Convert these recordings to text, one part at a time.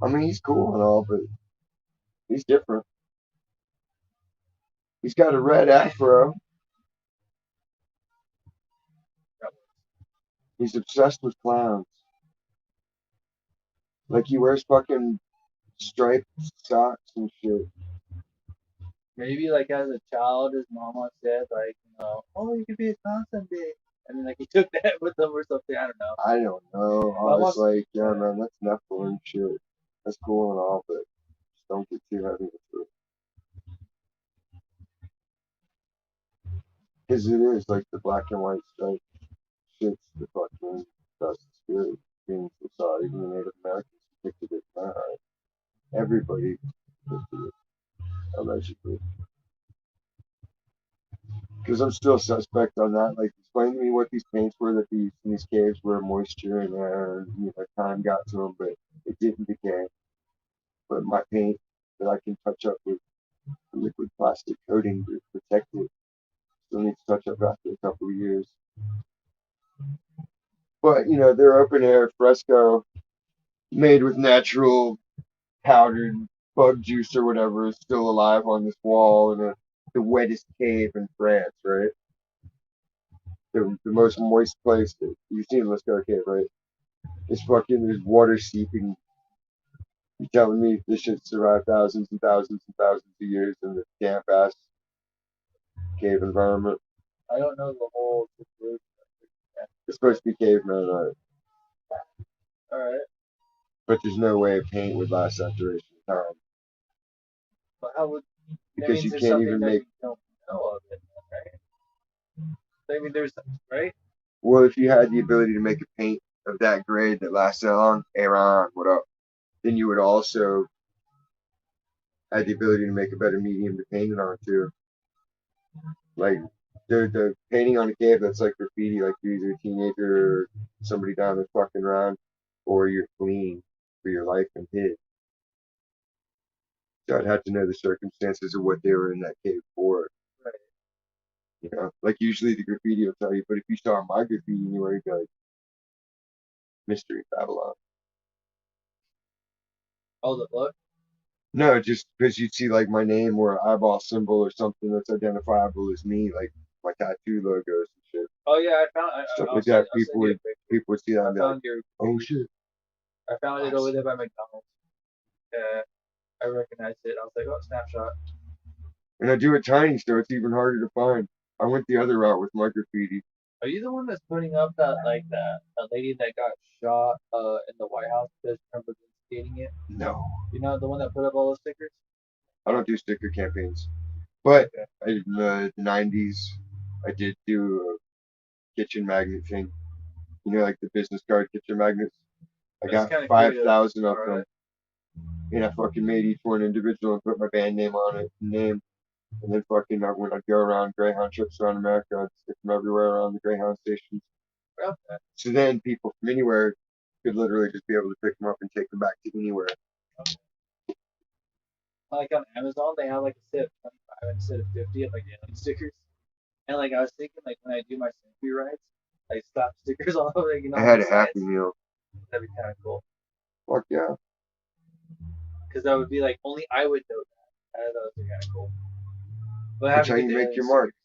I mean, he's cool and all, but he's different. He's got a red afro. He's obsessed with clowns. Like he wears fucking striped socks and shit. Maybe like as a child, his mama said like, oh, you could be a clown someday, and then like he took that with him or something. I don't know. I don't know. But I I'm was also, like, yeah, yeah. man, that's Nephilim shit. That's cool and all, but just don't get too heavy into it. Because it is like the black and white stripe shit's the fucking best spirit being society. Even the Native Americans depicted it. Alright. Everybody depicted it, allegedly. Because I'm still suspect on that. Like, explain to me what these paints were that these in these caves were moisture and air, and time got to them, but it didn't decay. But my paint that I can touch up with liquid plastic coating to protect it still needs touch up after a couple of years. But they're open air fresco made with natural powdered bug juice or whatever is still alive on this wall in the wettest cave in France, right? The most moist place that you've seen Lascar Cave, right? It's fucking there's water seeping. You telling me this shit survived thousands and thousands and thousands of years in the damp ass cave environment? I don't know the whole situation. It's supposed to be caveman art, All right, but there's no way a paint would last that duration of time but how would that because means you there's can't something even that make. you don't know of it, right? I mean, there's right. Well, if you had the ability to make a paint of that grade that lasts that long, Aaron, what up? Then you would also have the ability to make a better medium to paint it on too. Like the painting on a cave that's like graffiti, like you're either a teenager or somebody down the fucking round, or you're fleeing for your life and hid. So I'd have to know the circumstances of what they were in that cave for. Right. Like usually the graffiti will tell you, but if you saw my graffiti anywhere, you'd be like, Mystery Babylon. Oh, the book. No, just because you'd see like my name or an eyeball symbol or something that's identifiable as me, like my tattoo logos and shit, Oh yeah, I found. stuff I'll like that. send you a picture. People would see that I and be like, found your "Oh graffiti. shit, I found it over there classic." by McDonald's. Yeah, I recognized it. I was like, oh, snapshot. And I do it tiny, so it's even harder to find. I went the other route with my graffiti. Are you the one that's putting up that lady that got shot in the White House because Trump was instigating it? No, You know the one that put up all those stickers? I don't do sticker campaigns. But Okay. in the '90s, I did do a kitchen magnet thing. Like the business card kitchen magnets. I That's got kind of five creative. thousand of All them, right. and I fucking made each one individual and put my band name on it, name, and then fucking when I'd go around Greyhound trips around America, I'd stick them everywhere around the Greyhound stations. Okay. So then people from anywhere could literally just be able to pick them up and take them back to anywhere. Like on Amazon, they have like a set of 25 and a set of 50 of like alien stickers. And like I was thinking, like when I do my selfie rides, I slap stickers all over, I on had the a Happy sides. Meal. That'd be kind of cool. Fuck yeah. Because that would be like only I would know that. I thought that would be kind of cool. But I That's have to how get you the make alien your mark. stickers.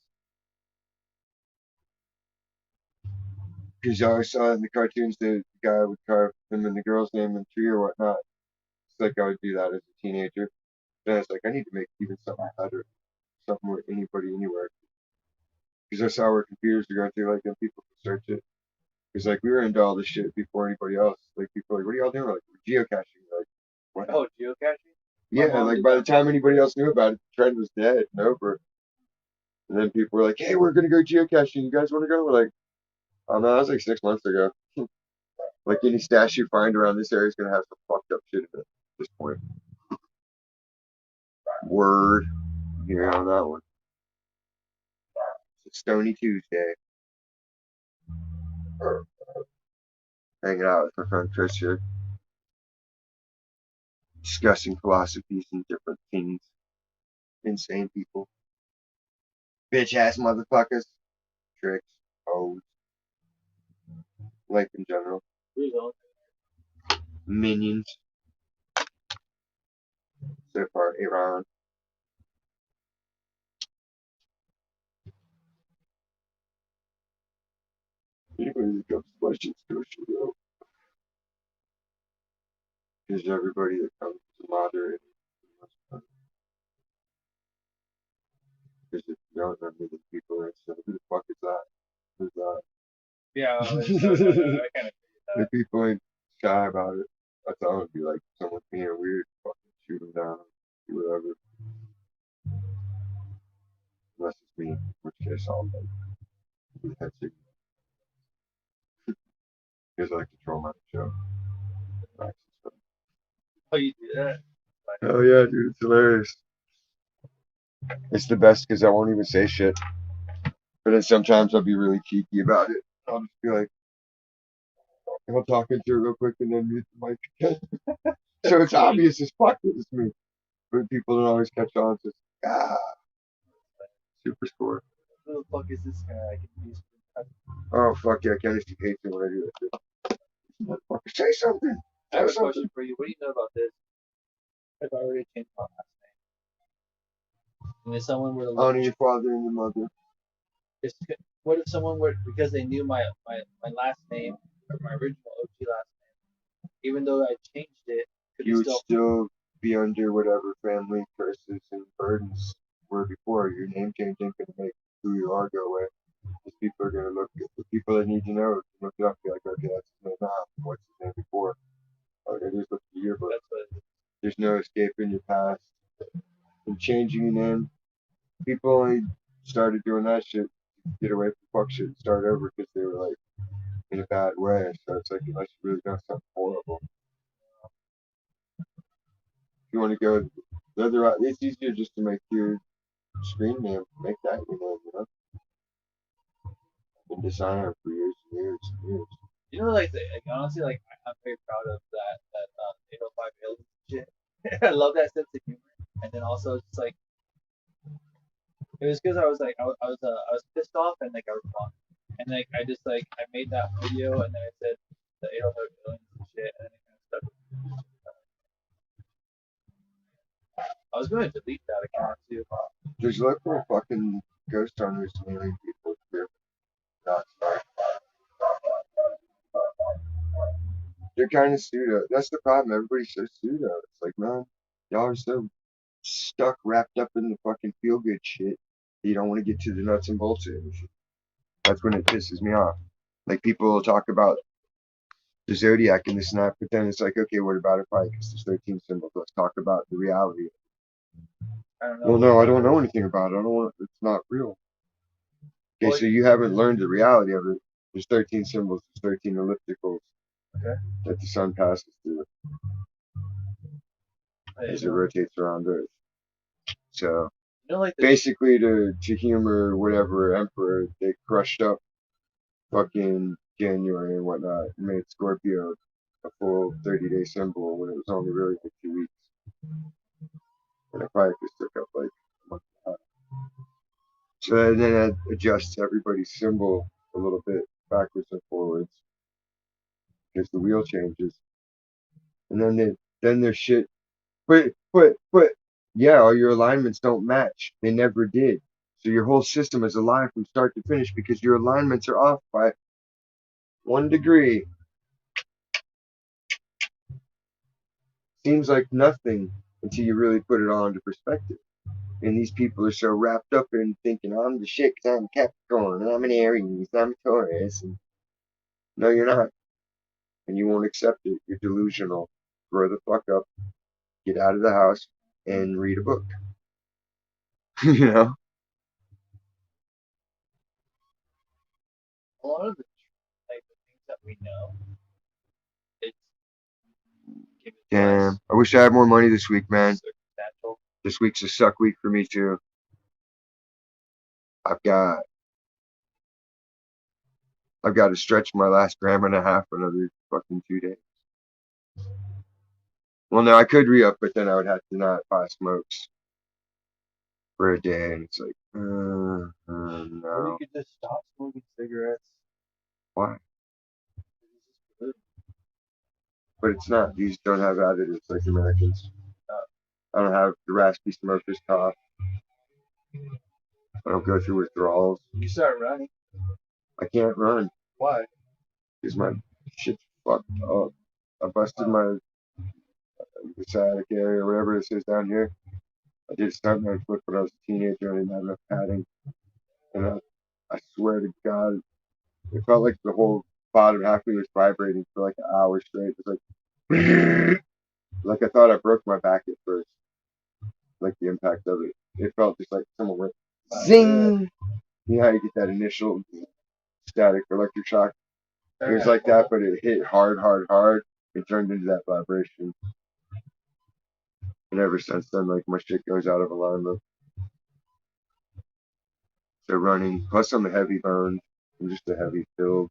Because I always saw in the cartoons the guy would carve him and the girl's name in a tree or whatnot. It's like I would do that as a teenager. Then I was like, I need to make even something better, something where anybody anywhere. Because I saw where computers are going through, like, and people could search it. Because like we were into all this shit before anybody else. Like people were like, what are y'all doing? We're like, we're geocaching. We're like, what? Oh, geocaching? My Yeah, mom like did by the that for time me. anybody else knew about it, the trend was dead and over. And then people were like, hey, we're gonna go geocaching. You guys want to go? We're like, oh no, that was like 6 months ago. Like any stash you find around this area is gonna have some fucked up shit in it at this point. Word. Here on that one. It's a Stony Tuesday. Hanging out with my friend Chris here, discussing philosophies and different things. Insane people. Bitch ass motherfuckers. Tricks. Hoes. Life in general. Who's on? Minions. So far, Iran. Anybody that comes to questions kosher though, because everybody that comes is moderate. Because if you don't remember the people that said, who the fuck is that? Who's that? Yeah, I kind of figured The that. people ain't shy about it. I thought it would be like someone being weird, fucking shoot them down, do whatever. Unless it's me, in which case I'll like, that's it. Because I like to troll my show. Oh, you do that? Oh yeah, dude, it's hilarious. It's the best because I won't even say shit. But then sometimes I'll be really cheeky about it. I'll just be like, I'm talking to her real quick and then mute the mic again. So it's obvious as fuck that it's me. But people don't always catch on. So it's ah, super score. Who the fuck is this guy? I can use. Oh fuck yeah, Kenny hates it when I do that shit. Motherfucker, say something. I have Say a something. question for you. What do you know about this? If I already changed my last name, and if someone were to look, Honor your father and your mother. it's, what if someone were because they knew my last name or my original OG last name, even though I changed it, could You they would still? still be under whatever family curses and burdens were before. Your name change ain't gonna make who you are go away. Because people are gonna look at the people that need to know, look it up, be like, okay, that's his name now. What's his name before? Oh, they just look at the yearbook. That's what. There's no escaping your past. And changing your name, people only started doing that shit to get away from fuck shit and start over because they were like in a bad way. So it's like unless you really done something horrible. If you want to go the other route, it's easier just to make your screen name, make that your name, you know, and design it for years and years and years. You know, like honestly, like I'm very proud of that 805 aliens shit. I love that sense of humor, and then also it's like it was because I was like I was pissed off and like I was wrong, and like I just like I made that video and then I said the 805 aliens and shit, and then it kind of stuck. I was going to delete that account too. There's local fucking ghost hunters and alien people here. Not sorry. They're kind of pseudo. That's the problem. Everybody's so pseudo. It's like, man, y'all are so stuck, wrapped up in the fucking feel good shit. You don't want to get to the nuts and bolts of it. That's when it pisses me off. Like people will talk about the zodiac and this and that, but then it's like, okay, what about it? Probably because there's 13 symbols. Let's talk about the reality. I don't know. Well, no, I don't know anything about it. I don't want. It's not real. Okay, Well, so you haven't learned the reality of it. There's 13 symbols. There's 13 ellipticals okay. that the sun passes through as it rotates around Earth. So you know, like basically, to humor whatever emperor, they crushed up fucking January and whatnot, and made Scorpio a full 30-day symbol when it was only really for 2 weeks. And it probably just took up like a month and a half. So then it adjusts everybody's symbol a little bit backwards and forwards because the wheel changes. And then there's shit. But yeah, all your alignments don't match. They never did. So your whole system is aligned from start to finish because your alignments are off by 1 degree. Seems like nothing until you really put it all into perspective. And these people are so wrapped up in thinking I'm the shit because I'm Capricorn, and I'm an Aries, and I'm a Taurus. And no, you're not. And you won't accept it. You're delusional. Grow the fuck up. Get out of the house and read a book. You know? a lot of the things that we know, it's given to us Damn. I wish I had more money this week, man. circumstantial. This week's a suck week for me too. I've got I've got to stretch my last gram and a half for another fucking 2 days. Well, no, I could re-up, but then I would have to not buy smokes for a day, and it's like, Or no. you could just stop smoking cigarettes. Why? It's just good. But it's not. These don't have additives like Americans. I don't have the raspy smoker's cough. I don't go through withdrawals. You start running. I can't run Why? because my shit's fucked up. I busted my sciatic area or whatever this is down here. I did stunt my foot when I was a teenager and I didn't have enough padding. And I swear to God, it felt like the whole bottom half of me was vibrating for like an hour straight. It was like, like I thought I broke my back at first, like the impact of it. It felt just like someone went zing. You know how you get that initial static electric shock? It was like that, but it hit hard, hard, hard. It turned into that vibration. And ever since then, like my shit goes out of alignment. So running, plus I'm a heavy bone. I'm just a heavy build.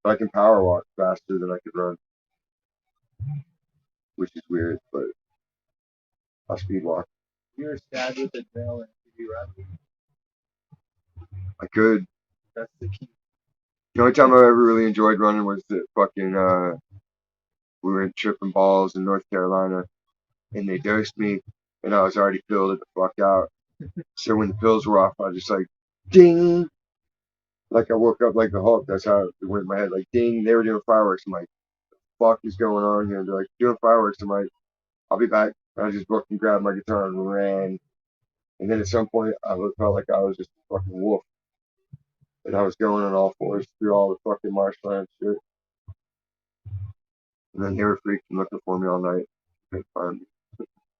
I can power walk faster than I could run, which is weird, but I'll speed walk. You were stabbed with a drill and you run. I could. That's the key. The only time I ever really enjoyed running was the fucking we were tripping balls in North Carolina, and they dosed me, and I was already filled the fuck out. So when the pills were off, I just like ding, like I woke up like the Hulk. That's how it went in my head, like ding. They were doing fireworks. I'm like, fuck is going on here? And they're like doing fireworks. I'm like, I'll be back. I just booked and grabbed my guitar and ran. And then at some point, I felt like I was just a fucking wolf, and I was going on all fours through all the fucking marshland shit. And then they were freaking looking for me all night. Couldn't find me.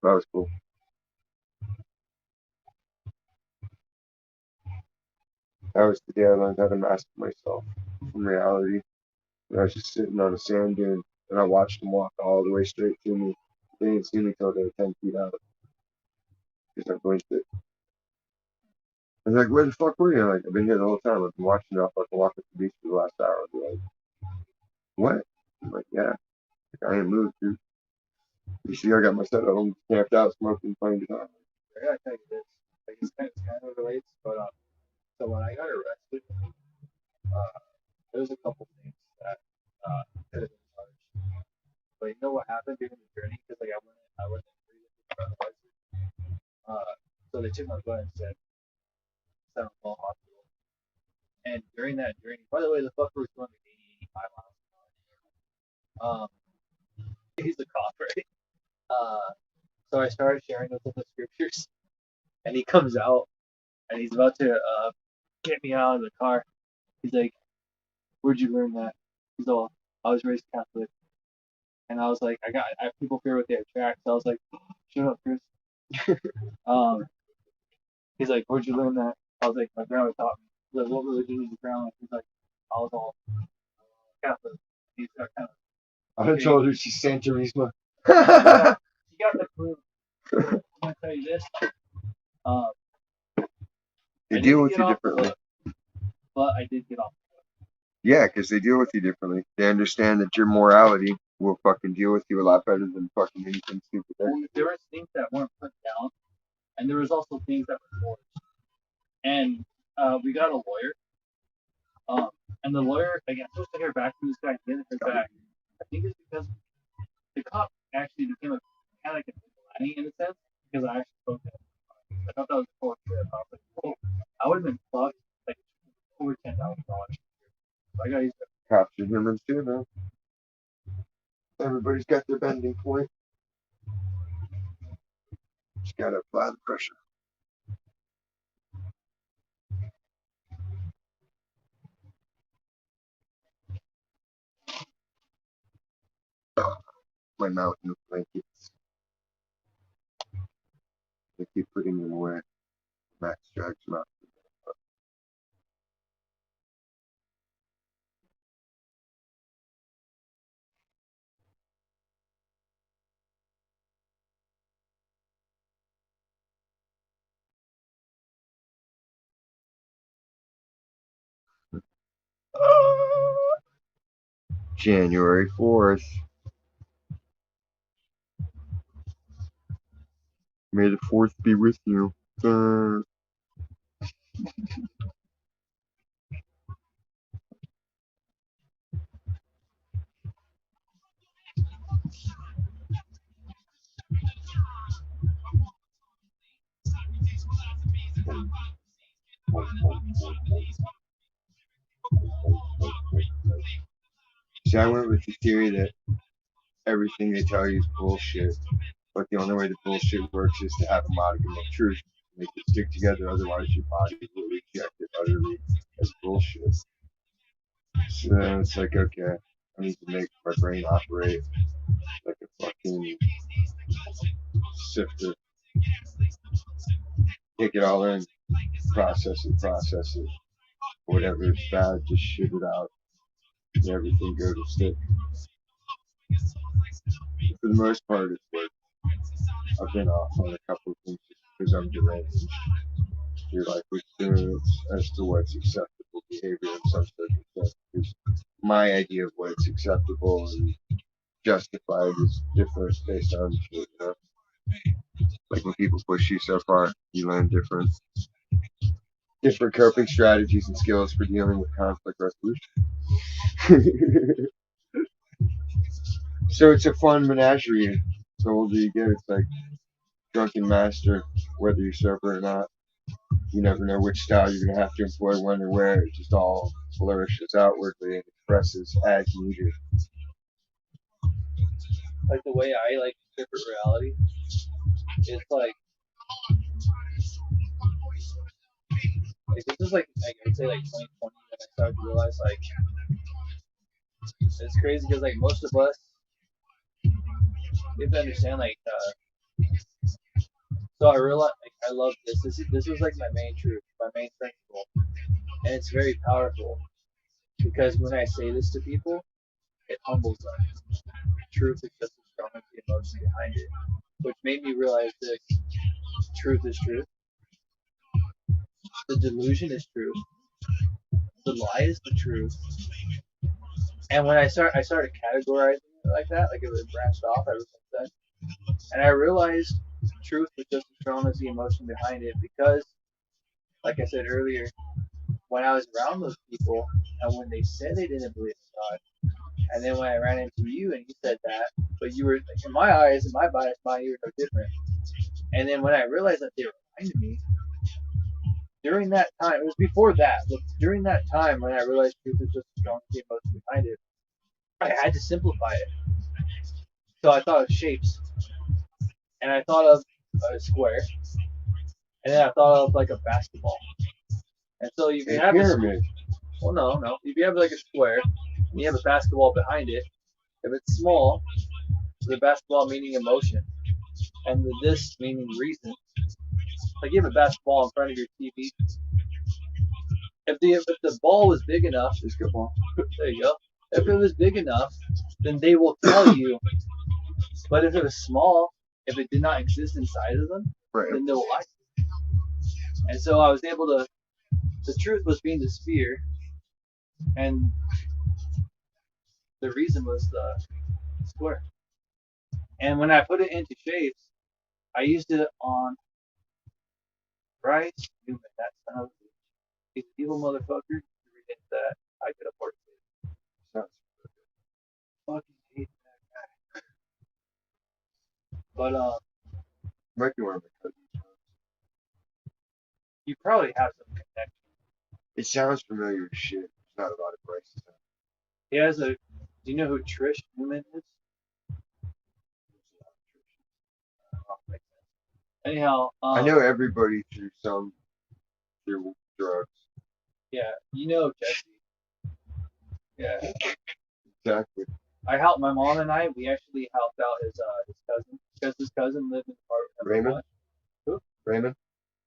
That was cool. That was the day I learned how to mask myself from reality. And I was just sitting on a sand dune, and I watched them walk all the way straight to me. They didn't see me till they were 10 feet out because I blinked it. I was like, where the fuck were you? Like, I've been here the whole time. I've been watching you fucking walk up the beach for the last hour. I'd be like, what? I'm like, yeah. Like, I ain't moved, dude. You see, I got my set at home, camped out, smoking, playing guitar. I gotta tell you this. Like it's kind of relates, but so when I got arrested, there was a couple things that could have been charged. But you know what happened during the journey? Because like I wasn't free to front of so they took my blood and sent him to the hospital. And during that journey, by the way, the fucker was going like 80, 85 miles an hour. He's a cop, right? So I started sharing with him the scriptures, and he comes out and he's about to get me out of the car. He's like, "Where'd you learn that?" He's all, "I was raised Catholic," and I was like, I have people fear what they attract." So I was like, "Shut up, Chris." um, he's like, "Where'd you learn that?" I was like, "My grandma taught me." He's like, "What religion was your grandma?" He's like, "I was all Catholic." He's got kind of. I told her she's Santerisma. She got the clue. I'm gonna tell you this. Um, They deal with you differently. But I did get off. Yeah, because they deal with you differently. They understand that your morality will fucking deal with you a lot better than fucking anything stupid. There were things that weren't put down, and there was also things that were forged. And we got a lawyer. And the lawyer, like, I'm supposed to hear back from this guy. Didn't hear back. I think it's because the cop actually became a kind of like a vigilante in a sense because I actually spoke to him. I thought that was cool. I was like, oh, I would have been fucked like over $10,000. So I got used to it. Cops are humans too, man. Everybody's got their bending point. Just gotta apply the pressure. My mountain of blankets. They keep putting them away. Max drags them out. January 4th. May the 4th be with you. See, I went with the theory that everything they tell you is bullshit, but the only way the bullshit works is to have a modicum of truth, make it stick together. Otherwise, your body will reject it utterly as bullshit. So then it's like, okay, I need to make my brain operate like a fucking sifter, take it all in, process it. Whatever is bad, just shit it out, and everything go to stick. For the most part, it's worked. I've been off on a couple of things just because I'm deranged. Your life experience as to what's acceptable behavior in some circumstances. Because my idea of what's acceptable and justified is different based on shit, you know? Like when people push you so far, you learn different coping strategies and skills for dealing with conflict resolution. So it's a fun menagerie. The older you get, it's like drunken master, whether you're sober or not. You never know which style you're gonna have to employ when or where. It just all flourishes outwardly and expresses as needed. Like the way I like interpret reality is like this is like I'd say like 2020 when I started to realize like it's crazy because like most of us you have to understand like so I realized like I love this. This was like my main truth, my main principle, and it's very powerful because when I say this to people, it humbles them. Truth is just as strong as the emotion behind it, which made me realize that truth is truth, the delusion is truth, the lie is the truth. And when I started categorizing it like that, like it was branched off ever since then. And I realized truth was just as strong as the emotion behind it because, like I said earlier, when I was around those people and when they said they didn't believe in God, and then when I ran into you and you said that, but you were in my eyes, in my bias mind, you were no different. And then when I realized that they were lying to me, during that time, it was before that, but during that time when I realized truth is just as strong as the emotion behind it, I had to simplify it. So I thought of shapes, and I thought of a square, and then I thought of like a basketball. And so if you A have a pyramid. well, no, if you have like a square, and you have a basketball behind it, if it's small, the basketball meaning emotion, and the this meaning reason. Like you have a basketball in front of your TV. If the ball was big enough, Basketball. there you go. If it was big enough, then they will tell you. But if it was small, if it did not exist inside of them, Right. then they'll lie. And so I was able to. The truth was being the sphere, and the reason was the square. And when I put it into shapes, I used it on Bryce Newman. That son of a bitch. He's an evil motherfucker. Reading that I could afford to. Sounds Fucking hate that guy. But might be one of my cousins. you probably have some connection. It sounds familiar as shit. It's not a lot of prices. He has a. Do you know who Trish Newman is? Anyhow, I know everybody through drugs. yeah, you know Jesse. Yeah, Exactly. I helped my mom and I. We actually helped out his cousin because his cousin lived in apartment number Raymond? one. Who? Raymond?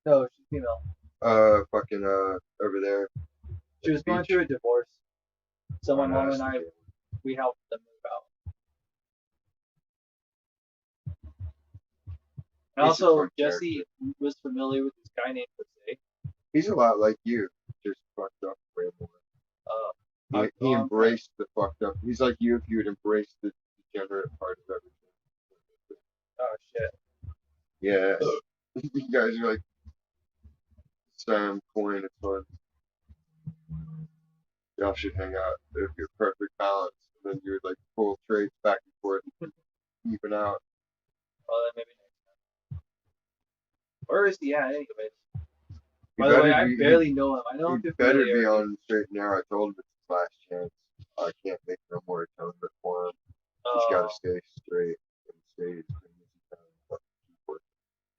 No, she's female. Fucking over there. She was going through a divorce. So my Oh, no, mom that's and I, the we helped them move out. And He's a also, fun Jesse character. was familiar with this guy named Jose. He's a lot like you, just fucked up way more. He embraced the fucked up. He's like you if you had embraced the degenerate part of everything. Oh shit. Yeah. You guys are like Sam Coin and fun. Y'all should hang out if you're perfect balance. And then you would like pull trades back and forth, even out. Well, then maybe next time. Where is he at, anyways? He By the way, better I be. barely know him. I know He him through better be familiarity. on straight now. I told him it's his last chance. I can't make no more atonement for him. He's got to Oh, stay straight and stay as clean as he can. Fucking keep working.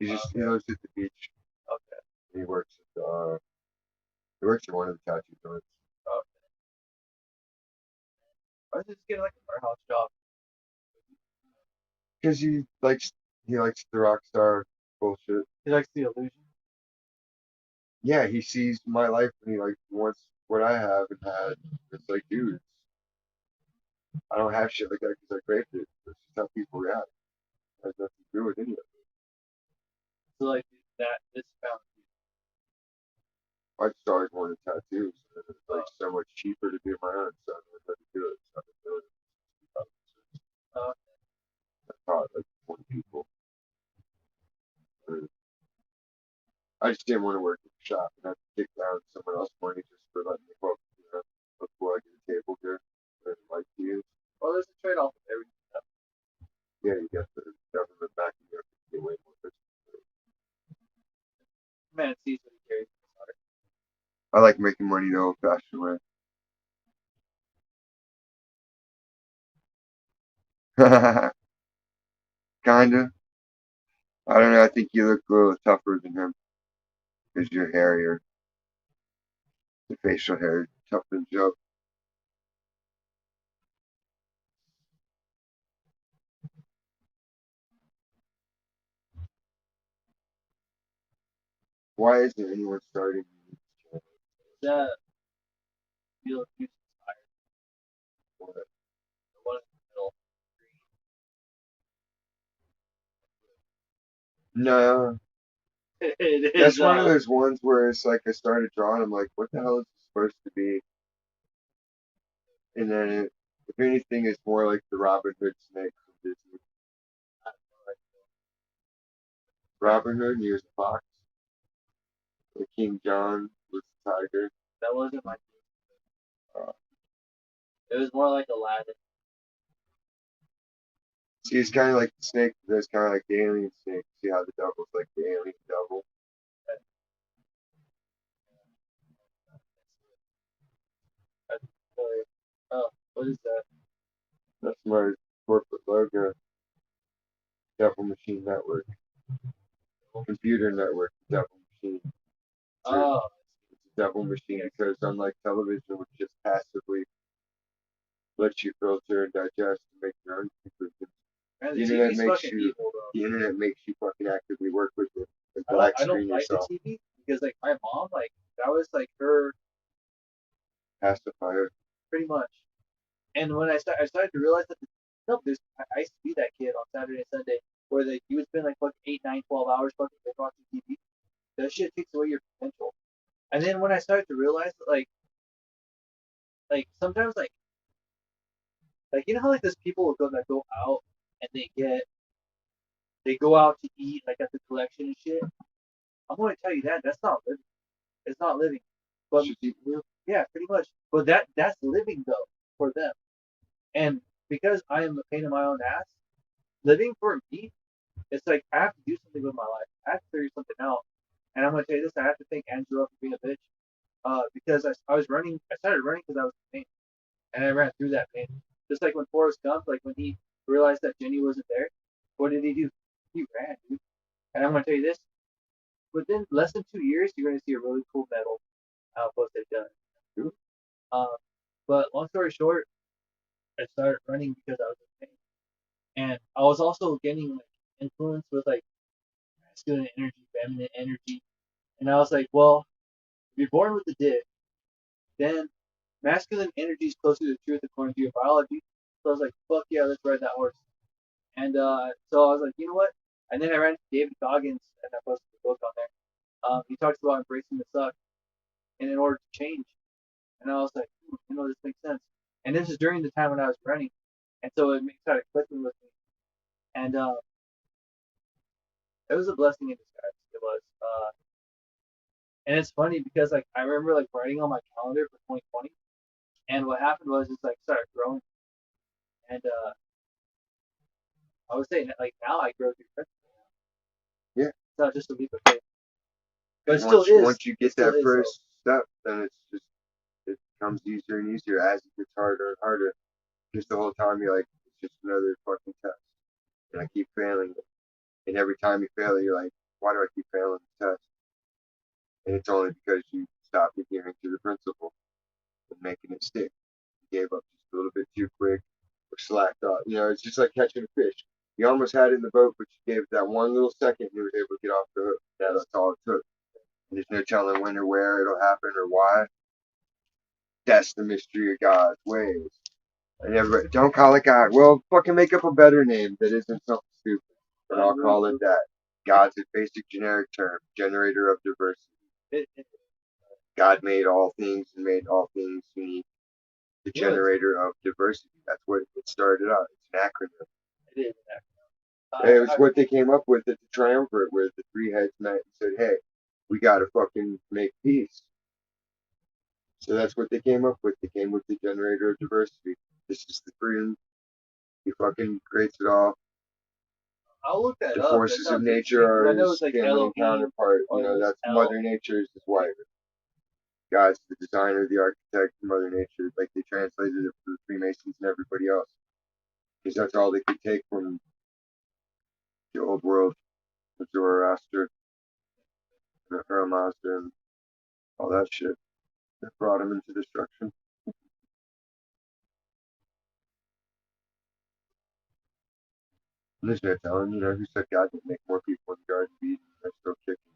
He okay, lives at the beach. okay, He works at he works at one of the tattoo joints. okay. I was just getting like a warehouse job. Because he likes the rock star bullshit. He likes the illusion. Yeah, he sees my life and he like wants what I have and had. It's like, dude, I don't have shit like that because I craved it. It's just how people react. It has nothing to do with any of it. So like that, this found. I just always wanted tattoos, and it's like Oh, so much cheaper to do my own, so I never had to do it. So I've been doing it. uh, I taught like 20 people. I just didn't want to work at the shop and have to kick down someone else's money just for letting me book, before I get a table here. And like to use. well, there's a trade off with everything. Yeah, you get the government backing you up to get way more business. Man sees what he carries in his heart. I like making money the old fashioned way. Kinda. I don't know. I think you look a little tougher than him because your hairier. The facial hair tougher than Joe. Why isn't anyone starting these channels? That feel huge inspired. What? The one in the middle, No, green. It is. that's one of those ones where it's like I started drawing. I'm like, what the hell is this supposed to be? And then if anything, it's more like the Robin Hood snake from Disney. Robin Hood, and he was a fox. And King John was the tiger. That wasn't my. Uh, It was more like Aladdin. See, it's kind of like the snake, but it's kind of like the alien snake. See how the devil's like the alien devil? Oh, what is that? That's my corporate logo. Devil Machine Network. Computer Network, Devil Machine. Oh, It's a devil machine because unlike television, which just passively lets you filter and digest and make your own conclusions, man, the the internet TV's makes fucking you evil though. the internet makes you fucking actively work with it and I don't black I don't screen like the yourself. TV because like my mom like that was like her Pacifier. pretty much. And when I started to realize that no, this I used to be that kid on Saturday and Sunday where they you would spend like fucking 8, 9, 12 hours fucking watching TV. That shit takes away your potential. And then when I started to realize that like sometimes like you know how like there's people that go out and they go out to eat like at the collection and shit. I'm gonna tell you that that's not living. It's not living. But Should you, yeah, pretty much. But that's living though for them. And because I am a pain in my own ass, living for me, it's like I have to do something with my life. I have to figure something out. And I'm gonna tell you this: I have to thank Angela for being a bitch. Because I was running, I started running because I was in pain, and I ran through that pain. Just like when Forrest Gump, like when he realized that Jenny wasn't there, what did he do? He ran, dude. And I'm gonna tell you this: within less than 2 years, you're gonna see a really cool medal outpost they've done. Uh, but long story short, I started running because I was in pain, and I was also getting like influenced with like masculine energy, feminine energy, and I was like, well, if you're born with a dick, then masculine energy is closer to the truth according to your biology. So I was like, fuck yeah, let's ride that horse. And so I was like, you know what? And then I ran into David Goggins and I posted the book on there. He talks about embracing the suck and in order to change. And I was like, this makes sense. And this is during the time when I was running. And so it started clicking with me. And it was a blessing in disguise. It was. And it's funny because like I remember like writing on my calendar for 2020. And what happened was it's like started growing. And I would say like now I grow through principle. yeah, It's not just a leap of faith. But it still Once is. once you It get still that is though. first step, then it's just it becomes easier and easier as it gets harder and harder. Just the whole time you're like, it's just another fucking test, and I keep failing it. And every time you fail it, you're like, why do I keep failing the test? And it's only because you stopped adhering to the principle and making it stick. You gave up just a little bit too quick or slacked off. You know, it's just like catching a fish. You almost had it in the boat, but you gave it that one little second and you were able to get off the hook. Yeah, that's all it took. And there's no telling when or where it'll happen or why. That's the mystery of God's ways. And everybody, don't call it God. Well, fucking make up a better name that isn't something stupid. But I'll call it that. God's a basic generic term, generator of diversity. God made all things and made all things unique. The generator of diversity. That's what it started out. It's an acronym. It is And it was what they came up with at the triumvirate, where the three heads met and said, "Hey, we gotta fucking make peace." So that's what they came up with. They came with the generator of diversity. This is the freedom. He fucking creates it all. I'll look that The up. That forces of sounds nature interesting because I are know his it's like feminine Elohim counterpart. You or know, there's that's El. Mother Nature is his wife. God's the designer, the architect, Mother Nature. Like they translated it for the Freemasons and everybody else. Because that's all they could take from the old world, the Zoroaster, the Mazda, and all that shit that brought him into destruction. And there's no telling, you know, who said God didn't make more people in the Garden of Eden? They're still kicking,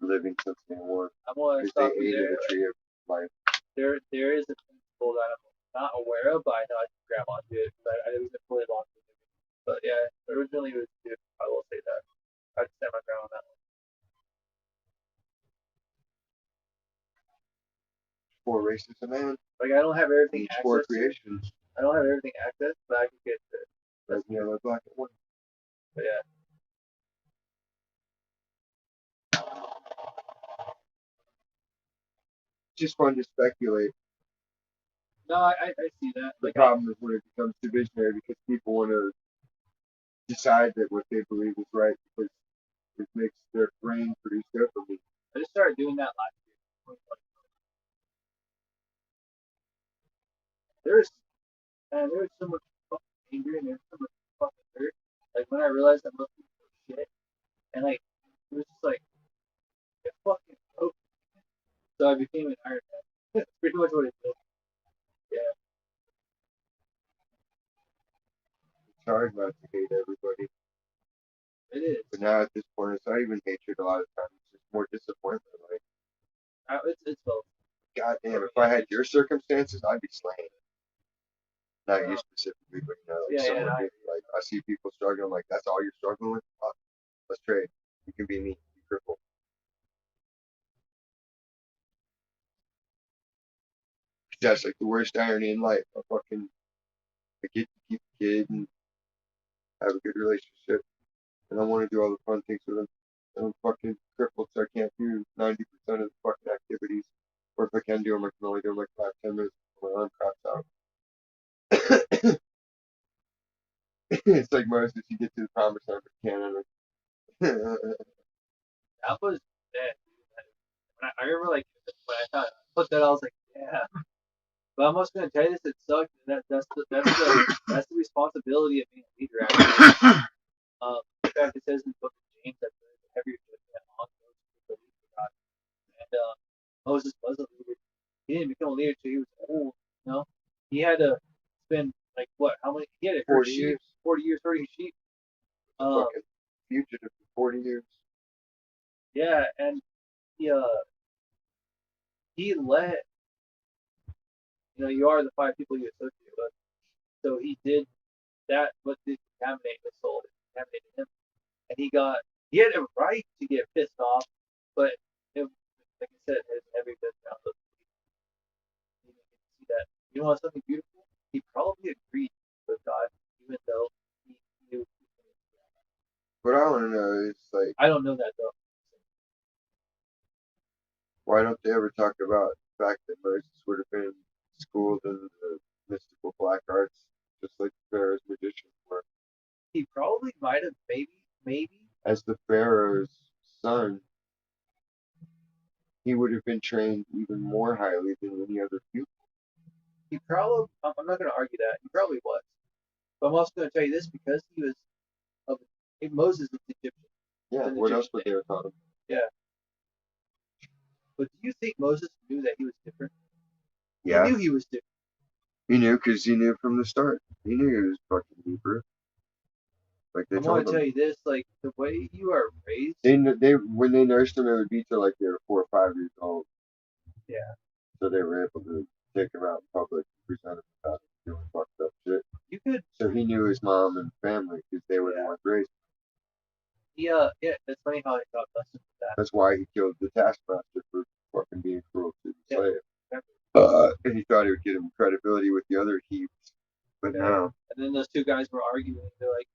living since day one. I'm gonna Because stop they you ate of there. the tree of life. There is a principle that I'm not aware of, but I know I can grab onto it. But I didn't fully long to it. But yeah, originally it was good. I will say that. I stand my ground on that one. Four races of man. Like I don't have everything Each four access to. creations. I don't have everything access, but I can get to it. Red, yellow, black, and white. But yeah. It's just fun to speculate. No, I see that. The Like problem is when it becomes divisionary because people want to decide that what they believe is right because it makes their brain produce dopamine. I just started doing that last year. There's there was so much fucking anger and there's so much fucking hurt. Like when I realized that most people were shit, and like it was just like it fucking broke. So I became an Iron Man. That's pretty much what it did. Yeah, It's hard not to hate everybody. it is. But now at this point, it's not even hatred a lot of times. It's just more disappointment. Like, It's both. God damn, if I had your circumstances, I'd be slaying. Not you specifically, but you know, like Yeah, someone like I see people struggling, like that's all you're struggling with. Oh, let's trade. You can be me, be crippled. That's like the worst irony in life. I get to keep a kid and have a good relationship, and I want to do all the fun things with him. And I'm fucking crippled, so I can't do 90% of the fucking activities. Or if I can do them, I can only do them like 5, 10 minutes before my arm craps out. It's like Moses, you get to the promised land, but Canada. That was dead. I remember like when I thought put that, I was like, yeah. But I'm also gonna tell you this: it sucked. That's the responsibility of being a leader. Actually, in fact, it says in the book of James that the heavier judgment on those who believe in God. And Moses was a leader. He didn't become a leader until he was old. You know, he had to spend like what? How many? He had to 40 years. 40 years herding sheep. Fucking fugitive for 40 years. Yeah, and he he let you are the five people you associate with. So he did that, what did contaminate his soul, it contaminated him, and he had a right to get pissed off, but like I said, his heavy discount. He didn't see that. You want something beautiful? He probably agreed with God, even though he knew. What I want to know is like, I don't know that though. why don't they ever talk about the fact that Moses would have been schooled in the mystical black arts, just like the Pharaoh's magicians were? He probably might have, maybe. As the Pharaoh's son, he would have been trained even more highly than any other pupil. He probably. I'm not going to argue that. He probably was. But I'm also going to tell you this because he was of Moses is Egyptian. Yeah, what else would they have taught him? Yeah. But do you think Moses knew that he was different? Yeah. He knew he was different. He knew because he knew from the start. He knew he was fucking Hebrew. Like they I'm going told to him. tell you this: like the way you are raised. They when they nursed him, it would be till like they were 4 or 5 years old. Yeah. So they were able to take him out in public and present him without doing fucked up shit. You could. So he knew his mom and family because they were the ones raised. Yeah. It's funny how I got blessed with that. That's why he killed the taskmaster for fucking being cruel to the slave. Yeah. And he thought it would give him credibility with the other heaps. But no. And then those two guys were arguing. They're like,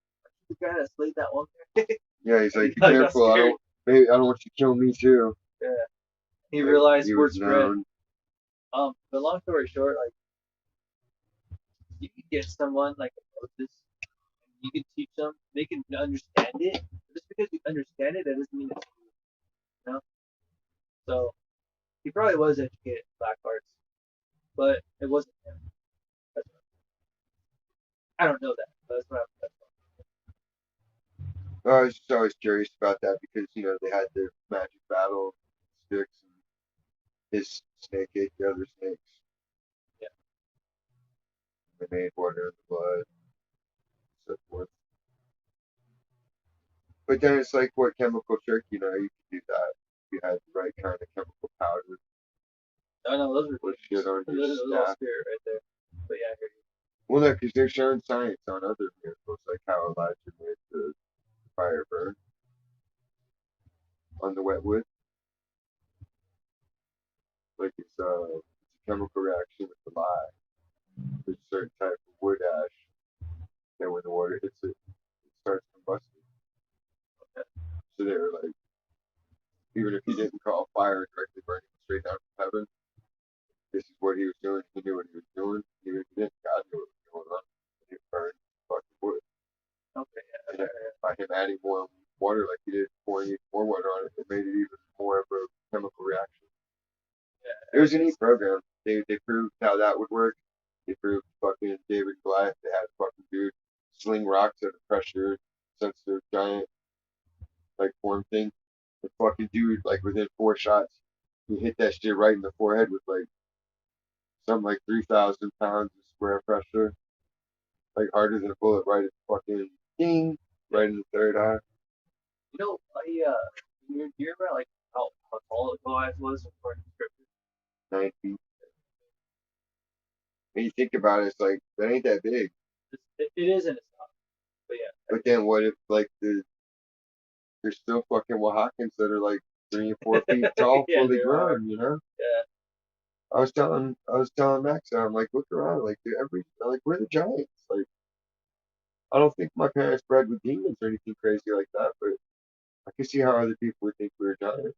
"The guy that slayed that one guy." Yeah, he's like, be careful. I don't want you to kill me too. Yeah. He realized he word spread. known. But long story short, like you could get someone like a Moses, and you can teach them, they can understand it. Just because you understand it, that doesn't mean it's true. You know. So he probably was educated in black arts, but it wasn't him. I don't know that. But that's what I'm. I was just always curious about that because they had their magic battle sticks and his snake ate the other snakes. Yeah. They made water in the blood, so forth. But then it's like what chemical trick, you could do that. You had the right kind of chemical powder. Oh no, those were shit on your those staff. spirit right there. But yeah, I hear you. Well, no, because they're showing science on other miracles, like how Elijah made the fire burn on the wet wood. Like it's a chemical reaction with the lye. There's a certain type of wood ash that when the water hits it, it starts combusting. Okay. So they were like, even if he didn't call fire directly burning straight down from heaven, this is what he was doing. He knew what he was doing. Even if he didn't, God knew what was going on. He burned fucking wood. Okay, yeah. And by him adding more water, like he did, pouring more water on it, it made it even more of a chemical reaction. Yeah, it was a neat program. They proved how that would work. They proved fucking David and Goliath. They had a fucking dude sling rocks at a pressure sensitive giant like form thing. The fucking dude, like within 4 shots, he hit that shit right in the forehead with like something like 3,000 pounds of square pressure, like harder than a bullet, right at the fucking ding, right in the third eye. You know, you remember like how tall Goliath was according to scripture? 9 feet. When you think about it, it's like that ain't that big. It is and it's not. But yeah. But then what if like there's still fucking Oaxacans that are like 3 and 4 feet tall, Yeah, fully they are. grown, Yeah. I was telling Max, I'm like, look around, like we're the giants. Like, I don't think my parents bred with demons or anything crazy like that, but I can see how other people would think we were giants.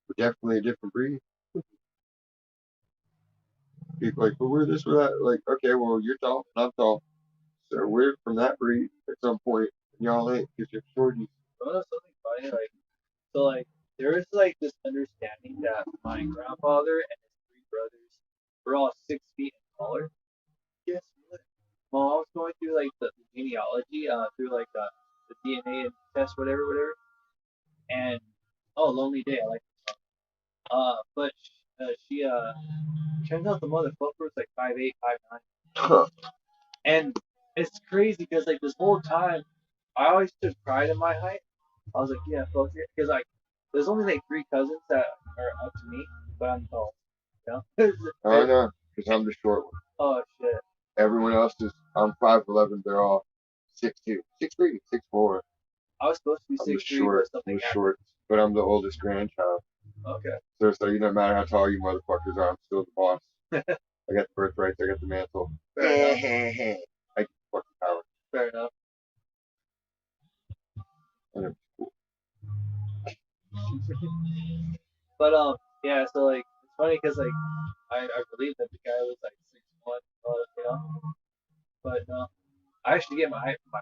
We're definitely a different breed. People like, well, we're this, we're that. Like, okay, well, you're tall, and I'm tall, so we're from that breed at some point. And y'all ain't because you're shorties. You know something funny? Like there was like this understanding that my grandfather and his three brothers were all 6 feet and taller. Guess what? While I was going through like the genealogy, through like the DNA test, whatever, and oh, Lonely Day, I like the song. But she turns out the motherfucker was like 5'8", 5'9", and it's crazy because like this whole time, I always took pride in my height. I was like, yeah, fuck it, because like there's only like 3 cousins that are up to me, but I'm tall. You know? I know, because I'm the short one. Oh shit. Everyone else is, I'm 5'11", they're all 6'2", 6'3", 6'4". I was supposed to be I'm the 6'3", but short, something the happened. short, but I'm the oldest grandchild. Okay. So it's like, no matter how tall you motherfuckers are, I'm still the boss. I got the birthrights, I got the mantle. Fair enough. I get the fucking power. Fair enough. And it's cool. But yeah, so like it's funny because like I believe that the guy was like 6'1", you know. But no, I actually get my height from my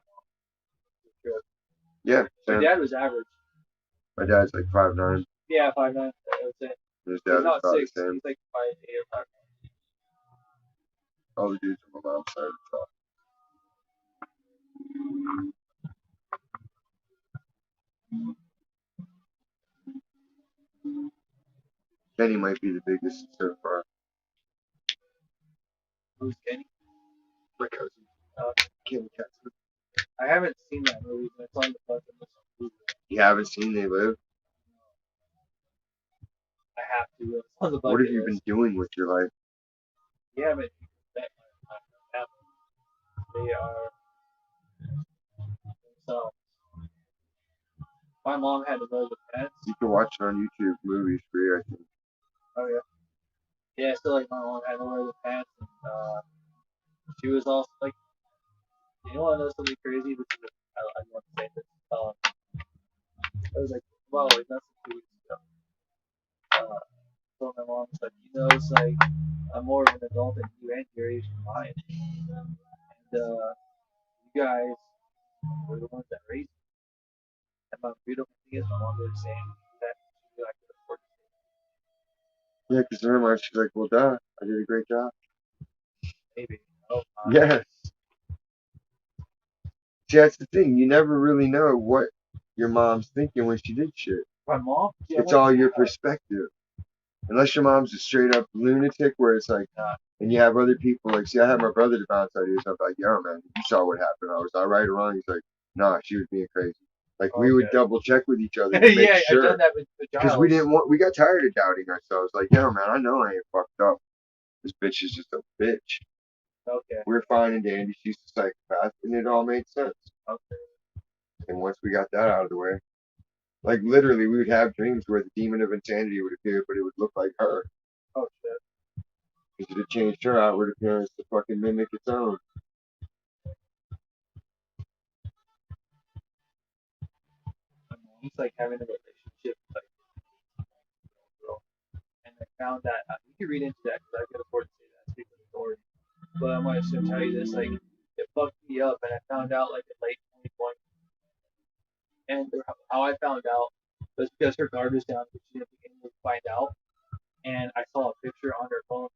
mom. Yeah, My dad was average. My dad's like 5'9". Yeah, 5'9". I would say. His He's dad was not about the 6. same. He's like 5'8" or 5'9". All the dudes on my mom's side are tall. Kenny might be the biggest so far. Who's Kenny? My cousin. Uh, Kenny Katzman. I haven't seen that movie, but it's on the bucket list. You haven't seen They Live? I have to. It's on the bucket What have you list. been doing with your life? You haven't met my family. They are so. My mom had to wear the pants. You can watch it on YouTube. Movies free, I think. Oh yeah. Yeah, so like my mom had to wear the pants, and she was also like, you know, I know something crazy. This is I don't want to say this. It was like, well, like that's 2 weeks ago. So my mom was like, you know, it's like I'm more of an adult than you and your age combined, and you guys were the ones that raised me. And my beautiful thing is, my mom was saying that she I could afford Yeah, because in her mind, she's like, well, duh, I did a great job. maybe. Oh, Yes. See, that's the thing. You never really know what your mom's thinking when she did shit. my mom. Yeah, It's all your perspective. Unless your mom's a straight up lunatic where it's like, and you have other people, like, see, I had my brother to bounce ideas. I'm like, yo, man, you saw what happened. I was all right or wrong. He's like, nah, she was being crazy. Like, we would double check with each other to make yeah, sure. I've done that with Because we got tired of doubting ourselves. Like, yo, man, I know I ain't fucked up. This bitch is just a bitch. Okay. We're fine and dandy. She's a psychopath. And it all made sense. Okay. And once we got that out of the way, like literally, we would have dreams where the demon of insanity would appear, but it would look like her. Oh shit. Because it had changed her outward appearance to fucking mimic its own. My mom's like having a relationship with like a girl, and I found that you can read into that because I can afford to say that speaking of authority. But I'm gonna just tell you this, like it fucked me up, and I found out like in late 2020, and how I found out was because her guard was down, but she didn't think anyone would find out, and I saw a picture on her phone,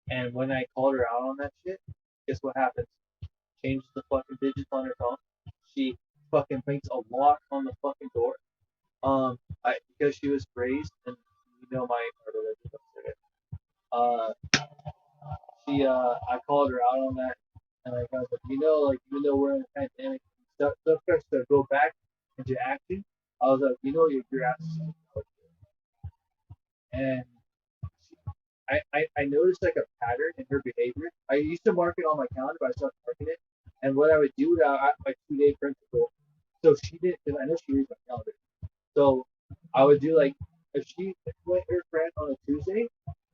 and when I called her out on that shit, guess what happens? Changes the fucking digits on her phone. She fucking makes a lock on the fucking door. Because she was raised, and you know my religion. Uh, I called her out on that, and like, I was like, you know, like even though we're in a pandemic, stuff starts to go back into action. I was like, you know, your ass is and I noticed like a pattern in her behavior. I used to mark it on my calendar, but I stopped marking it. And what I would do, my 2 day principle. So she did, because I know she reads my calendar. So I would do like if she went her friend on a Tuesday,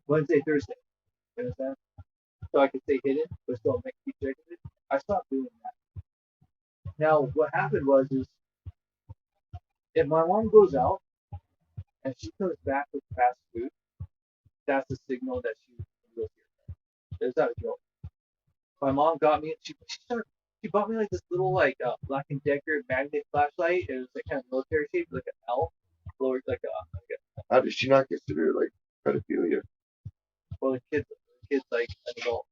Wednesday, Thursday. You understand? So I could stay hidden, but still make keep checking it. I stopped doing that. Now what happened was if my mom goes out and she comes back with fast food, that's a signal that she will here. There's that a joke. My mom got me. She bought me like this little like Black and Decker magnet flashlight. It was like kind of military shaped, like an L, or How does she not consider it like pedophilia? well, the kid's like an adult.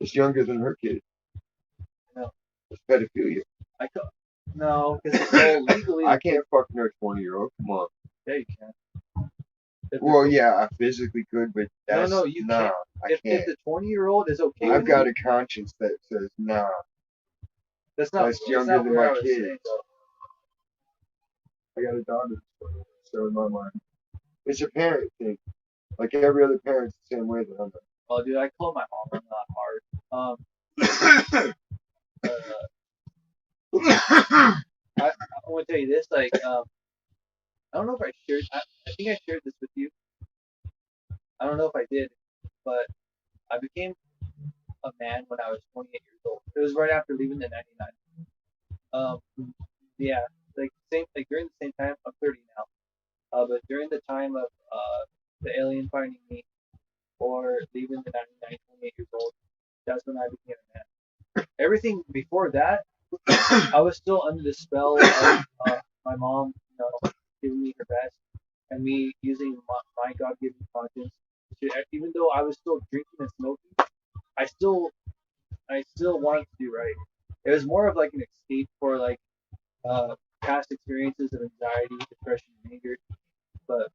It's younger than her kid. No, it's pedophilia. No, because so legally. I can't fuck no 20-year-old. Come on. Yeah, you can. Well, yeah, I physically could, but that's no, you nah. can't. I If can't. the 20-year-old is okay, I've got a conscience that says nah. That's not. That's younger than my kids. I got a daughter, so in my mind, it's a parent thing. Like every other parent's the same way that I'm. Oh, dude, I call my mom. I'm not hard. I want to tell you this. Like, I don't know if I shared. I think I shared this with you. I don't know if I did, but I became a man when I was 28 years old. It was right after leaving the 99. Yeah, like during the same time. I'm 30 now. But during the time of the alien finding me or leaving the 99, 28 years old, that's when I became a man. Everything before that, I was still under the spell of my mom, giving me her best, and me using my God-given conscience to, even though I was still drinking and smoking, I still I still wanted to do right. It was more of like an escape for like uh, past experiences of anxiety, depression, and anger. But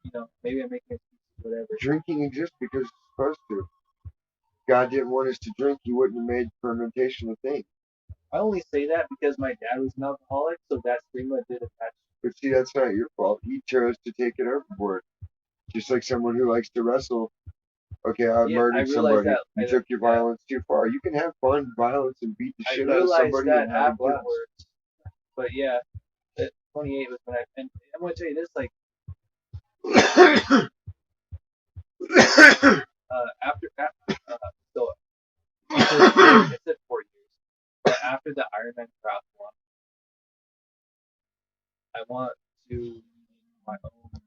maybe I'm making excuses, whatever. Drinking exists because it's supposed to. God didn't want us to drink, he wouldn't have made fermentation a thing. I only say that because my dad was an alcoholic, so that stigma did attach. But see, that's not your fault. He chose to take it overboard. Just like someone who likes to wrestle. Okay, I Yeah, I murdered realized somebody. that. You took your violence too far. You can have fun, violence, and beat the I shit out of realized somebody that and have a blast. afterwards. But yeah, at 28 was when and I'm gonna tell you this, like so it said 4 years, but after the Ironman triathlon, I want to my own.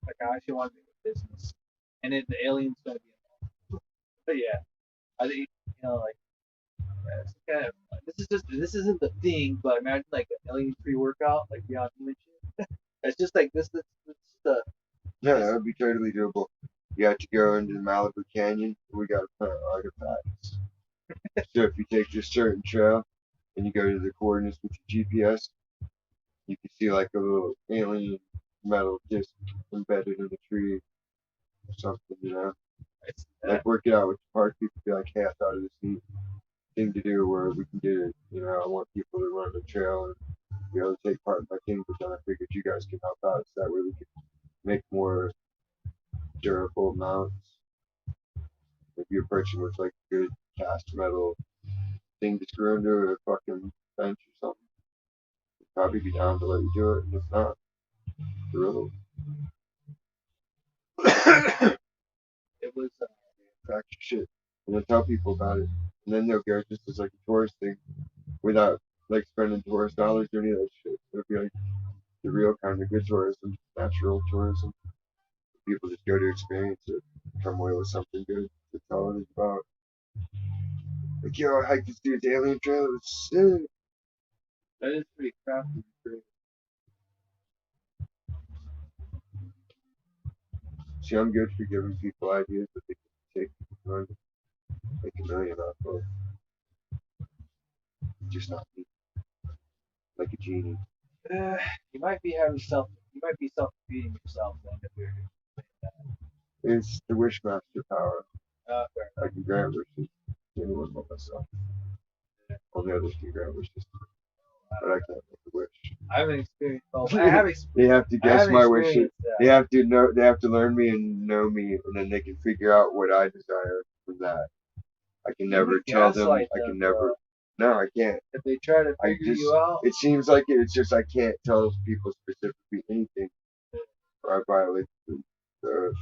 Like I actually want to make a business, and the alien's gonna be involved. But yeah, I think like yeah, it's kind of this isn't the thing, but imagine like an alien pre-workout like Beyond Human shit. It's just like this the Yeah, that would be totally doable. You have to go into the Malibu Canyon. We got to plant artifacts. So if you take this certain trail and you go to the coordinates with your GPS, you can see like a little alien metal disc embedded in the tree or something. it's Like work it out with the park people. Be like, hey, I thought of this neat thing to do where we can get it. I want people to run the trail and be able to take part in my thing, but then I figured you guys can help out so that way we can make more durable mounts. If you're approaching with like a good cast metal thing to screw into a fucking bench or something, they'd probably be down to let you do it. And if not, really. it was Crack your shit. And then tell people about it. And then they'll go just as like a tourist thing without like spending tourist dollars or any of that shit. It'll be like the real kind of good tourism, natural tourism. People just go to experience it, come away with something good to tell others about. Like, yo, I hiked this dude's alien trail. It was sick. that is pretty crafty. See, I'm good for giving people ideas that they can take and run, make a million off of. Just not me, like a genie. You might be self defeating yourself then if you're It's the Wishmaster power. fair I enough. can grant wishes to anyone but myself. Only others can grant wishes, but I can't make a wish. I haven't experienced. Oh, I have experienced. They have to I guess haven't my wishes. experienced that. They have to know. They have to learn me and know me, and then they can figure out what I desire from that. I can never tell them. Gaslight I them, can never. No, I can't. If they try to I figure just. you out, It seems like it. It's just I can't tell people specifically anything, or I violate the.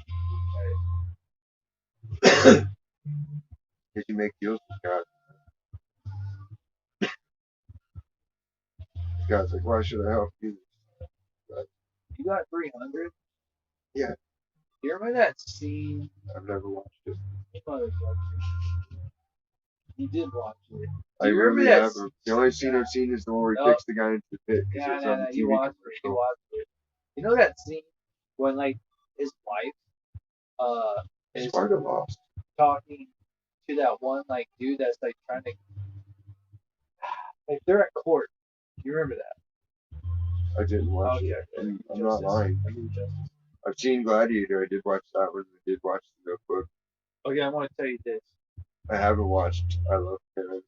Because you make deals with God. God's like, why should I help you? But, you got 300. yeah, You remember that scene? I've never watched it. You might have watched it. You did watch it. I Do you remember really that? haven't. The only scene I've seen is the one where he No, kicks the guy into the pit because it was on the You TV watched it. You commercial. watched it. You know that scene when like his wife is Sparta lost. talking to that one like dude that's like trying to like they're at court. You remember that? I didn't watch Okay, it. okay. I'm not lying. I give you justice. I've seen Gladiator. I did watch that one. I did watch The Notebook. Okay, I want to tell you this. I haven't watched I Love Paris.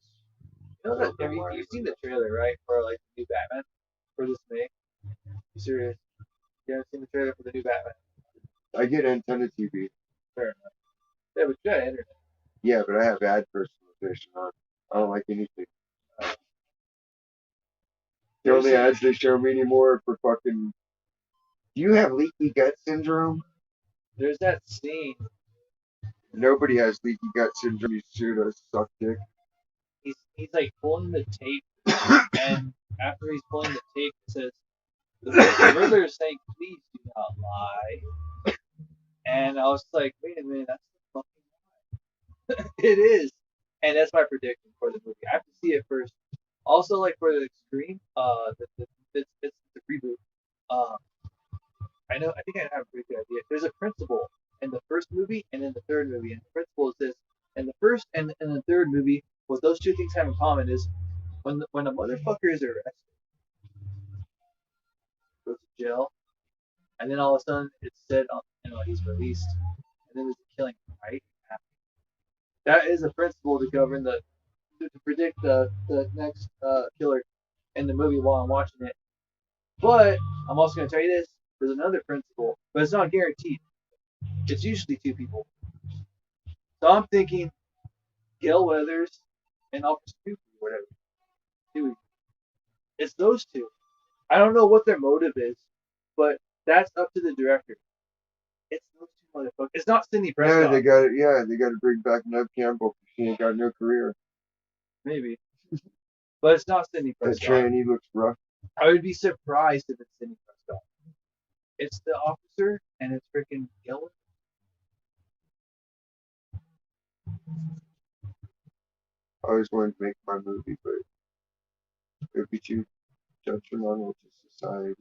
You know that you've seen the trailer, right? For like the new Batman for this May. You serious? You haven't seen the trailer for the new Batman? I get antenna TV. Fair enough. Yeah, but you got internet. Yeah, but I have ad personalization on. I don't like anything. The only ads they show me anymore are for fucking. Do you have leaky gut syndrome? There's that scene. Nobody has leaky gut syndrome. You pseudo suck dick. He's like pulling the tape, and after he's pulling the tape, it says the Riddler is saying, "Please do not lie." And I was like, "Wait a minute, that's the fucking lie." It is, and that's my prediction for the movie. I have to see it first. Also, like for the Extreme, it's the reboot. third movie, and the principle is this. And the first and the third movie, what those two things have in common is when a motherfucker is arrested, goes to jail, and then all of a sudden it's said, he's released, and then there's a killing, right? That is a principle to govern to predict the next killer in the movie while I'm watching it. But I'm also going to tell you this: there's another principle, but it's not guaranteed. It's usually two people. So I'm thinking Gail Weathers and Officer Cooper, whatever. Dude, it's those two. I don't know what their motive is, but that's up to the director. It's those two motherfuckers. It's not Sidney Prescott. They got to bring back Nev Campbell. She ain't got no career. Maybe, but it's not Sidney That Prescott. tranny looks rough. I would be surprised if it's Sidney Prescott. It's the officer, and it's freaking Gail. I always wanted to make my movie, but it would be too detrimental to society.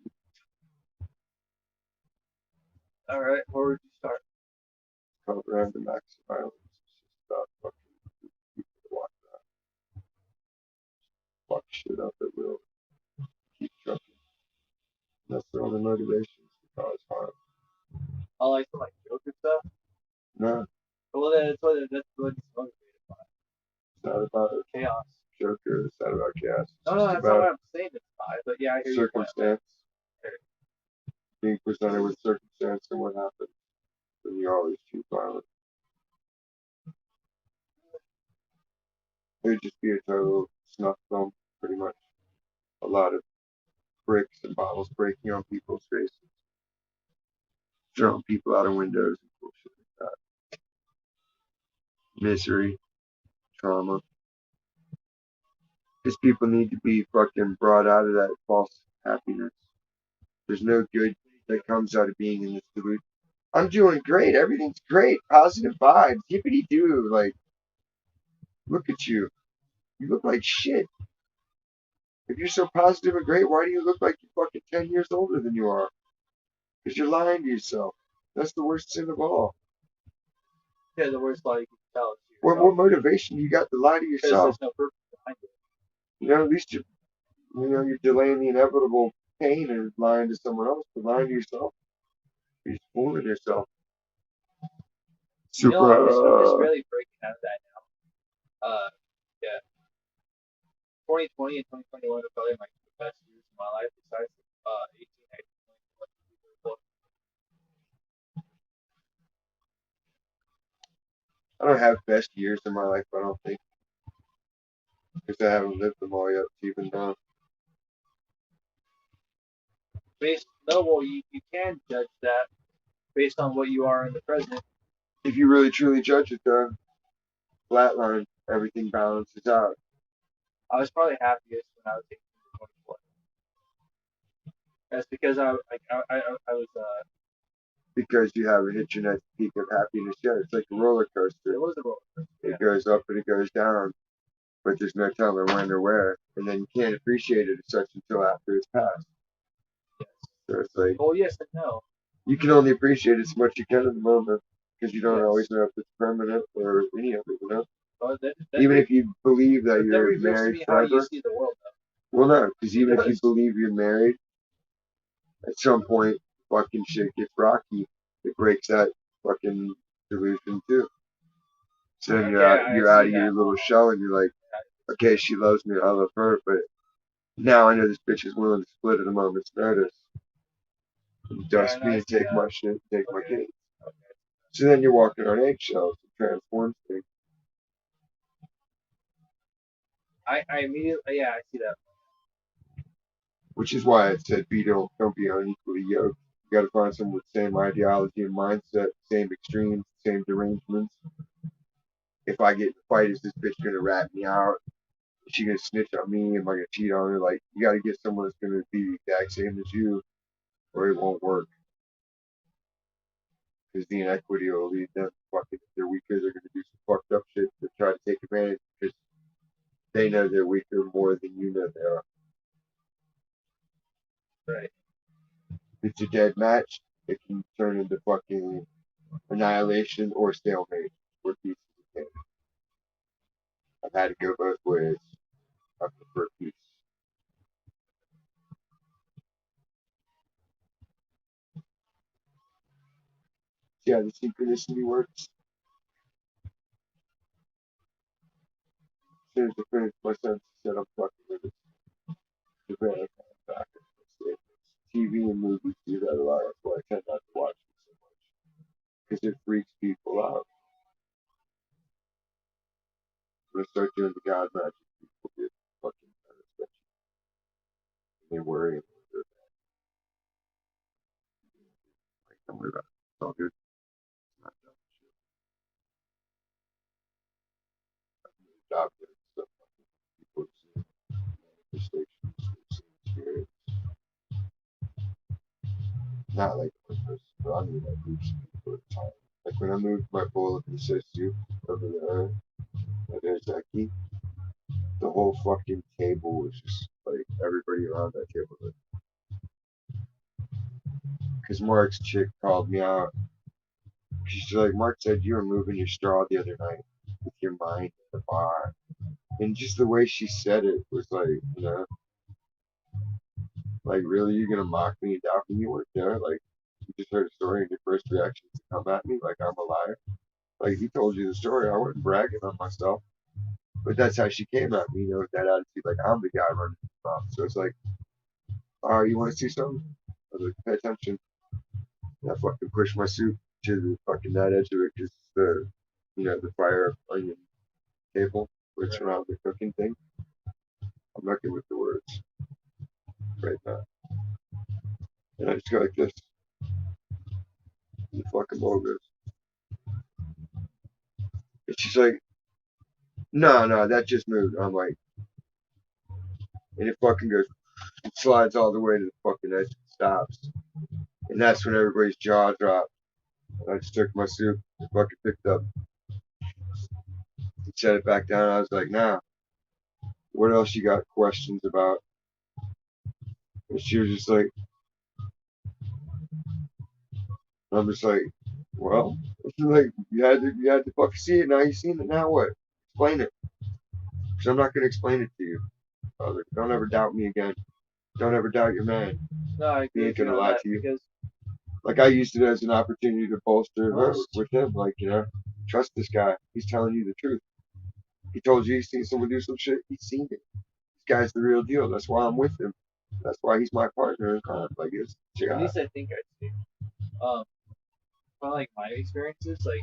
All right, where would you start? It's called Random Acts of Violence. It's just about fucking people that watch that. Fuck shit up at will. Keep trucking. That's their only motivations to cause harm. I like some Joker stuff. No, Well, that's what it's motivated by. it's not about a Chaos. Joker. It's not about chaos. It's No, just that's not what about I'm saying. It's not. But yeah, I hear your point. circumstance. Being presented with circumstance and what happens. Then you're always too violent. It would just be a total snuff film, pretty much. A lot of bricks and bottles breaking on people's faces, throwing people out of windows and bullshit like that. Misery, trauma. Because people need to be fucking brought out of that false happiness. There's no good that comes out of being in this delusion. I'm doing great. Everything's great. Positive vibes. Yippity doo. Like, look at you. You look like shit. If you're so positive and great, why do you look like you're fucking 10 years older than you are? Because you're lying to yourself. That's the worst sin of all. Yeah, the worst lie you can tell is to What yourself. more motivation you got to lie to Because yourself? there's no purpose behind it. At least you're delaying the inevitable pain and lying to someone else, but lying to yourself, you're just fooling yourself. Super. I'm just barely breaking out of that now. Yeah. 2020 and 2021 are probably my two best years of my life besides 18, 19, 20. I don't have best years in my life, I don't think, because I haven't lived them all yet to even know. You can judge that based on what you are in the present. If you really truly judge it, though, flatline, everything balances out. I was probably happiest when I was 18 to 24. That's because I was Because you haven't hit your next peak of happiness yet. It's like a roller coaster. it was a roller coaster. It goes up and it goes down, but there's no telling when or where. And then you can't appreciate it as such until after it's passed. Yes. So it's like, Well, yes and no. you can only appreciate as much you can in the moment because you don't Yes. always know if it's permanent or any of it, Well, Even if you believe that that you're reveals to married me how you forever. see the world, though. Well, no, because even It if you does. believe you're married, at some point, fucking shit gets rocky. It breaks that fucking delusion too. So then you're Yeah, I out see of your that little model. shell and you're like, okay, she loves me, I love her, but now I know this bitch is willing to split at a moment's notice. And dust me and take my shit, take my kids. Okay. So then you're walking on eggshells. It transforms things. I immediately, yeah, I see that. Which is why I said don't be unequally yoked. You gotta find someone with the same ideology and mindset, same extremes, same derangements. If I get in a fight, is this bitch gonna rat me out? Is she gonna snitch on me? Am I gonna cheat on her? Like, you gotta get someone that's gonna be the exact same as you, or it won't work. Because the inequity will lead them fucking, if they're weaker, they're gonna do some fucked up shit to try to take advantage because they know they're weaker more than you know they are. Right. If it's a dead match, it can turn into fucking annihilation or stalemate, where peace is attained. I've had to go both ways. I prefer peace. See how the synchronicity works? As soon as I finished my sentence, he said, I'm fucking with it. Japan, I come back and say, TV and movies do that a lot. That's why I tend not to watch them so much. Because it freaks people out. When I start doing the God magic, people get fucking nervous. They worry about it. Like, don't worry about it. It's all good. It's not dumb shit. Job doing stuff. People have seen manifestations, they've seen spirits. Not like one person, but I mean like groups of people at a time. Like when I moved my bowl of you over there, and there's that key, the whole fucking table was just like everybody around that table. Because Mark's chick called me out. She's like, Mark said you were moving your straw the other night with your mind at the bar. And just the way she said it was like, like really, you're gonna mock me and doubt me? You weren't there. Like, you just heard a story and your first reaction is to come at me like I'm a liar. Like, he told you the story. I wasn't bragging on myself. But that's how she came at me, with that attitude. Like, I'm the guy running the mouth. So it's like, oh, you want to see something? I was like, pay attention. And I fucking pushed my suit to the fucking that edge of it because the fire onion table, which around the cooking thing. I'm not good with the words right now. And I just go like this. And the fucking bowl goes. And she's like, no, that just moved. I'm like, and it fucking goes, it slides all the way to the fucking edge and stops. And that's when everybody's jaw dropped. And I just took my soup and fucking picked up and set it back down. I was like, nah, what else you got questions about? And she was just like, I'm just like, well, like you had to fucking see it. Now you seen it. Now what? Explain it. Because I'm not gonna explain it to you, brother. Don't ever doubt me again. Don't ever doubt your man. No, I He agree ain't with you gonna on lie that to you. because Like I used it as an opportunity to bolster with him. Like trust this guy. He's telling you the truth. He told you he's seen someone do some shit. He's seen it. This guy's the real deal. That's why I'm with him. That's why he's my partner in crime. Like it's at yeah. least I think I see. Um, from like my experiences, like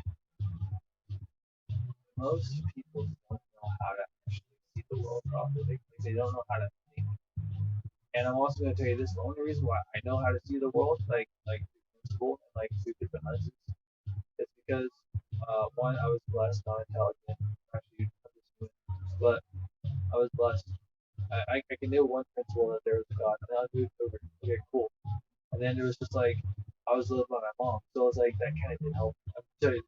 most people don't know how to actually see the world properly. Like, they don't know how to think. And I'm also gonna tell you this: the only reason why I know how to see the world, like principle and like through different lenses, is because one, I was blessed, not intelligent, actually, but I was blessed. I can know one principle that there was a God, and I moved over. Okay, cool. And then it was just like I was lived by my mom, so it was like that kind of didn't help. I'm tell you.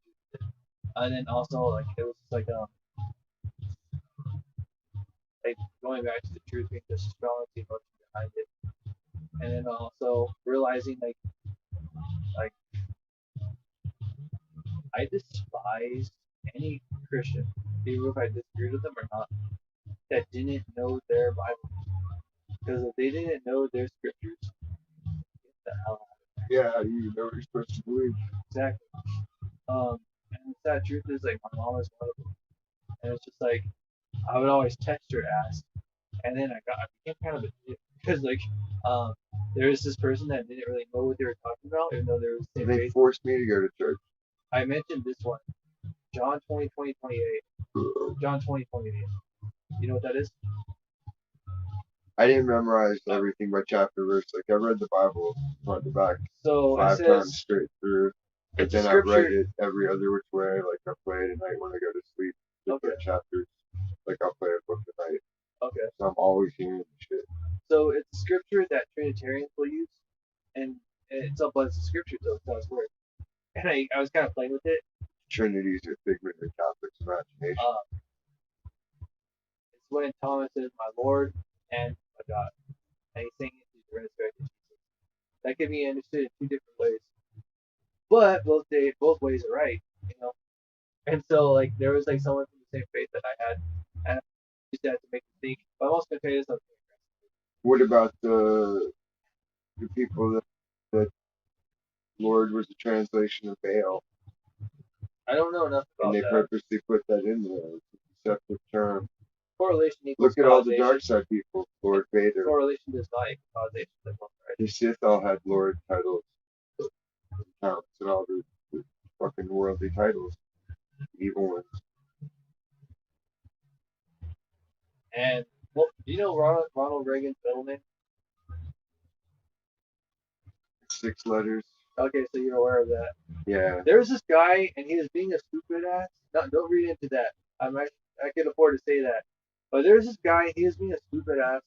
And then also like it was like like going back to the truth being just strong the emotion behind it, and then also realizing like I despise any Christian, even if I disagreed with them or not, that didn't know their Bible. Because if they didn't know their scriptures, get the hell out. Yeah, you know what you're supposed to believe. Exactly. And the sad truth is like my mom is one of them, and it's just like I would always text her ask, and then I became kind of a because like um there was this person that didn't really know what they were talking about, even though there was the same They faith. forced me to go to church. I mentioned this one, John 20:28. John 20:28. You know what that is? I didn't memorize everything by chapter verse. Like I read the Bible front to back So it 5 times says straight through. But it's a then I've read scripture. it every other which way. Like I play it at night when I go to sleep. Okay. Different chapters. Like I'll play a book at night. Okay. So I'm always hearing shit. So it's a scripture that Trinitarians will use, and it's up as a scripture, so it's God's word. And I was kind of playing with it. Trinity's a figment of Catholic's imagination. It's when Thomas says, "My Lord and my God," and he's saying it to the resurrected Jesus. That can be understood in two different ways. but both ways are right, you know. And so like there was like someone from the same faith that I had, and I used that to make me think. But I'm also gonna tell you something. What about the people that Lord was a translation of Baal, I don't know enough and about they that. purposely put that in there? It's a deceptive term. Correlation equals Look at all the dark causation. side people. Lord Vader. Correlation does not equal causation. That's one, right? The Sith all had Lord titles, counts, and all the fucking worldly titles. The evil ones. And well, do you know Ronald Reagan's middle name? 6 letters. Okay, so you're aware of that. Yeah. There was this guy, and he was being a stupid ass. No, don't read into that. I can afford to say that. But there was this guy, and he was being a stupid ass.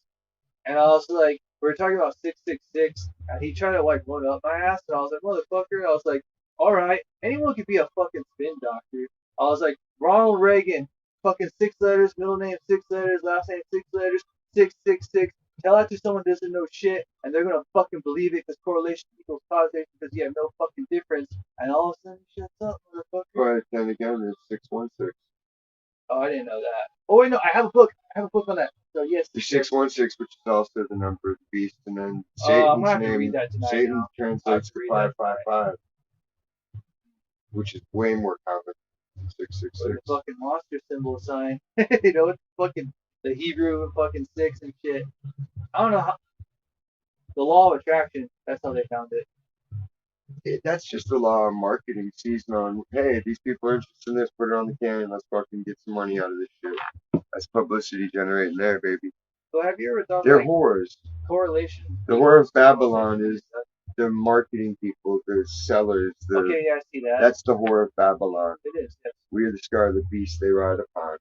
And I was like, we were talking about 666, and he tried to like one up my ass, and I was like, motherfucker. I was like, all right, anyone could be a fucking spin doctor. I was like, Ronald Reagan, fucking 6 letters, middle name 6 letters, last name 6 letters, 666. Tell that to someone who doesn't know shit, and they're gonna fucking believe it because correlation equals causation because you have no fucking difference. And all of a sudden, he shuts up, motherfucker. But then again, there's 616. Oh, I didn't know that. Oh wait, no, I have a book. I have a book on that. So yes, There's 616, which is also the number of the beast, and then I'm Satan's gonna have to name. read that tonight. Satan Now. translates to 555, which is way more common than Or the 666. fucking monster symbol sign. You know, it's fucking the Hebrew fucking six and shit. I don't know how the law of attraction. That's how they found it. That's just the law of marketing season on, hey, these people are interested in this, put it on the can, let's fucking get some money out of this shit. That's publicity generating there, baby. So have you ever thought They're like whores. correlation? The whore of Babylon is the marketing people, the sellers, Okay, yeah, I see that. that's the whore of Babylon. It is. Yes. We are the scarlet beast they ride upon.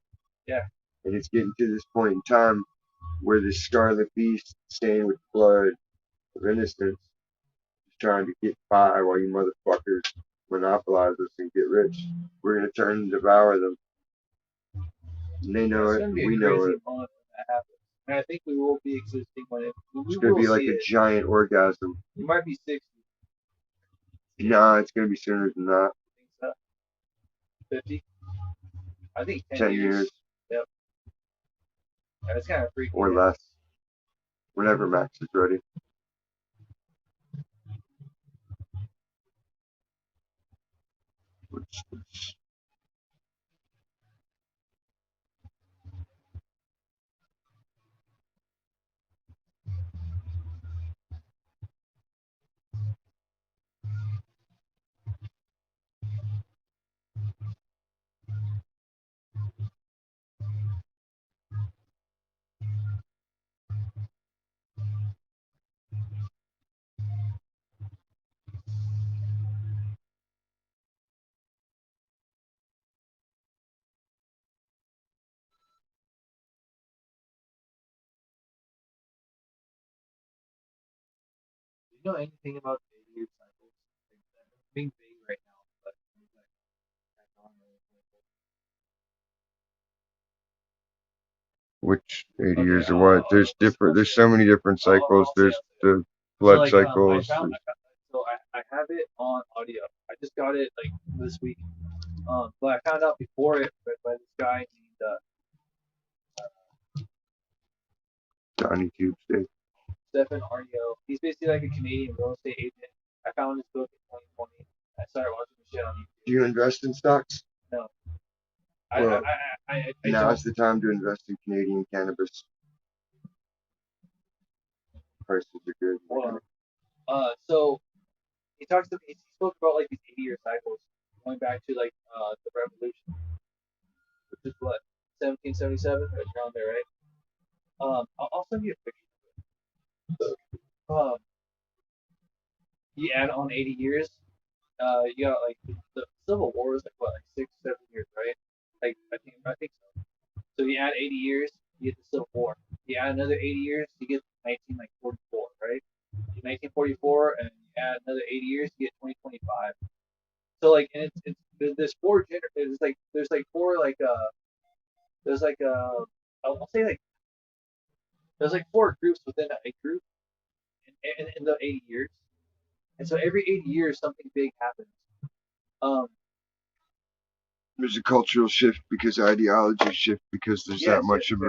Yeah. And it's getting to this point in time where the scarlet beast stained with blood of innocence is trying to get by while you motherfuckers monopolize us and get rich. We're gonna turn and devour them. And they know It's it, gonna be we a know crazy it. moment when that happens. And I think we will be existing when we It's gonna will be like see a it. giant orgasm. You might be 60. Nah, it's gonna be sooner than that. I think so. 50. I think 10 years. Yep. Yeah, it's kind of freaky. Or less. Whenever Max is ready. Do you know anything about the 80-year cycles? I'm being vague right now, but Which 80 okay, years of what? There's different. There's so many different cycles. There's the so flood cycles. I have it on audio. I just got it like this week. But I found out before it by this guy named Johnny Tuesday. Stephen Arnio. He's basically like a Canadian real estate agent. I found his book in 2020. I started watching the shit on YouTube. Do you invest in stocks? No, Well, I now's don't. the time to invest in Canadian cannabis. Prices are good. Hold on. So he spoke about like these 80-year cycles going back to like the revolution, which is what 1777 or around there, right? I'll send you a picture. Um, you add on 80 years, you got like the Civil War was like what, like 6, 7 years, right? Like I think so. So you add 80 years, you get the Civil War. You add another 80 years, you get 1944, right? 1944, and you add another 80 years, you get 2025. So like, and there's there's like four like there's like I'll say like there's like four groups within a group in the 80 years, and so every 80 years something big happens. Um, There's a cultural shift because ideology shift because there's that yes, much of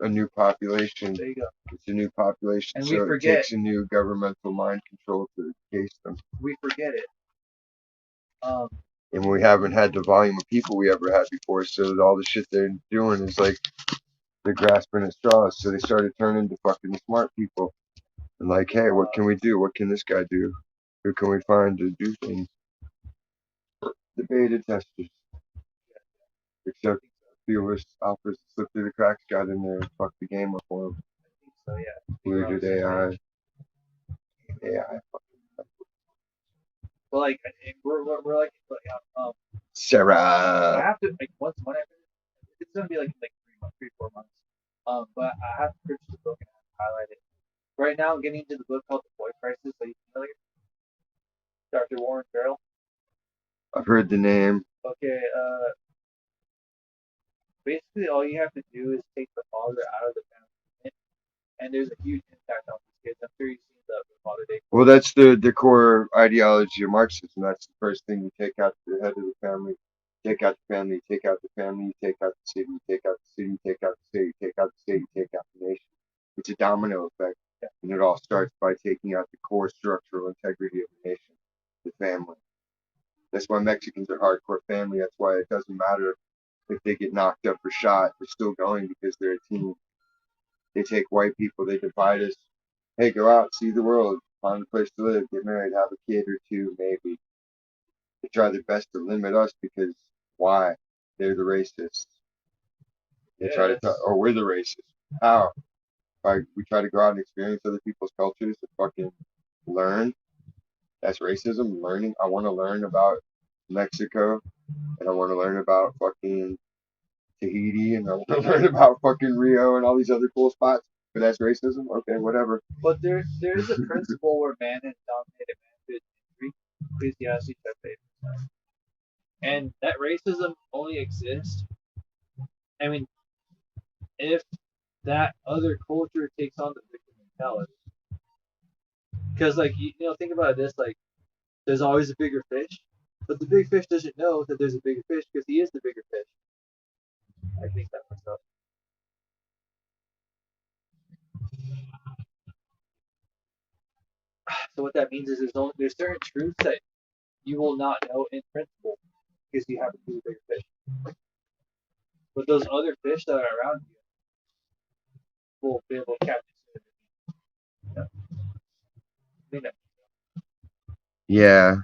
a new population. there you go. It's a new population, And we so it forget. takes a new governmental mind control to case them. We forget it. Um, And we haven't had the volume of people we ever had before, so all the shit they're doing is like they're grasping at straws. So they started turning to fucking smart people and like, hey, what can we do? What can this guy do? Who can we find to do things? The beta testers. Except Fearless Alphas slipped through the cracks, got in there and fucked the game up for him. I think so, yeah. Polluted AI. AI. But like, we're like, I Sarah. have to like once when I finish, it's gonna be like 3 months, 3 4 months. But I have to purchase the book and I have to highlight it. Right now, I'm getting into the book called The Boy Crisis. Are you familiar? Dr. Warren Farrell. I've heard the name. Okay. Basically, all you have to do is take the father out of the family, and there's a huge impact on these kids. I'm sure you've seen the Father Day. Well, that's the core ideology of Marxism. That's the first thing you take out the head of the family. Take out the family, take out the family, you take out the city, you take out the city, you take out the city, you take out the state, you take out the nation. It's a domino effect. Yeah. And it all starts by taking out the core structural integrity of the nation, the family. That's why Mexicans are hardcore family. That's why it doesn't matter if they get knocked up or shot, they're still going because they're a team. They take white people, they divide us. Hey, go out, see the world, find a place to live, get married, have a kid or two, maybe. They try their best to limit us because why? They're the racists. They try to, or we're the racists. How? We try to go out and experience other people's cultures to fucking learn. That's racism. Learning. I want to learn about Mexico, and I want to learn about fucking Tahiti, and I want to learn about fucking Rio and all these other cool spots. But that's racism. Okay, whatever. But there's a principle where man has dominated man to its injury. Ecclesiastes chapter 8. And that racism only exists. I mean, if that other culture takes on the victim mentality. Because like think about this, like there's always a bigger fish, but the big fish doesn't know that there's a bigger fish because he is the bigger fish. I think that myself. So what that means is there's certain truths that you will not know in principle because you happen to be the bigger fish. But those other fish that are around you will be able to catch it. Yeah. I think that. Yeah,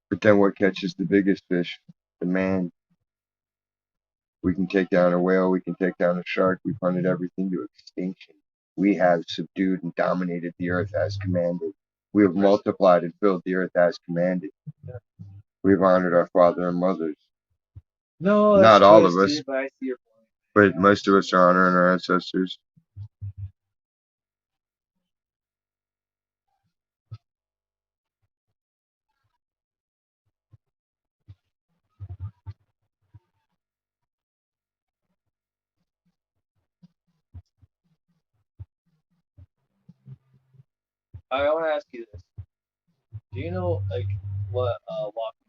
but then what catches the biggest fish? The man. We can take down a whale, we can take down a shark, we've hunted everything to extinction. We have subdued and dominated the earth as commanded. We have multiplied and filled the earth as commanded. We've honored our father and mothers. No, not all of us, but I see your point. but most of us are honoring our ancestors. I want to ask you this: do you know like what walking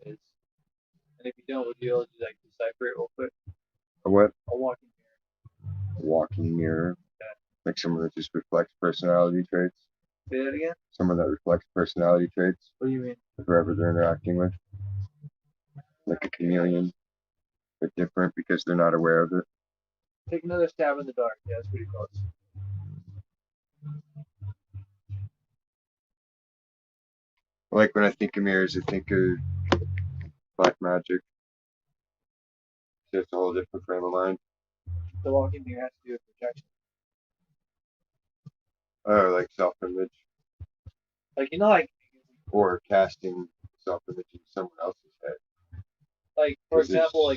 mirror is? And if you don't, would you be able to like decipher it real quick? A what? A walking A walking mirror. Yeah. Like someone that just reflects personality traits. Say that again. Someone that reflects personality traits. What do you mean? Whoever they're interacting with. Like a chameleon. But different because they're not aware of it. Take another stab in the dark. Yeah, that's pretty close. Like when I think of mirrors, I think of black magic. It's a whole different frame of mind. The walking mirror has to do with projection. Oh, like self-image. Like like Or casting self-image into someone else's head. like for example,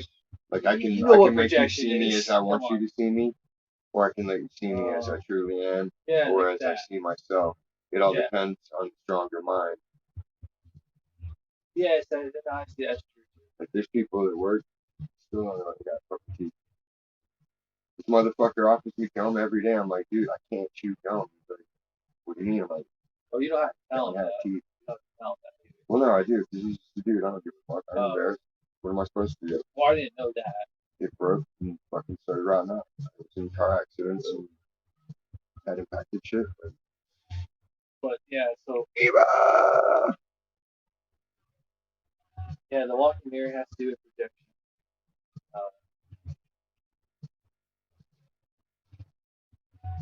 like I can make you see me as I want you to see me, or I can let you see me as I truly am, yeah, or like as I see myself. It all Yeah. depends on the stronger mind. Yes, honestly, that's true. Like there's people that work still don't know they got fucking teeth. This motherfucker offers me gum every day. I'm like, dude, I can't chew gum. He's like, what do you mean? I'm like, Oh, you don't have to I tell don't them have that. teeth. You don't have to tell them that. Well, no, I do. Because he's just a dude. I don't give a fuck. I'm Uh, embarrassed. What am I supposed to do? well, I didn't know that. Get broke and fucking started rotting up. I was in car accidents and had impacted shit. But yeah, so Eva! yeah, the walking mirror has to do with projection. Uh,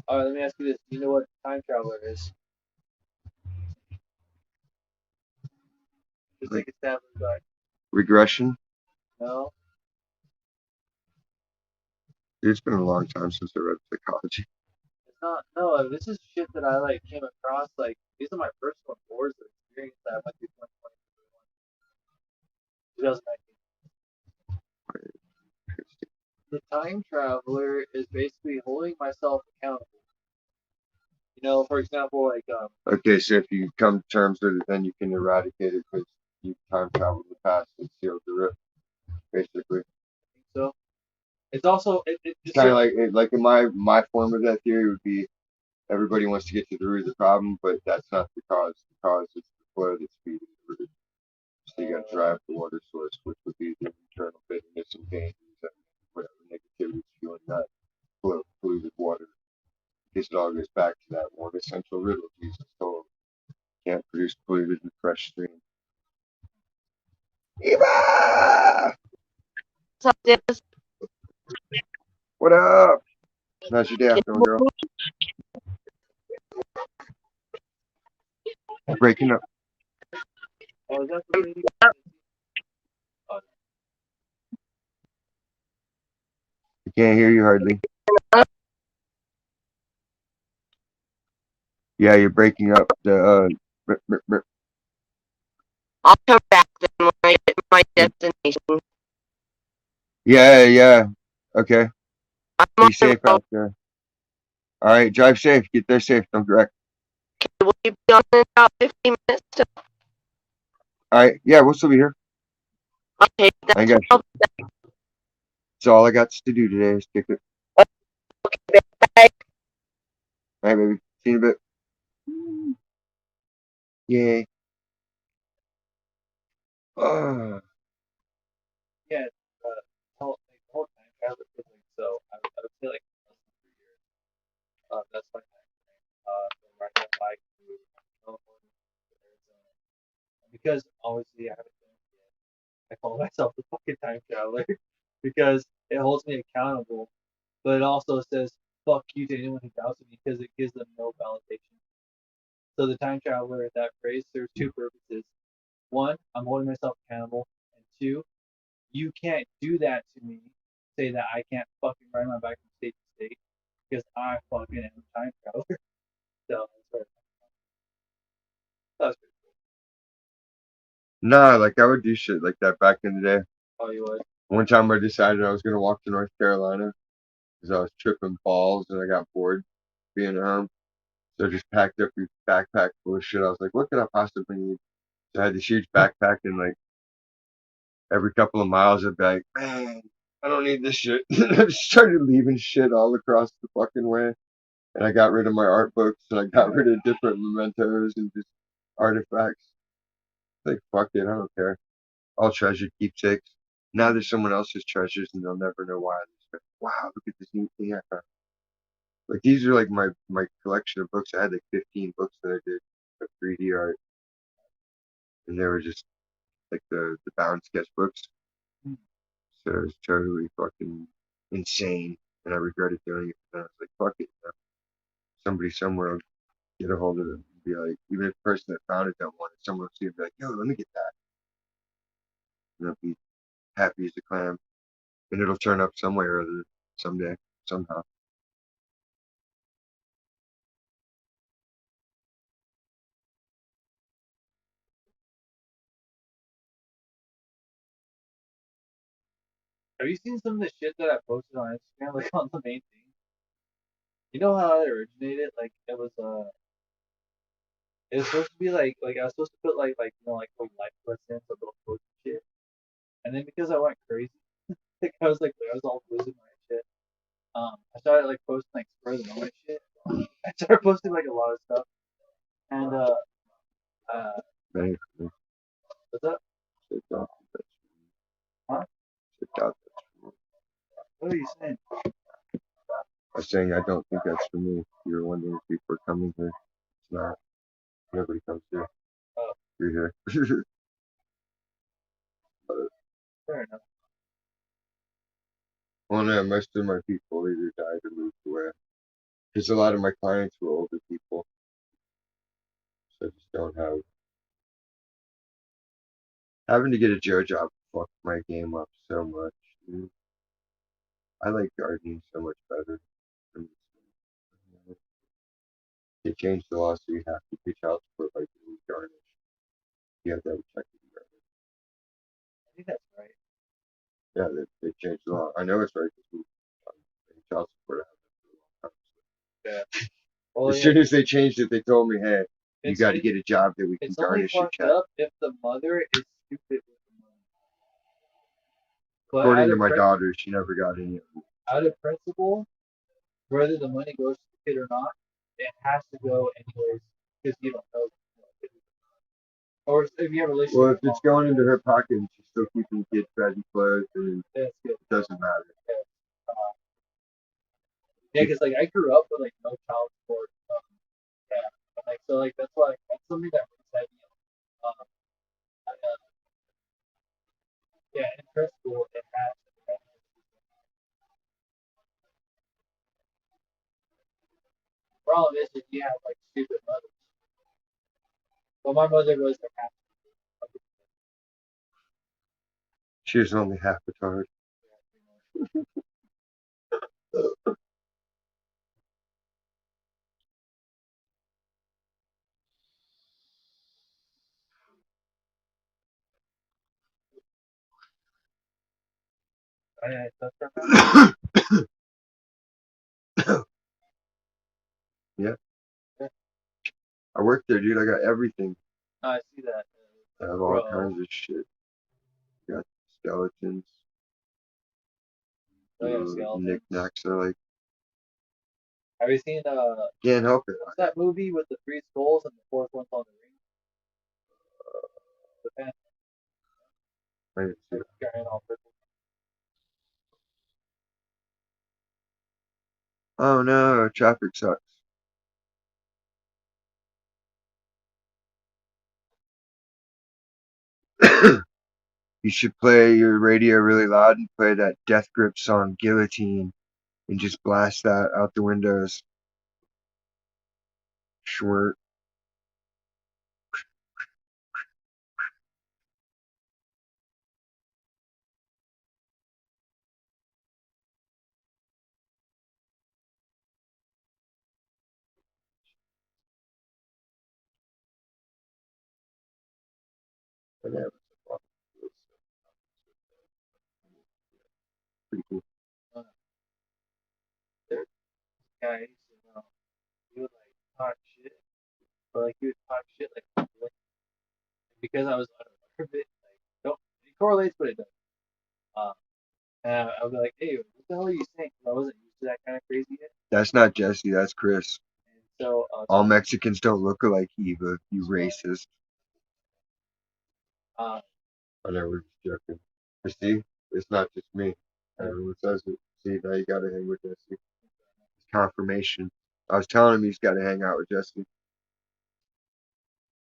all right, let me ask you this: do you know what time traveler is? Just Like take a stab in the dark. regression. No, Dude, it's been a long time since I read psychology. it's not. No, this is shit that I like came across. Like these are my personal wars of experience that I went through 2020, 2019. The time traveler is basically holding myself accountable. You know, for example, like Okay, so if you come to terms with it, then you can eradicate it because you time traveled the past and sealed the rip, basically. so it's also It's it's kind of certain. like like in my form of that theory would be everybody wants to get to the root of the problem, but that's not the cause. The cause is the flow that's feeding the root. So you got to drive the water source, which would be the internal bitterness and pain and whatever negativity is fueling that flow, polluted water. This it all goes back to that one essential riddle Jesus told. Can't produce polluted and fresh stream. Eva! So this What up? How's your day going, girl? Breaking up. Oh, is that the lady? Oh, I can't hear you hardly. Yeah, you're breaking up. I'll come back then when I get to my destination. Yeah, yeah. Okay. I'm on Be the safe road. out there. All right, drive safe. Get there safe. Don't wreck. Will you be on in about 15 minutes? All right. Yeah, we'll still be here. Okay, I ain't that's got what shit. That's all I got to do today is kick it. I'll okay, bye. All right, baby. See you in a bit. Yay. Oh, yeah. The whole time travel thing. So I would say like less than 3 years. That's my time frame. From riding a bike to California to Arizona. Because obviously I haven't done it yet. I call myself the fucking time traveler because it holds me accountable, but it also says fuck you to anyone who doubts it because it gives them no validation. So the time traveler, that phrase serves two purposes. One, I'm holding myself accountable, and two, you can't do that to me. Say that I can't fucking ride my bike from state to state because I fucking am a time traveler. So that was pretty cool. nah, like I would do shit like that back in the day. Oh, you would? One time I decided I was gonna walk to North Carolina because I was tripping balls and I got bored being at home. So I just packed up a backpack full of shit. I was like, what could I possibly need? So I had this huge backpack and like every couple of miles I'd be like, man, I don't need this shit. I just started leaving shit all across the fucking way. And I got rid of my art books and I got rid of different mementos and just artifacts. Like, fuck it, I don't care. All treasured keepsakes. Now there's someone else's treasures and they'll never know why. Wow, look at this neat thing I found. Like these are like my collection of books. I had like 15 books that I did of 3D art, and they were just like the bound sketchbooks. So it was totally fucking insane, and I regretted doing it. And I was like, fuck it. Somebody somewhere will get a hold of it and be like, even if the person that found it don't want it, someone will see it and be like, yo, let me get that. And they'll be happy as a clam, and it'll turn up some way or other someday, somehow. Have you seen some of the shit that I posted on Instagram, like on the main thing? You know how it originated? Like it was supposed to be like I was supposed to put like like little life lessons, a little quotes and shit. And then because I went crazy, like I was all losing my shit. I started like posting like spur of the moment shit. I started posting like a lot of stuff, and uh, I don't think that's for me. Huh? I doubt that's for me. What are you saying? I was saying I don't think that's for me. You were wondering if people are coming here. It's not. Nobody comes here. Oh. You're here. Fair enough. Well, no, most of my people either died or moved away. Because a lot of my clients were older people. So I just don't have. Having to get a Joe job fucked my game up so much. Dude. I like gardening so much better. They changed the law so you have to pay child support by getting garnished. You have to have a check to be garnished. I think that's right. Yeah, they changed the law. I know it's right because we pay child support. Yeah. Well, As yeah, soon as they changed it, they told me, hey, you it's got to get a job that we can it's only garnish your fucked check. up if the mother is stupid with the money. But According to my daughter, she never got any of it. out of principle, whether the money goes to the kid or not, it has to go anyways because you don't know. Or if you have a relationship. Well, if it's going into her pocket and she's still keeping the kid fed and clothed, then That's good. it doesn't matter. Yeah, because like I grew up with like no child support. Yeah, and, like so like that's why that's something that really set me up. Yeah, in preschool it has. Problem is that you have like stupid mothers. Well, my mother was like half. She was only half retarded. I touched her. Yeah. I worked there, dude. I got everything. No, I see that. I have all kinds of shit. Got skeletons. Oh yeah, skeletons. Knickknacks. I like. Have you seen Can't help it. what's that movie with the three skulls and the fourth one's on the ring? The fan I didn't see it. guy in all purple. Oh no, traffic sucks. You should play your radio really loud and play that Death Grip song, Guillotine, and just blast that out the windows. Short. Pretty cool. There's guys, he would like talk shit, but like he would talk shit like because I was unaware of it. Like, don't it correlates, but it doesn't. Um, and I would be like, hey, what the hell are you saying? 'Cause I wasn't used to that kind of crazy yet. That's not Jesse, that's Chris. And so All Mexicans don't look alike, Eva, you racist. I know, we're just joking. But see, it's not just me. Everyone says it. See, now you gotta hang with Jesse. It's confirmation. I was telling him he's gotta hang out with Jesse.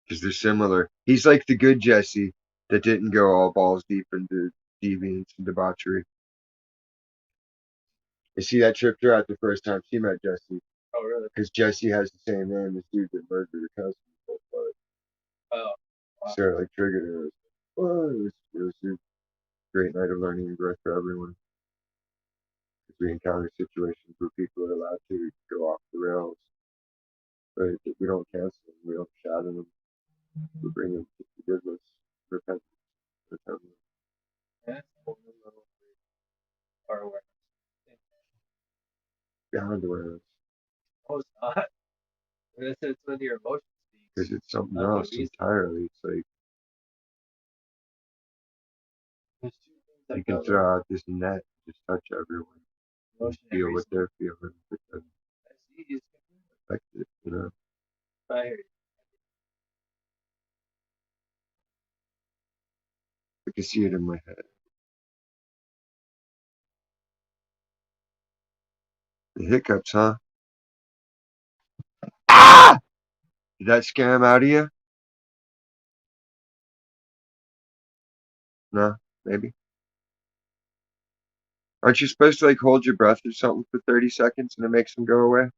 Because they're similar. He's like the good Jesse that didn't go all balls deep into deviance and debauchery. You see, that tripped her out the first time she met Jesse. oh really? Because Jesse has the same name as dude that murdered her cousin. Oh, wow. So it like triggered her. Oh, it was a great night of learning and growth for everyone. Because we encounter situations where people are allowed to go off the rails. But we don't cancel them, we don't shadow them. We bring them to forgiveness, repentance, atonement. Yeah, it's a whole new level or awareness. Beyond awareness. Oh, it's not. It's when your emotions speak. Because it's something Not the else reason. entirely. It's like There's two things that you can go throw out this net, just touch everyone, and emotion and feel what reason. they're feeling, but then That's the easiest thing. affect it, you know. I hear you. see it in my head. The hiccups, huh? Ah! Did that scare him out of you? No, maybe. Aren't you supposed to like hold your breath or something for 30 seconds and it makes them go away?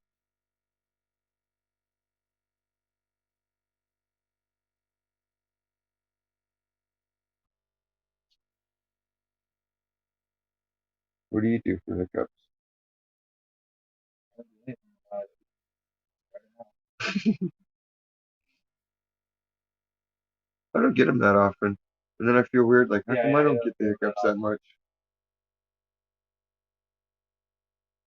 What do you do for hiccups? I don't do anything about it. I don't know. I don't get them that often. And then I feel weird, like, how Yeah, come yeah, I I don't don't get the get them that hiccups that often. much?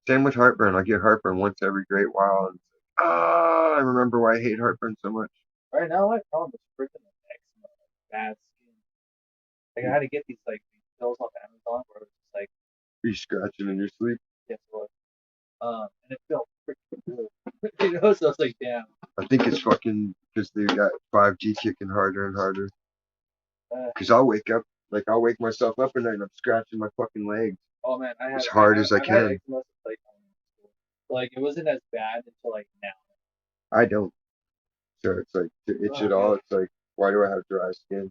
Same with heartburn. I get heartburn once every great while. And it's like, ah, I remember why I hate heartburn so much. Right now, my problem is freaking eczema, bad skin. Like I had to get these pills off Amazon where it's just like, Be scratching in your sleep. guess what? And it felt freaking good. You know, so I was like, damn. I think it's fucking because they got 5G kicking harder and harder. Uh, Because I'll wake up, like, I'll wake myself up and then I'm scratching my fucking legs oh man, as hard as I I've had can. eczema since like elementary school. Like it wasn't as bad until like now. I don't. So it's like to itch it all. Yeah. It's like, why do I have dry skin?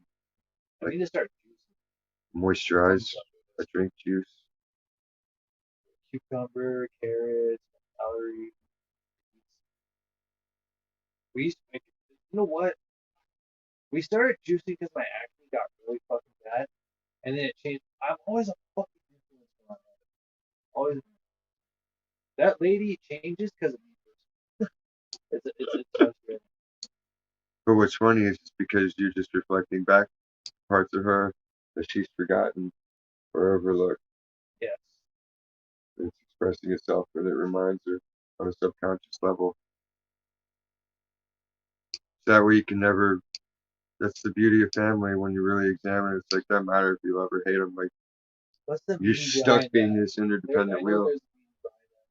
I Like need to start juicing. moisturize. I drink juice. Cucumber, carrots, celery. We used to make it. You know what? We started juicing because my acne got really fucking bad, and then it changed. I'm always a fucking influence for my mother. Always. That lady changes because of me. It's so good. But what's funny is because you're just reflecting back parts of her that she's forgotten or overlooked. Yes. It's expressing itself and it reminds her on a subconscious level. That way you can never. That's the beauty of family when you really examine it. It's like that matter if you love or hate them. Like What's the you're meaning stuck behind being that? this interdependent I know wheel. there's a meaning behind that.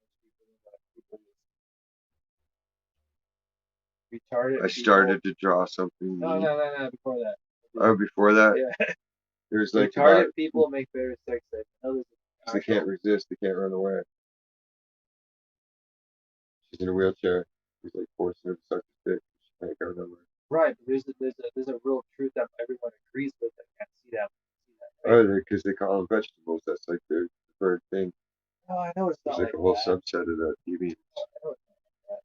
Retarded I people. started to draw something No, neat. no, no, no. Before that. Oh, before that, Yeah. there's like Retarded about people make better sex ed. I know there's an they can't actual. resist, they can't run away. She's in a wheelchair. He's like forcing her to suck his dick. She can't go nowhere. Right, but there's a real truth that everyone agrees with. I can't see that. Oh, because they call them vegetables. That's like their preferred thing. No, I know it's There's not like like a whole that. subset of that. You mean? I know it's not like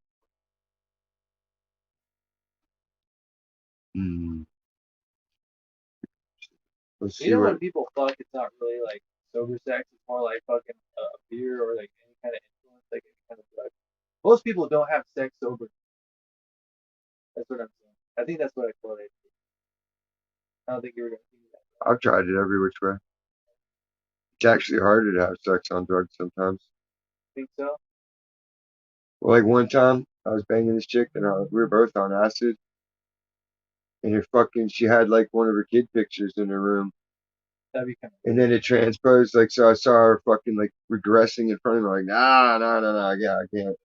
Hmm. Let's that. see When what. people fuck, it's not really like sober sex. It's more like fucking beer or like any kind of influence, like any kind of drug. Most people don't have sex sober. That's what I'm saying. I think that's what I correlate to. I don't think you were gonna see that. I've tried it every which way. It's actually harder to have sex on drugs sometimes. Think so? Well, like one time, I was banging this chick and we were both on acid, and she had like one of her kid pictures in her room, That'd be kind of and weird. then it transposed like so I saw her fucking like regressing in front of me, like nah, nah, nah, nah, yeah, I can't.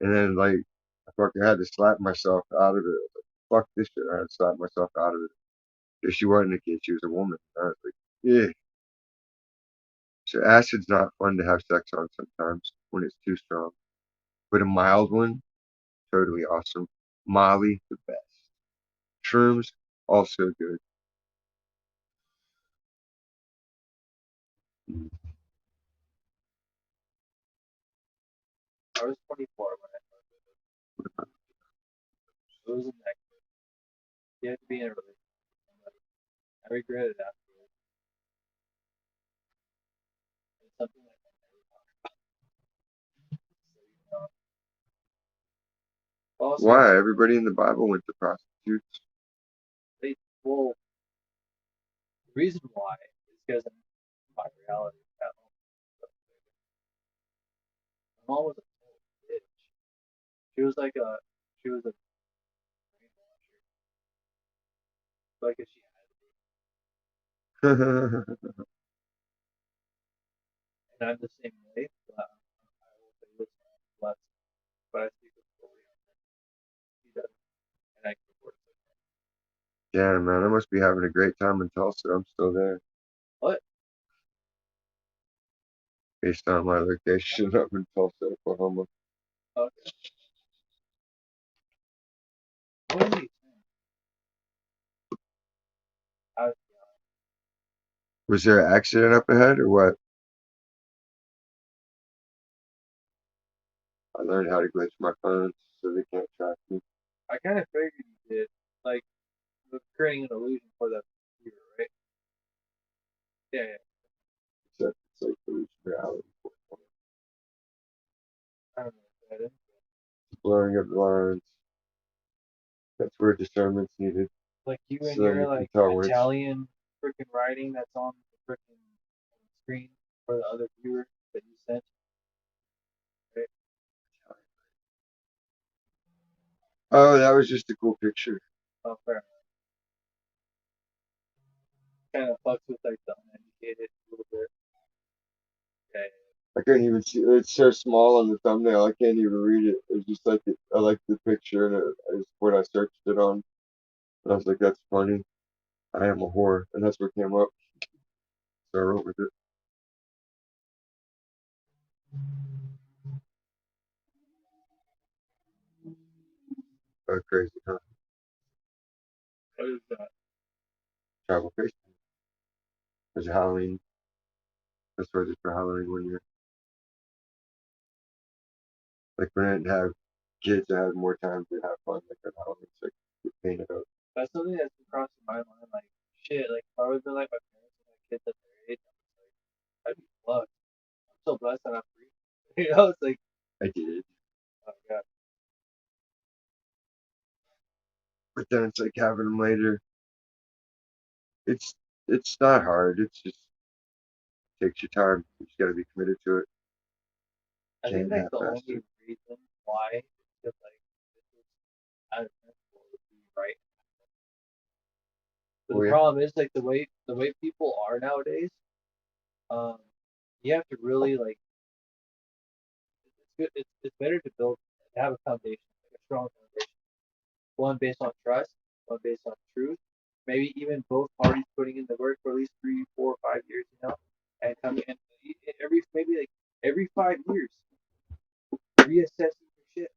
And then like I fucking had to slap myself out of it. I was like, fuck this shit. I had to slap myself out of it. If she wasn't a kid, she was a woman. I was like, yeah. So acid's not fun to have sex on sometimes when it's too strong. But a mild one, totally awesome. Molly, the best. Shrooms, also good. I was 24 when I started it. It wasn't that good. You have to be in a relationship. I regret it afterwards. It's something that I never thought. So, also, Why? Everybody in the Bible went to prostitutes. they, well, the reason why is because in my reality, at home, my mom was a total bitch. She was like she was a brainwasher. Like if she had to be. And I'm the same way, but I will say this less, but I speak with authority on her. She doesn't, and I can report it. Yeah, man, I must be having a great time in Tulsa. I'm still there What? based on my location up in Tulsa, Oklahoma. Okay. What is he saying? I, Was there an accident up ahead or what? I learned how to glitch my phone so they can't track me. I kind of figured you did. Like, creating an illusion for that viewer, right? Yeah, yeah. Except it's like illusion reality. I don't know what that is. Blurring of the lines. That's where discernment's needed. Like you and So then your you can like tell when it's Italian freaking writing that's on the freaking screen for the other viewer that you sent. Right? oh, that was just a cool picture. Oh, fair. Kind of fucks with like the uneducated a little bit. Okay. I couldn't even see it's so small on the thumbnail I can't even read it. It's just like I like the picture and it's what I searched it on. And I was like, that's funny. I am a whore. And that's what came up. So I wrote with it. Crazy, huh? What is that? Travel crazy. There's a Halloween. That's what I did for Halloween one year. Like when I didn't have kids, I had more time to have fun. Like at Halloween, so I could paint it up. That's something that's been crossing my mind. Like shit. Like if I was in like my parents and my kids at their age, I'd be fucked. I'm so blessed that I'm free. You know, it's like, I did. oh god. But then it's like having them later. It's it's not hard. It's just takes your time. You just gotta be committed to it. I think Can't like the half-ass only it. reason why is because like this is out of principle would be right. But Oh the yeah. problem is like the way people are nowadays. Um, you have to really like it's good. It's better to build to have a foundation, like a strong foundation. One based on trust, one based on truth. Maybe even both parties putting in the work for at least 3, 4, 5 years, and coming and every maybe like every 5 years reassessing your shit.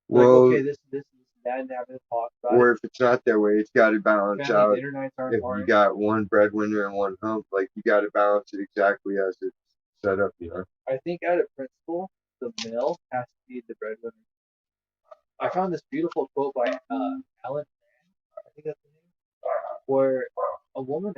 Like Well, okay, this and that, and having a talk about it. or if it's not that way, it's got to balance Family out. dinner nights are If you important. got one breadwinner and one hump, like you got to balance it exactly as it's set up. I think out of principle, the male has to be the breadwinner. I found this beautiful quote by Alan. I think that's the name. Where a woman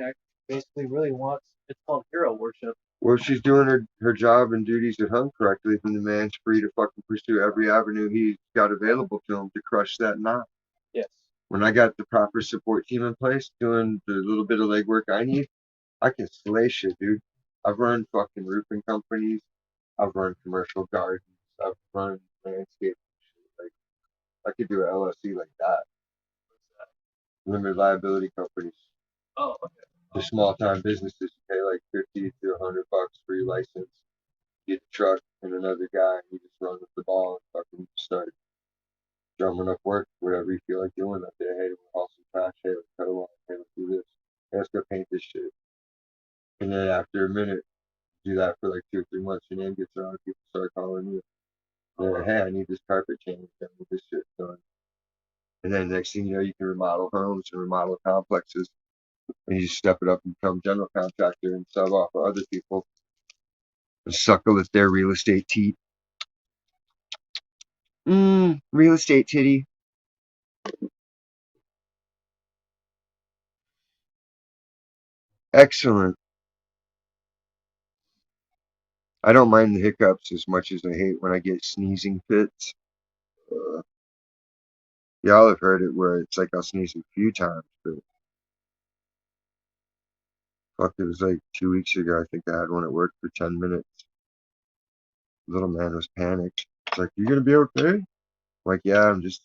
basically really wants. It's called hero worship. Well, if she's doing her job and duties at home correctly, then the man's free to fucking pursue every avenue he's got available to him to crush that knot. Yes. When I got the proper support team in place, doing the little bit of legwork I need, I can slay shit, dude. I've run fucking roofing companies. I've run commercial gardens. I've run landscape shit. Like I could do an LLC like that. Limited liability companies. Oh, okay. To small time businesses, you pay like 50 to $100 for your license. Get a truck and another guy, and you just run with the ball and fucking start drumming up work, whatever you feel like doing that day. Hey, we'll haul some trash. Hey, let's cut a line. Hey, let's do this. Hey, let's go paint this shit. And then after a minute, do that for like 2 or 3 months. Your name gets around, people start calling you. They're like, hey, I need this carpet changed. I need this shit done. And then next thing you know, you can remodel homes and remodel complexes. And you just step it up and become general contractor and sub off for other people and suckle at their real estate teat. Real estate titty. Excellent. I don't mind the hiccups as much as I hate when I get sneezing fits. Uh, Y'all have heard it where it's like I'll sneeze a few times, but fuck, it was like 2 weeks ago. I think I had one at work for 10 minutes. Little man was panicked. It's like, you gonna be okay? I'm like, yeah, I'm just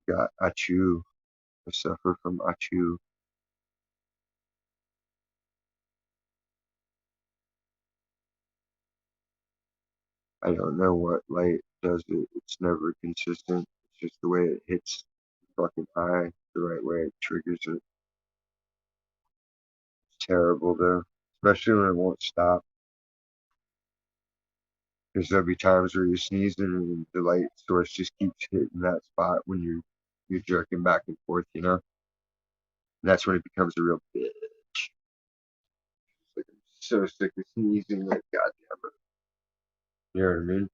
got achu. I suffer from achu. I don't know what light does it. It's never consistent. It's just the way it hits fucking high the right way. It triggers it. It's terrible though, especially when it won't stop. Because there'll be times where you're sneezing and the light source just keeps hitting that spot when you're jerking back and forth, And that's when it becomes a real bitch. It's like I'm so sick of sneezing, like goddamn it. You know what I mean?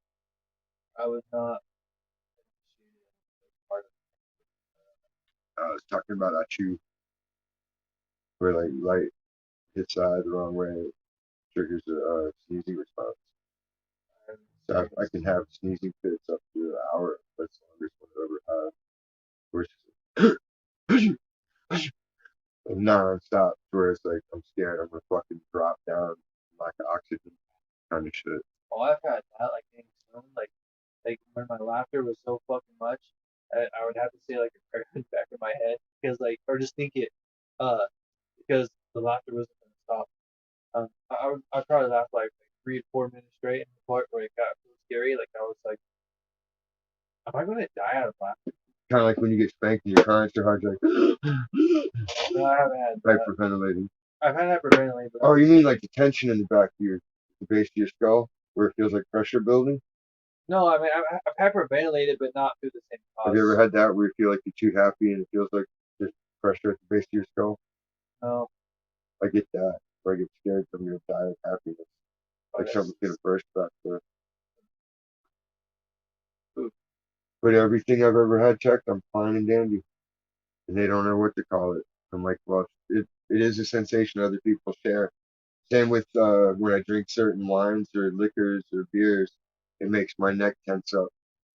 I was not part of I was talking about that too, where like light hits the wrong way, it triggers a sneezing response. it. So I can have sneezing fits up to an hour. That's the longest one I've ever had. Where it's just non-stop, where it's like I'm scared I'm gonna fucking drop down, lack of oxygen kind of shit. Oh, I've had that, like getting stoned, like when my laughter was so fucking much, I would have to say like a prayer in the back of my head because like or just think it, uh, because the laughter wasn't gonna stop. I probably laughed like 3 to 4 minutes straight, and the part where it got real scary, like I was like, am I gonna die out of laughter? Kind of like when you get spanked and you're crying so hard, you're like No, I haven't had that. hyperventilating. I've had hyperventilating, but Oh, you mean like the tension in the back of the base of your skull, where it feels like pressure building? no, I mean I've hyperventilated, but not through the same Have you ever cause. had that where you feel like you're too happy and it feels like there's pressure at the base of your skull? No, I get that. Where I get scared from your die of happiness. but Like something's gonna burst back there. But everything I've ever had checked, I'm fine and dandy. And they don't know what to call it. I'm like, well, it is a sensation other people share. Same with when I drink certain wines or liquors or beers, it makes my neck tense up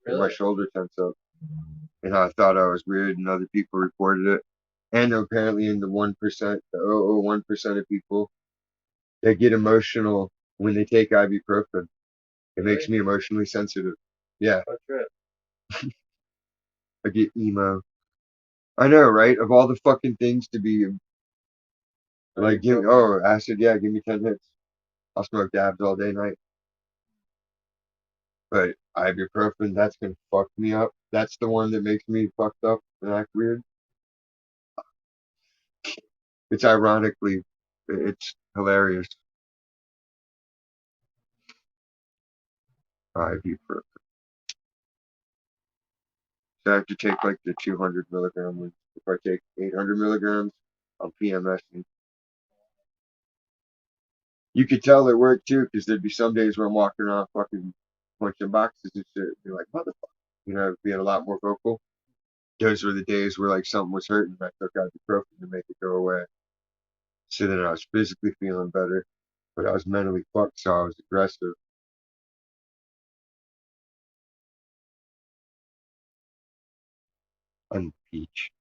and my really, shoulder tense up. And I thought I was weird, and other people reported it. And apparently, in the 1%, the 0.01% of people that get emotional when they take ibuprofen, it makes really, me emotionally sensitive. Yeah, what trip? I get emo. I know, right? Of all the fucking things to be like, acid, yeah, give me 10 hits. I'll smoke dabs all day, night. But ibuprofen, that's gonna fuck me up. That's the one that makes me fucked up and act weird. It's ironically, it's hilarious. Ibuprofen. So I have to take like the 200 milligram ones. If I take 800 milligrams, I'm PMSing. You could tell it worked too, because there'd be some days where I'm walking around fucking punching boxes and shit, and be like, motherfucker, being a lot more vocal. Those were the days where like something was hurting, and I took ibuprofen to make it go away. So then I was physically feeling better, but I was mentally fucked, so I was aggressive. On peach.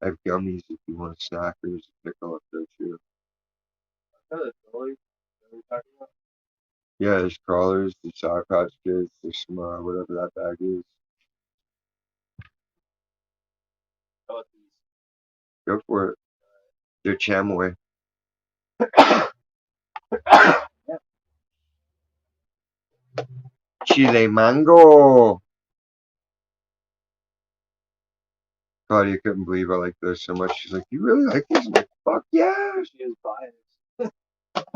I have gummies if you want a snack. There's a pickle up there too. That's totally what are we talking about? Yeah, there's crawlers, there's Sour Patch Kids, there's some whatever that bag is. How about these? Go for it. They're chamoy. Yeah, Chile mango. Claudia couldn't believe I liked those so much. She's like, "You really like these?" I'm like, "Fuck yeah!" she is biased.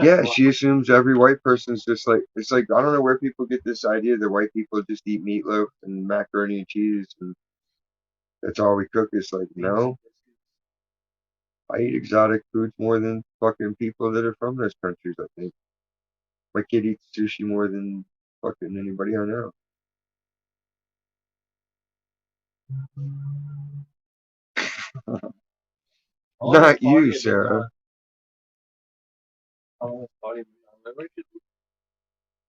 Yeah, she assumes every white person's just like it's like I don't know where people get this idea that white people just eat meatloaf and macaroni and cheese and that's all we cook. It's like no, I eat exotic foods more than fucking people that are from those countries. I think my kid eats sushi more than fucking anybody I know. How long has Not you, Claudia been Sarah. How long has Claudia been on membership?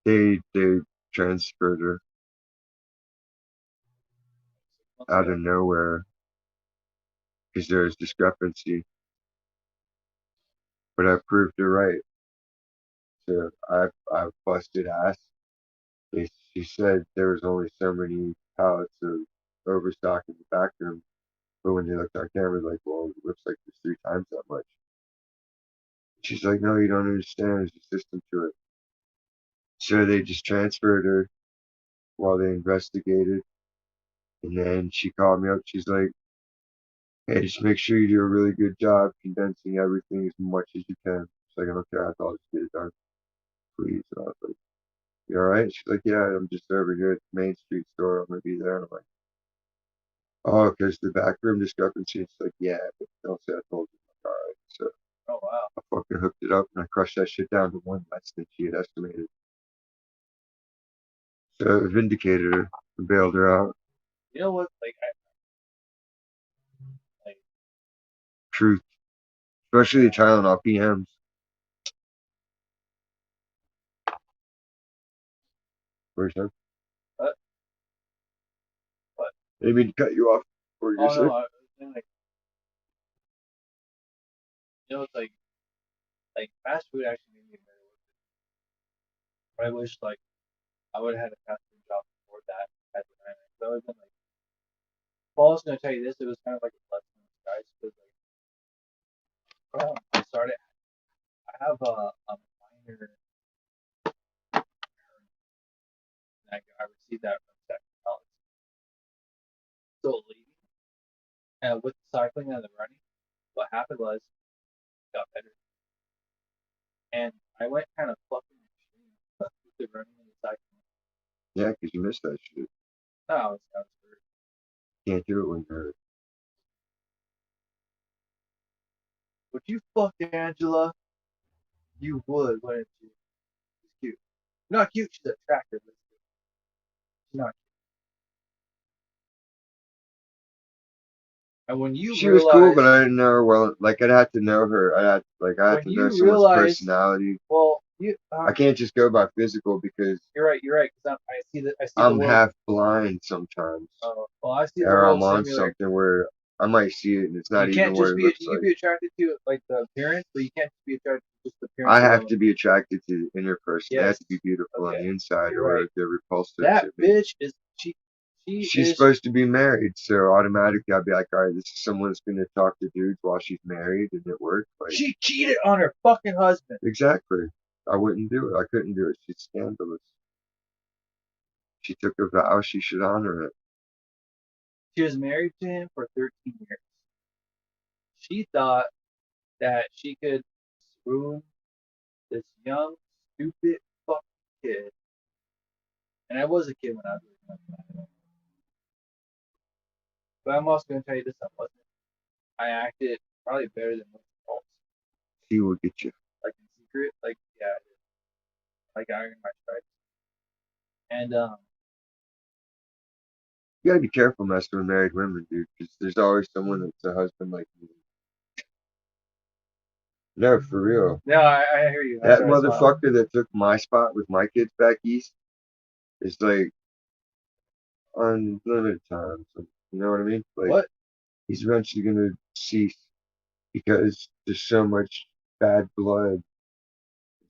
They transferred her 6 months out ago. of nowhere because there was discrepancy, but I proved her right. So I've busted ass. She said there was only so many pallets of overstock in the back room, but when they looked on camera, like, well, it looks like there's 3 times that much. She's like, no, you don't understand. There's a system to it. So they just transferred her while they investigated. And then she called me up. She's like, hey, just make sure you do a really good job condensing everything as much as you can. She's like, okay, I thought I'll just get it done, please. And I was like, you alright? She's like, yeah, I'm just over here at the Main Street store. I'm going to be there. And I'm like, oh, because the back room discrepancy. It's like, yeah, but don't say I told you. I'm like, alright. So Oh wow. I fucking hooked it up and I crushed that shit down to one less than she had estimated. So it vindicated her and bailed her out. You know what? Like Truth. Especially the Tylenol PMs. For sure. what? What? I didn't mean to cut you off. What were you Oh going to no, say? I was saying it's like fast food actually made me very worth it. I wish like I would have had a fast food job before that at the time. So I would have been like, well, I was gonna tell you this. It was kind of like a blessing in disguise because like I started. I have a minor. I received that from second college. So leaving with the cycling and the running, what happened was it got better, and I went kind of fucking extreme with the running and the cycling. Yeah, because you missed that shit. No, I was hurt. Can't do it when you're hurt. Would you fuck Angela? You would, wouldn't you? She's cute. Not cute. She's attractive. She's not. And when you She was cool, realize, but I didn't know her well. Like I'd have to know her. I had when to know you someone's realize, personality. well, I can't just go by physical because you're right. You're right. Because I see the I'm world. half blind sometimes, Well, I see the or world I'm on similar. something where I might see it and it's not You even can't what just it be. looks You can like. be attracted to like the appearance, but you can't just be attracted to just the appearance I have alone. to be attracted to the inner person. They have Yes. to be beautiful on Okay. the inside, You're or right. they're repulsive That to me. bitch is she. She She's is. supposed to be married, so automatically I'd be like, all right, this is someone that's going to talk to dudes while she's married and it worked. Like, She cheated on her fucking husband. exactly. I wouldn't do it. I couldn't do it. She's scandalous. She took a vow. She should honor it. She was married to him for 13 years. She thought that she could ruin this young, stupid fucking kid. And I was a kid when I was young. But I'm also going to tell you this, I wasn't. I acted probably better than most adults. She will get you. Like in secret. Like, yeah, I did. Like I earned my stripes. And, You gotta be careful messing with married women, dude, because there's always someone that's a husband like me. No, for real. no, I hear you. That's That why I smile. motherfucker that took my spot with my kids back east is like unlimited time. So, you know what I mean? Like, What? he's eventually gonna cease because there's so much bad blood,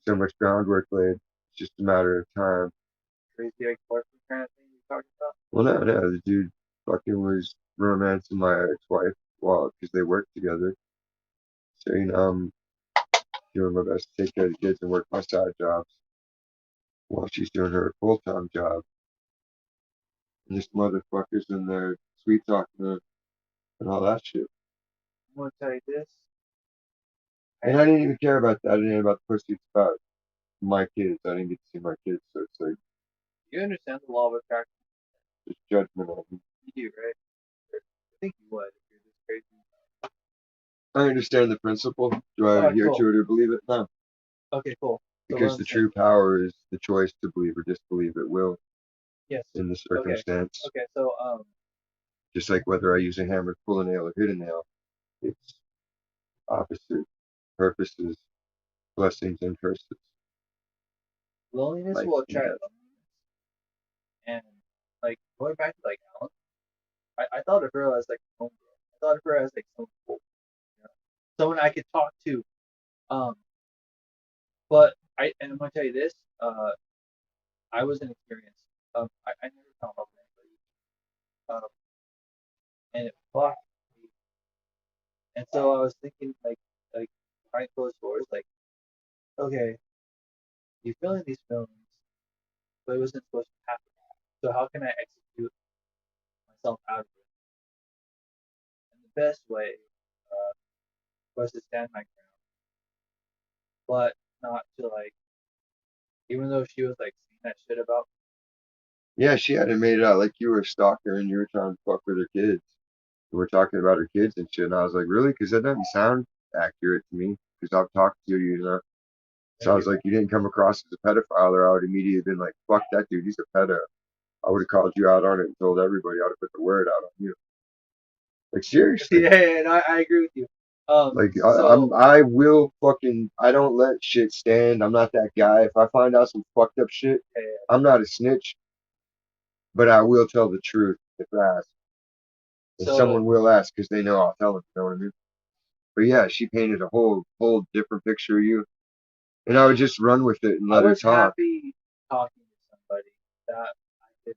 so much groundwork laid. It's just a matter of time. Crazy ex-boyfriend kind of thing you're talking about? Well, no, the dude fucking was romancing my ex-wife, well, because they worked together. So, I'm doing my best to take care of the kids and work my side jobs while she's doing her full-time job. And this motherfucker's in there sweet talking her and all that shit. I'm going to tell you this. And I didn't even care about that. I didn't know about the pussy. It's about my kids. I didn't get to see my kids, so it's like You understand the law of attraction? just judgment on them. You do, right? I think you would if you're this crazy. I understand the principle. Do I Alright, adhere cool. to it or believe it? No. Okay, cool. So what Because I'm the saying, true power is the choice to believe or disbelieve at will yes. in the Okay. circumstance. Okay. So Just like whether I use a hammer to pull a nail or hit a nail, it's opposite purposes, blessings and curses. loneliness Life will and attract death. loneliness, and like going back to like Alan, I thought of her as like a homegirl. I thought of her as like someone cool, you know? Someone I could talk to. Um, but I'm gonna tell you this. I was inexperienced. I never found love with anybody. And it fucked me. And so I was thinking like behind closed doors, like, okay, you're feeling these feelings. but it wasn't supposed to happen. So how can I execute myself out of it? And the best way uh, was to stand my ground, but not to like, even though she was like saying that shit about Yeah, she hadn't made it out like you were a stalker and you were trying to fuck with her kids. We were talking about her kids and shit, and I was like, really? Because that doesn't sound accurate to me. Because I've talked to you, you know. So I was maybe like, you didn't come across as a pedophile, or I would immediately been like, fuck that dude, he's a pedo. I would have called you out on it and told everybody. I would have put the word out on you. Like seriously. yeah, and I agree with you. Like So I will fucking I don't let shit stand. I'm not that guy. If I find out some fucked up shit, yeah, I'm not a snitch, but I will tell the truth if asked. And so someone will ask because they know I'll tell them. You know what I mean? But yeah, she painted a whole different picture of you, and I would just run with it and I let her was talk. happy talking to somebody that I could.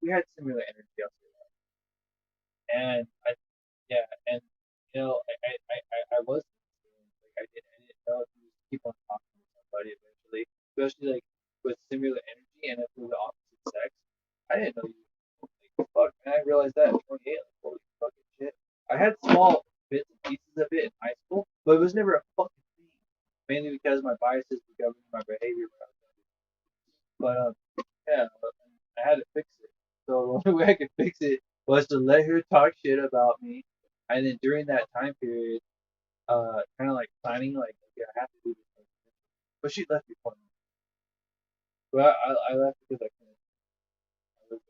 We had similar energy, I'll say that. And I, yeah, and I was like I didn't know if you just keep on talking to somebody eventually, especially like with similar energy and if we're the opposite sex. I didn't know you. Like, fuck, man, I realized that at 28. Like, holy fucking shit. I had small bits and pieces of it in high school, but it was never a fucking thing. Mainly because my biases were governing my behavior. But yeah, I had to fix it. So the only way I could fix it was to let her talk shit about me, and then during that time period, kind of like planning, like, okay, I have to do this. But she left before me. But I left because I couldn't. I was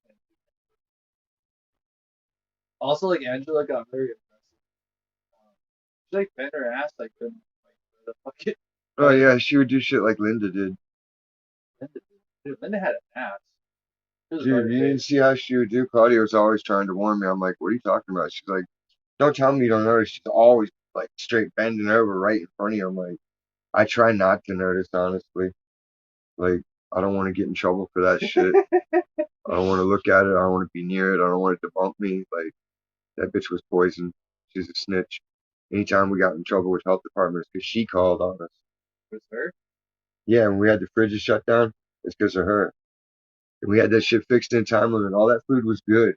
like, also, like Angela got very aggressive. She like bent her ass like couldn't like where the fuck it. Oh But yeah, she would do shit like Linda did. Linda had an ass. She was Dude, very you big. didn't see how she would do. Claudia was always trying to warn me. I'm like, what are you talking about? She's like, don't tell me you don't notice. She's always like straight bending over right in front of you. I'm like, I try not to notice, honestly. Like, I don't want to get in trouble for that shit. I don't want to look at it. I don't want to be near it. I don't want it to bump me. Like, that bitch was poison. She's a snitch. Anytime we got in trouble with health departments, because she called on us. It was her. Yeah, when we had the fridges shut down, it's because of her. And we had that shit fixed in time limit. All that food was good.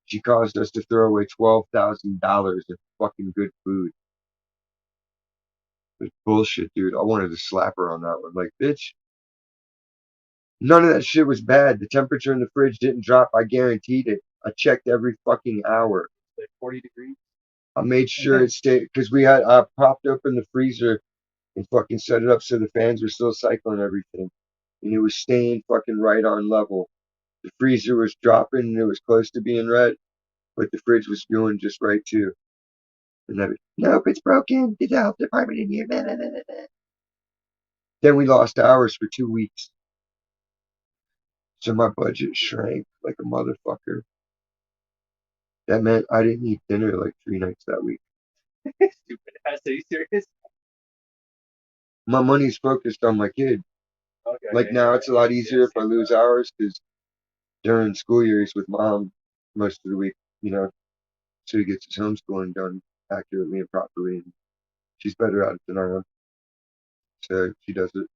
She caused us to throw away $12,000 in fucking good food. It was bullshit, dude. I wanted to slap her on that one. Like, bitch, none of that shit was bad. The temperature in the fridge didn't drop. I guaranteed it. I checked every fucking hour. Like 40 degrees. I made sure it stayed because we had I propped open the freezer and fucking set it up so the fans were still cycling everything, and it was staying fucking right on level. The freezer was dropping and it was close to being red, but the fridge was doing just right too. And then, nope, it's broken. Get the health department in here. Blah, blah, blah, blah. Then we lost hours for 2 weeks, so my budget shrank like a motherfucker. That meant I didn't eat dinner like 3 nights that week. Stupid ass. Are you serious? My money's focused on my kid. Okay, Like okay, now, yeah, it's a lot easier yes, if I lose hours because during school year he's with mom most of the week, you know, so he gets his homeschooling done accurately and properly. And she's better at it than I am, so she does it.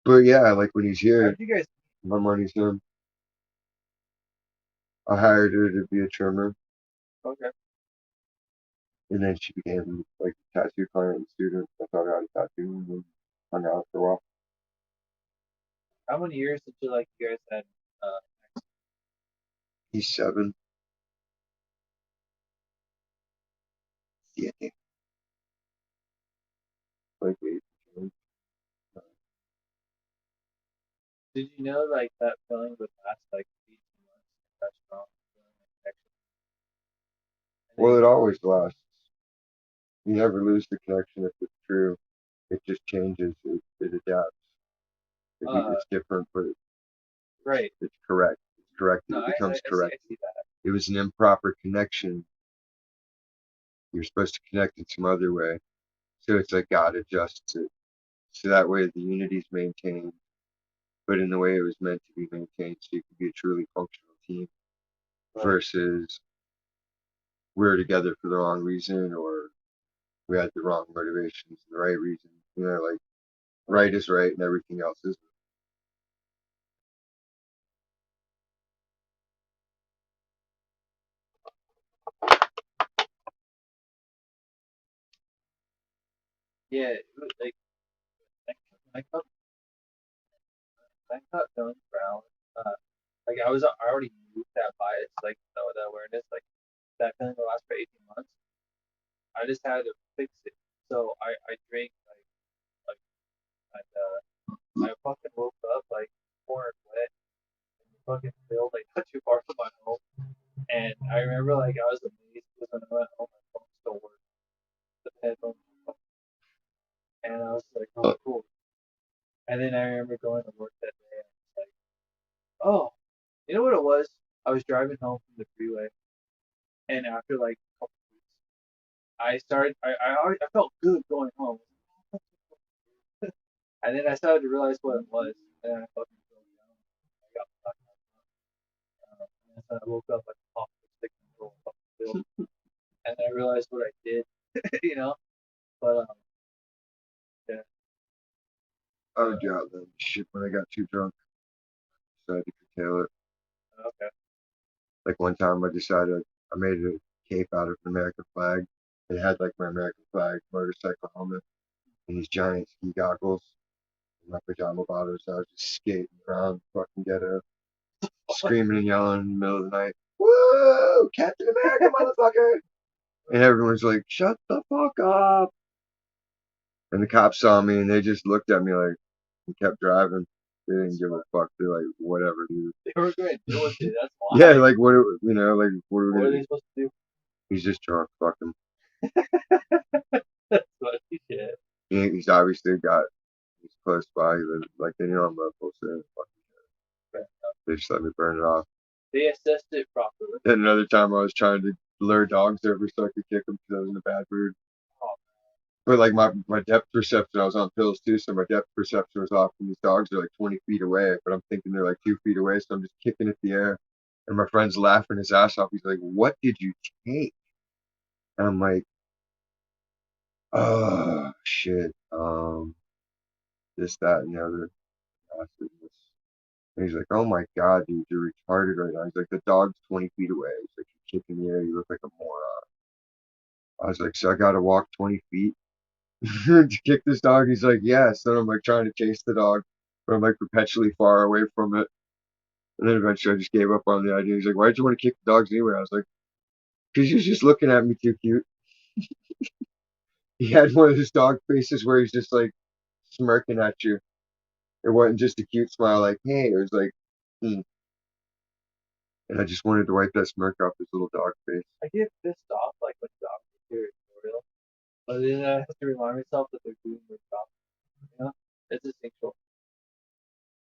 But yeah, like when he's How here, did you guys? my money's him. I hired her to be a trimmer, Okay. and then she became like a tattoo client and student. I taught her how to tattoo and then hung out for a while. How many years did you guys had? Uh, He's 7. Yeah, like 8. did you know like that feeling would last like 18 months? That strong feeling of connection. And Well, then it always lasts. You never lose the connection if it's true. It just changes. It adapts. uh, It's different, but right. it's correct. It's corrected. No, It becomes I correct. see that. It was an improper connection. You're supposed to connect it some other way. So it's like God adjusts it. So that way the unity's maintained, but in the way it was meant to be maintained, so you can be a truly functional team Right. versus we're together for the wrong reason or we had the wrong motivations and the right reason. You know, like Right is right, and everything else is. Yeah, like I cut I cut Tony Brown. Like I already knew that bias, like the awareness, like that feeling will last for 18 months. I just had to fix it. So I drank like and I fucking woke up like pouring wet and fucking filled like not too far from my home. And I remember like I was amazed because when I went home my phone still worked. The headphones, and I was like, oh cool. And then I remember going to work that day and I was like, oh, you know what it was? I was driving home from the freeway, and after like a couple weeks, I felt good going home, and then I started to realize what it was, and I fucking broke down. I got fucked and then I woke up like a pop stick control fucking bill, and I realized what I did, you know. But yeah, I would do outlandish shit when I got too drunk. Decided to curtail it. okay. Like one time, I made a cape out of an American flag. It had like my American flag motorcycle helmet and these giant ski goggles and my pajama bottoms. I was just skating around, fucking ghetto, screaming and yelling in the middle of the night. Woo! Captain America, motherfucker! And everyone's like, shut the fuck up. And the cops saw me and they just looked at me like, and kept driving. They didn't give a fuck. They're like, whatever, dude. They were going to deal with it. That's why. Yeah, like, like, what are we What gonna are do? they supposed to do? He's just drunk. Fuck him. That's what he did. He's obviously he's close by. He lives, like, they know I'm local, so they just let me burn it off. They assessed it properly. Then another time I was trying to lure dogs over so I could kick them because I was in a bad mood. Oh, But like my depth perception, I was on pills too, so my depth perception was off. And these dogs are like 20 feet away, but I'm thinking they're like 2 feet away, so I'm just kicking at the air. And my friend's laughing his ass off. He's like, "What did you take?" And I'm like, "Oh shit, this, that, and the other." And he's like, "Oh my god, dude, you're retarded right now." He's like, "The dog's 20 feet away." He's like, "You kick in the air, you look like a moron." I was like, "So I gotta walk 20 feet to kick this dog?" He's like, "Yes." Then I'm like trying to chase the dog, but I'm like perpetually far away from it. And then eventually I just gave up on the idea. He's like, "Why'd you want to kick the dogs anyway?" I was like, "Because he's just looking at me too cute." He had one of his dog faces where he's just like smirking at you. It wasn't just a cute smile like, "Hey," it was like, hmm. And I just wanted to wipe that smirk off his little dog face. I get pissed off like when dogs are territorial, but then I have to remind myself that they're doing their job. You know, it's instinctual.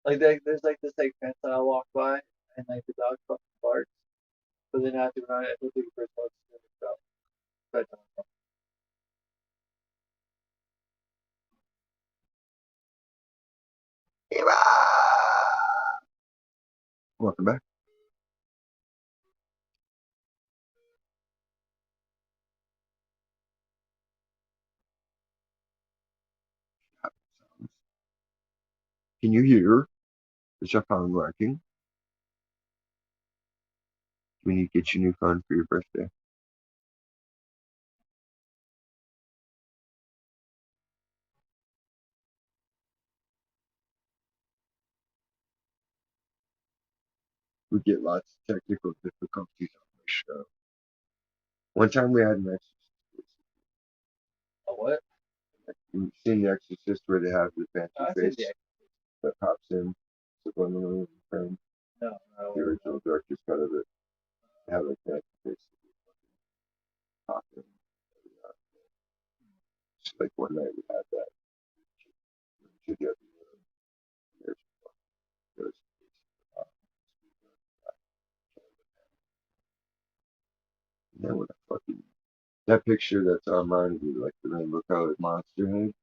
Like there's like this like fence that I walk by, and like the dog fucking barks, but then I have to remind I don't think the first dog's doing their job. So I don't know. Welcome back. Can you hear the your phone working? We need to get you a new phone for your birthday. We get lots of technical difficulties on the show. One time we had an exorcist. A what? You've seen The Exorcist where they have the No, fancy I said face the that pops in subliminally in frame. no, no, The no. original director's cut of it. They have like fancy face popping. Just like one night we had that. Together, there's, there's, and then when I fucking that picture that's on mine of you, like the rainbow colored monster head,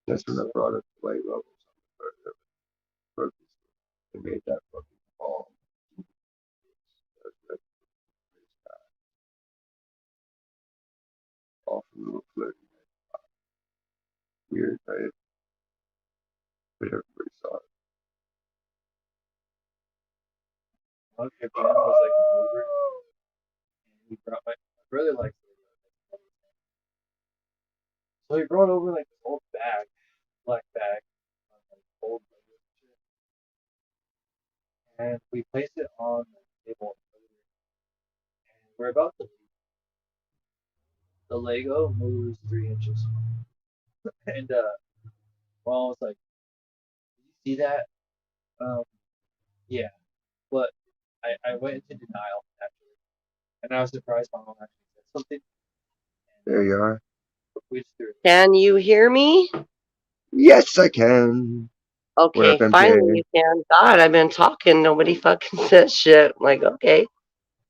that's when I brought up the light levels on the photo. Focus. They made that fucking ball. That's awful little flirty. Weird, right? But everybody saw it. One of your band was like an Uber, and he brought my brother likes it. So he brought over like this old bag, black bag, like old Lego shit, and we placed it on the table, and we're about to leave. The Lego moves 3 inches, and mom was like, "Did you see that?" Um, yeah, but I went into denial actually, and I was surprised my mom actually said something, and There you are. we just threw it. Can you hear me? Yes, I can. What Okay, up, finally MK? you can. God, I've been talking. Nobody fucking says shit. I'm like, okay.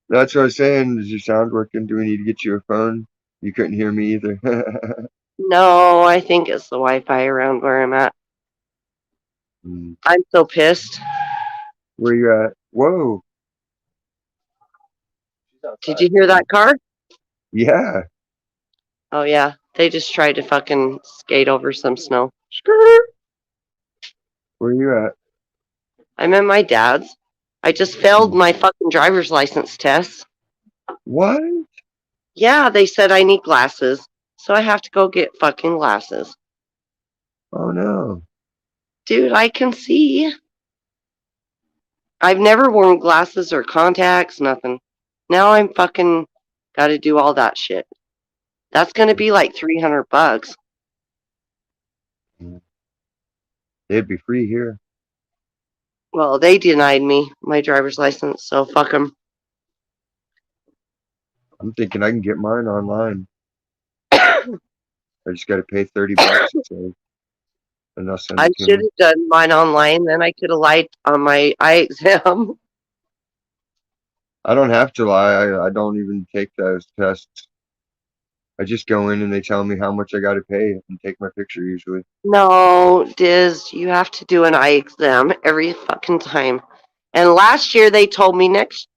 That's what I was saying. Is your sound working? Do we need to get you a phone? You couldn't hear me either. No, I think it's the Wi-Fi around where I'm at. Hmm. I'm so pissed. Where you at? Whoa. She's Did you outside. hear that car? Yeah. Oh yeah, they just tried to fucking skate over some snow. Skirt. Where you at? I'm at my dad's. I just failed my fucking driver's license test. What? Yeah, they said I need glasses, so I have to go get fucking glasses. Oh no. Dude, I can see. I've never worn glasses or contacts, nothing. Now I'm fucking got to do all that shit. That's going to be like $300. They'd be free here. Well, they denied me my driver's license, so fuck them. I'm thinking I can get mine online. I just got to pay $30 or so, and they'll send I it to should me. have done mine online, then I could have lied on my eye exam. I don't have to lie. I don't even take those tests. I just go in and they tell me how much I got to pay and take my picture usually. No, Diz, you have to do an eye exam every fucking time. And last year they told me next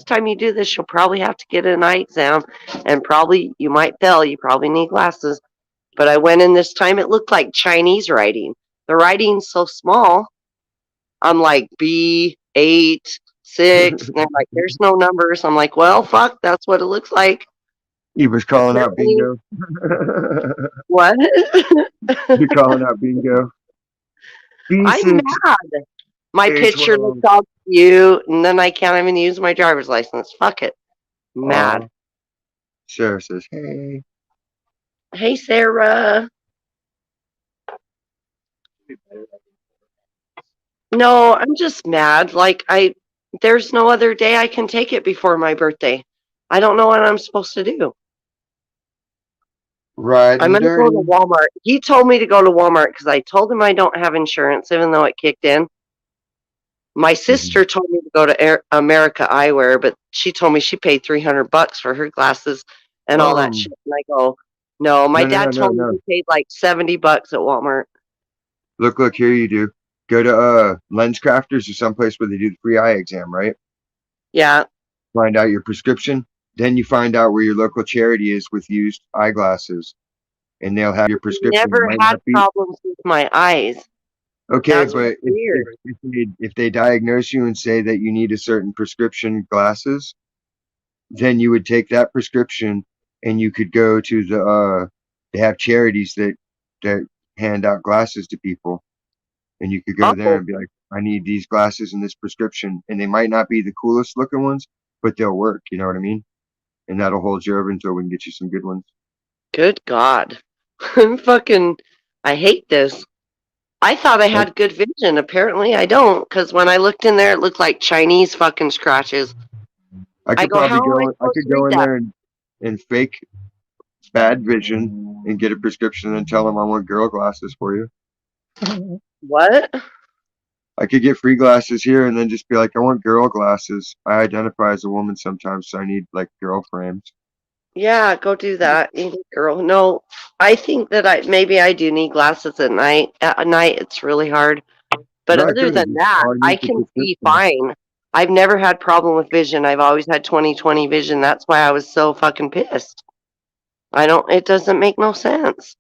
time you do this, you'll probably have to get an eye exam, and probably you might fail. You probably need glasses. But I went in this time. It looked like Chinese writing. The writing's so small. I'm like B8 6, and they're like, "There's no numbers." I'm like, "Well, fuck. That's what it looks like." He was calling out Apparently, bingo. what? You're calling out bingo. I'm B6 mad. My picture looks A12. all cute, and then I can't even use my driver's license. Fuck it. Mad. Aw. Sarah says, hey. Hey, Sarah. It'd be better than No, I'm just mad. There's no other day I can take it before my birthday. I don't know what I'm supposed to do. I'm Riding gonna go to dirty. Walmart. He told me to go to Walmart because I told him I don't have insurance, even though it kicked in. My Mhm. sister told me to go to America Eyewear, but she told me she paid $300 for her glasses and all that Um, shit. And I go, no. My no, no, no, dad no, told me he no. paid like $70 at Walmart. Look, here you do. Go to Lens Crafters or someplace where they do the free eye exam, right? Yeah, Find out your prescription. Then you find out where your local charity is with used eyeglasses, and they'll have your prescription. It never might had not be problems with my eyes. okay, That's what's but weird. if they diagnose you and say that you need a certain prescription glasses, then you would take that prescription and you could go to they have charities that hand out glasses to people, and you could go there Oh, and be like, I need these glasses and this prescription, and they might not be the coolest looking ones, but they'll work. You know what I mean? And that'll hold you over until we can get you some good ones. good God. I'm fucking, I hate this. I thought I Like, had good vision. Apparently I don't, because when I looked in there, it looked like Chinese fucking scratches. I go, how am I I supposed could to read go in that? there and fake bad vision and get a prescription and tell them I want girl glasses for you. What? I could get free glasses here and then just be like, I want girl glasses. I identify as a woman sometimes, so I need like girl frames. Yeah, go do that, you girl. No, I think that maybe I do need glasses at night. At night, it's really hard. But No, other good. than that, All I I need is a can see prescription. fine. I've never had problem with vision. I've always had 20/20 vision. That's why I was so fucking pissed. I don't. It doesn't make no sense.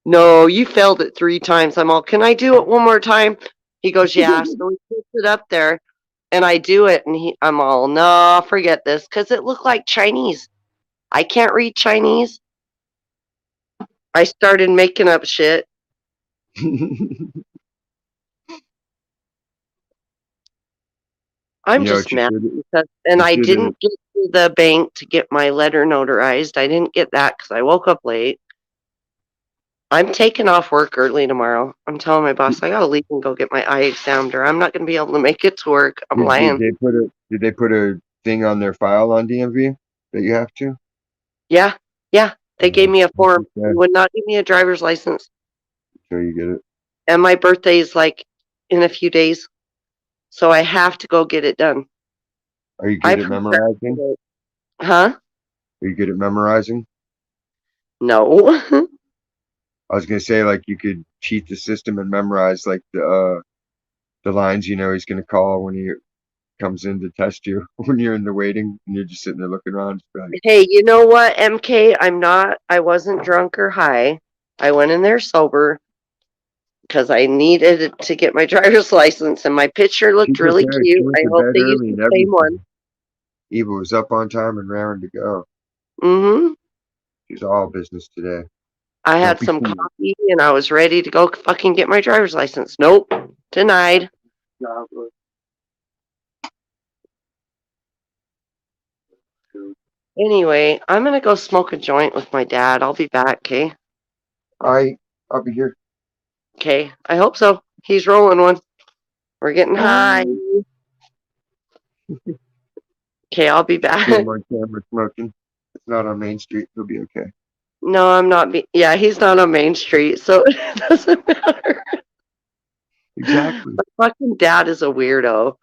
No, you failed it 3 times. I'm all, can I do it one more time? He goes, yeah. So he puts it up there and I do it. And I'm all, no, forget this. Because it looked like Chinese. I can't read Chinese. I started making up shit. I'm You know just what you mad should because, and you I should didn't get to the bank to get my letter notarized. I didn't get that because I woke up late. I'm taking off work early tomorrow. I'm telling my boss I gotta leave and go get my eye examined, or I'm not gonna be able to make it to work. I'm did lying. they put a thing on their file on DMV that you have to? Yeah, yeah. They gave me a form. Yeah, They would not give me a driver's license, so you get it. and my birthday is like in a few days, so I have to go get it done. Are you I good at memorizing? procrastinate. Huh? Are you good at memorizing? No. I was gonna say like you could cheat the system and memorize like the lines you know he's gonna call when he comes in to test you when you're in the waiting and you're just sitting there looking around, just be like, Hey, you know what, MK? I'm not. I wasn't drunk or high. I went in there sober because I needed to get my driver's license, and my picture she looked really prepared. She cute. went I to hope bed they used early the and same one. everything. Eva was up on time and raring to go. Mm-hmm. She's all business today. I Don't had be some fooled. coffee and I was ready to go fucking get my driver's license. Nope. Denied. Anyway, I'm gonna go smoke a joint with my dad. I'll be back, okay? I'll be here. Okay. I hope so. He's rolling one. We're getting high. Oh, Okay, I'll be get him back. on camera smoking. It's not on Main Street. He'll be okay. No, I'm not. Yeah, he's not on Main Street, so it doesn't matter. Exactly. My fucking dad is a weirdo.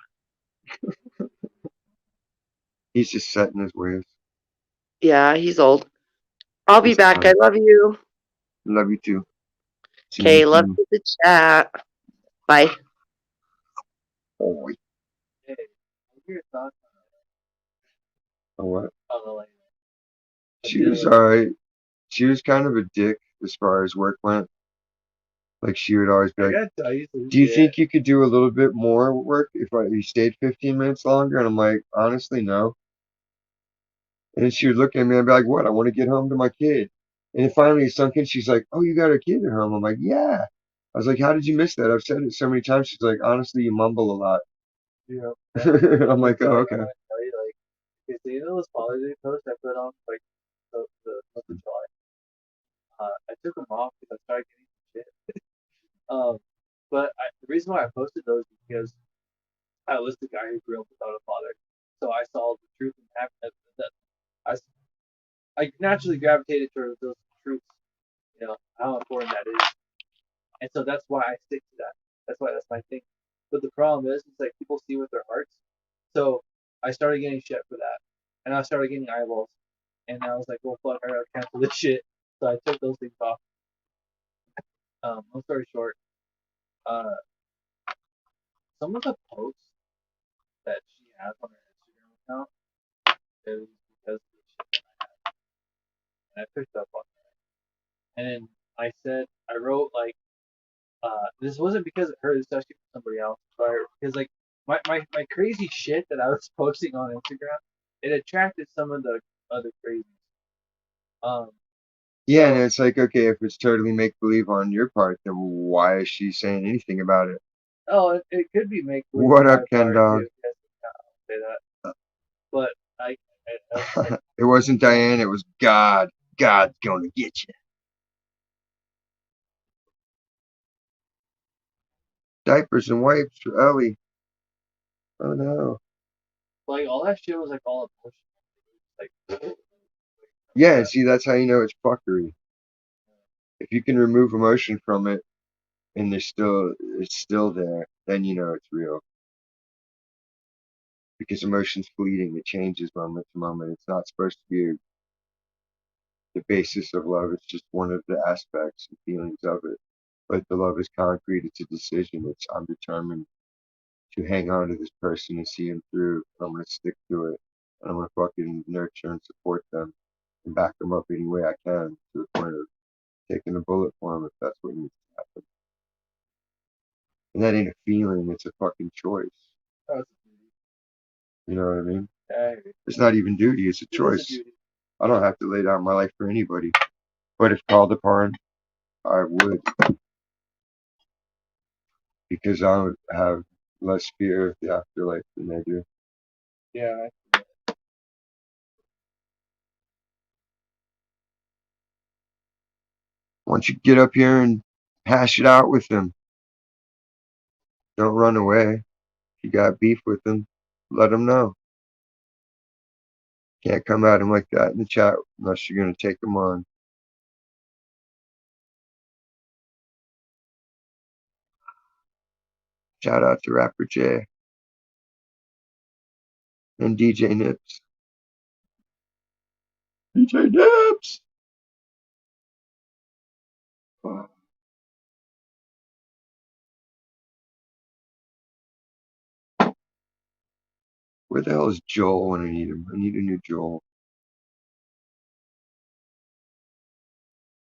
He's just set in his ways. Yeah, he's old. I'll be It's back. I fine. love you. Love you too. See you Okay, love soon. you the chat. Bye. Oh, Hey, what are your thoughts what? on the like She was alright. She was kind of a dick as far as work went. Like she would always be I like, gotta tell you some "Do you shit. think you could do a little bit more work if you stayed 15 minutes longer?" And I'm like, "Honestly, no." And then she would look at me and be like, "What? I want to get home to my kid." And then finally it sunk in. She's like, "Oh, you got a kid at home?" I'm like, "Yeah." I was like, "How did you miss that? I've said it so many times." She's like, "Honestly, you mumble a lot." Yeah. I'm like, "Oh, Sorry, I okay." want to tell you, like, okay, so you know those Father's Day posts I put on, like, the 4th of July? I took them off because I started getting some shit. Um, but the reason why I posted those is because I was the guy who grew up without a father. So I saw the truth and happiness that I naturally gravitated towards those truths, you know, how important that is. And so that's why I stick to that. That's why that's my thing. But the problem is, like people see with their hearts. So I started getting shit for that, and I started getting eyeballs, and I was like, well, fuck, I gotta cancel this shit. So I took those things off. Long story short, uh, some of the posts that she has on her Instagram account is because of the shit that I picked up on her. And I said, I wrote like, this wasn't because of her, this was actually for somebody else, but because like my crazy shit that I was posting on Instagram, it attracted some of the other crazies. Um, Yeah, and so it's like, okay, if it's totally make believe on your part, then why is she saying anything about it? oh, it could be make believe on What my up, Ken part Dog? too. Yes, I'll say that, but I was just like, It wasn't Diane, it was God. God's gonna get you. Diapers and wipes for Ellie. Oh no. like all that shit was like all emotional. Like, Yeah, and see, that's how you know it's fuckery. If you can remove emotion from it and it's still there, then you know it's real. Because emotion's fleeting, it changes moment to moment. It's not supposed to be the basis of love. It's just one of the aspects and feelings of it. But the love is concrete. It's a decision. It's I'm determined to hang on to this person and see him through. I'm gonna stick to it. And I'm gonna fucking nurture and support them and back them up any way I can to the point of taking a bullet for him if that's what needs to happen. And that ain't a feeling, it's a fucking choice. That's a duty. You know what I mean? Yeah, I agree. It's not even duty, it's a It is a choice. duty. I don't have to lay down my life for anybody. But if called upon, I would. Because I would have less fear of the afterlife than they do. Yeah. Once you get up here and hash it out with them, don't run away. If you got beef with them, let them know. Can't come at them like that in the chat unless you're going to take them on. Shout out to Rapper J and DJ Nips. DJ Nips! Oh. Where the hell is Joel when I need him? I need a new Joel.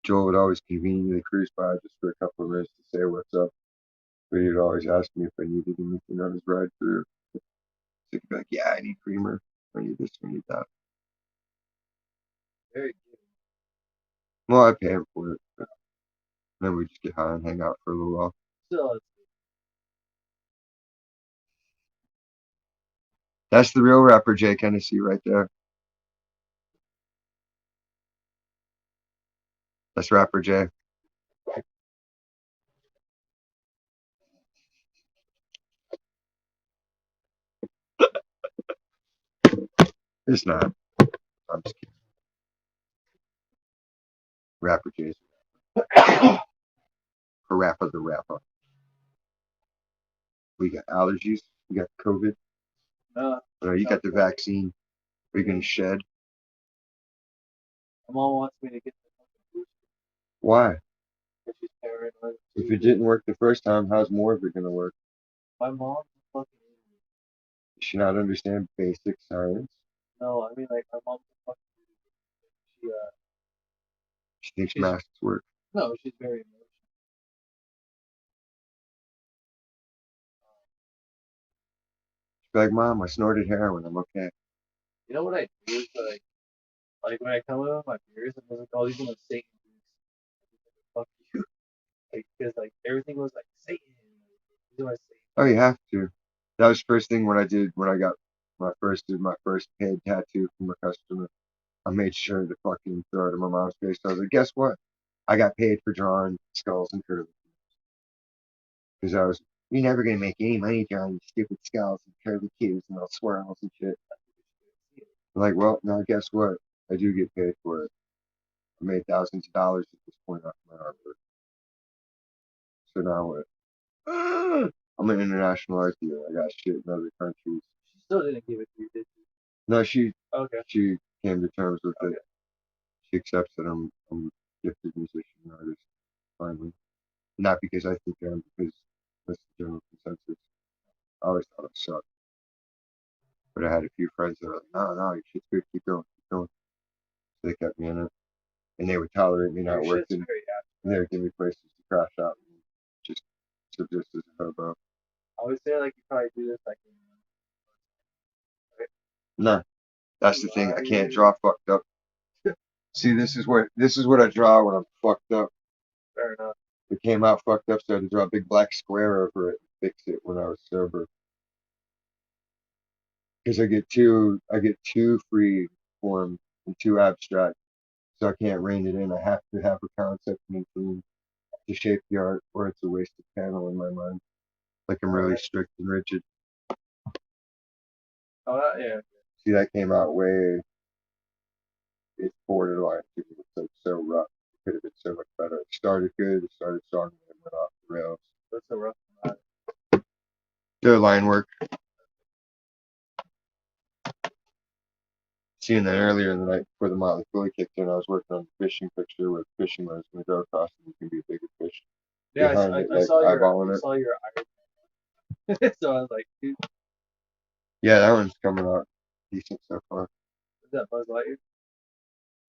Joel would always conveniently cruise by just for a couple of minutes to say what's up. But he'd always ask me if I needed anything on his ride through. So he'd be like, yeah, I need creamer. I need this, I need that. Very good. Well, I pay him for it. But then we just get high and hang out for a little while. Still, it's That's the real Rapper J Tennessee right there. That's Rapper J. It's not. I'm just kidding. Rapper J's a rapper the rapper. We got allergies. We got COVID. You got the vaccine. Are you going to shed? My mom wants me to get the fucking booster Why? because she's paranoid. If it didn't work the first time, how's more of it going to work? My mom's a fucking idiot. Does she not understand basic science? No, I mean like my mom's a fucking idiot. She thinks masks work. No, she's very emotional. She's like, Mom, I snorted heroin. I'm okay. You know what I do is like when I come out of my beers, I'm like, oh, these are my Satan drinks. Fuck you. Like, because like everything was like Satan. These are my Satan. Oh, you have to. That was the first thing when I got my first paid tattoo from a customer. I made sure to fucking throw it in my mom's face. I was like, guess what? I got paid for drawing skulls and curly. Because you're never gonna make any money drawing these stupid skulls and curly cues and little swirls and shit. I'm like, well, now guess what? I do get paid for it. I made thousands of dollars at this point off my artwork. So now what? I'm an international art dealer. I got shit in other countries. She still didn't give it to you, did she? No, Okay. she came to terms with Okay. it. She accepts that I'm a gifted musician and artist, finally. Not because I think I am, because that's the general consensus. I always thought I sucked. But I had a few friends that were like, no, your shit's good, keep going, keep going. So they kept me in it. And they would tolerate me not Your shit's working. very happy. And they would give me places to crash out and just subsist as a hobo. I would say like you probably do this like No, that's the thing. I can't draw fucked up. See, this is what I draw when I'm fucked up. fair enough. It came out fucked up, so I had to draw a big black square over it and fix it when I was sober. Because I get too free form and too abstract, so I can't rein it in. I have to have a concept and a theme to shape the art, or it's a wasted panel in my mind. Like I'm really strict and rigid. Oh yeah. See, that came out way. It's borderline. It was so rough. It could have been so much better. It started good. It started strong, and it went off the rails. That's so rough. The line work. Seeing that earlier in the night before the Motley Philly kicked in, I was working on the fishing picture where the fishing line is going to go across and it can be a bigger fish. Yeah, Behind I it, like saw eyeballing I it. saw your Iron. So I was like, dude, Yeah, that one's coming out decent so far. is that Buzz Lightyear?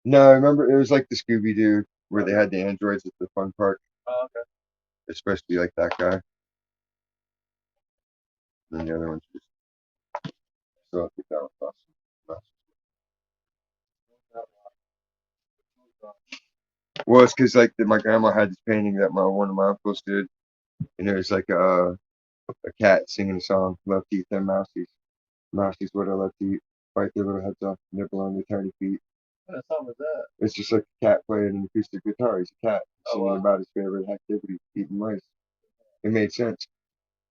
No, I remember it was like the Scooby Doo where they had the androids at the fun park. Oh, okay. It's supposed to be like that guy. And then the other one's just so I think that was awesome. Well, it's because like my grandma had this painting that one of my uncles did, and it was like a cat singing a song, "Love to eat them mousies. Mousies what I love to eat. Bite their little heads off, nibble on their tiny feet." What song was that? It's just like a cat playing an acoustic guitar. He's a cat singing wow. about his favorite activity, eating mice. It made sense.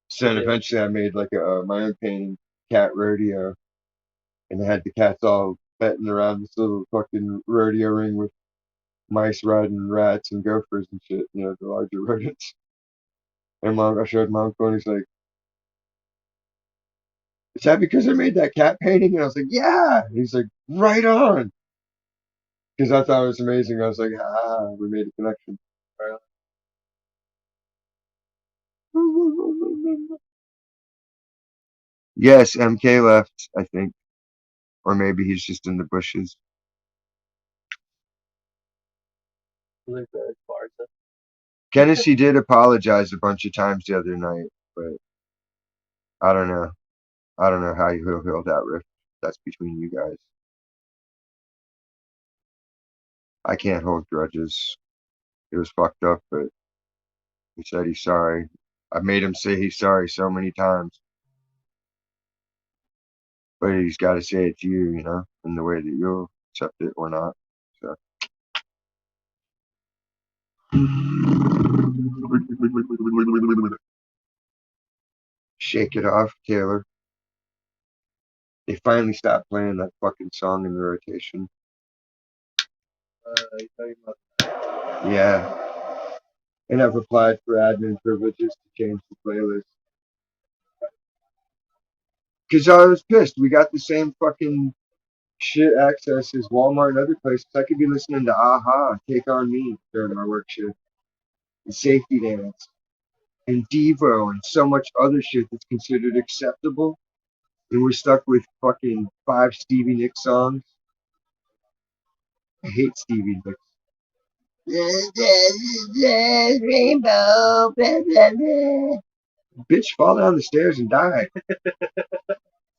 So then Yeah. eventually I made like my own painting, cat rodeo, and I had the cats all betting around this little fucking rodeo ring with mice riding rats and gophers and shit, the larger rodents. And I showed my uncle, and he's like, "Is that because I made that cat painting?" And I was like, "Yeah." And he's like, "Right on." Because I thought it was amazing. I was like, "Ah, we made a connection." Right. Yes, MK left, I think. Or maybe he's just in the bushes. Like the bars. Hennessy did apologize a bunch of times the other night, but I don't know. I don't know how he'll heal that rift. That's between you guys. I can't hold grudges. It was fucked up, but he said he's sorry. I've made him say he's sorry so many times, but he's got to say it to you, in the way that you'll accept it or not. So. Shake it off, Taylor. They finally stopped playing that fucking song in the rotation. You talking about? Yeah. And I've applied for admin privileges to change the playlist. Because I was pissed. We got the same fucking shit access as Walmart and other places. I could be listening to Aha, Take On Me during our work shift, and Safety Dance, and Devo, and so much other shit that's considered acceptable. And we're stuck with fucking 5 Stevie Nicks songs. I hate Stevie Nicks. Rainbow. Bitch, fall down the stairs and die.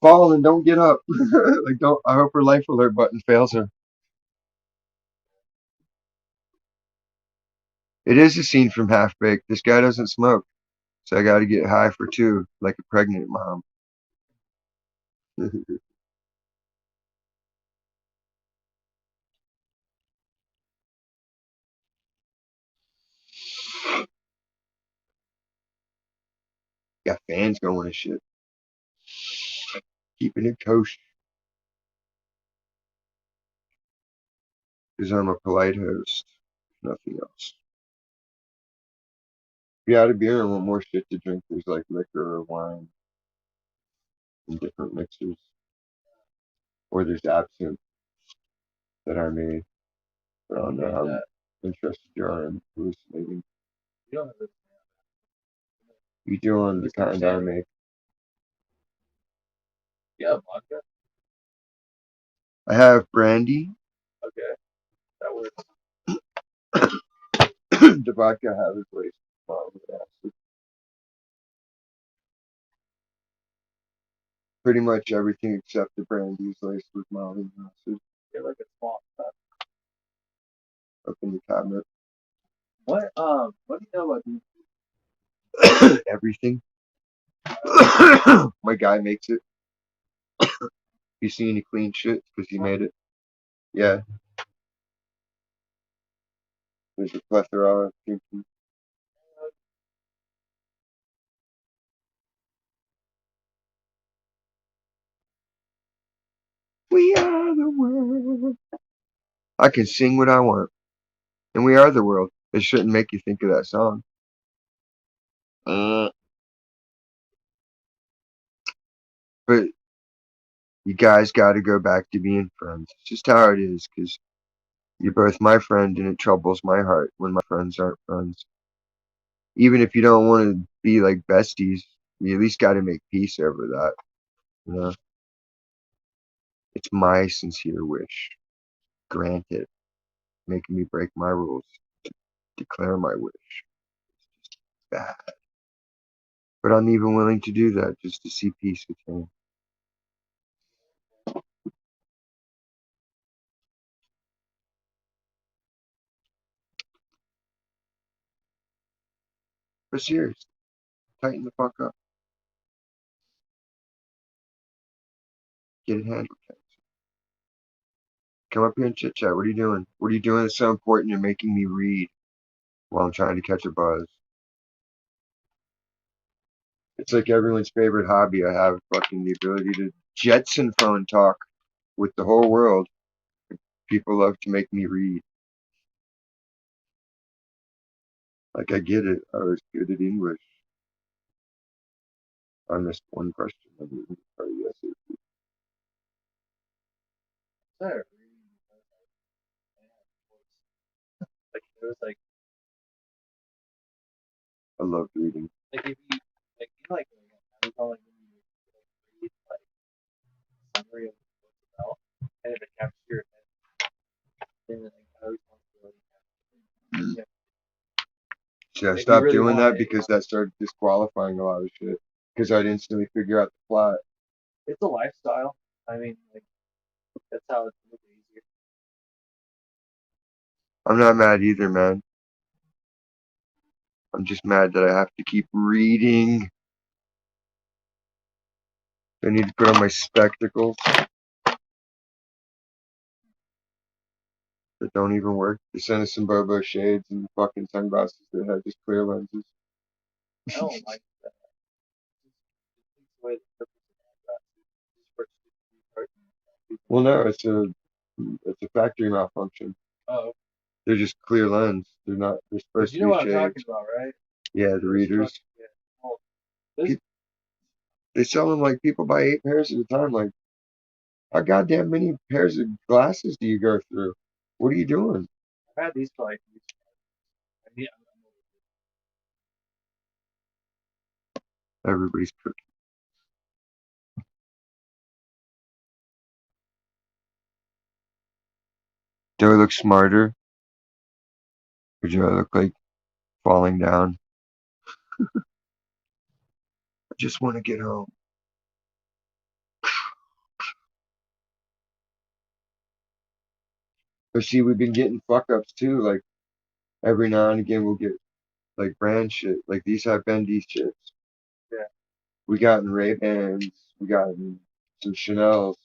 Fall and don't get up. Like, don't. I hope her life alert button fails her. It is a scene from Half Baked. This guy doesn't smoke, so I got to get high for two, like a pregnant mom. Got fans going and shit. Keeping it kosher. Because I'm a polite host. Nothing else. If you're out of beer and want more shit to drink, there's like liquor or wine in different mixers. Or there's absinthe that I made. But I don't know how interested you are in hallucinating. You don't have to. You doing the kind I make. Yeah, vodka. I have brandy. Okay, that works. The vodka I have is laced with acid. Pretty much everything except the brandy is laced with mild acid. Get like a small cup. Up in the cabinet. What do you know about these? Everything. My guy makes it. You see any clean shit because he made it? Yeah. There's a plethora of drinking. We are the world. I can sing what I want. And we are the world. It shouldn't make you think of that song. But you guys got to go back to being friends. It's just how it is, because you're both my friend, and it troubles my heart when my friends aren't friends. Even if you don't want to be like besties, you at least got to make peace over that. You know? It's my sincere wish. Granted. making me break my rules, declare my wish. Bad. But I'm even willing to do that just to see peace with him. But seriously, tighten the fuck up. Get it handled. Come up here and chit chat. What are you doing? What are you doing that's so important? You're making me read while I'm trying to catch a buzz. It's like everyone's favorite hobby. I have fucking the ability to Jetson phone talk with the whole world. People love to make me read. Like I get it. I was good at English. I missed one question. I didn't try yes. Sorry. Like it was I loved reading. like if you like I was all like when you read like summary of what it's about and if it captures your head, then like how responsibility. Yeah. See, I If you stopped really doing want that it, because that started disqualifying a lot of shit. Because I'd instantly figure out the plot. it's a lifestyle. I mean, like that's how it's a little easier. I'm not mad either, man. I'm just mad that I have to keep reading. I need to put on my spectacles that don't even work. They sent us some Bobo shades and fucking sunglasses that had just clear lenses. I don't like that. It takes away the purpose of that. Just for Well, no, it's a factory malfunction. oh, They're just clear lens. They're not. They're supposed you to know be what I'm talking shades. about, right? Yeah, the Those readers. yeah. Oh, this They sell them like people buy 8 pairs at a time. Like, how goddamn many pairs of glasses do you go through? What are you doing? I've had these for like weeks. I need, Everybody's cooking. Do I look smarter? Or do I look like falling down? I just want to get home. But see, we've been getting fuck ups too. Like every now and again, we'll get like brand shit. Like these have bendy shits. yeah. We got in Ray-Bans. We got in some Chanel's.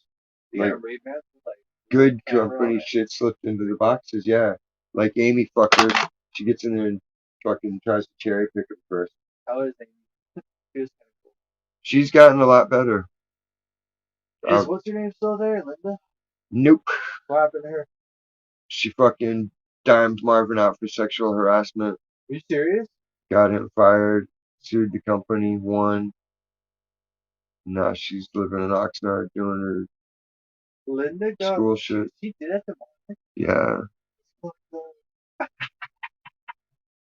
You Like got Ray-Bans with like good camera on company it. shit slipped into the boxes. Yeah. Like Amy fucker. She gets in there and fucking tries to cherry pick them first. How is it? It was kind of cool. She's gotten a lot better. Is what's her name still there, Linda? Nope. What happened to her? She fucking dimed Marvin out for sexual harassment. Are you serious? Got him fired. Sued the company. Won. Now she's living in Oxnard doing her Linda got school shit. she did that to Marvin? Yeah.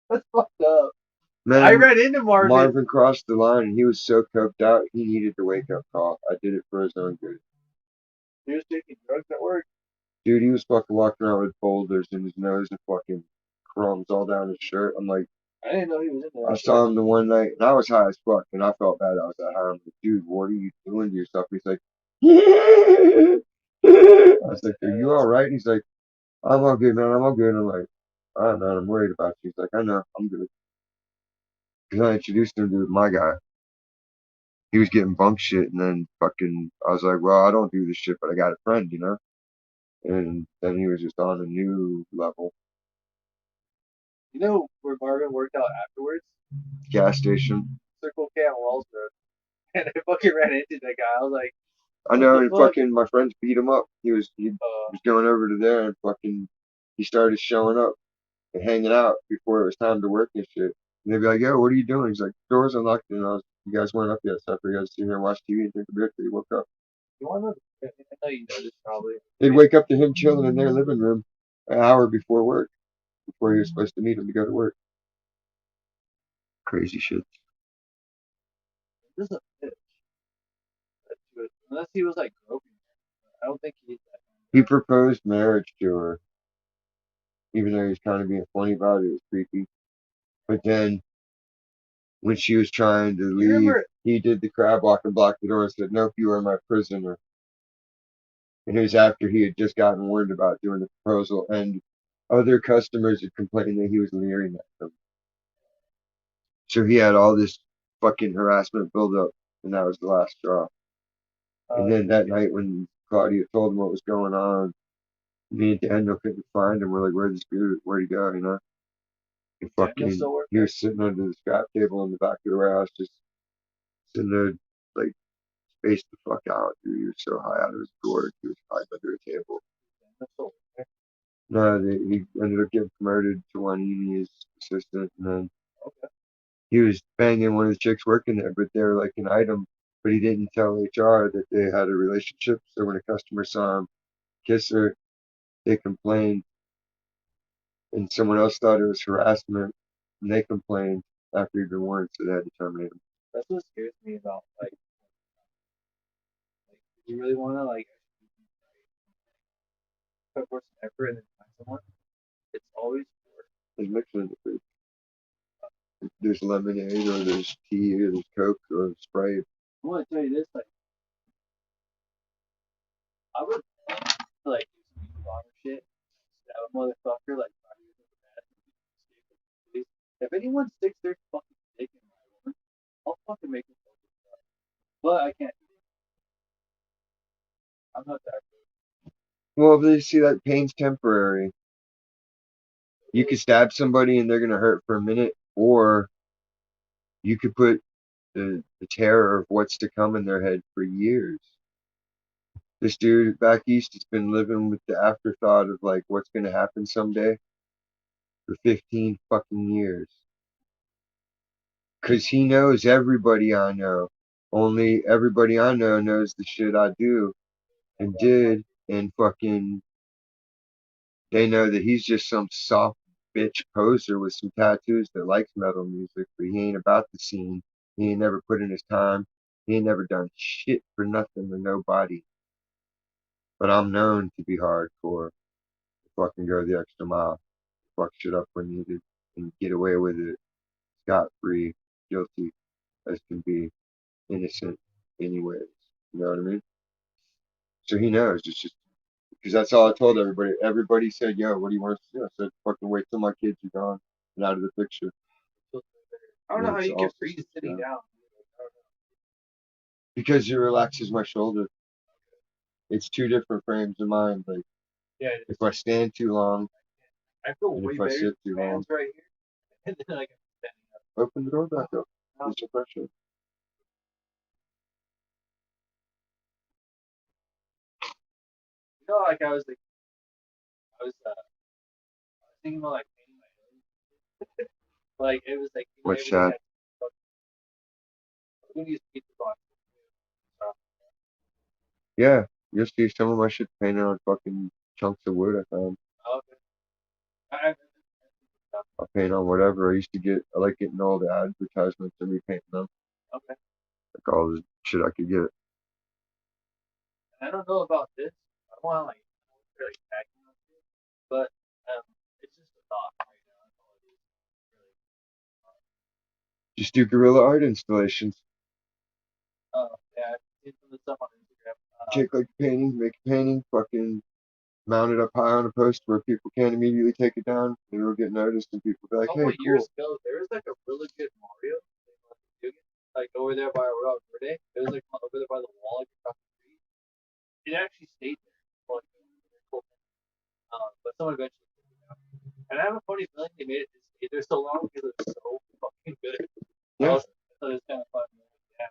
That's fucked up. Man, I ran into Marvin. Marvin crossed the line and he was so coked out he needed the wake up call. I did it for his own good. He was taking drugs at work. Dude, he was fucking walking around with boulders in his nose and fucking crumbs all down his shirt. I'm like, I didn't know he was in there. I saw him the one night and I was high as fuck and I felt bad. I was that high. I'm like, dude, what are you doing to yourself? He's like, I was like, are you all right? He's like, I'm all good, man. I'm all good. I'm like, all right, man. I'm worried about you. He's like, I know. I'm good. Because I introduced him to my guy. He was getting bunk shit, and then fucking, I was like, well, I don't do this shit, but I got a friend, you know? And then he was just on a new level. You know where Marvin worked out afterwards? Gas station. Circle K on Walls Road. And I fucking ran into that guy. I was like, I what know, the and fuck? fucking my friends beat him up. He was going over to there, and fucking, he started showing up and hanging out before it was time to work and shit. And they'd be like, yo, what are you doing? He's like, doors unlocked, and you guys weren't up yet, so I figured I'd sit here and watch TV and drink a beer till you woke up. You want to? I know you know this probably. They'd wake up to him chilling in their living room an hour before work, before he was supposed to meet him to go to work. Crazy shit. This is a bitch. That's good. Unless he was like groping her. I don't think he's that. He proposed marriage to her. even though he was kind of being funny about it. It was creepy. But then when she was trying to You leave, remember? he did the crab walk and blocked the door and said, "Nope, you are my prisoner." And it was after he had just gotten word about doing the proposal, and other customers had complained that he was leering at them. So he had all this fucking harassment build up, and that was the last straw. And then that night when Claudia told him what was going on, me and Daniel couldn't find him. We're like, "Where'd this dude? Where'd he go?" You know? And Daniel fucking, still work he there? was sitting under the scrap table in the back of the warehouse, just sitting there, like, spaced the fuck out, dude. He was so high out of his gourd. He was high under a table. Daniel still work there? No, he ended up getting promoted to Juanini's assistant, and then Okay. he was banging one of the chicks working there, but they were like an item. But he didn't tell HR that they had a relationship. So when a customer saw him kiss her, they complained, and someone else thought it was harassment, and they complained after he'd been warned, so they had to terminate him. That's what scares me about like if you really want to like put forth some effort and then find someone, it's always worth. There's mixing in the food. There's lemonade, or there's tea, or there's Coke, or Sprite. I want to tell you this, like I would like do some bomber shit, stab a motherfucker like 5 years of bad, escape with the police. If anyone sticks their fucking dick in my woman, I'll fucking make them focus. But I can't do it. I'm not that good. Well, if they see that pain's temporary, you could stab somebody and they're gonna hurt for a minute, or you could put the terror of what's to come in their head for years. This dude back east has been living with the afterthought of like what's gonna happen someday for 15 fucking years. Cause he knows everybody I know. Only everybody I know knows the shit I do and did, and fucking they know that he's just some soft bitch poser with some tattoos that likes metal music, but he ain't about the scene. He ain't never put in his time. He ain't never done shit for nothing or nobody. But I'm known to be hardcore, to fucking go the extra mile, fuck shit up when needed, and get away with it scot free, guilty as can be, innocent anyways. You know what I mean? So he knows. It's just because that's all I told everybody. Everybody said, "Yo, what do you want us to do?" I said, "Fucking wait till my kids are gone and out of the picture." I don't know how It's you can all breathe systems sitting go. down. Because it relaxes my shoulder. It's two different frames of mind. Like Yeah, if I stand too long I feel and way if I better. sit too long, Hands right here, and then like I'm standing up. open the door back up. Now, Get some fresh air. you know, like I was thinking about like painting my nose. Like it was like you know What's everything that? had. I'm gonna use pizza box. So, Yeah, you'll see some of my shit painted on fucking chunks of wood I found. okay. I, I'll paint on whatever. I like getting all the advertisements and repainting them. okay. Like all the shit I could get. And I don't know about this. I don't want to like really tagging on it, but it's just a thought right now. That's all it is. Really. Just do guerrilla art installations. Yeah, I've seen some of the stuff on Instagram. Take like a painting, make a painting, fucking mount it up high on a post where people can't immediately take it down, and it'll get noticed, and people be A like, couple "Hey, of years cool." ago, there was like a really good Mario like over there by Royal Verde. It was like over there by the wall, like across the street. It actually stayed there. For, like, cool. But someone eventually took it down. And I have a funny feeling they made it to stay there so long because it was so fucking good. Yeah. I thought it was kind of fun. Yeah.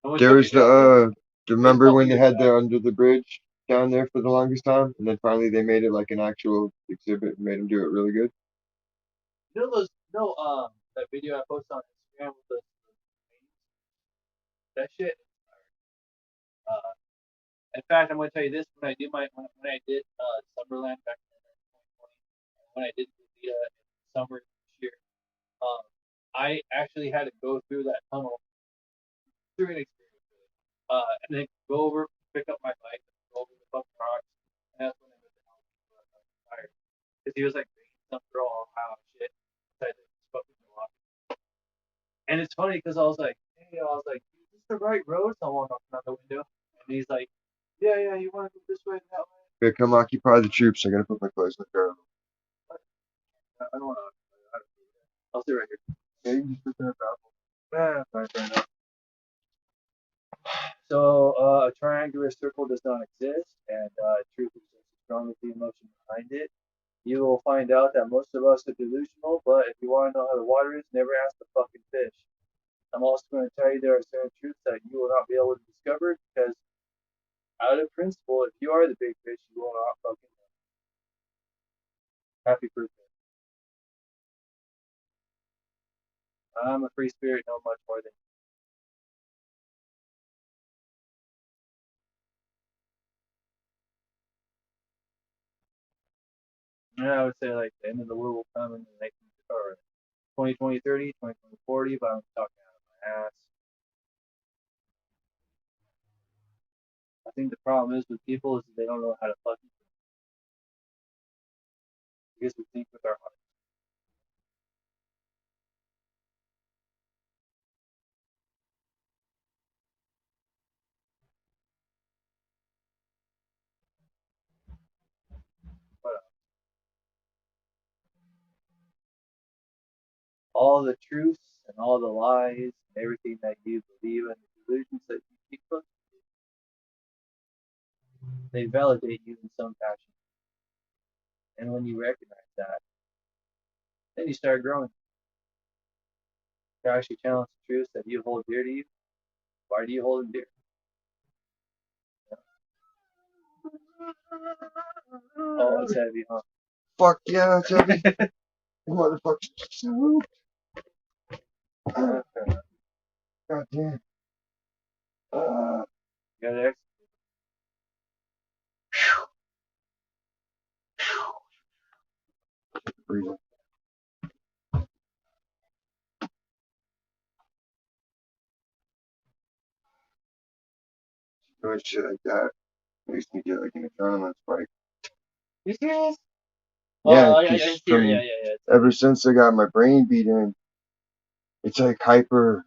No one There took was it down yet. do you It was a remember couple when they years had back. the under the bridge down there for the longest time, and then finally they made it like an actual exhibit and made them do it really good. You know those? That video I posted on Instagram with the that shit. Uh, in fact, I'm gonna tell you this: when I did Summerland back in 2020, when I did the summer this year, um, I actually had to go through that tunnel through an experience, really. And then go over, pick up my bike, go over the fucking rocks, and that's when I went to help tired because he was like, some girl on how shit. Inside this fucking Milwaukee. And it's funny because I was like, hey, I was like, is this the right road? Someone knocking on the window, and he's like, yeah, you want to go this way and that way? Okay, come occupy the troops. I gotta put my clothes in the car. I don't want to. I'll stay right here. Yeah, you just put that Ah, fine, fair enough. So a triangular circle does not exist, and truth is just as strong as the emotion behind it. You will find out that most of us are delusional, but if you want to know how the water is, never ask the fucking fish. I'm also going to tell you there are certain truths that you will not be able to discover because, out of principle, if you are the big fish, you will not fucking know. Happy birthday. I'm a free spirit, no much more than. Yeah, I would say like the end of the world will come in the next or 2020, 30, 2020, 40, but I'm talking out of my ass. I think the problem is with people is that they don't know how to fucking think. Because we think with our heart. But all the truths and all the lies and everything that you believe and the delusions that you keep up, they validate you in some fashion. And when you recognize that, then you start growing. You actually challenge the truths that you hold dear to you. Why do you hold them dear? Oh, it's heavy, huh? Fuck yeah, it's heavy. You motherfucker. God damn. You gotta Breathing. Doing shit like that makes me get like an adrenaline spike. You serious? Yeah, Oh, I because see her. Yeah. It's ever since I got my brain beat in, it's like hyper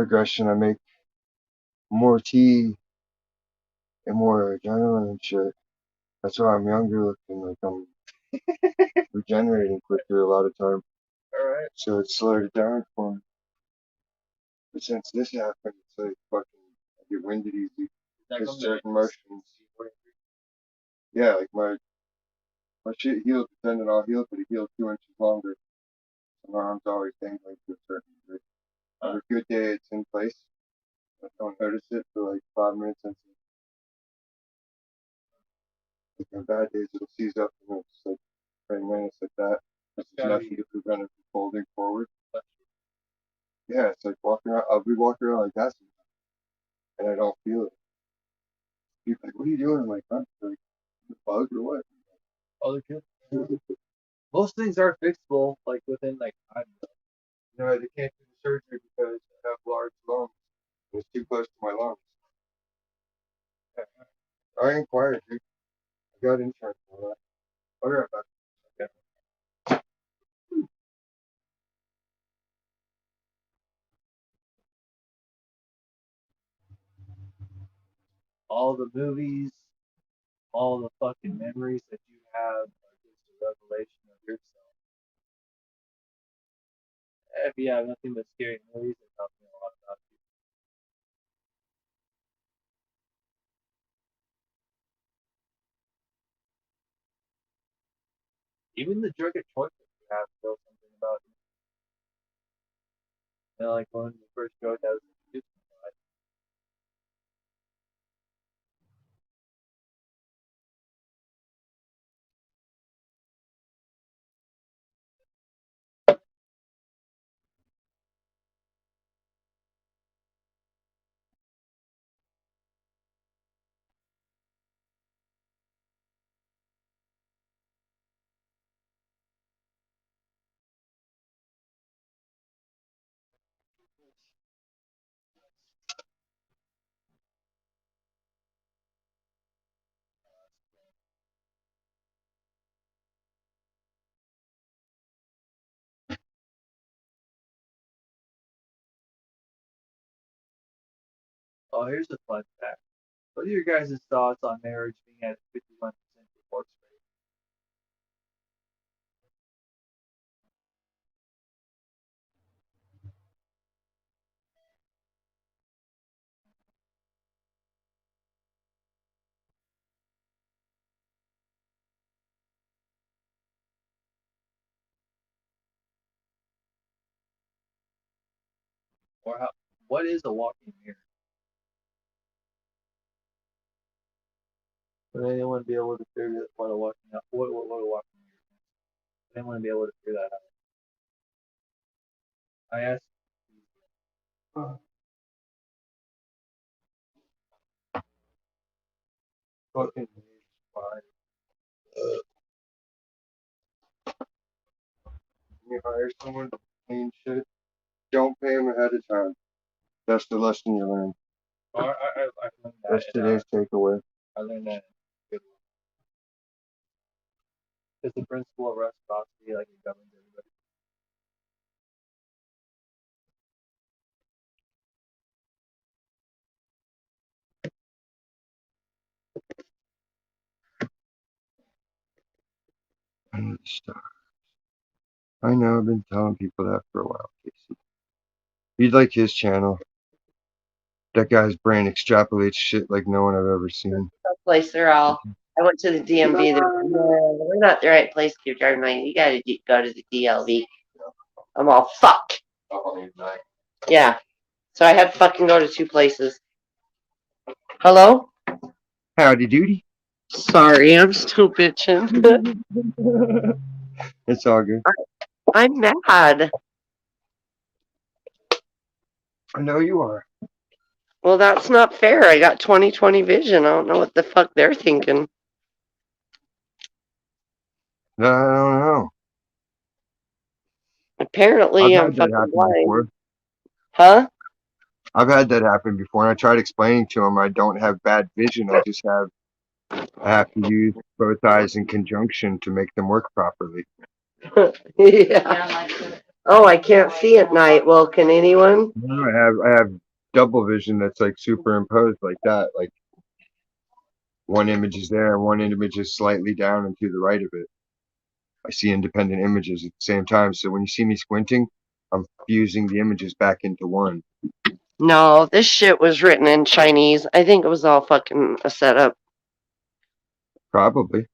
aggression. I make more tea and more adrenaline and shit. That's why I'm younger looking, like I'm regenerating quicker a lot of time. all right. So it slowed it down for me. But since this happened, it's like fucking I get winded easy. Just certain motions. Yeah, like my shit healed, the tendon all healed, but it healed 2 inches longer. So my arm's always dangling to a certain degree. On a good day, it's in place. I don't notice it for like 5 minutes, and like on bad days, it'll seize up and it's like 20 minutes like that. There's nothing to prevent it from folding forward. Yeah, it's like walking around. I'll be walking around like that, and I don't feel it. People are like, "What are you doing?" I'm like, "I'm like a bug or what?" Other kids. Most things are fixable, like within like I don't know. No, they can't do the surgery because I have large lungs. It's too close to my lungs. I inquired, dude. I got insurance for that. I'll be right back. Okay. All the movies, all the fucking memories that you have are just a revelation of yourself. If you have nothing but scary movies, it's not a lot about you. Even the drug of choice that you have tells something about you. You know, like when the first drug that was introduced in your life. Oh, here's a fun fact. What are your guys' thoughts on marriage being at 51% divorce rate? Or how? What is a walking mirror? Would anyone be able to figure what a walking what a walking mirror is? Would anyone be able to figure that out? I asked. Fucking fine. You hire someone to clean shit, don't pay them ahead of time. That's the lesson you learn. I learned that. That's today's takeaway. I learned that. Because the principle of reciprocity, like, it governs everybody. I need to stop. I know, I've been telling people that for a while, Casey. You'd like his channel. That guy's brain extrapolates shit like no one I've ever seen. Place they're all. I went to the DMV. They're like, no, we're not the right place. Keep driving. Like, you gotta go to the DLV. I'm all fuck. Yeah. So I had to fucking go to 2 places. Hello? Howdy doody. Sorry, I'm still bitching. It's all good. I'm mad. I know you are. Well, that's not fair. I got 20/20 vision. I don't know what the fuck they're thinking. I don't know. Apparently, I've I'm had that fucking happen blind. before. Huh? I've had that happen before, and I tried explaining to him I don't have bad vision. I have to use both eyes in conjunction to make them work properly. Yeah. Oh, I can't see at night. Well, can anyone? No, I have double vision that's like superimposed like that. Like one image is there and one image is slightly down and to the right of it. I see independent images at the same time. So when you see me squinting, I'm fusing the images back into one. No, this shit was written in Chinese. I think it was all fucking a setup. Probably.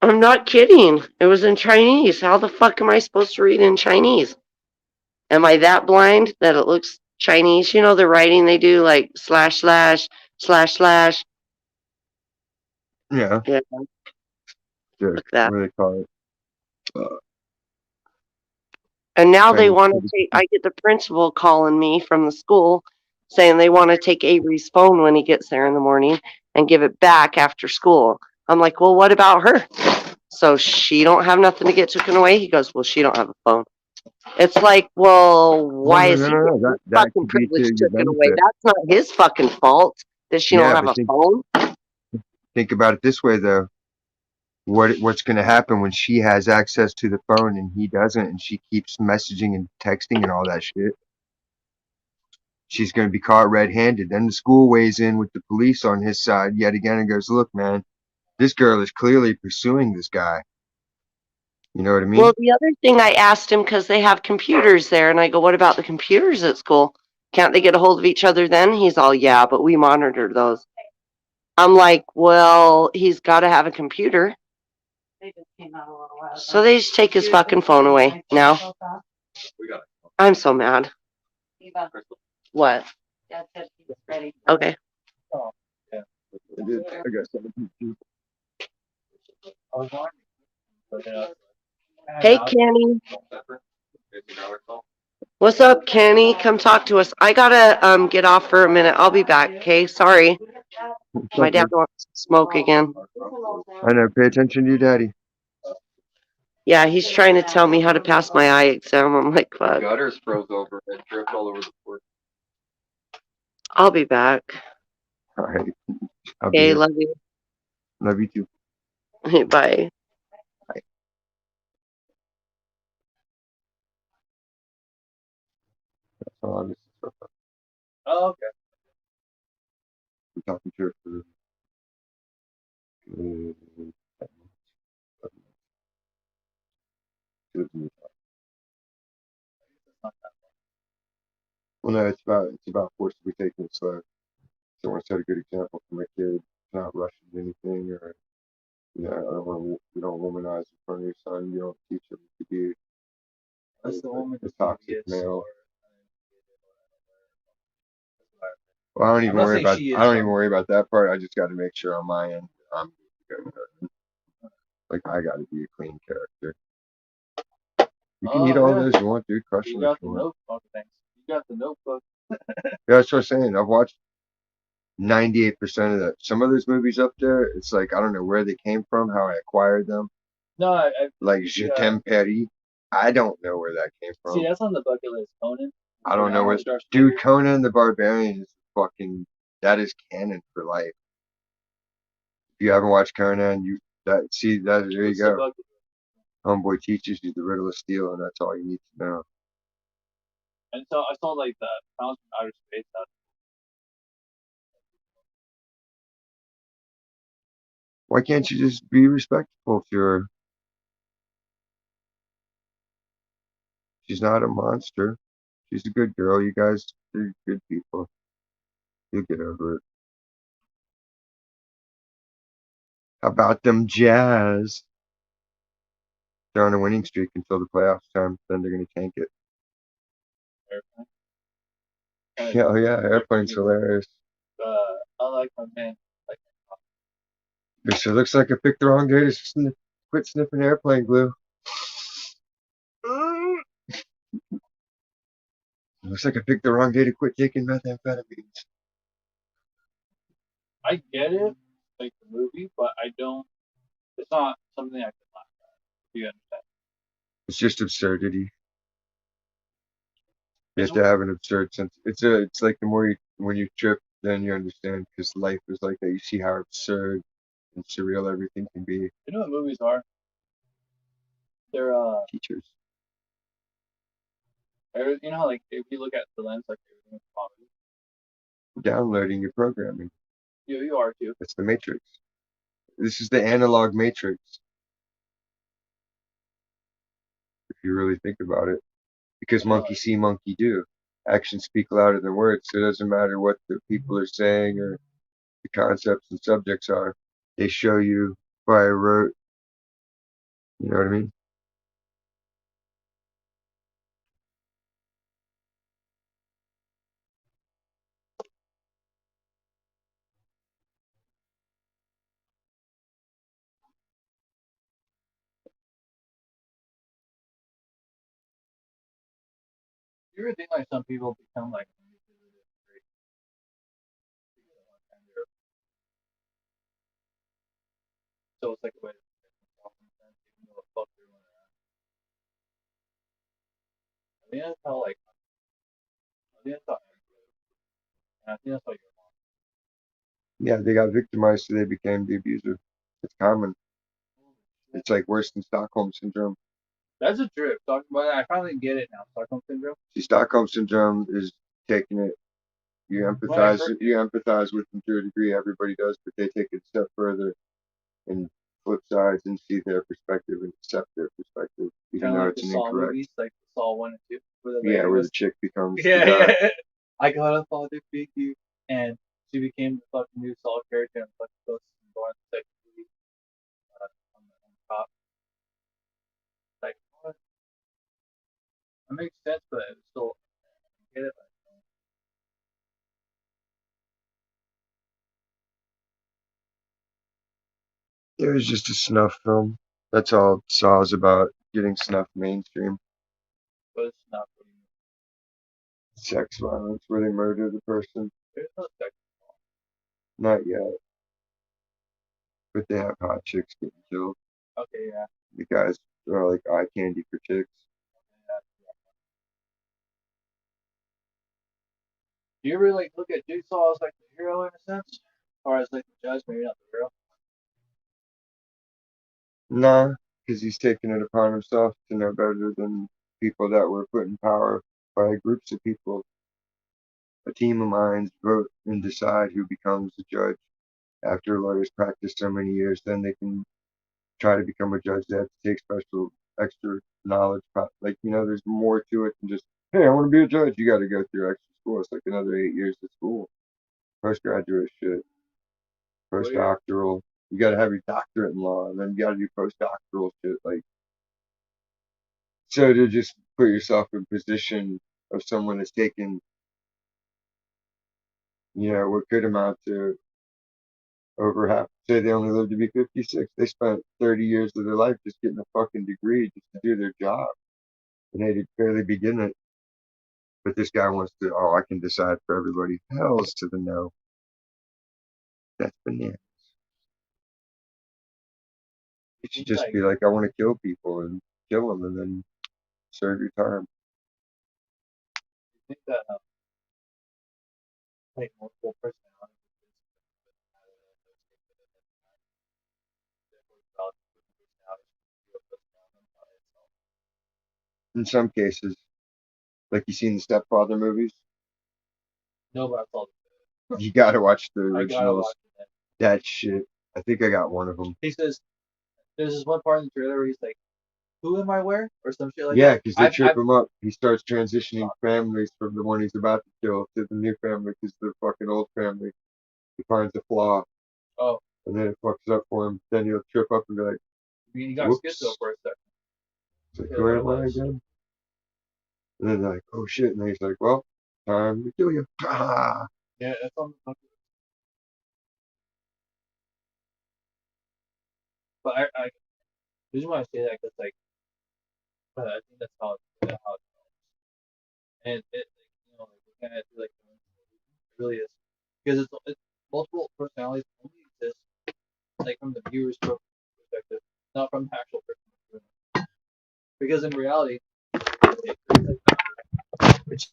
I'm not kidding. It was in Chinese. How the fuck am I supposed to read in Chinese? Am I that blind that it looks Chinese? You know the writing they do, like slash slash slash slash. Yeah. Yeah, The, look that. what do they call it? Uh, And now they Chinese. want to take. I get the principal calling me from the school saying they want to take Avery's phone when he gets there in the morning and give it back after school. I'm like, well, what about her? So she don't have nothing to get taken away. He goes, well, she don't have a phone. It's like, well, Well, why no, is no, he no, no. getting his That fucking could be to privilege your taken away? benefit. That's not his fucking fault that she don't Yeah, have but a phone. think about it this way though. What's going to happen when she has access to the phone and he doesn't, and she keeps messaging and texting and all that shit? She's going to be caught red-handed. Then the school weighs in with the police on his side yet again and goes, "Look, man, this girl is clearly pursuing this guy." You know what I Well, mean? the other thing I asked him because they have computers there, and I go, what about the computers at school? Can't they get a hold of each other then? He's all, yeah, but we monitor those. I'm like, well, he's got to have a computer. So they just take his fucking phone away now. I'm so mad. What? Okay. Oh, yeah. I did. I got something to I was wondering. But then I was like, Hey, Kenny. What's up, Kenny? Come talk to us. I gotta get off for a minute. I'll be back. Okay, sorry. It's My dad okay. wants to smoke again. I know. Pay attention to your daddy. Yeah, he's trying to tell me how to pass my eye exam. I'm like, fuck. Gutters froze over and dripped all over the floor. I'll be back. All right. I'll be Okay, here. love you. Love you too. Bye. Oh, oh, okay. talking to her for 10 months, 11 months. She lives in Utah. Well, no, it's about forcibly taking it slow. So I want to set a good example for my kid, not rushing anything, or I don't want to, you don't womanize in front of your son. You don't teach him to be That's the woman a who's toxic devious male. or Well, I don't I'm even not worry saying about she I is, don't but even worry about that part. I just got to make sure on my end I'm good. Like I got to be a clean character. You can eat oh all yeah, those you want, dude. Crush you them if got you the want. notebook things. You got the notebook. Yeah, that's what I'm saying. I've watched 98% of that. Some of those movies up there, it's like I don't know where they came from, how I acquired them. No, Like Je yeah. t'aime Paris. I don't know where that came See, from. that's on the bucket list. Conan. I don't know where. Dude, Conan the Barbarian is fucking. That is canon for life. If you haven't watched Conan, there you go. Homeboy teaches you the riddle of steel, and that's all you need to know. And so I saw like the Sounds from Outer Space. Why can't you just be respectful to her? She's not a monster. She's a good girl. You guys are good people. You'll get over it. How about them Jazz? They're on a winning streak until the playoffs time. Then they're going to tank it. Yeah, oh yeah, Airplane's hilarious. I like my man. Like, So it looks like I picked the wrong day to quit sniffing airplane glue. Looks like I picked the wrong day to quit taking methamphetamines. I get it, like the movie, but I don't. It's not something I can laugh at. Do you understand? It's just absurdity. You have to have an absurd sense. It's like the more when you trip, then you understand because life is like that. You see how absurd and surreal everything can be. You know what movies are? They're Teachers. you know how like if you look at the lens like everything's comedy. Downloading your programming. You are too. That's the matrix. This is the analog matrix. If you really think about it. Because monkey see, monkey do. Actions speak louder than words, so it doesn't matter what the people are saying or the concepts and subjects are. They show you by rote. You know what I mean? You ever think like some people become like so it's like a way to even though fuck everyone around. I think that's how like I think that's how and I think that's how your mom. Yeah, they got victimized, so they became the abuser. It's common. It's like worse than Stockholm syndrome. That's a trip. Talking about it, I finally get it now. Stockholm syndrome. See, Stockholm syndrome is taking it. You empathize with them to a degree. Everybody does, but they take it a step further and flip sides and see their perspective and accept their perspective, even though Like it's the an Saw incorrect. movies, like the Saw 1 and 2, where the Yeah, lady where was the chick becomes yeah, the guy. yeah. I got a father figure, and she became the fucking new Saw character and fucking goes and go on the second movie on the top. Like what? That makes sense, but it's still I get it. It was just a snuff film. That's all Saw is about, getting snuff mainstream. But it's not what you Sex violence, where they murder the person. there's no sex. Not yet, but they have hot chicks getting killed. Okay, yeah. The guys are like eye candy for chicks. Do you ever like look at Jigsaw as like the hero in a sense, or as like the judge, maybe not the hero? Nah, because he's taken it upon himself to know better than people that were put in power by groups of people. A team of minds vote and decide who becomes a judge. After lawyers practice so many years, then they can try to become a judge. They have to take special extra knowledge. Like, there's more to it than just, hey, I want to be a judge. You got to go through extra school. It's like another 8 years of school. Postgraduate shit, What are your postdoctoral. You got to have your doctorate in law, and then you got to do postdoctoral shit. Like, so to just put yourself in position of someone that's taken, what could amount to over half. Say they only lived to be 56. They spent 30 years of their life just getting a fucking degree just to do their job, and they did barely begin it. But this guy wants to. Oh, I can decide for everybody. Hell's to the no. That's banana. you It should think just like be like, I want to kill people and kill them, and then serve your time. you think that like multiple personalities In some cases, like you seen the Stepfather movies, no, but I saw you got to watch the I gotta originals. watch it. That shit. I think I got one of them. He says there's this one part in the trailer where he's like, "Who am I where?" or some shit like Yeah, that. because they trip him up. He starts transitioning families from the one he's about to kill to the new family because the fucking old family. He finds a flaw, Oh, and then it fucks up for him. Then he'll trip up and be like, I mean, he got schizo whoops. for a second. It's like, Yeah, who what it am I was. again? And then they're like, oh shit. And then he's like, well, time to kill you. Ah. Yeah, that's on. But I the reason why I say that because like I think that's how it and it like, like looking at it through like it really is because it's multiple personalities only exist like from the viewer's perspective, not from the actual person. Because in reality, it's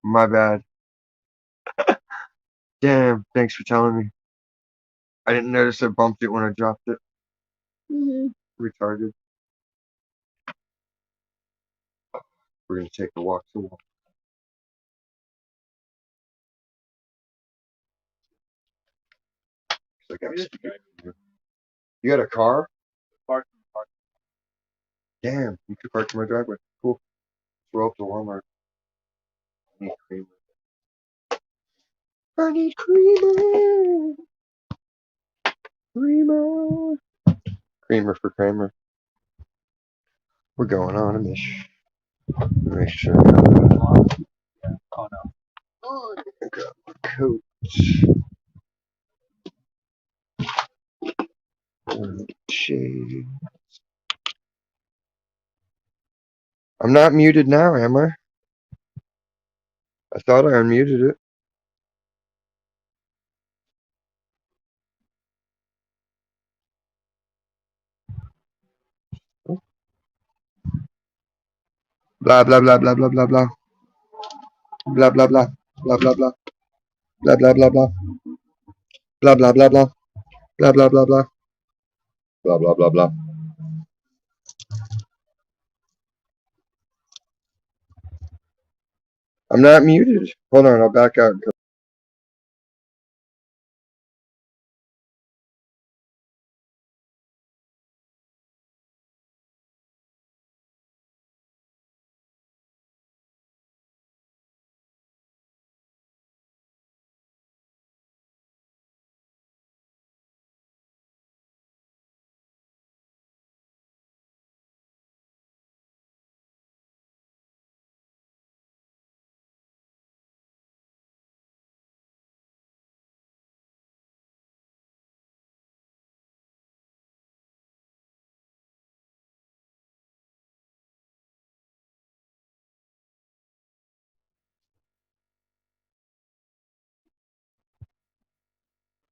My bad. Damn, thanks for telling me. I didn't notice I bumped it when I dropped it. Retarded. We're gonna take a walk to walk. So I got Just drive you got a car? park. Damn, you could park in my driveway. Cool. Let's roll up to Walmart. I need creamer. I need creamer. Creamer. Creamer for Kramer. We're going on a mission. Make sure I got Oh no. my coat. Shade. I'm not muted now, am I? I thought I unmuted it. Blah blah blah blah blah blah blah. Blah blah blah. Blah blah blah. Blah blah blah blah. Blah blah blah blah. Blah blah blah blah. Blah blah blah blah. I'm not muted. Hold on, I'll back out.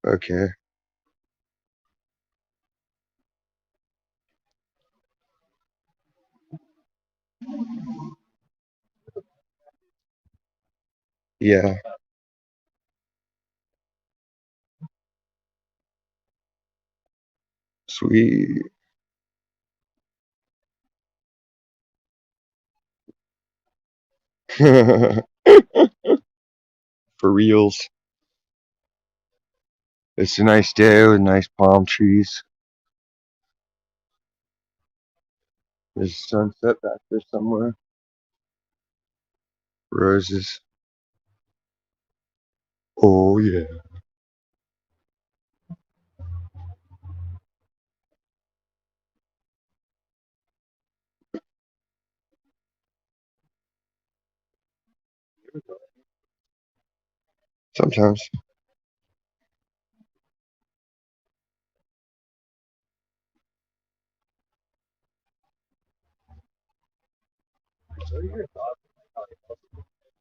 Okay. Yeah. Sweet. For reals. It's a nice day with nice palm trees. There's a sunset back there somewhere. Roses. Oh yeah. Sometimes. What are your thoughts on like how they also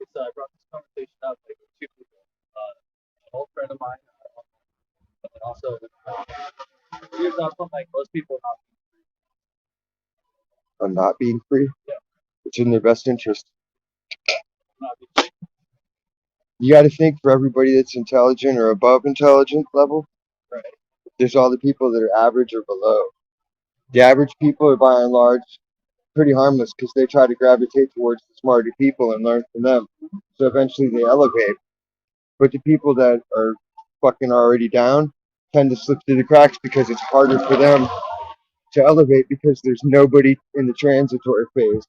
it's I brought this conversation up like with two people. An old friend of mine, and also your thoughts on like most people I'm not being free. It's in their best interest. not being You got to think for everybody that's intelligent or above intelligent level, right. there's all the people that are average or below. The average people are by and large pretty harmless because they try to gravitate towards the smarter people and learn from them. So eventually they elevate. But the people that are fucking already down tend to slip through the cracks because it's harder for them to elevate because there's nobody in the transitory phase.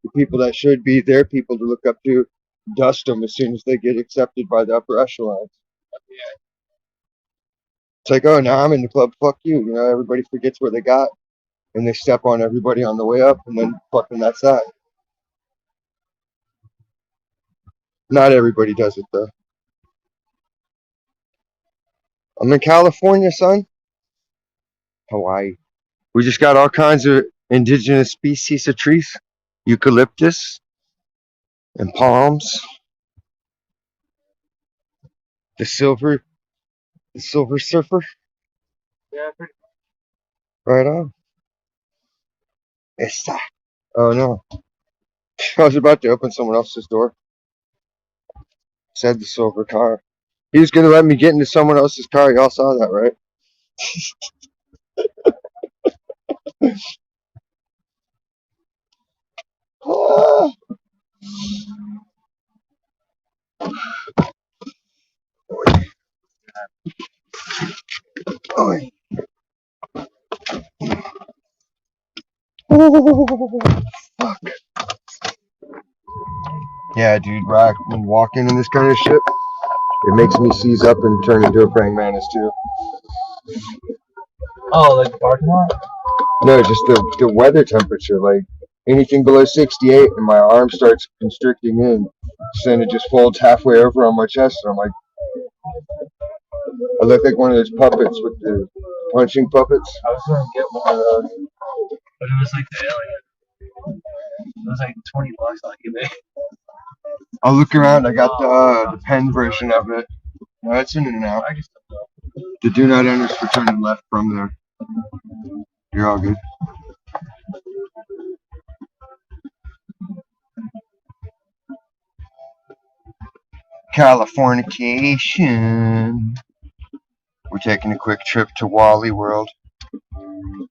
The people that should be their people to look up to dust them as soon as they get accepted by the upper echelons. It's like, oh, now I'm in the club, fuck you. You know, everybody forgets what they got and they step on everybody on the way up and then fucking that's that. Not everybody does it though. I'm in California, son. Hawaii. We just got all kinds of indigenous species of trees. Eucalyptus and palms. The silver surfer. Yeah, pretty Right on. Esa. Oh no. I was about to open someone else's door. Said the silver car. He was gonna let me get into someone else's car. Y'all saw that, right? Ah, oy. Oh, fuck. Yeah, dude, rock when walking in this kind of shit, it makes me seize up and turn into a praying mantis too. Oh, like the parking lot? No, just the weather temperature, like anything below 68, and my arm starts constricting in. So then it just folds halfway over on my chest, and I'm like, I look like one of those puppets with the punching puppets. I was gonna get one of those, but it was like the alien. It was like $20 on eBay. I'll look around. I got the pen version of it. No, it's in and out. The do not enter is for turning left from there. You're all good. Californication. We're taking a quick trip to Wally World.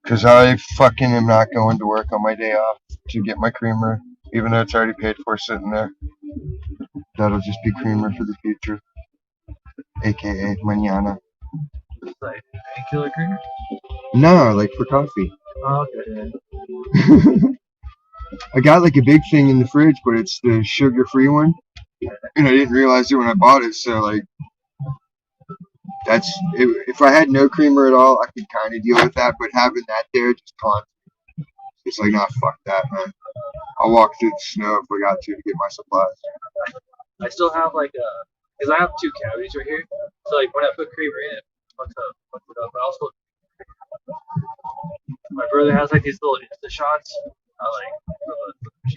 Because I fucking am not going to work on my day off to get my creamer, even though it's already paid for sitting there. That'll just be creamer for the future, aka mañana. It's like $8 creamer? No, like for coffee. Oh, okay. I got like a big thing in the fridge, but it's the sugar-free one, and I didn't realize it when I bought it. So like, that's if I had no creamer at all, I could kind of deal with that. But having that there just taunts me. It's like, nah, fuck that, man. I'll walk through the snow if I got to get my supplies. I still have like because I have two cavities right here. So like when I put creamer in it, fucks it up. But also, my brother has like these little Insta shots. I like for the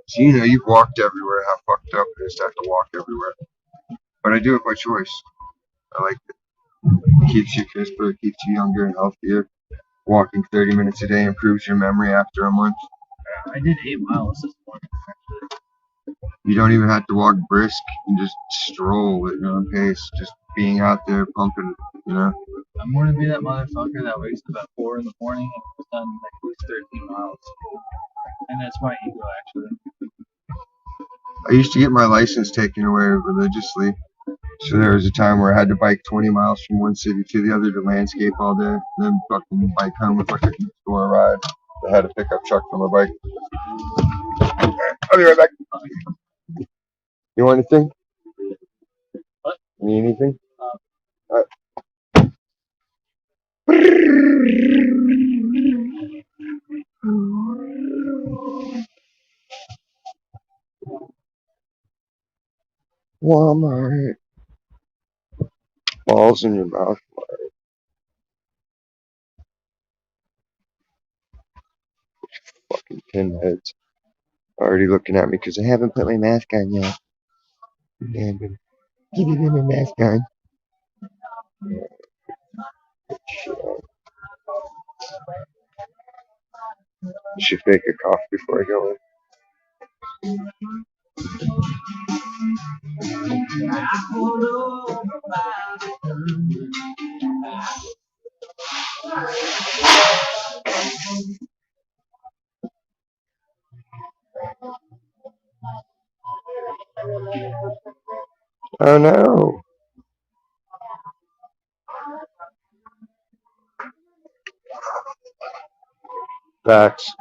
So you know, you've walked everywhere. How fucked up it is to have to walk everywhere. But I do it by choice. I like it. It keeps you crisper, it keeps you younger and healthier. Walking 30 minutes a day improves your memory after a month. I did 8 miles this morning. Actually. You don't even have to walk brisk. You can just stroll at your own pace. Just being out there pumping, you know. I'm going to be that motherfucker that wakes up at 4 in the morning and has done like at least 13 miles. And that's my ego, actually. I used to get my license taken away religiously. So there was a time where I had to bike 20 miles from one city to the other to landscape all day, then fucking bike home with like a store ride. I had a pickup truck for my bike. I'll be right back. You want anything? What? Need anything? All right. Walmart. Balls in your mouth. Fucking pinheads. Already looking at me because I haven't put my mask on yet. And give me my mask on. Should fake a cough before I go in. Oh no. Facts.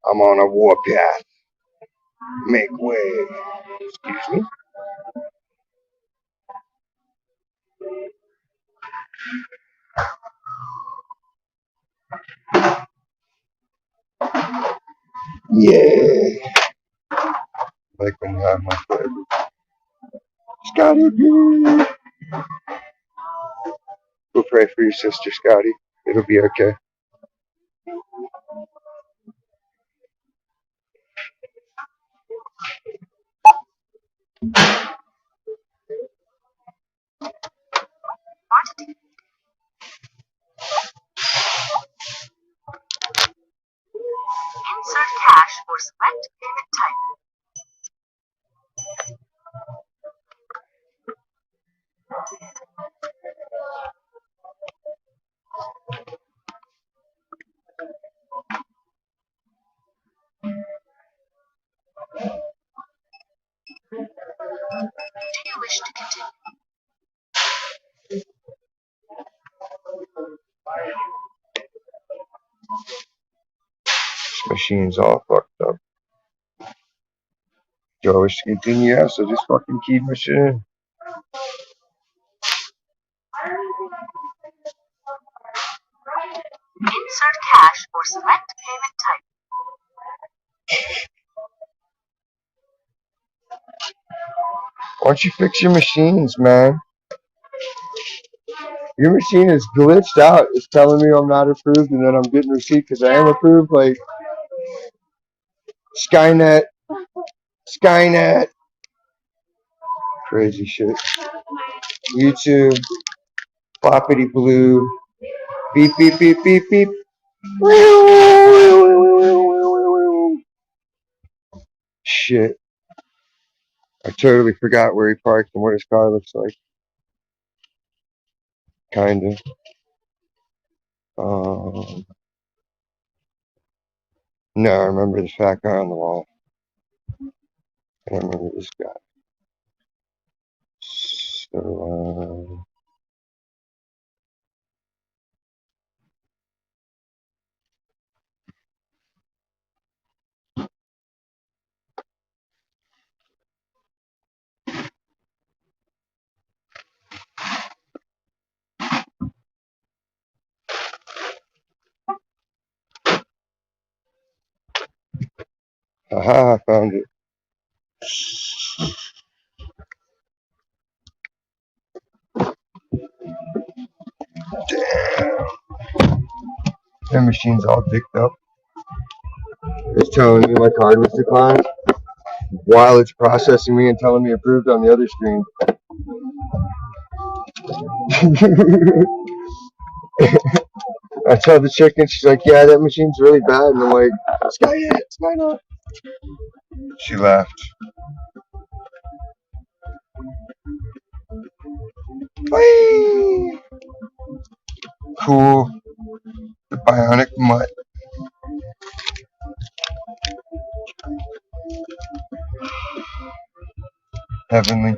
I'm on a warpath. Make way. Excuse me. Yeah. Like when you have my foot. Scotty B. We'll pray for your sister, Scotty. It'll be okay. Insert cash or select payment type. This machine's all fucked up. Do I wish to continue? Yeah, so just fucking keep my shit in. Insert cash or select payment type. Why don't you fix your machines, man? Your machine is glitched out. It's telling me I'm not approved, and then I'm getting receipt because I am approved. Like Skynet, Skynet, crazy shit. YouTube, floppity blue, beep beep beep beep beep. Shit, I totally forgot where he parked and what his car looks like. Kinda. No, I remember the fat guy on the wall. I don't remember this guy. So, haha, I found it. Damn. That machine's all dicked up. It's telling me my card was declined while it's processing me and telling me approved on the other screen. I tell the chick and she's like, yeah, that machine's really bad. And I'm like, Sky not. She laughed. Whee! Cool. The bionic mutt. Heavenly.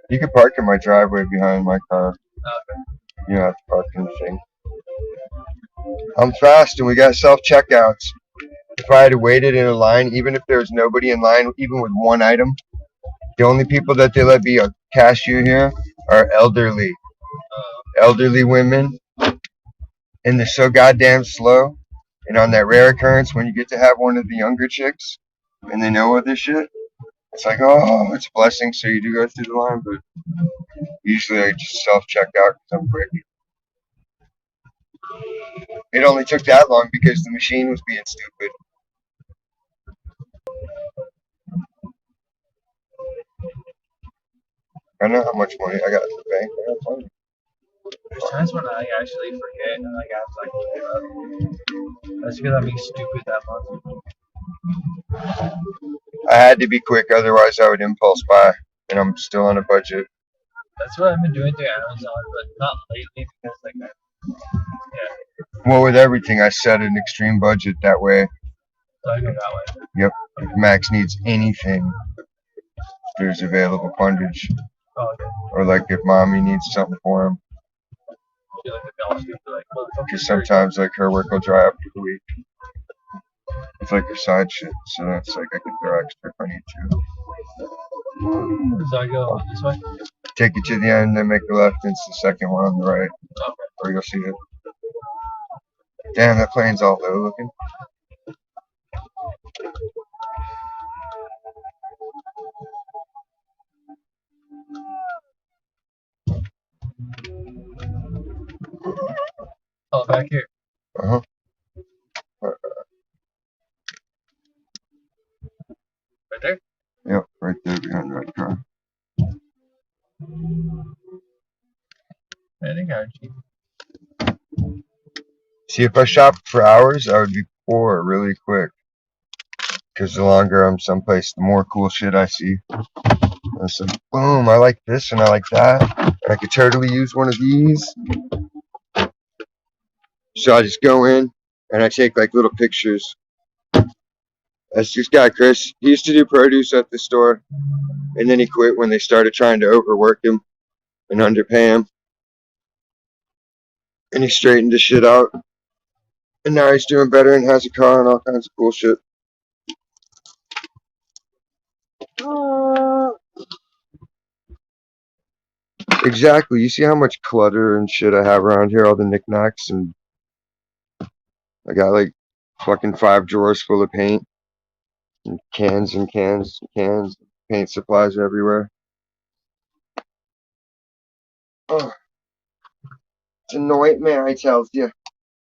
You can park in my driveway behind my car. Okay. You don't have to park in the thing. I'm fast and we got self-checkouts. If I had waited in a line, even if there was nobody in line, even with one item, the only people that they let be a cashier here are elderly women, and they're so goddamn slow. And on that rare occurrence when you get to have one of the younger chicks and they know all this shit, it's like, oh, it's a blessing. So you do go through the line, but usually I just self-check out because I'm quick. It only took that long because the machine was being stupid. I know how much money I got in the bank. I got plenty. There's times when I actually forget and like I have to like look it up. That's because I'm being stupid that month. I had to be quick, otherwise I would impulse buy, and I'm still on a budget. That's what I've been doing through Amazon, but not lately because like Well, with everything, I set an extreme budget that way. so I go that way. Yep. If Max needs anything, there's available fundage. Oh, okay. Or like if mommy needs something for him. She like the all stupid like Because sometimes like her work will dry up for the week. It's like her side shit, so that's like I can throw extra if I need to. So I go this way. Take it to the end, then make a left, and it's the second one on the right. Okay. Or you'll see it. Damn, that plane's all low looking. Oh, back here. Uh-huh. Right there? Yep, right there behind that car. I think I cheap. See, if I shopped for hours, I would be poor really quick. Because the longer I'm someplace, the more cool shit I see. It's like, boom, I like this and I like that. And I could totally use one of these. So I just go in and I take like little pictures. That's this guy, Chris. He used to do produce at the store. And then he quit when they started trying to overwork him and underpay him. And he straightened his shit out. And now he's doing better and has a car and all kinds of cool shit. Exactly. You see how much clutter and shit I have around here, all the knickknacks, and I got like fucking 5 drawers full of paint and cans and cans and cans. Paint supplies everywhere. Oh, it's a nightmare, I tells you.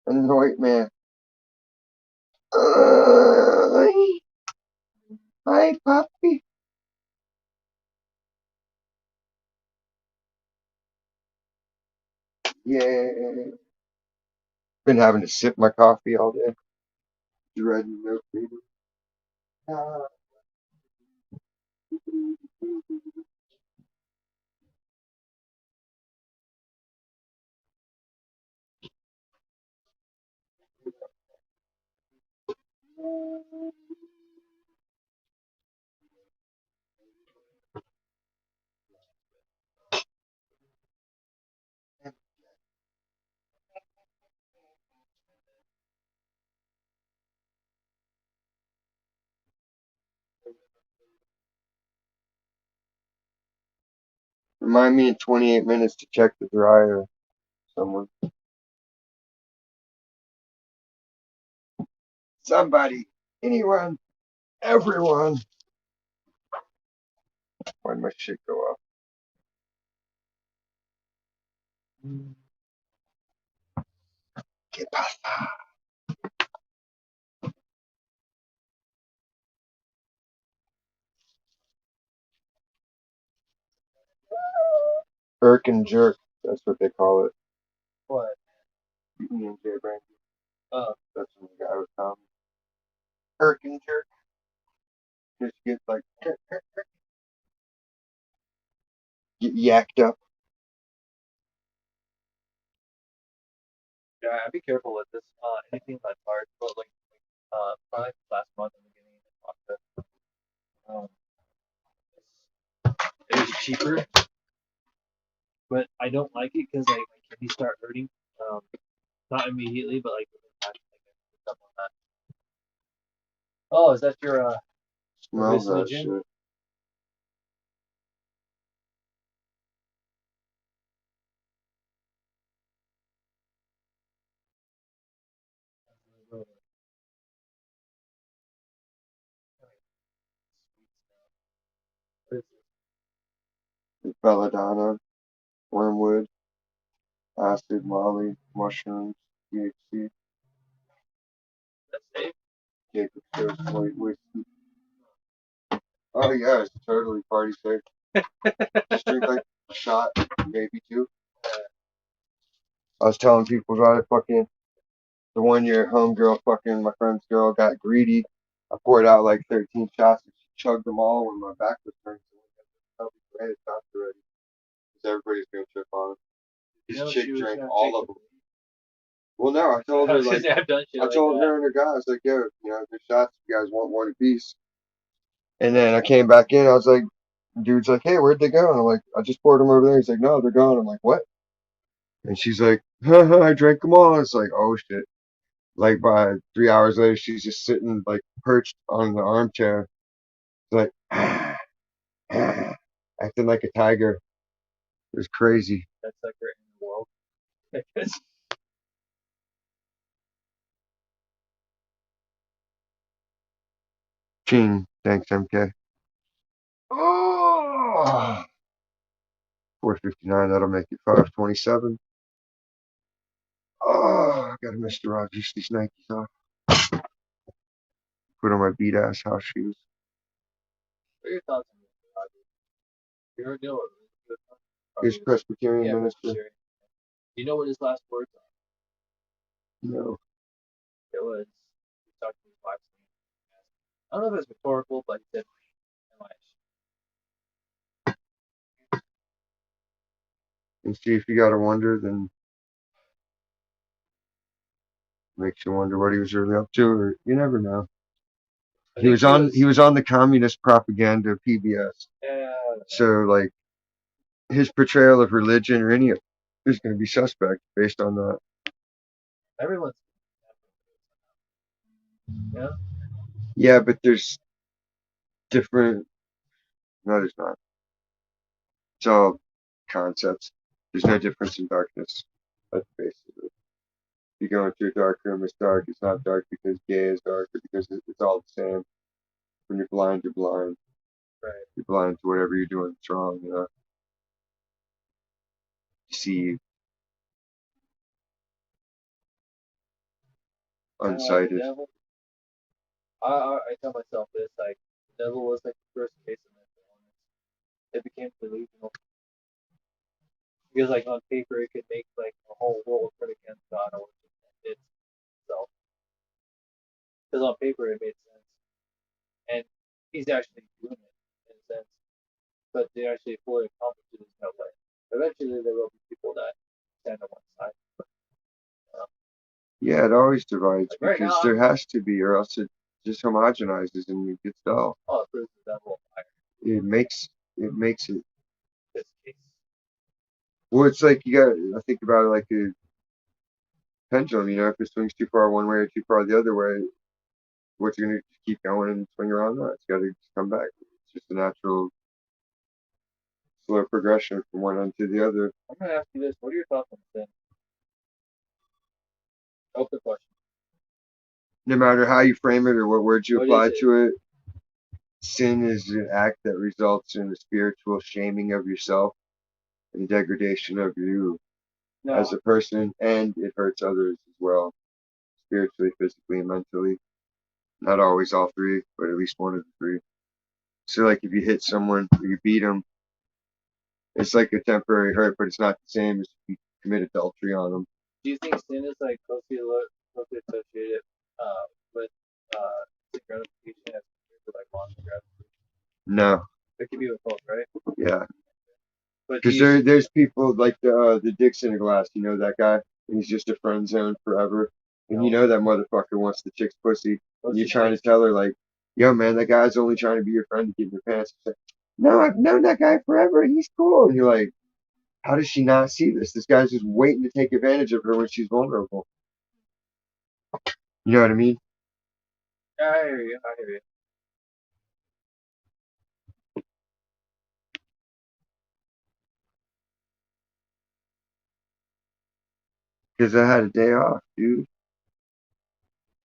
A nightmare. Hi, puppy. Yeah. Been having to sip my coffee all day. Dreading no freedom. Remind me in 28 minutes to check the dryer. Someone. Somebody. Anyone. Everyone. Why'd my shit go off? ¿Qué pasa? Irk and jerk. That's what they call it. What? Me and Jay Brandy. Oh. That's when the guy was Tommy. Irk and jerk. Just get like get yacked up. Yeah, I'd be careful with this. Anything that's hard, but probably last month in the beginning of it was cheaper, but I don't like it because like my kidneys start hurting. Not immediately, but like within time, like, stuff on that. Oh, is that your Smells that hallucinogen? shit. Belladonna, wormwood, acid, molly, mushrooms, THC, That's safe. Jacob Shows, white whiskey. Oh yeah, it's totally party safe. Just drink like a shot, maybe two. I was telling people about it. Fucking the one year homegirl, fucking my friend's girl, got greedy. I poured out like 13 shots and she chugged them all when my back was turned. So I had shots already. Because everybody's gonna trip on it. This chick drank all of them. Well, no, I told her like I told her and her guy, I was like, yo, you know, the shots, you guys want one apiece. And then I came back in, I was like, dude's like, hey, where'd they go? And I'm like, I just poured them over there. He's like, no, they're gone. I'm like, what? And she's like, haha, I drank them all. It's like, oh shit. Like by 3 hours later, she's just sitting like perched on the armchair, like acting like a tiger. It was crazy. That's like right in the world. Ching. Thanks, MK. Oh, 4:59. That'll make it 5:27. Oh, I gotta Mr. Rogers these Nikes off. Put on my beat ass house shoes. What are your thoughts on this, Roger? You're a deal. He's Presbyterian Yeah, minister. Presbyterian. Do you know what his last words are? No. It was he talked to his wife. I don't know if it's rhetorical, but he said, And see, if you gotta wonder, then makes you wonder what he was really up to, or you never know. He was on the communist propaganda PBS. Yeah. So like his portrayal of religion or any is going to be suspect based on that. Everyone's Yeah. Yeah, but there's different. No, there's not. It's all concepts. There's no difference in darkness. That's basically. You go into a dark room, it's dark. It's not dark because gay is dark, or because it's all the same. When you're blind, you're blind. Right. You're blind to whatever you're doing that's wrong. You see Kind of like the unsighted. devil. I tell myself this, like, the devil was like the first case of mental illness. It became delusional because, like, on paper, it could make like a whole world turn against God or itself. Because on paper, it made sense, and he's actually doing it in a sense. But to actually fully accomplish it is no way. Eventually, there will be people that stand on one side. Uh, Yeah, it always divides like right because now, there has to be, or else it just homogenizes and it gets dull. oh, it proves the devil a liar It makes it. in this case. Well, it's like you got to think about it like a pendulum. If it swings too far one way or too far the other way, what's going to keep going and swing around? No, it's got to come back. It's just a natural slow progression from one end to the other. I'm gonna ask you this: what are your thoughts on sin? Open question. No matter how you frame it or what words you What is apply it? to it, sin is an act that results in the spiritual shaming of yourself and degradation of you as No. a person, and it hurts others as well, spiritually, physically, and mentally. Not always all three, but at least one of the three. So, like, if you hit someone or you beat them, it's like a temporary hurt, but it's not the same as if you commit adultery on them. Do you think sin is like closely associated with instant gratification as compared to like long gratification? No, It could be with both, right? yeah, But do because you? there's people like the dicks in a glass. You know that guy? And he's just a friend zone forever. And you No. know that motherfucker wants the chick's pussy. And What's you're the trying to chick? tell her like, yo man, that guy's only trying to be your friend to get in your pants. She's like, no, I've known that guy forever and he's cool. And you're like, how does she not see this? This guy's just waiting to take advantage of her when she's vulnerable. You know what I mean? Yeah, I hear you. I hear you. Because I had a day off, dude.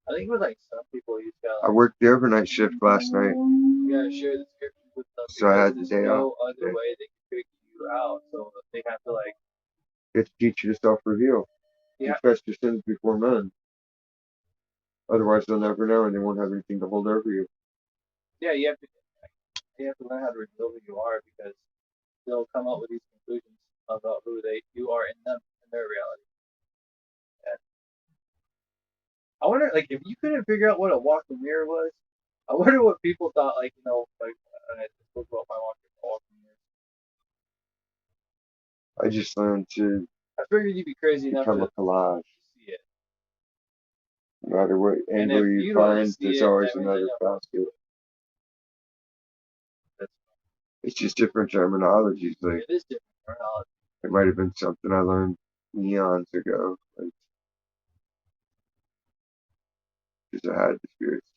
I think with like some people, you gotta I like worked the overnight shift last night, you gotta share the scriptures with them so I because had the there's day off. no other They way they can figure you out. So they have to like get to teach you to self-reveal. yeah Confess your sins before men. Otherwise, they'll never know and they won't have anything to hold over you. yeah you have to learn how to reveal who you are because they'll come up with these conclusions about who they you are in them in their reality. And I wonder, like, if you couldn't figure out what a walking mirror was, I wonder what people thought. Like, like I spoke about my walking mirror. I just learned to I figured you'd be crazy enough become to a collage. see it, No matter what and angle if you you don't find, see there's it, always everything another else. facet. That's, It's just different terminologies. Like, it is different terminology. it might have been something I learned eons ago. Like, because I had the spirits.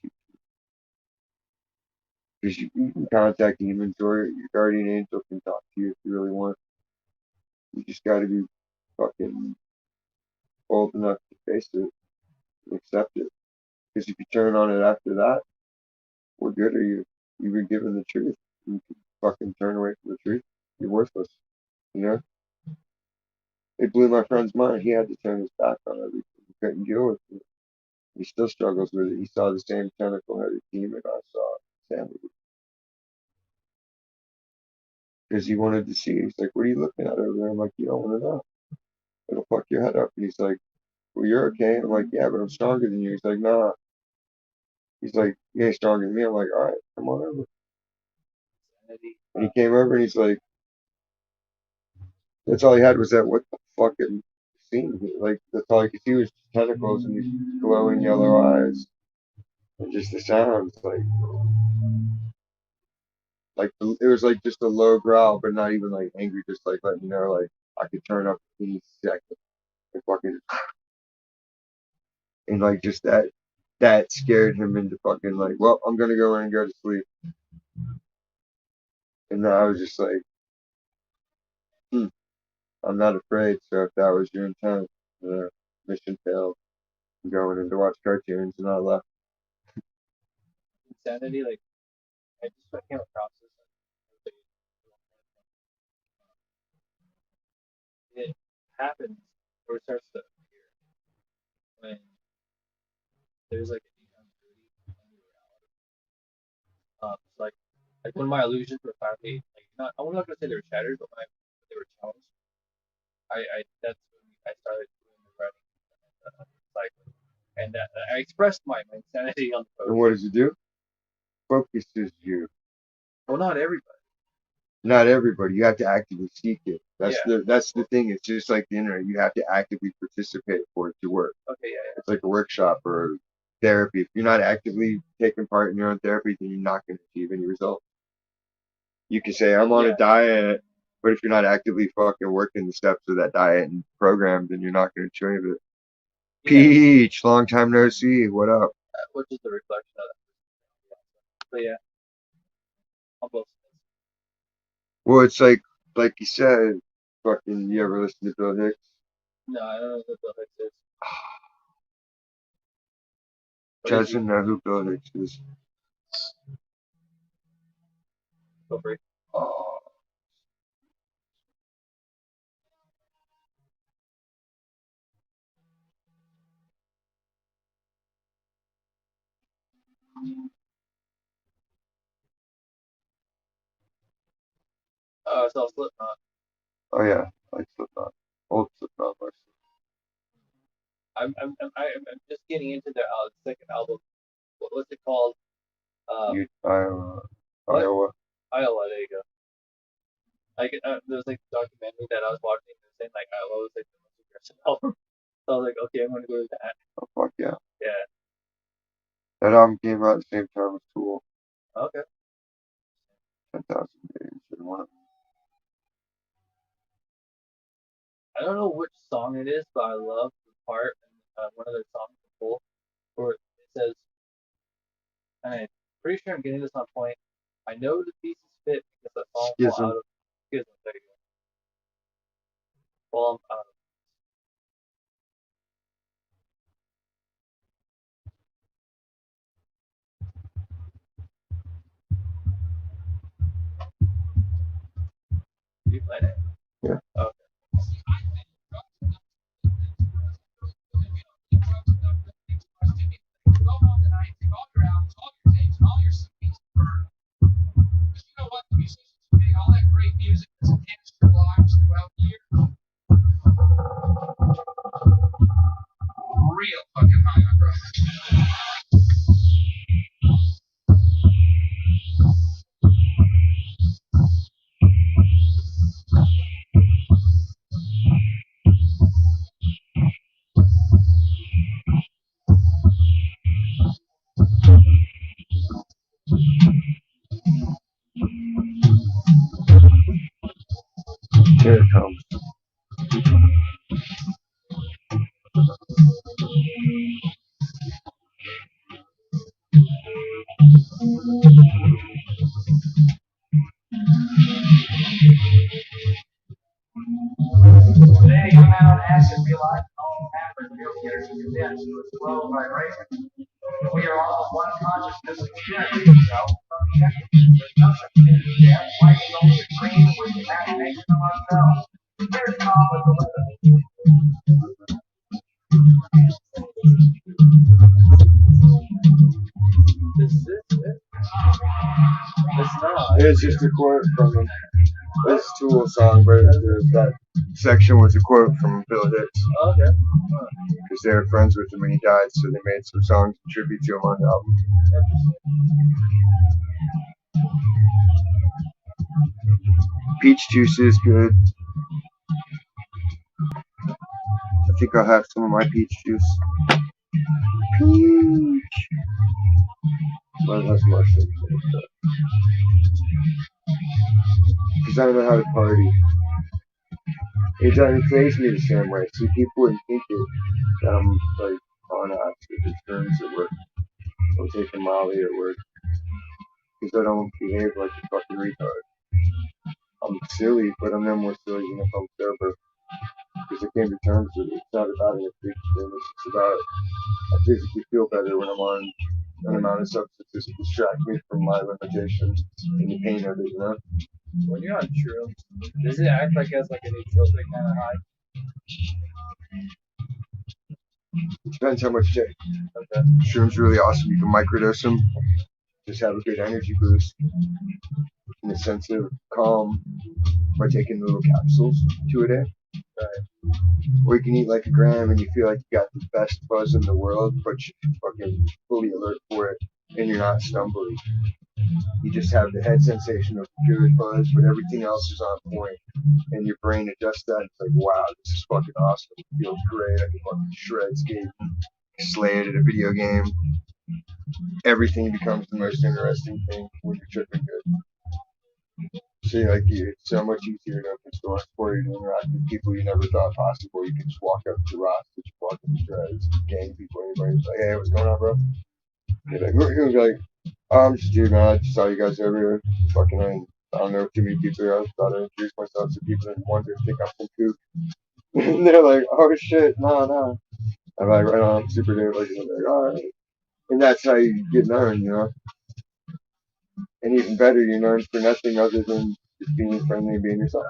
Because you can contact demons or your guardian angel can talk to you if you really want. You just got to be fucking bold enough to face it and accept it. Because if you turn on it after that, what good are you? You've been given the truth. You can fucking turn away from the truth. You're worthless. You know? It blew my friend's mind. He had to turn his back on everything. He couldn't deal with it. He still struggles with it. He saw the same tentacle-headed demon I saw. Sanity. Because he wanted to see. He's like, what are you looking at over there? I'm like, you don't want to know. It'll fuck your head up. And he's like, well, you're okay. I'm like, yeah, but I'm stronger than you. He's like, nah. He's like, you ain't stronger than me. I'm like, all right, come on over. Sanity. And he came over and he's like, that's all he had was that what the fucking scene. Like, that's all he could see was tentacles and these glowing yellow eyes. And just the sounds. It was like just a low growl, but not even like angry, just like letting you know, like, I could turn up any second. And fucking, and like just that that scared him into fucking like, well, I'm gonna go in and go to sleep. And I was just like, I'm not afraid. So if that was your intent, the mission failed. I'm going in to watch cartoons, and I left. Insanity, like I just came across this. It happens or it starts to appear when there's like a deep ambiguity in reality. So like when my illusions were finally like not I'm not gonna say they were shattered, but when they were challenged, I that's when I started doing the writing cycle, and I expressed my insanity on the And what post. does it do? Focuses you. Well, not everybody. Not everybody. You have to actively seek it. Yeah. That's the thing. It's just like the internet. You have to actively participate for it to work. Okay. Yeah. It's like a workshop or therapy. If you're not actively taking part in your own therapy, then you're not going to achieve any results. You can say I'm on a diet, but if you're not actively fucking working the steps of that diet and program, then you're not going to achieve it. Yeah. Peach, long time no see. What up? Which is the reflection of that. But yeah, on both sides. Well, it's like you said, fucking. You ever listen to Bill Hicks? No, I don't know what Bill Hicks is. Doesn't know who Bill Hicks is. Go for it. Oh. So Slipknot. Oh yeah, like Slipknot, old Slipknot. I'm just getting into their second album. What's it called? Iowa. What? Iowa. Iowa. There you go. Like there was like a documentary that I was watching and saying like Iowa was like the most aggressive album. So I was like, okay, I'm gonna go to that. Oh fuck yeah. Yeah. That album came out at the same time as Tool. Okay. 10,000 Days and one of them. I don't know which song it is, but I love the part in one of their songs, Full, where it says, and I'm pretty sure I'm getting this on point. I know the pieces fit because I fall Schism. out of schism. There you go. Fall out of. You playing it? Yeah. Okay. Here it comes. Today, a young man on acid realized all pathways negotiators are condensed to a slow vibration. We are all one consciousness experiencing itself from the essence. There's no such thing as death. Life is only a dream with the imagination of ourselves. Here's Tom with the weather. This is it. It's not. It's just a quote from him. It's a Tool song, but that section was a quote from Bill Hicks. Oh, okay. Because they were friends with him when he died, so they made some songs in tribute to him on the album. Peach juice is good. I think I'll have some of my peach juice. Peach. Mine has mushrooms in it. Because I don't know how to party. It doesn't phase me the same way. See, people wouldn't think it that I'm like on acid. It turns at work. I'm taking Molly at work because I don't behave like a fucking retard. I'm silly, but I'm no more silly than if I'm sober. Because I came to terms with it. It's not about an addiction. It's about I physically feel better when I'm on an amount of substances to distract me from my limitations and the pain of it, you know? When you're on shrooms, does it act like it's like an nootropic kind of high? It depends how much you take. Okay. Shrooms really awesome. You can microdose them, just have a good energy boost and a sense of calm by taking little capsules 2 a day. Right. Or you can eat like a gram and you feel like you got the best buzz in the world, but you're fucking fully alert for it and you're not stumbling. You just have the head sensation of good buzz, but everything else is on point. And your brain adjusts that. It's like, wow, this is fucking awesome. It feels great. I can fucking shred, skate, slay it at a video game. Everything becomes the most interesting thing when you're tripping good. See, like, it's so much easier to open stores for you to interact with people you never thought possible. You can just walk up to Ross, just walk up to Shreds, gang people, anybody's like, hey, what's going on, bro? You're like, who's like, oh, I'm just dude, man. I just saw you guys over here. Fucking, I don't know too many people here. I just thought I'd introduce myself to people and wonder if they got some kook. And they're like, oh shit, no. I'm like, right on, super dude. Like, all right. And that's how you get known, you know? And even better, you're known for nothing other than just being friendly and being yourself.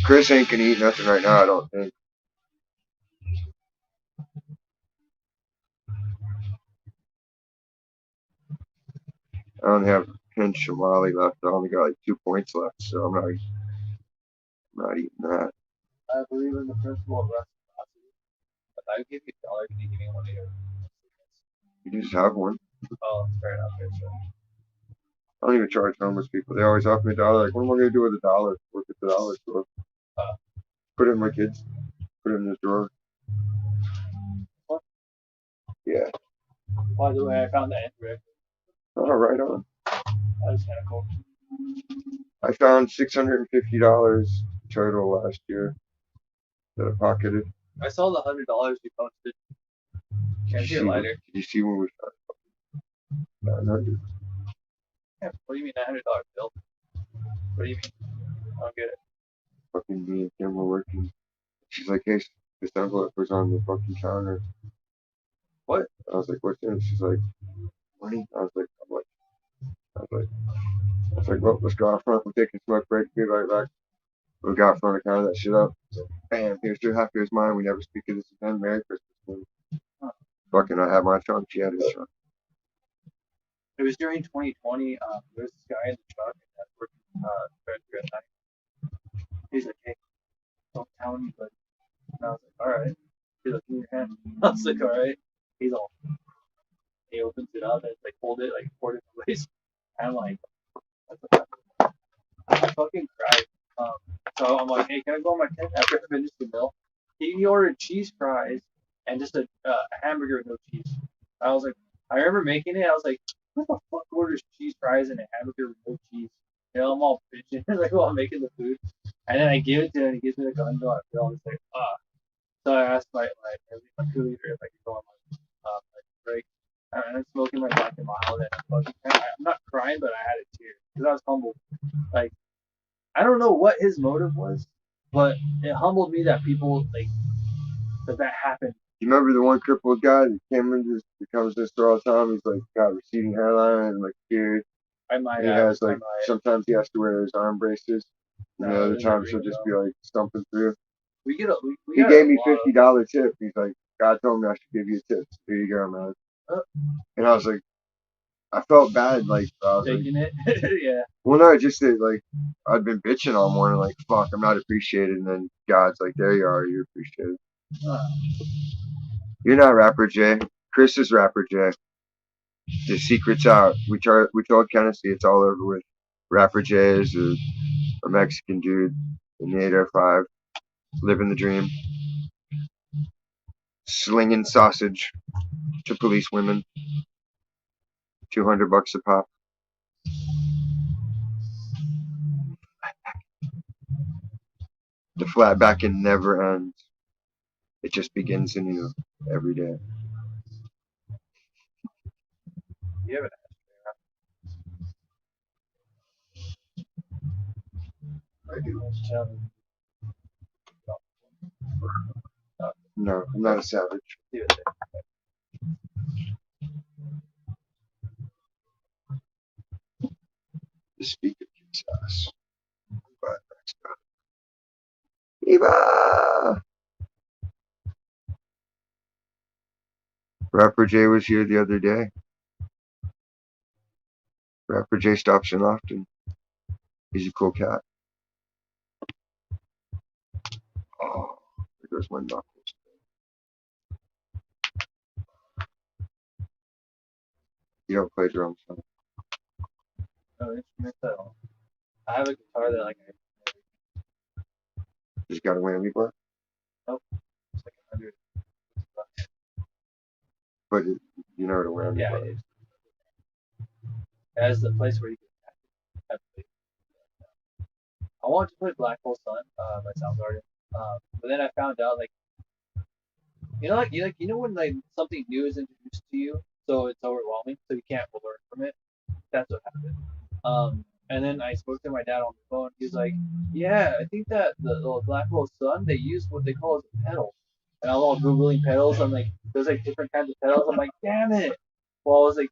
Chris ain't gonna eat nothing right now, I don't think. I only have a pinch of Molly left. I only got like 2 points left, so I'm not eating that. I believe in the principle of reciprocity. If I give you $1, can you give me one of your You can just have one. Oh, fair enough. Fair enough. I don't even charge homeless people. They always offer me $1. Like, what am I gonna do with $1? Work at the dollar store. Put it in my kids. Put it in the drawer. What? Yeah. By the way, I found that incorrect. Oh, right on. That was kind of cool. I found $650 total last year that I pocketed. I saw the $100 you posted. Can I see your lighter? Did you see when we found 900? Yeah, what do you mean $100 bill? What do you mean? I don't get it. Fucking me and Kim were working. She's like, hey, this envelope was on the fucking counter. What? I was like, what's in it? She's like, money. I was like, how much? I was like, well, let's go out front. We're taking a smoke break. Be right back. We got out front and counted that shit up. So, bam, here's your half, here's mine. We never speak of this again. Merry Christmas. Fucking, I had my trunk. She had his trunk. It was during 2020. There was this guy in the truck that working at night. He's like, hey, don't tell anybody. And I was like, all right. He's like, in your hand. I was like, all right. He's all. He opens it up and it's like hold it like 4 different ways. And I'm like, what the fuck? I fucking cried. So I'm like, hey, can I go on my tent after I finish the meal? He ordered cheese fries and just a hamburger with no cheese. I was like, I remember making it. I was like, who the fuck orders cheese fries and a hamburger with no cheese? You know, I'm all bitching like while I'm making the food. And then I give it to him and he gives me the gun. So I feel it's like, ah. So I asked my crew leader if I could go on my break. And I'm smoking my Black and Mild and I'm not crying, but I had a tear because I was humbled. Like, I don't know what his motive was, but it humbled me that people like that happened. You remember the one crippled guy that came in this that comes to the store all the time? He's like got receding hairline and like beard. I might He have. has like sometimes he has to wear his arm braces. And the other times he'll just be like stumping through. We get a. We He gave me $50 tip. He's like, God told me I should give you a tip. Here you go, man. And I was like, I felt bad, like I was taking like, it. Yeah. well, no, just that like I'd been bitching all morning, like fuck, I'm not appreciated, and then God's like, there you are, you're appreciated. You're not rapper J. Chris is rapper J. The secret's out. We told Tennessee it's all over with. Rapper J is a Mexican dude in the 805, living the dream, slinging sausage to police women, $200 a pop. The flat backing never ends. It just begins anew every day. You have an I do. ashtray. No, I'm not a savage. See it there. The speaker kicks ass. But next time. Eva! Rapper J was here the other day. Rapper J stops in often. He's a cool cat. Oh, there goes my knuckles. You don't play drums, huh? No instruments at all. I have a guitar that like Just got a whammy bar, it's like $100. but you know what a whammy Yeah, bar it is. is. As the place where you can have it. I wanted to play Black Hole Sun by Soundgarden, but then I found out like you know when like something new is introduced to you, so it's overwhelming, so you can't learn from it. That's what happened. And then I spoke to my dad on the phone. He's like, "Yeah, I think that the Black Hole Sun they use what they call as a pedal." And I was all googling pedals. I'm like, "There's like different kinds of pedals." I'm like, "Damn it!" Well, I was like,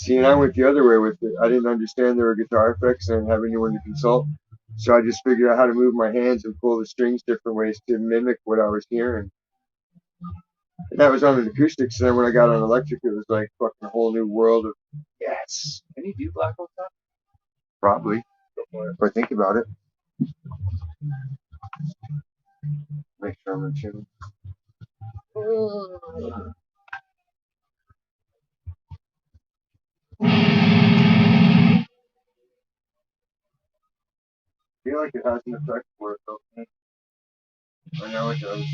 See, and I went the other way with it. I didn't understand there were guitar effects and I didn't have anyone to consult. So I just figured out how to move my hands and pull the strings different ways to mimic what I was hearing. And that was on an acoustics. And then when I got on electric, it was like fucking a whole new world of yes. "Can you do Black Hole Sun?" Probably. Go for it. If I think about it. Make sure I'm in tune. I feel like it has an effect for it though. I know it does.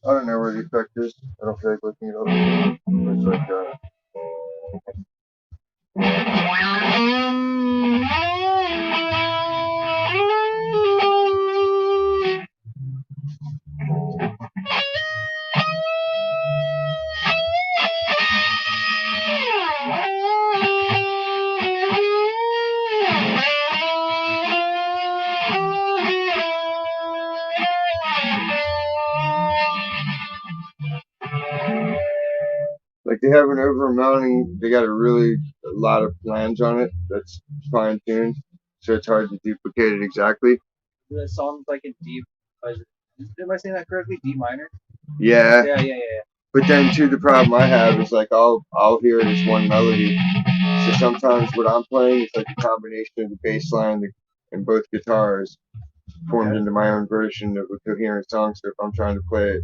I don't know where the effect is. I don't feel like looking it up. It's like they have an overmounting. They got a lot of plans on it. That's fine tuned, so it's hard to duplicate it exactly. The song's like in D. Am I saying that correctly? D minor. Yeah. Yeah. But then too, the problem I have is like I'll hear it as one melody. So sometimes what I'm playing is like a combination of the bass line and both guitars formed into my own version of a coherent song. So if I'm trying to play it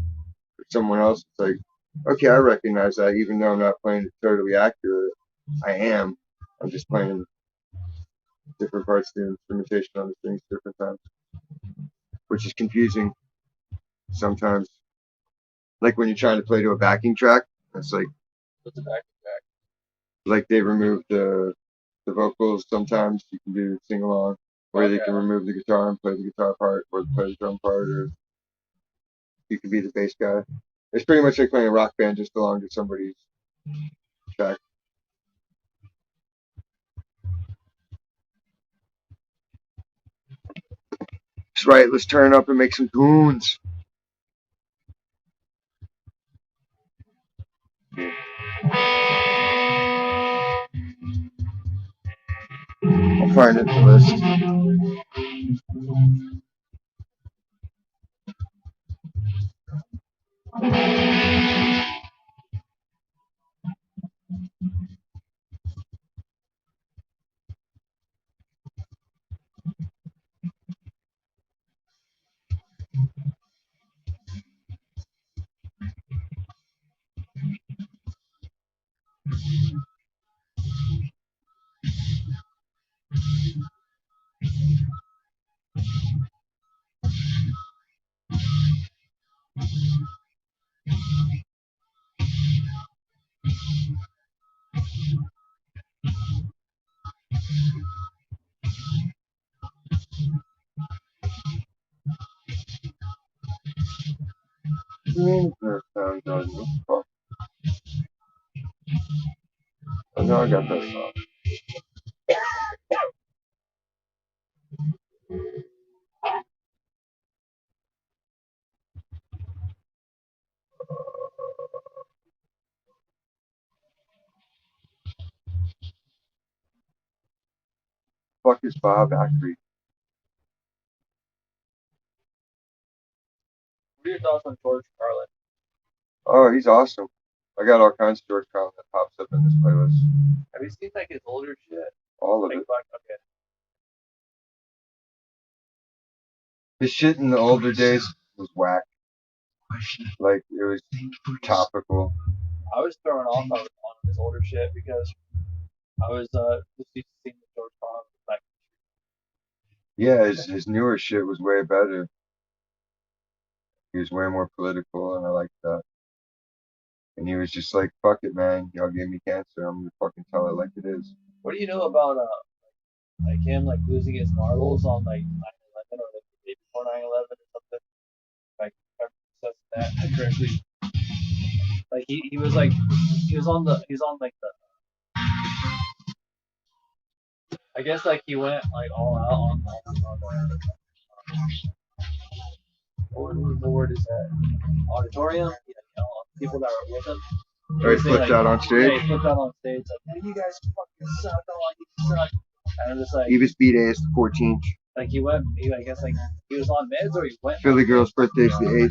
for someone else, it's like, okay, I recognize that even though I'm not playing it totally accurate. I am. I'm just playing different parts of the instrumentation on the strings different times, which is confusing sometimes. Like when you're trying to play to a backing track, it's like What's the back to back? like they remove the vocals. Sometimes you can do sing along, where they can remove the guitar and play the guitar part, or play the drum part, or you can be the bass guy. It's pretty much like playing a rock band just along to somebody's track. That's right. Let's turn up and make some tunes. I'll find it in the list. Sound done. Fuck. I know I got that song. Fuck is Bob Ackery? What are your thoughts on George Carlin? Oh, he's awesome. I got all kinds of George Carlin that pops up in this playlist. Have you seen like his older shit? All of Like, it. okay. His shit in the older days was whack. Like, it was topical. I was thrown off on his older shit because I was just used to seeing George Carlin like Yeah, his newer shit was way better. He was way more political, and I liked that. And he was just like, fuck it, man. Y'all gave me cancer. I'm gonna fucking tell it like it is. what do you know about like him like losing his marbles on like 9/11 or like the day before 9/11 or something? Like if I'm processing that correctly. Like he was like he was on like the I guess like he went like all out on the word is that auditorium, you know, people that were with him. Or he flipped out on Yeah, stage. he flipped out on stage like, hey, you guys fucking suck, all you suck. And I'm just like, Eva's B-Day 14th. like I guess like he was on meds or he went. Philly girl's birthday's the 8th.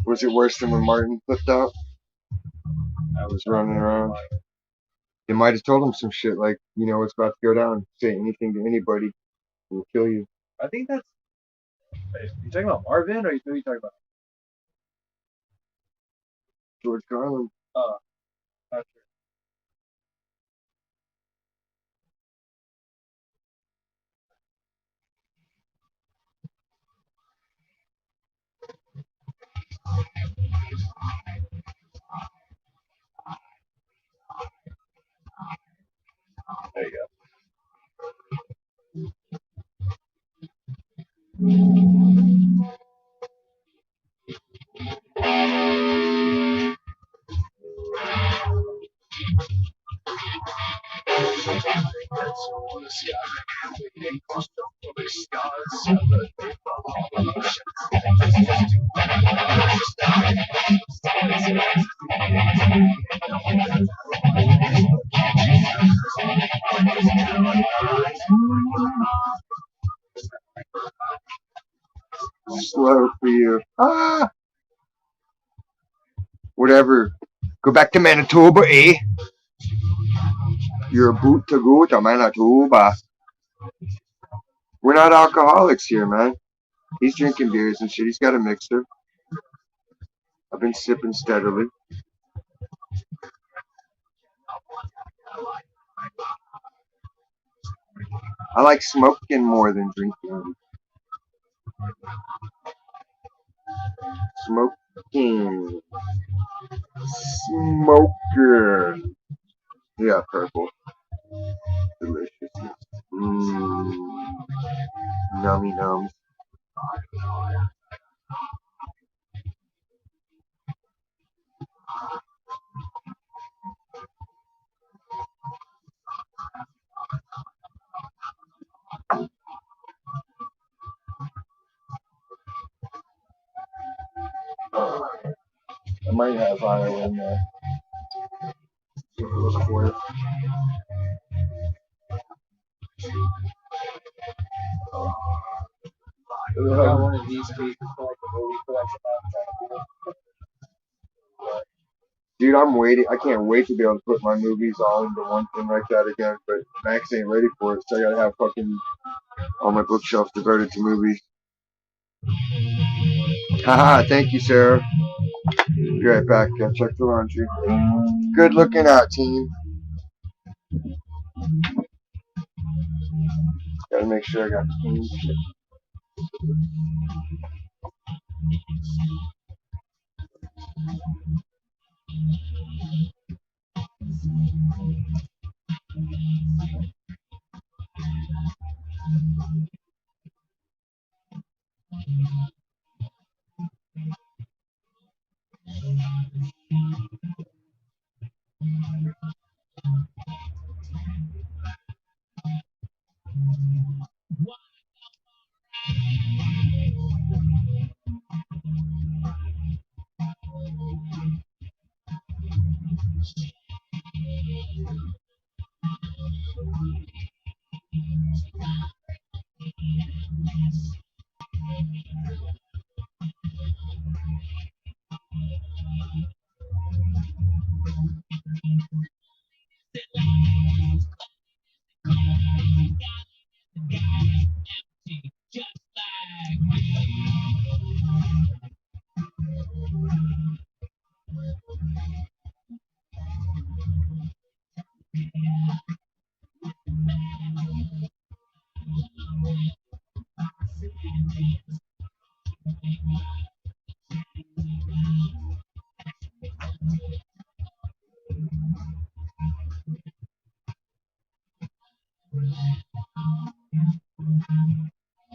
Was it worse than when Martin flipped out? I was running around. They might have told him some shit like, you know what's about to go down. Say anything to anybody, we'll kill you. I think that's. You talking about Marvin or you talking about George Carlin. not sure. There you go. Slow for you. Ah! Whatever. Go back to Manitoba, eh? You're a boot to go to Manitoba. We're not alcoholics here, man. He's drinking beers and shit. He's got a mixer. I've been sipping steadily. I like smoking more than drinking. Smoking. Smoking. Yeah, purple. Delicious. Mmm. Nummy nums. I might have Iowa in there. I got one of these speakers for like a movie for like Dude, I'm waiting. I can't wait to be able to put my movies all into one thing like that again. But Max ain't ready for it, so I gotta have fucking all my bookshelf devoted to movies. Haha, thank you, Sarah. Be right back. Gotta check the laundry. Good looking out, team. Gotta make sure I got clean shit.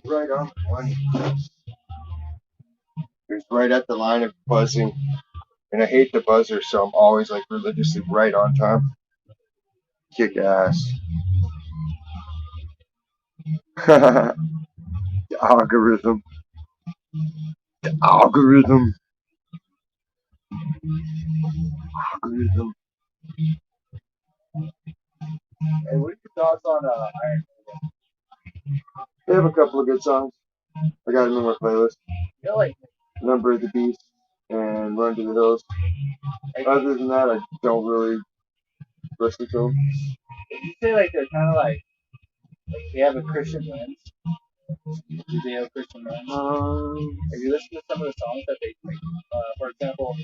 Right on 20. It was right at the line of buzzing. And I hate the buzzer, so I'm always like religiously right on time. Kick ass. The algorithm. The algorithm. Algorithm. Hey, what are your thoughts on Iron? They have a couple of good songs. I got them in my playlist. You know, like Number of the Beast and Run to the Hills. Other than that, I don't really listen to them. would you say like they're kind of like they have a Christian lens? Do they have a Christian lens? Have you listened to some of the songs that they like? For example,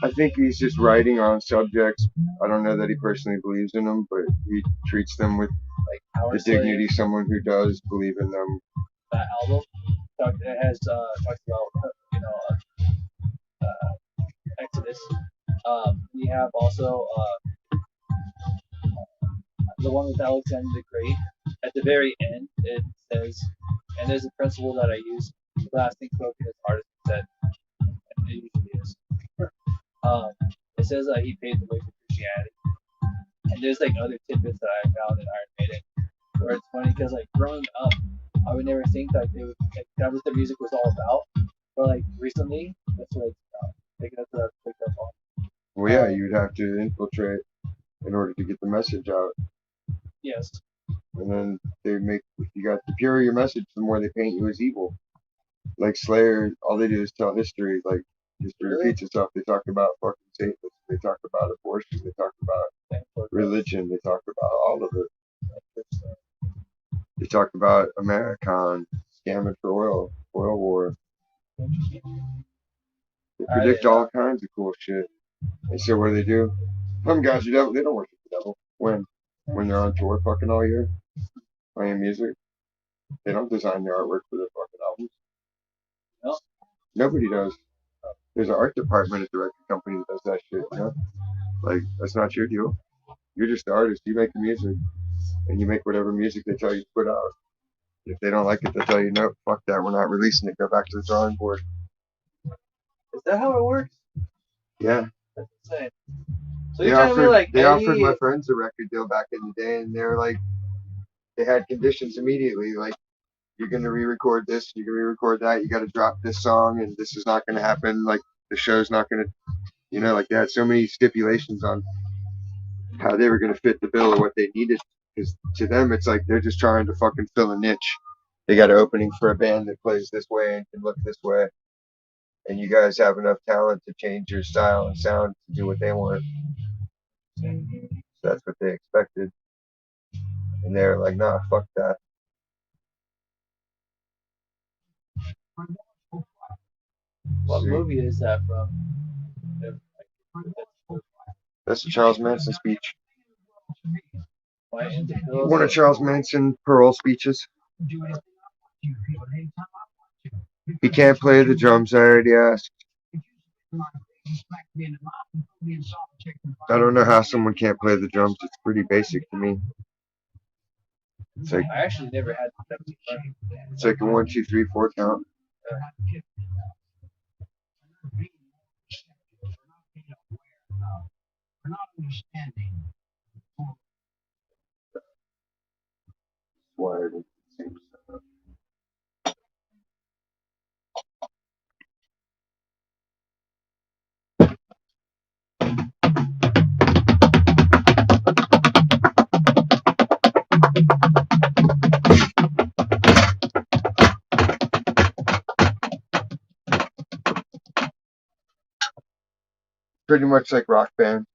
I think he's just writing on subjects. I don't know that he personally believes in them, but he treats them with like Power the Slave, dignity someone who does believe in them. that album. It has talks about Exodus. We have also the one with Alexander the Great. At the very end, it says, and there's a principle that I use: the last thing spoken is hardest said, and it usually is. It says that he paved the way for Christianity, and there's like other tidbits that I found in Iron Maiden, where it's funny because like growing up, I would never think that they would like, that was the music was all about, but like recently, that's what it's picking up that I've picked up on. Well, yeah, you'd have to infiltrate in order to get the message out. Yes. And then they make, you got the purer your message, the more they paint you as evil. Like Slayer, all they do is tell history. Like, history repeats itself. They talk about fucking Satanists. They talk about abortion. They talk about religion. They talk about all of it. They talk about Americon, scamming for oil war. They predict all kinds of cool shit. And so what do? Some guys they don't worship the devil. When they're on tour fucking all year, playing music, they don't design their artwork for their fucking albums. No. Nobody does. There's an art department at the record company that does that shit, you know? Like, that's not your deal. You're just the artist. You make the music, and you make whatever music they tell you to put out. If they don't like it, they'll tell you, no, fuck that, we're not releasing it. Go back to the drawing board. Is that how it works? Yeah. That's insane. So you're telling me like they offered my friends a record deal back in the day, and they're like, they had conditions immediately, like, you're gonna re-record this, you're gonna re-record that, you gotta drop this song, and this is not gonna happen, like, the show's not gonna, like, they had so many stipulations on how they were gonna fit the bill or what they needed, because to them, it's like, they're just trying to fucking fill a niche. They got an opening for a band that plays this way and can look this way, and you guys have enough talent to change your style and sound to do what they want. So that's what they expected, and they're like, "Nah, fuck that." What See, movie is that from? that's a Charles Manson speech. Why into One of Charles Manson parole speeches. He can't play the drums. I already asked. I don't know how someone can't play the drums. It's pretty basic to me. It's like I actually never had that. it's like a 1, 2, 3, 4 count. Wired into the same setup. Pretty much like Rock Band.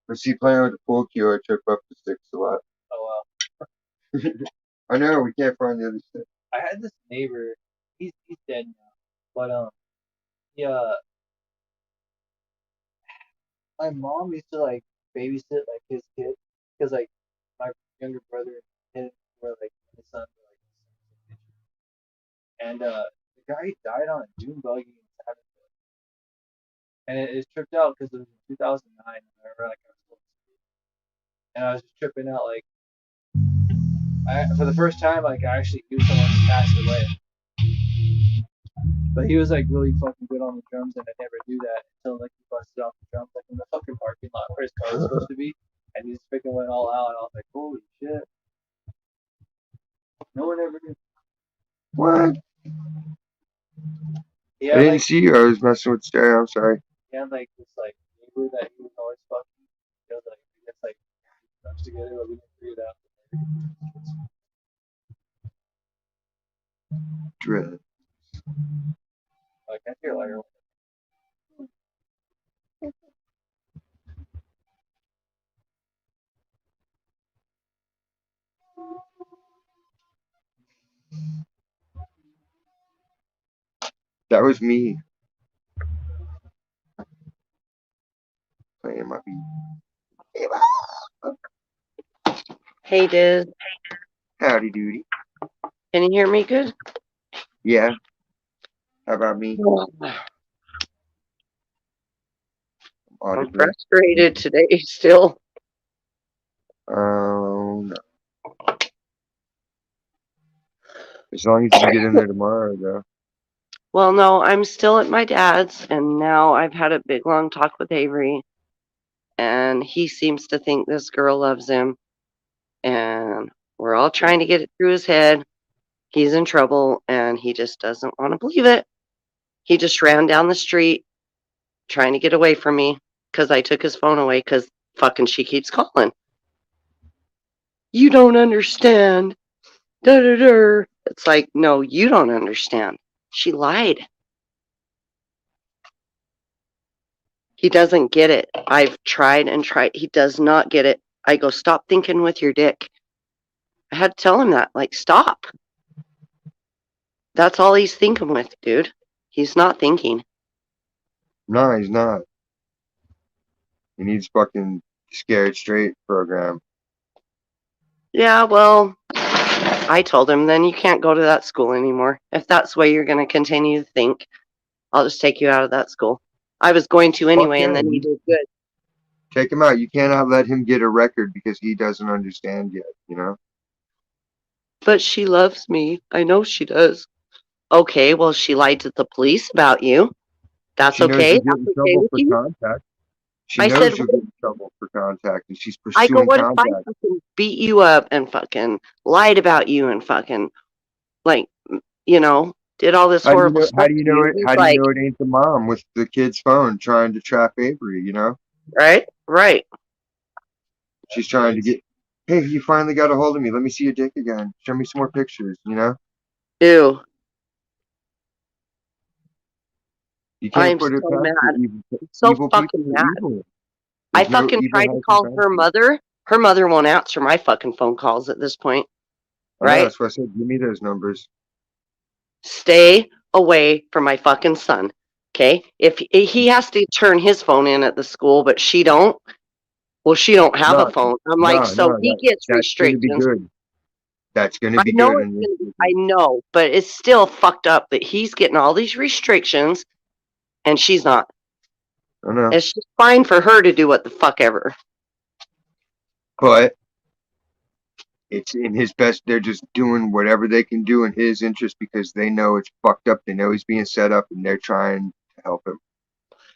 But see, playing with the pool cue, I took up the sticks a lot. Oh wow. I know we can't find the other stick. I had this neighbor. He's dead now, but yeah. My mom used to like babysit like his kid because like my younger brother and him were like his son were like, and the guy died on a dune buggy in Savage, and it tripped out because it was in 2009. I remember like I was supposed to be, and I was just tripping out like for the first time like I actually knew someone who passed away. But he was like really fucking good on the drums, and I never knew that until like he busted off the drums like in the fucking parking lot where his car was supposed to be, and he just freaking went all out, and I was like, holy shit! No one ever knew. What? He I had didn't like see you. I was messing with stereo. I'm sorry. he had like this like neighbor that he was always fucking. He was like I guess like drums together, but we didn't figure it out. Dread. Like I feel like That was me playing my beat. Hey, Diz. Howdy doody. Can you hear me good? Yeah. How about me? I'm Audibly. frustrated today still. No. As long as you can get in there tomorrow, though. Well, no, I'm still at my dad's, and now I've had a big long talk with Avery, and he seems to think this girl loves him, and we're all trying to get it through his head. He's in trouble, and he just doesn't want to believe it. He just ran down the street trying to get away from me because I took his phone away because fucking she keeps calling. You don't understand. Da da da. It's like, no, you don't understand. She lied. He doesn't get it. I've tried and tried. He does not get it. I go, stop thinking with your dick. I had to tell him that. Like, stop. That's all he's thinking with, dude. He's not thinking. No, he's not. He needs fucking Scared Straight program. Yeah, well, I told him then you can't go to that school anymore. If that's the way you're going to continue to think, I'll just take you out of that school. I was going to anyway, and then he did good. Take him out. You cannot let him get a record because he doesn't understand yet, you know? But she loves me. I know she does. Okay, well, she lied to the police about you. That's She knows okay. you'll get That's in okay trouble with for you. contact. She I knows said, you'll get in trouble for contact, and she's I go, pursuing what if I contact. fucking beat you up and fucking lied about you and fucking like, did all this How do you horrible know? How stuff do you to know you. it? He's How do you like, know it ain't the mom with the kid's phone trying to trap Avery? You know, right. she's trying to get. Hey, you finally got a hold of me. Let me see your dick again. Show me some more pictures. You know, Ew. you can't I'm put it so past the mad. evil. I'm so Evil people fucking are mad. evil. I There's no fucking evil tried to has no call her boundaries. mother. Her mother won't answer my fucking phone calls at this point, I know. right? That's why I said, give me those numbers. Stay away from my fucking son. Okay? If he has to turn his phone in at the school, but she don't, well, she don't have a No, phone. I'm like, no, so no. he gets That's gonna be restrictions. good. That's gonna I be know good it's in this gonna be, I season. know, but it's still fucked up that he's getting all these restrictions and she's not. I know, It's just fine for her to do what the fuck ever. but it's in his best. They're just doing whatever they can do in his interest because they know it's fucked up. They know he's being set up, and they're trying to help him.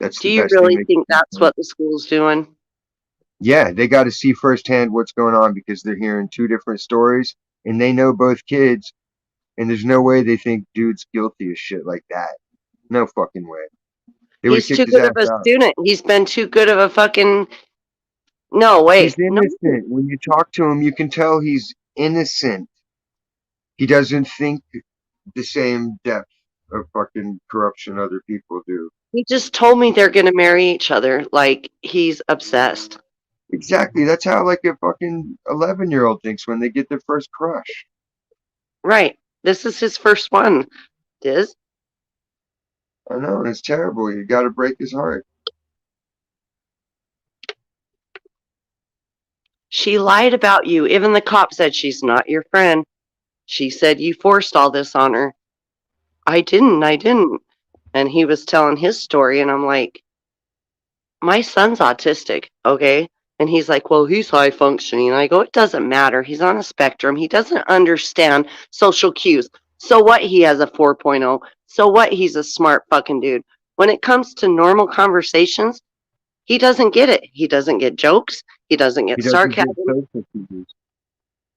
That's Do the you best thing really they think can that's do. what the school's doing? Yeah, they got to see firsthand what's going on because they're hearing two different stories, and they know both kids, and there's no way they think dude's guilty of shit like that. No fucking way. They would have He's too kicked his good of ass a out. student. He's been too good of a fucking. No, He's wait. No. innocent. When you talk to him, you can tell he's innocent. He doesn't think the same depth of fucking corruption other people do. He just told me they're going to marry each other. Like, he's obsessed. Exactly. That's how like a fucking 11-year-old thinks when they get their first crush. Right. This is his first one, Diz. I know, and it's terrible. You got to break his heart. She lied about you. Even the cop said she's not your friend. She said you forced all this on her. I didn't. I didn't. And he was telling his story, and I'm like, my son's autistic, okay? And he's like, well, he's high functioning. And I go, it doesn't matter. He's on a spectrum. He doesn't understand social cues. So what? He has a 4.0. So what? He's a smart fucking dude. When it comes to normal conversations, he doesn't get it. He doesn't get jokes. He doesn't He get doesn't get sarcasm. social cues.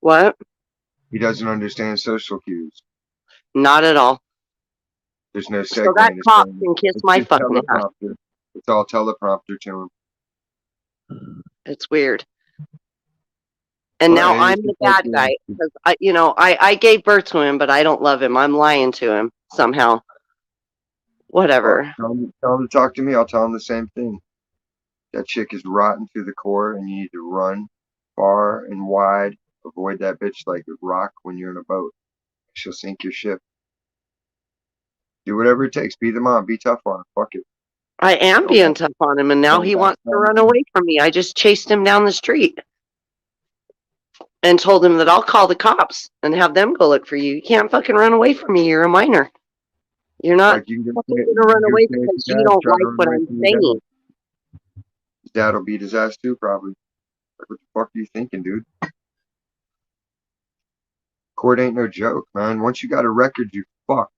What? He doesn't understand social cues. Not at all. There's no So segue that in his cop brain. can kiss It's my just fucking ass. teleprompter. It's all teleprompter to him. It's weird. And But now I'm it's the just like bad guy because I gave birth to him, but I don't love him. I'm lying to him somehow. fuck. Whatever. Tell him to talk to me. I'll tell him the same thing. That chick is rotten to the core, and you need to run far and wide. Avoid that bitch like a rock when you're in a boat. She'll sink your ship. Do whatever it takes. Be the mom. Be tough on her. Fuck it. I am Don't being back, tough on him, and now don't he back wants to down. run away from me. I just chased him down the street and told him that I'll call the cops and have them go look for you. You can't fucking run away from me. You're a minor. You're not Like you can fucking go say, gonna you run can go away say it to because you dad. don't Try to like run what away I'm from your saying. dad. His dad will beat his ass too, probably. Like, what the fuck are you thinking, dude? Court ain't no joke, man. Once you got a record, you fucked.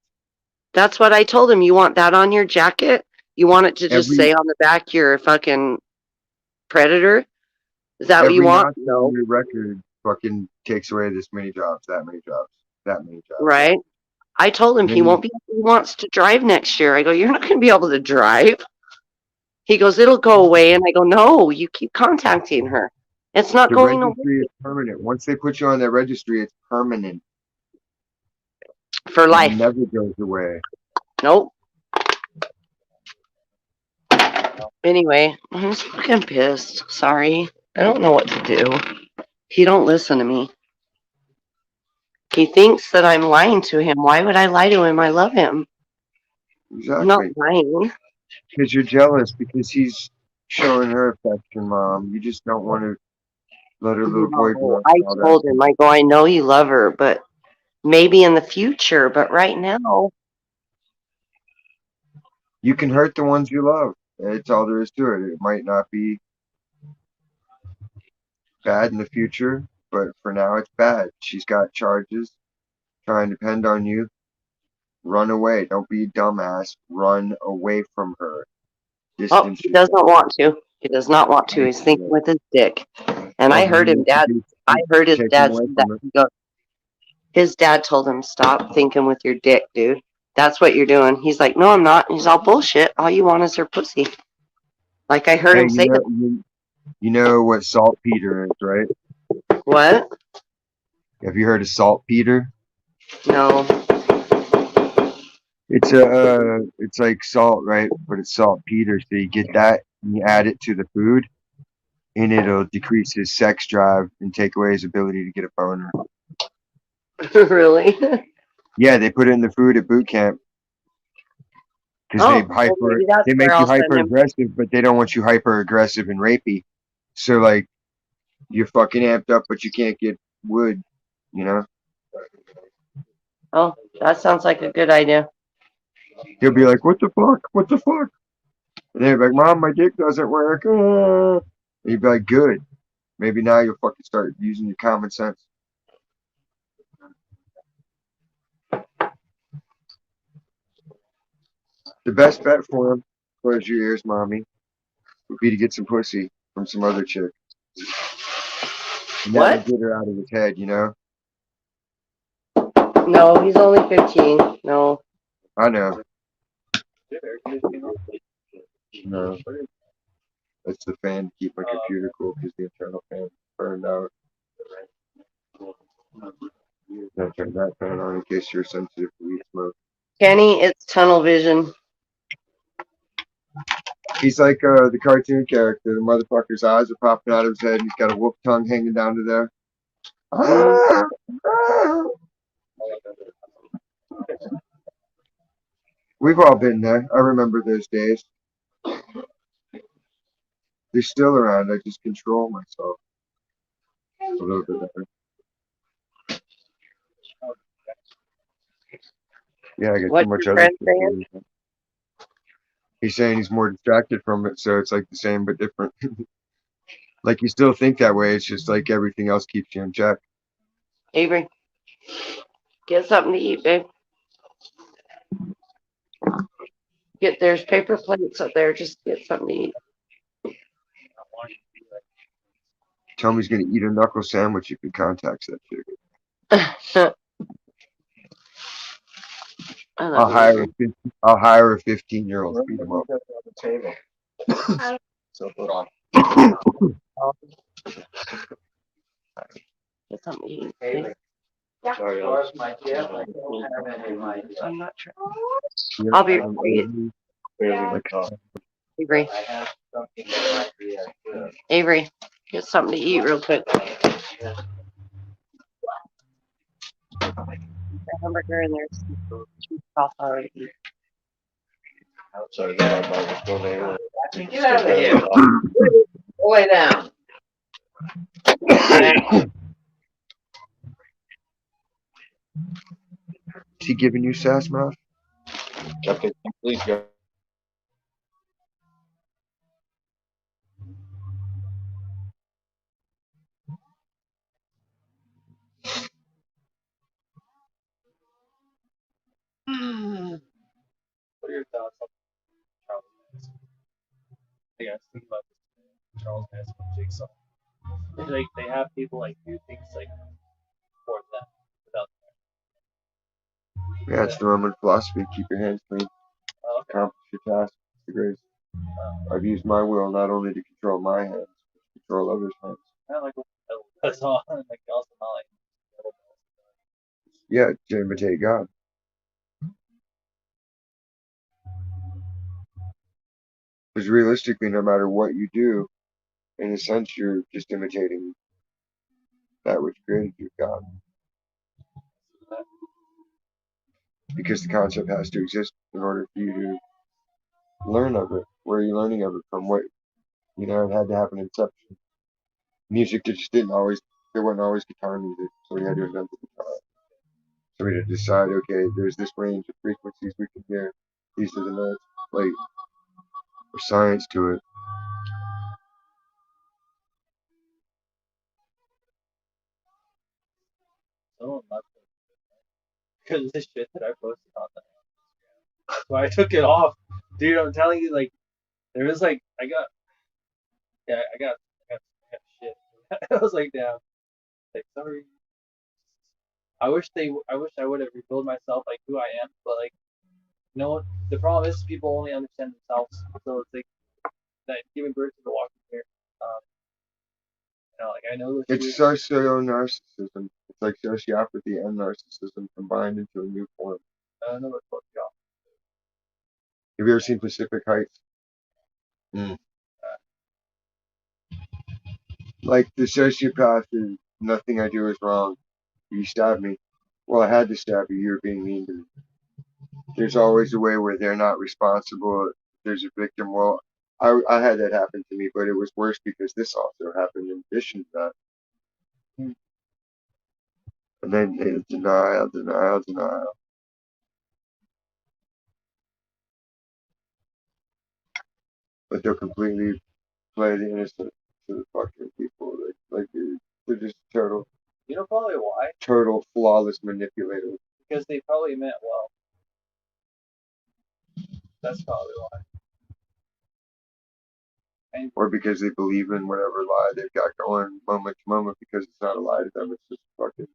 That's what I told him. You want that on your jacket? You want it to just Every say on the back you're a fucking predator? Is that what you every want? notch on No. your record fucking takes away this many jobs, that many jobs, that many jobs. Right? I told him And then he wants to drive next year. I go, you're not going to be able to drive. He goes, it'll go away. And I go, no, you keep contacting her. It's not the going away registry is permanent. Once they put you on that registry, it's permanent. for It life. never goes away. Nope. Anyway, I'm just fucking pissed. Sorry. I don't know what to do. He don't listen to me. He thinks that I'm lying to him. Why would I lie to him? I love him. I'm not Exactly. lying. Because you're jealous because he's showing her affection, mom. You just don't want to let her little boy grow No, up I and all that. told him, I go, I know you love her, but maybe in the future, but right now, You can hurt the ones you love. It's all there is to it. It might not be bad in the future, but for now it's bad. She's got charges, trying to depend on you. Run away. Don't be a dumbass. Run away from her. oh, Distance he doesn't yourself. want to. He does not want to. He's thinking Isolate. with his dick. And Well, I then heard you him, have to Dad. do I heard his take him dad away said that. from her. He goes, His dad told him, stop thinking with your dick, dude. That's what you're doing. He's like, no, I'm not. He's all bullshit. All you want is her pussy. Like I heard Hey, him say that. you know what saltpeter is, right? What? Have you heard of saltpeter? No. It's like salt, right? But it's saltpeter. So you get that and you add it to the food, and it'll decrease his sex drive and take away his ability to get a boner. Really? Yeah, they put it in the food at boot camp because Oh, well, maybe that's they where make you I'll send hyper him. aggressive, but they don't want you hyper aggressive and rapey. So like you're fucking amped up, but you can't get wood, you know? Oh, that sounds like a good idea. He'll be like, "What the fuck? What the fuck?" And they're like, "Mom, my dick doesn't work." And you'd be like, "Good. Maybe now you'll fucking start using your common sense." The best bet for him, close your ears, mommy, would be to get some pussy from some other chick. And that would What? get her out of his head, you know? No, he's only 15. No. I know. No. That's the fan to keep my computer cool because the internal fan burned out. I turn that fan on in case you're sensitive to weed smoke. Kenny, it's tunnel vision. He's like the cartoon character. The motherfucker's eyes are popping out of his head and he's got a wolf tongue hanging down to there. We've all been there. I remember those days. They're still around. I just control myself a little bit better. Yeah, I got too What's much your other friend shit to saying? worry about. He's saying he's more distracted from it, so it's like the same but different. Like you still think that way. It's just like everything else keeps you in check. Avery, get something to eat, babe. There's paper plates up there. Just get something to eat. Tell him he's gonna eat a knuckle sandwich if he contacts that chick. I love you, Avery. I'll hire a 15-year-old to beat him up. So put on. Get something to eat. Hey, Please. sorry, yours, my gift. I don't have any of my. I'm not sure. Yeah, I'll be right I'm for you. Barely like, talk. Avery. I have something that might be good. Avery, get something to eat real quick. A hamburger and there's two sauce already. Sorry, that was still there. Get out of here. Go lay down. is he giving you sass mouth? Okay, please go. What are your thoughts on Charles Manson? Yeah, I was thinking about this Charles Manson and Jigsaw. Like they have people like do things like for them without. Yeah, it's the Roman philosophy. Keep your hands clean. Oh, okay. Accomplish your task. It's the grace. I've used my will not only to control my hands, but to control others' hands. Kind of like that's all. Like also not like. Yeah, to imitate God. Because realistically, no matter what you do, in a sense, you're just imitating that which created you, God. Because the concept has to exist in order for you to learn of it. Where are you learning of it from? What, it had to happen in inception. Music just didn't always, there wasn't always guitar music, so we had to invent the guitar. So we had to decide, okay, there's this range of frequencies we can hear. These are the notes. Like, there's science to it. Someone left it because of the shit that I posted on that. So I took it off, dude. I'm telling you, like there was like I got shit. I was like, damn, like sorry. I wish I would have revealed myself like who I am, but like no. The problem is people only understand themselves, so it's like that giving birth to the walking here. Um, like I know the It's truth. socio-narcissism. It's like sociopathy and narcissism combined into a new form. I don't know what fuck y'all. Have you ever seen Pacific Heights? Mm. Like the sociopath is nothing I do is wrong. You stabbed me. Well, I had to stab you. You're being mean to me. There's always a way where they're not responsible. There's a victim. Well, I had that happen to me, but it was worse because this also happened in addition to that. And then it's denial, denial, denial. But they'll completely play the innocent to the fucking people. Like they're just total, You know probably why? flawless manipulators. Because they probably meant well. That's probably why. And Or because they believe in whatever lie they've got going moment to moment because it's not a lie to them, it's just fucking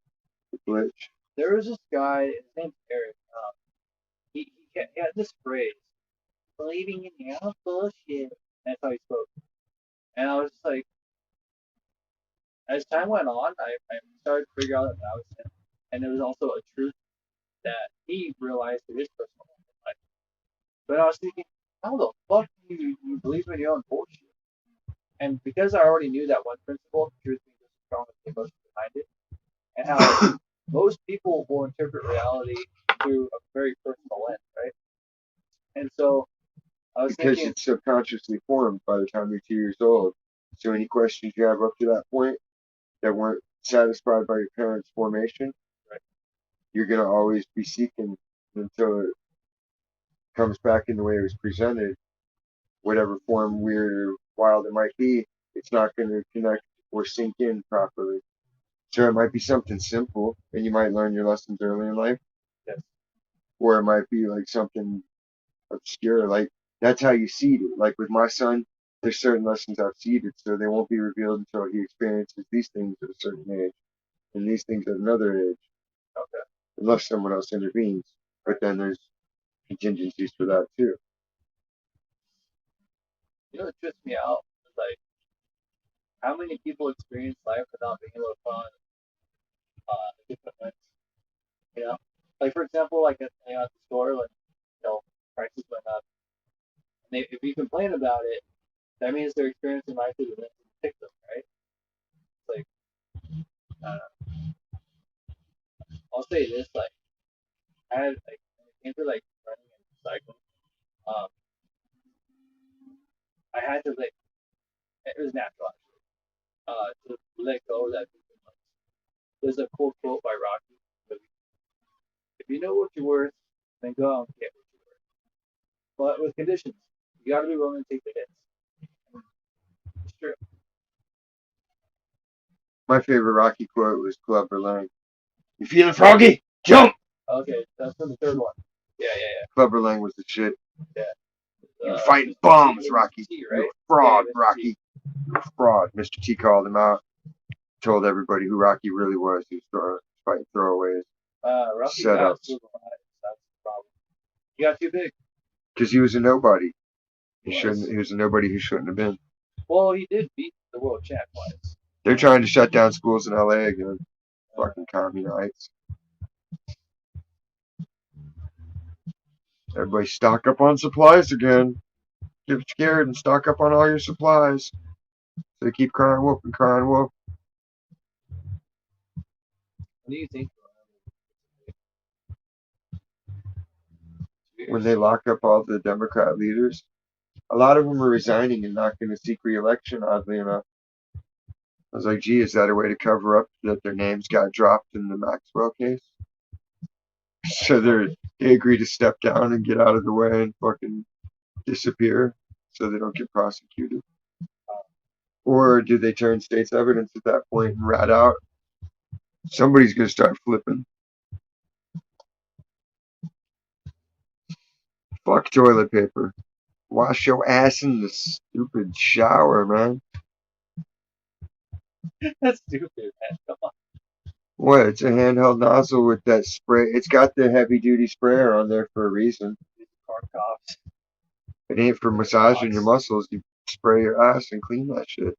a glitch. there was this guy, his name's Eric. He had this phrase, believing in your own bullshit. That's how he spoke. And I was just like, as time went on, I started to figure out that that was him. And there was also a truth that he realized in his personal life. But I was thinking, how the fuck do you believe in your own bullshit? And because I already knew that one principle, truth being just strong as the emotion behind it, and how most people will interpret reality through a very personal lens, right? And so I was Because thinking, it's subconsciously formed by the time you're 2 years old. So any questions you have up to that point that weren't satisfied by your parents' formation, right, you're gonna always be seeking until it comes back in the way it was presented, whatever form, weird or wild it might be. It's not gonna connect or sink in properly. So it might be something simple, and you might learn your lessons early in life, yes, or it might be like something obscure. Like that's how you seed it. Like with my son, there's certain lessons I've seeded, so they won't be revealed until he experiences these things at a certain age, and these things at another age, okay. unless someone else intervenes. But then there's contingencies for that too. You know what trips me out is like how many people experience life without being able to put on different lens. You know, like for example, like at the store, like prices went up, and if you complain about it, that means they're experiencing life through the lens of the victim, right? It's like I'll say this, like I had like when it came to like running and cycling, um, I had to like it was natural to let go of that victim lens. There's a cool quote by Rocky. If you know what you're worth, then go out and get what you're worth. But with conditions, you got to be willing to take the hits. It's true. My favorite Rocky quote was Clubber Lang. You feeling froggy? Jump! Okay, that's for the third one. Yeah, yeah, Clubber Lang was the shit. yeah. You're fighting bombs, Rocky. T, You're right? a fraud, Yeah, Rocky. You're a fraud. Mr. T called him out. Told everybody who Rocky really was. He was fighting throwaways. Rocky Set Bass ups. was alive. That's the problem. He got too big. Because he was a nobody. He Was. shouldn't. He was a nobody who shouldn't have been. Well, he did beat the world champ once. They're trying to shut down schools in LA again. Fucking communites. Everybody stock up on supplies again. Get scared and stock up on all your supplies. So they keep crying wolf and crying wolf. What do you think? When they lock up all the Democrat leaders, a lot of them are resigning and not going to seek re-election, oddly enough. I was like, gee, is that a way to cover up that their names got dropped in the Maxwell case? So they agree to step down and get out of the way and fucking disappear so they don't get prosecuted. Or do they turn state's evidence at that point and rat out? Somebody's going to start flipping. Fuck toilet paper. Wash your ass in the stupid shower, man. That's stupid, man. Come on. What? It's a handheld nozzle with that spray. It's got the heavy duty sprayer on there for a reason. These car cops. It ain't for massaging your muscles. You spray your ass and clean that shit.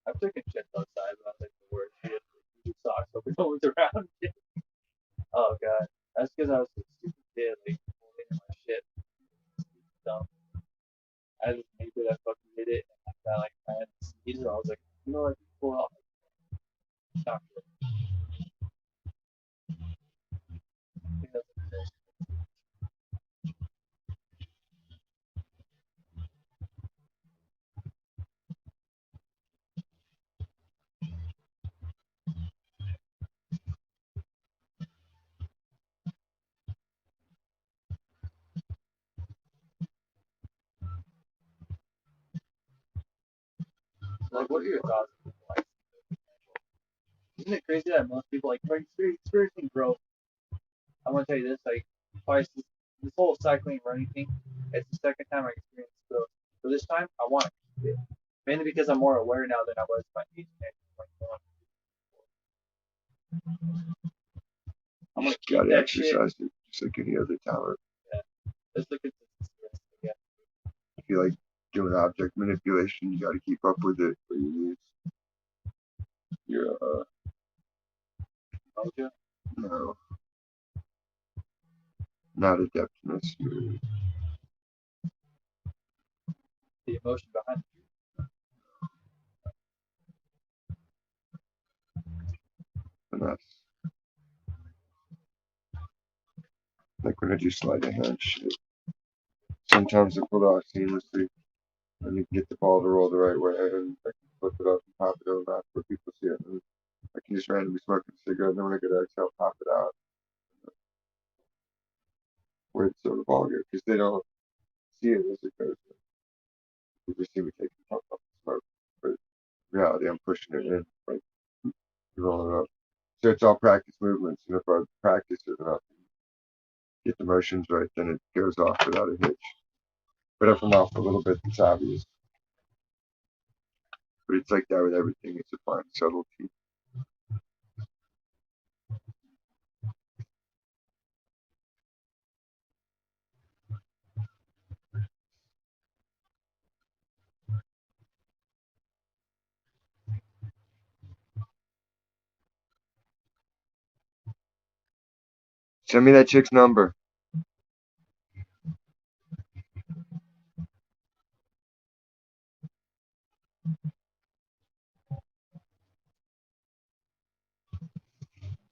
I've taken shit outside, but I like the word shit. You socks over no one's around. Oh god, that's because I was a stupid kid, like holding in my shit. Dumb. I just made it. I fucking did it. And I had to sneeze, and I was like, you know what? Pull off. Not good. I think that's what it is. So, like, what are your thoughts on life? Isn't it crazy that most people like experiencing growth? I'm gonna tell you this, like, twice this whole cycling running thing. It's the second time I experienced growth. So this time, I want to keep it, mainly because I'm more aware now than I was my age. I'm gonna You keep gotta that shit. exercise it just like any other talent. Let's look at this. Yeah. If you like doing object manipulation, you gotta keep up with it, or you lose your Mojo. no, not adeptness, your The emotion behind it. finesse. Like when I do sleight of hand shit. Sometimes it pulled off seamlessly, and you can get the ball to roll the right way, and I can flip it up and pop it over after people see it. And I can just randomly smoke a cigarette, and then when I go to exhale, pop it out. Where it's sort of ball go, because they don't see it as it goes. They just see me taking the puff off the smoke. But in reality, I'm pushing it in, like rolling it up. So it's all practice movements, and if I practice it enough, get the motions right, then it goes off without a hitch. But if I'm off a little bit, it's obvious. But it's like that with everything. It's a fine subtlety. Send me that chick's number.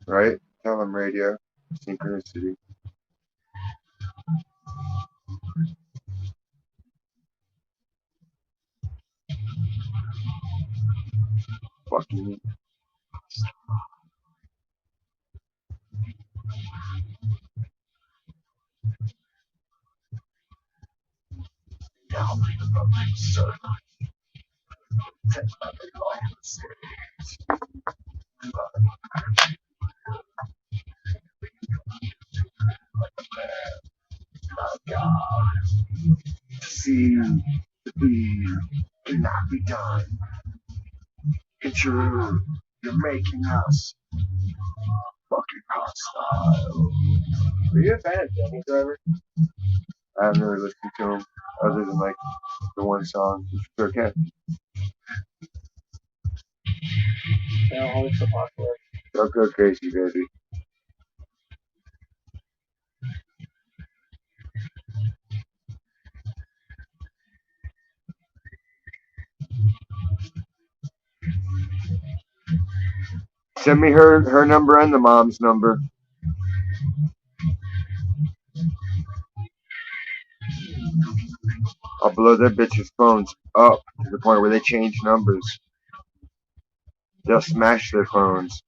Right? Tell him radio. Synchronicity. Fucking see the be cannot be done. It's your you're making us fucking hostile. Are you a fan of Jungle Driver? I haven't really listened to him other than like the one song. It's okay. They don't always so popular. Don't go crazy, baby. Send me her number and the mom's number. I'll blow their bitches' phones up to the point where they change numbers. They'll smash their phones.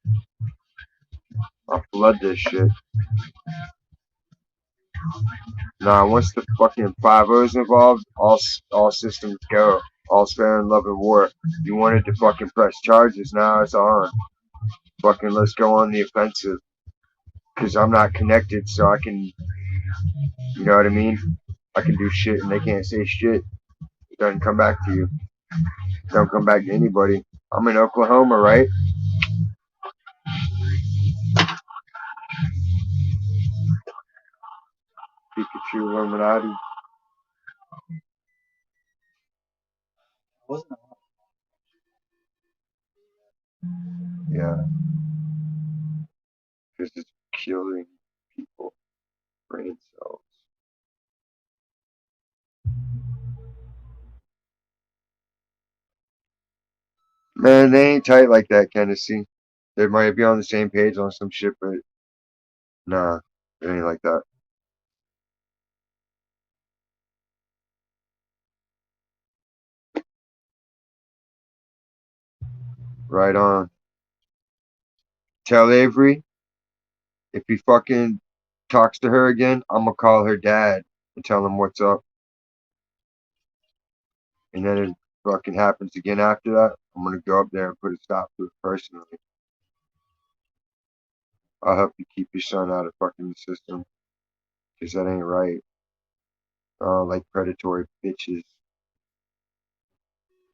I'll flood this shit. Nah, once the fucking 5-0's involved, all systems go. All's fair in love and war. You wanted to fucking press charges, now it's on. Fucking let's go on the offensive. Cause I'm not connected, so I can, you know what I mean? I can do shit and they can't say shit. It doesn't come back to you. Don't come back to anybody. I'm in Oklahoma, right? Pikachu Illuminati. Wasn't Yeah. Because it's killing people. Brain cells. Man, they ain't tight like that, Tennessee. They might be on the same page on some shit, but nah, it ain't like that. Right on. Tell Avery if he fucking talks to her again, I'm gonna call her dad and tell him what's up. And then it fucking happens again after that, I'm gonna go up there and put a stop to it personally. I'll help you keep your son out of fucking the system, 'cause that ain't right. Like predatory bitches.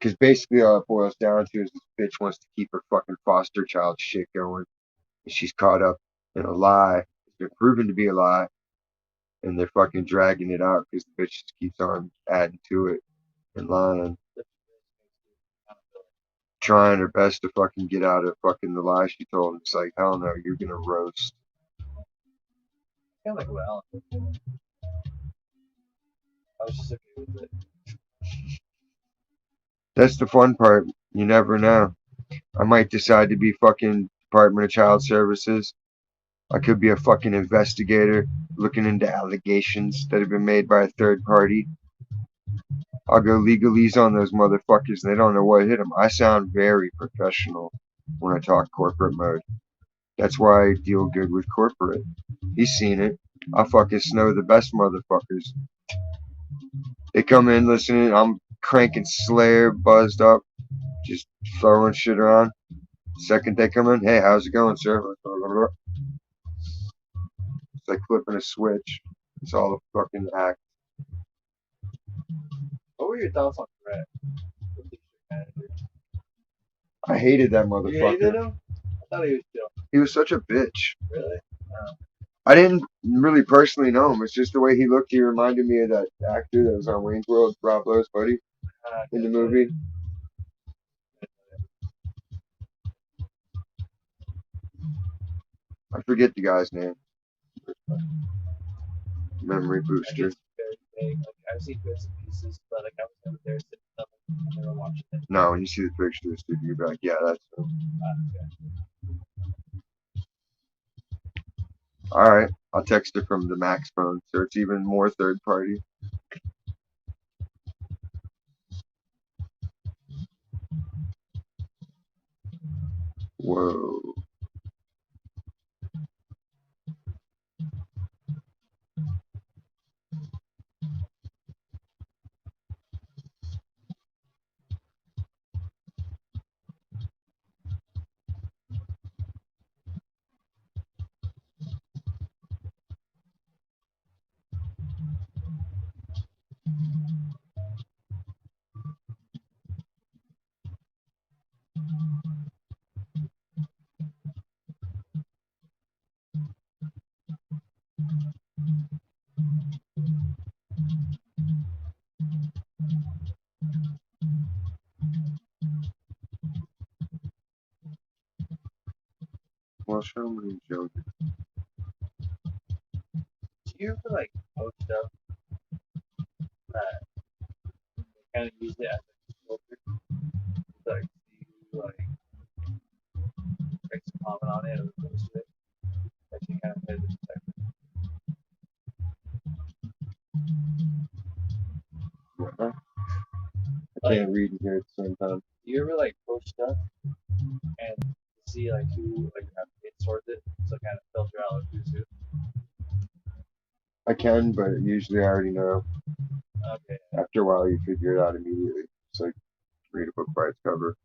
'Cause basically all it boils down to is this bitch wants to keep her fucking foster child shit going. And she's caught up in a lie. It's been proven to be a lie. And they're fucking dragging it out because the bitch just keeps on adding to it and lying. Trying her best to fucking get out of fucking the lie she told. It's like, hell no, you're gonna roast. kind of like what Alan did. I was just okay with it. That's the fun part. You never know. I might decide to be fucking Department of Child Services. I could be a fucking investigator looking into allegations that have been made by a third party. I'll go legalese on those motherfuckers and they don't know what hit them. I sound very professional when I talk corporate mode. That's why I deal good with corporate. He's seen it. I fucking snow the best motherfuckers. They come in listening. I'm cranking Slayer, buzzed up, just throwing shit around. Second they come in, hey, how's it going, sir? It's like flipping a switch. It's all a fucking act. What were your thoughts on Brett? I hated that You hated motherfucker. him? I thought he was chill. He was such a bitch. Really? I didn't really personally know him. It's just the way he looked. He reminded me of that actor that was on Wayne's World, Rob Lowe's buddy, in the movie. I forget the guy's name. Memory I booster. guess very vague. Like I've seen bits and pieces, but like I was never there sitting up and never watching it. No, when you see the pictures, dude, you're like, yeah, that's him. All right, I'll text it from the Max phone, so it's even more third party. Whoa. Well, show me joke. Do you ever like post stuff that kind of use it as a filter? Like see who like makes a comment on it or post it? That you kind of pay the detective. Uh-huh. I can't read and hear at the same time. Do you ever like post stuff and see like who like it sorts it, so kind of filter out like who's who? I can, but usually I already know. Okay. After a while, you figure it out immediately. It's like read a book by its cover,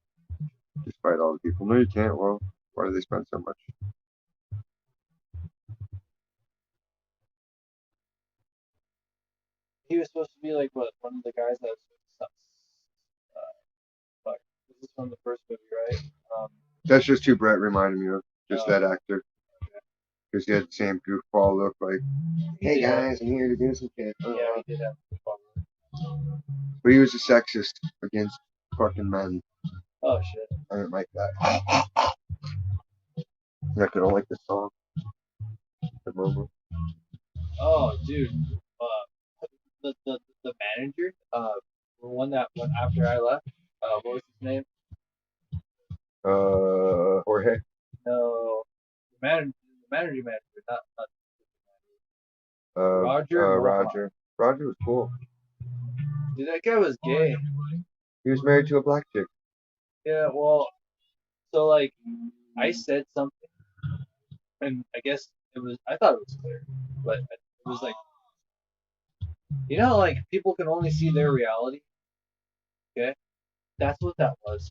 despite all the people. No, you can't. Well, why do they spend so much? He was supposed to be like what one of the guys that was from the first movie, right? That's just who Brett reminded me of. Just Oh. that actor. Because he had the same goofball look, like, He hey did have- guys, I'm here to do some shit. Yeah, he did have a fun. But he was a sexist against fucking men. Oh shit. I didn't like that. I don't like the song. The moment. Oh, dude. The manager, the one that went after I left. What was his name? Jorge. No, the manager, not Roger. Roger. Roger. Roger was cool. Dude, that guy was gay. He was married to a black chick. Yeah, well, so like, I said something, and I guess I thought it was clear, but it was like, you know, like people can only see their reality. Okay, that's what that was.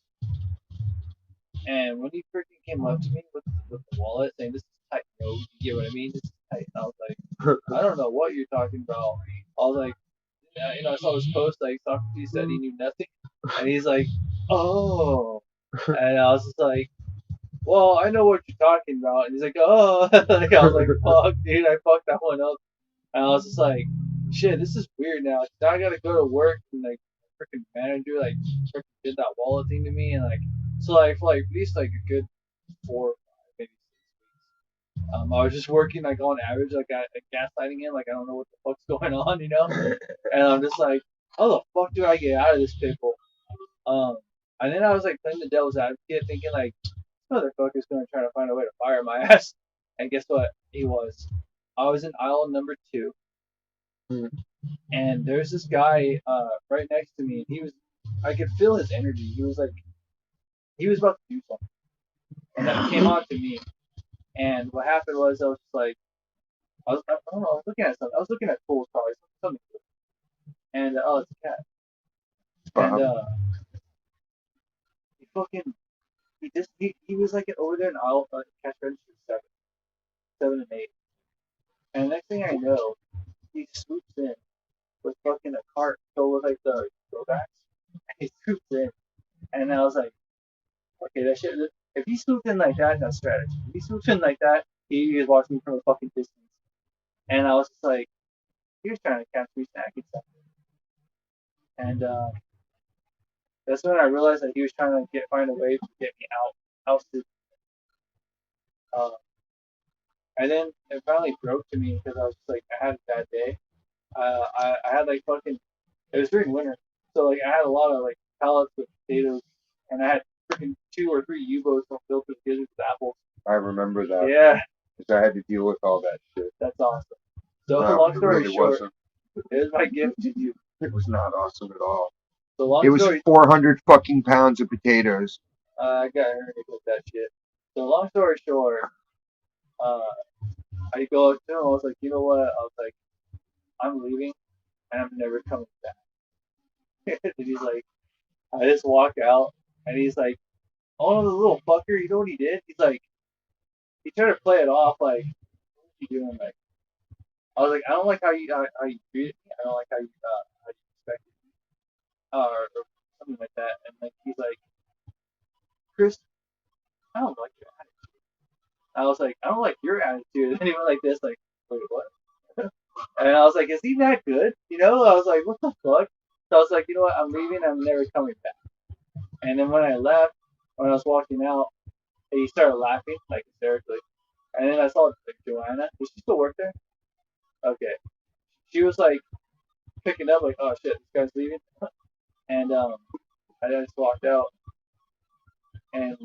And when he freaking came up to me with the wallet saying, "This is tight, bro," you get what I mean? This is tight. And I was like, I don't know what you're talking about. I was like, I saw this post like Socrates said he knew nothing, and he's like, oh, and I was just like, well, I know what you're talking about, and he's like, oh, like I was like, fuck, dude, I fucked that one up, and I was just like, shit, this is weird now. Now I gotta go to work and like freaking manager like freaking did that wallet thing to me, and like so like for like at least like a good 4 or 5, maybe 6 weeks. I was just working like on average like at gaslighting him, like I don't know what the fuck's going on, and I'm just like, how the fuck do I get out of this pickle? And then I was like playing the devil's advocate, thinking like, this motherfucker's gonna try to find a way to fire my ass. And guess what? He was. I was in aisle number 2, and there's this guy right next to me, and I could feel his energy. He was about to do something, and that came on to me. And what happened was I was just like, I don't know, I was looking at something. I was looking at tools probably, something cool. And oh, it's a cat. And he fucking he was like over there in aisle cash register 7 and 8. And the next thing I know, he swoops in with fucking a cart filled with like the throwbacks. He swoops in, and I was like, okay, that shit. If he swooped in like that, that's strategy. If he swoops in like that, he is watching me from a fucking distance. And I was just like, he was trying to catch me snacking something. And that's when I realized that he was trying to find a way to get me ousted. Uh, and then it finally broke to me because I was just like, I had a bad day. I had like fucking. It was during winter, so like I had a lot of like pallets with potatoes, and I had freaking 2 or 3 U-boats filled with gizzards with apples. I remember that. Yeah, Because I had to deal with all that shit. that's awesome. So No, long it story really short, wasn't. here's my gift to you. It was not awesome at all. So long It was story. 400 fucking pounds of potatoes. I got hurt with that shit. So long story short, I go up to him. I was like, you know what? I was like, I'm leaving, and I'm never coming back. And he's like, I just walk out, and he's like, oh, the little fucker. You know what he did? He's like, he tried to play it off like, what are you doing? Like, I was like, I don't like how you treated me. I don't like how you respected me, or something like that. And like, he's like, Chris, I don't like your attitude. I was like, I don't like your attitude. And he went like this, like, wait, what? And I was like, is he that good? I was like, what the fuck? So I was like, you know what? I'm leaving. I'm never coming back. And then when I left, when I was walking out, he started laughing like hysterically. And then I saw like Joanna. Does she still work there? Okay. She was like picking up like, oh shit, this guy's leaving. And I just walked out, and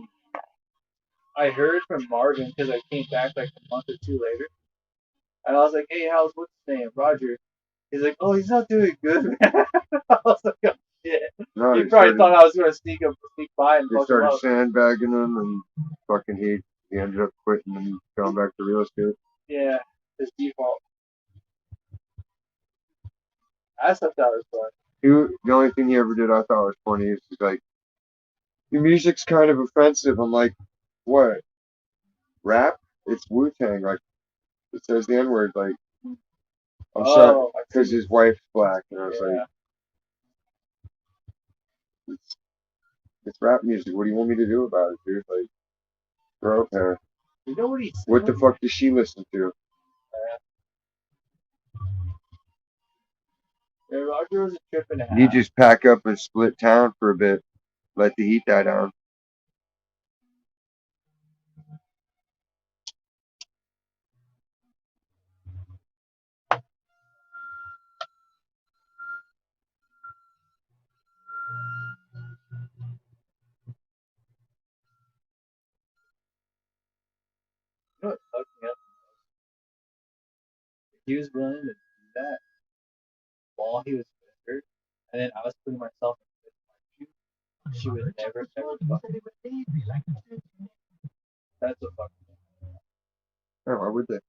I heard from Marvin because I came back like a month or 2 later, and I was like, hey, what's his name? Roger. He's like, oh, he's not doing good, man. I was like, oh shit. No, He probably thought I was gonna sneak by and They fuck him started up. sandbagging him, and fucking he ended up quitting and going back to real estate. Yeah, his default. I thought that was fun. The only thing he ever did I thought was funny is he's like, your music's kind of offensive. I'm like, what? Rap? It's Wu-Tang. Like, it says the N-word. Like, I'm sorry, because his wife's black. And I was like, It's rap music. What do you want me to do about it, dude? Like, grow up hair. You know what he's saying? What the fuck does she listen to? Yeah, Roger was a trip and a half. You just pack up and split town for a bit. Let the heat die down. You know what fucked me up? He was willing to do that while he was with her, and then I was putting myself in his shoes. She would never, ever fuck me. That's what fucked me up. Oh, why would they?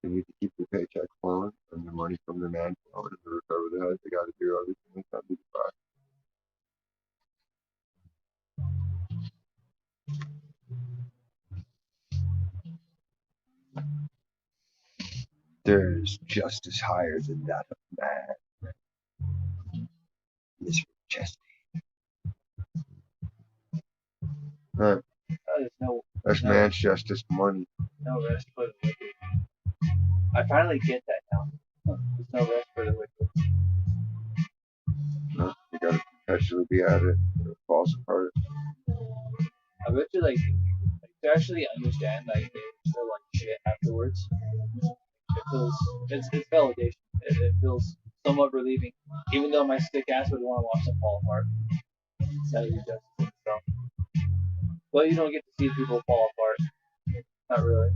They need to keep the paycheck flowing and the money from the man flowing and the roof over their head. They got to do everything they can to be fine. There's justice higher than that of man. Miss Chesney. Huh. There's no, That's no, man's justice for money. no rest for the wicked. I finally get that now. There's no rest for the wicked. Huh? You gotta perpetually be at it. It falls apart. I bet you, like to actually understand, like, they feel like shit afterwards. It feels, it's validation. It feels somewhat relieving, even though my stick ass would want to watch them fall apart. That is just itself. But you don't get to see people fall apart. Not really.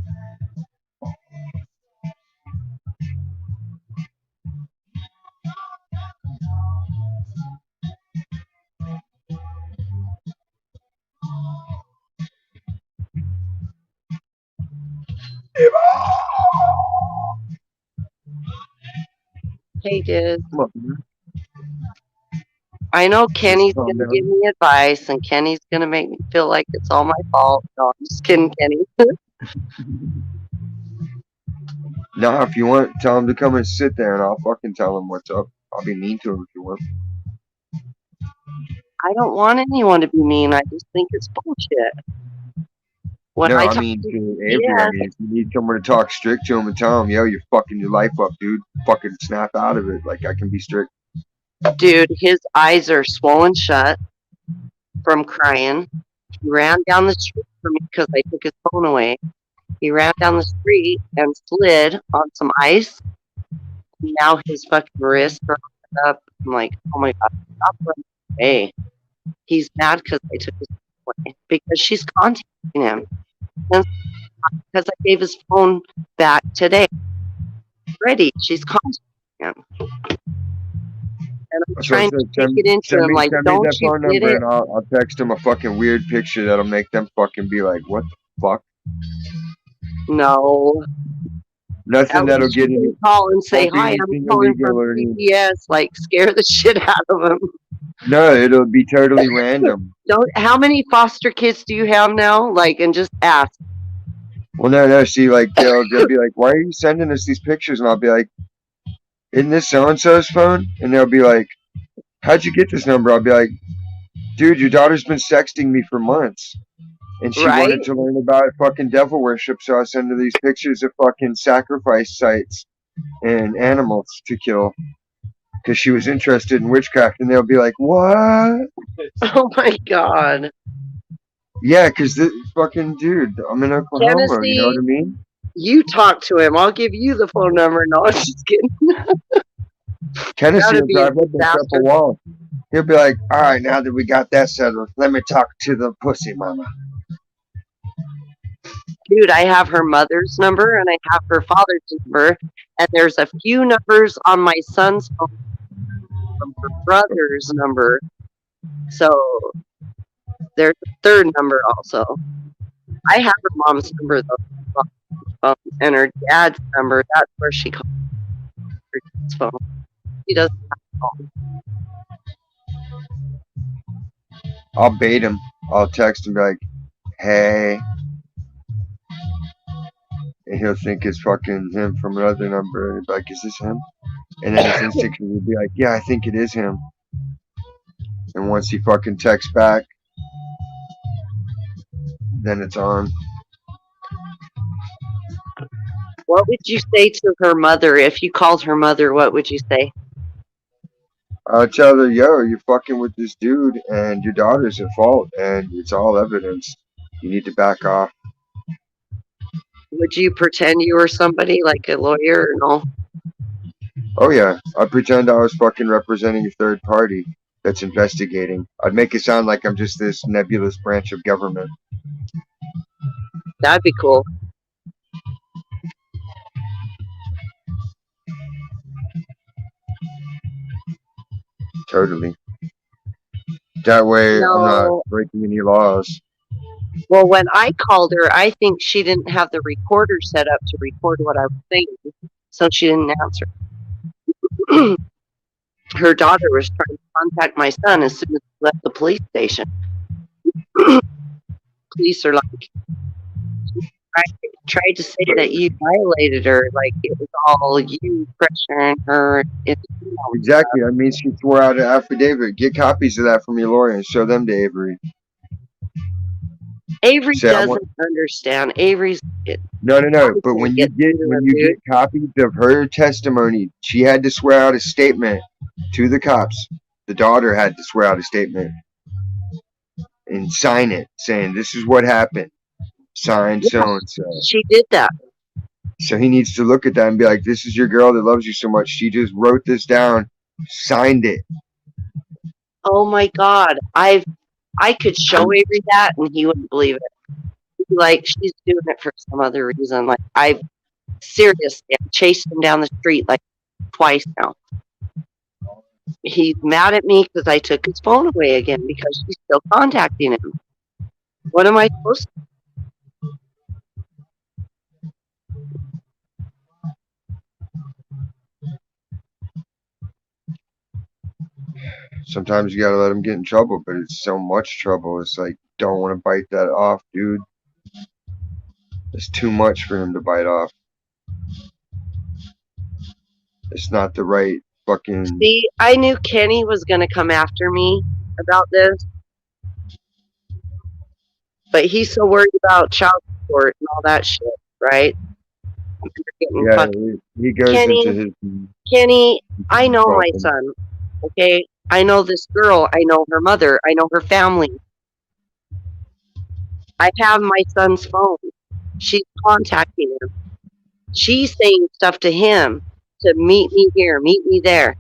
Hey, dude. Come on, man. I know Just Kenny's calm gonna give down. me advice, and Kenny's gonna make me feel like it's all my fault. No, I'm just kidding, Kenny. Nah, if you want, tell him to come and sit there and I'll fucking tell him what's up. I'll be mean to him if you want. I don't want anyone to be mean. I just think it's bullshit. When No, I I talk mean to to Avery. yeah, I mean, if you need someone to talk strict to him and tell him, yo, you're fucking your life up, dude. Fucking snap out of it. Like, I can be strict. dude, his eyes are swollen shut from crying. He ran down the street for me because I took his phone away. He ran down the street and slid on some ice. Now his fucking wrists are up. I'm like, oh my god, stop running away. He's mad because I took his phone away because she's contacting him. And because I gave his phone back today. Ready, she's contacting him. And I'm That's what I trying said. to take it into him, like, Send me don't that you phone get number it? and I'll text him a fucking weird picture that'll make them fucking be like, what the fuck? No. Nothing At that'll least you get any, can call and say, won't be hi, I'm anything calling illegal from or any. CPS, like, scare the shit out of him. No, it'll be totally random. How many foster kids do you have now? Like, and just ask. Well, no. See, like they'll be like, "Why are you sending us these pictures?" And I'll be like, "Isn't this so and so's phone?" And they'll be like, "How'd you get this number?" I'll be like, "Dude, your daughter's been sexting me for months, and she Right? wanted to learn about fucking devil worship, so I send her these pictures of fucking sacrifice sites and animals to kill because she was interested in witchcraft." And they'll be like, "What?" Oh my god. Yeah, because the fucking dude, I'm in Oklahoma. You know what Tennessee, I mean? you talk to him. I'll give you the phone number. No, I'm just kidding. Tennessee That'd will be a drive up and step a disaster. wall. He'll be like, all right, now that we got that settled, let me talk to the pussy mama. Dude, I have her mother's number and I have her father's number. And there's a few numbers on my son's phone from her brother's number. So there's a third number also. I have her mom's number though, and her dad's number. That's where she calls her dad's phone. She doesn't have a phone. I'll bait him. I'll text him, be like, hey. And he'll think it's fucking him from another number. And he'll be like, is this him? And then his instinct will be like, yeah, I think it is him. And once he fucking texts back, then it's on. What would you say to her mother if you called her mother? What would you say? I'll tell her, yo, you're fucking with this dude, and your daughter's at fault, and it's all evidence. You need to back off. Would you pretend you were somebody like a lawyer or no? Oh yeah, I'd pretend I was fucking representing a third party that's investigating. I'd make it sound like I'm just this nebulous branch of government. That'd be cool. Totally. That way, I'm not No. breaking any laws. Well, when I called her, I think she didn't have the recorder set up to record what I was saying, so she didn't answer. Her daughter was trying to contact my son as soon as he left the police station. Police are like, tried to say that you violated her, like it was all you pressuring her. Exactly. I mean, she swore out an affidavit. Get copies of that from your lawyer and show them to Avery. Avery Say, I want. doesn't understand. Avery's No. But obviously when you gets get into him, dude. copies of her testimony, she had to swear out a statement to the cops. The daughter had to swear out a statement and sign it, saying this is what happened. Signed so and so. She did that. So he needs to look at that and be like, this is your girl that loves you so much. She just wrote this down, signed it. Oh my God. I could show Avery that and he wouldn't believe it. Like she's doing it for some other reason. Like I've seriously chased him down the street like twice now. He's mad at me because I took his phone away again because she's still contacting him. What am I supposed to do? Sometimes you gotta let them get in trouble, but it's so much trouble. It's like, don't want to bite that off, dude. It's too much for him to bite off. It's not the right fucking. See, I knew Kenny was going to come after me about this, but he's so worried about child support and all that shit, right? Yeah, he goes into his. Kenny, I know my son, okay? I know this girl. I know her mother. I know her family. I have my son's phone. She's contacting him. She's saying stuff to him to meet me here, meet me there.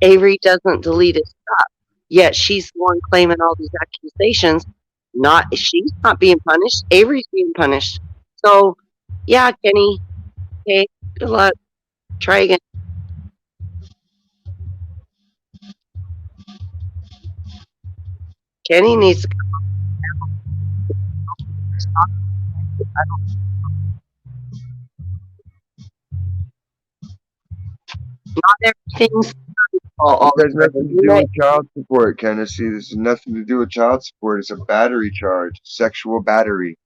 Avery doesn't delete his stuff. Yet she's the one claiming all these accusations. She's not being punished. Avery's being punished. So, yeah, Kenny. Okay, good luck. Try again. Kenny needs to not everything's all It has nothing to do with child support, Tennessee. This has nothing to do with child support. It's a battery charge, sexual battery.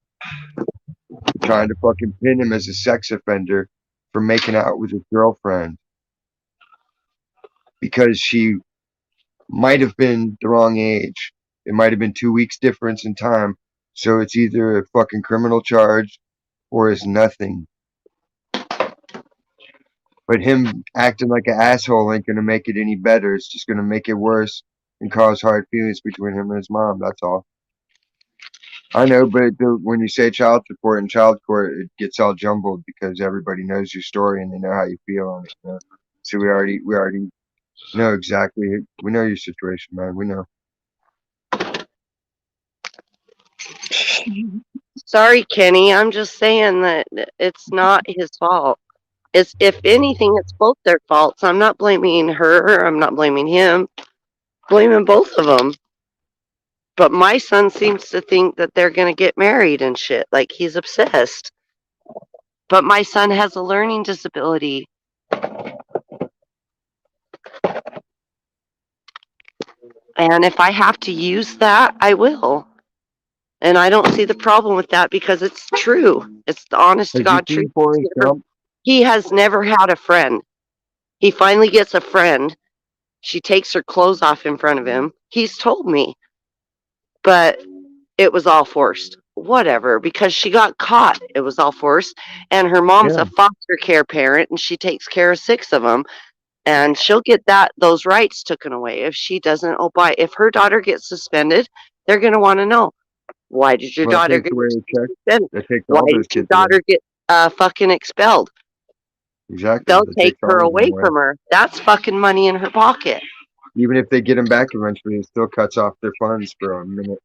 Trying to fucking pin him as a sex offender for making out with his girlfriend because she might have been the wrong age. It might have been 2 weeks difference in time. So it's either a fucking criminal charge or it's nothing. But him acting like an asshole ain't gonna make it any better. It's just gonna make it worse and cause hard feelings between him and his mom. That's all. I know, but when you say child support and child court, it gets all jumbled because everybody knows your story and they know how you feel on it. You know? So we already know exactly. We know your situation, man. We know. Sorry, Kenny. I'm just saying that it's not his fault. It's, if anything, it's both their faults. I'm not blaming her. I'm not blaming him. Blaming both of them. But my son seems to think that they're going to get married and shit. Like he's obsessed. But my son has a learning disability. And if I have to use that, I will. And I don't see the problem with that because it's true. It's the honest to God truth. He has never had a friend. He finally gets a friend. She takes her clothes off in front of him. He's told me, but it was all forced. Whatever, because she got caught. It was all forced. And her mom's Yeah. a foster care parent and she takes care of 6 of them. And she'll get those rights taken away if she doesn't obey. If her daughter gets suspended, they're going to want to know, why did your Well, that daughter takes get away a check. suspended? That takes Why all did those your kids away. daughter get fucking expelled? Exactly. They'll That take takes all her of them away away. from her. That's fucking money in her pocket. Even if they get them back eventually, it still cuts off their funds for a minute.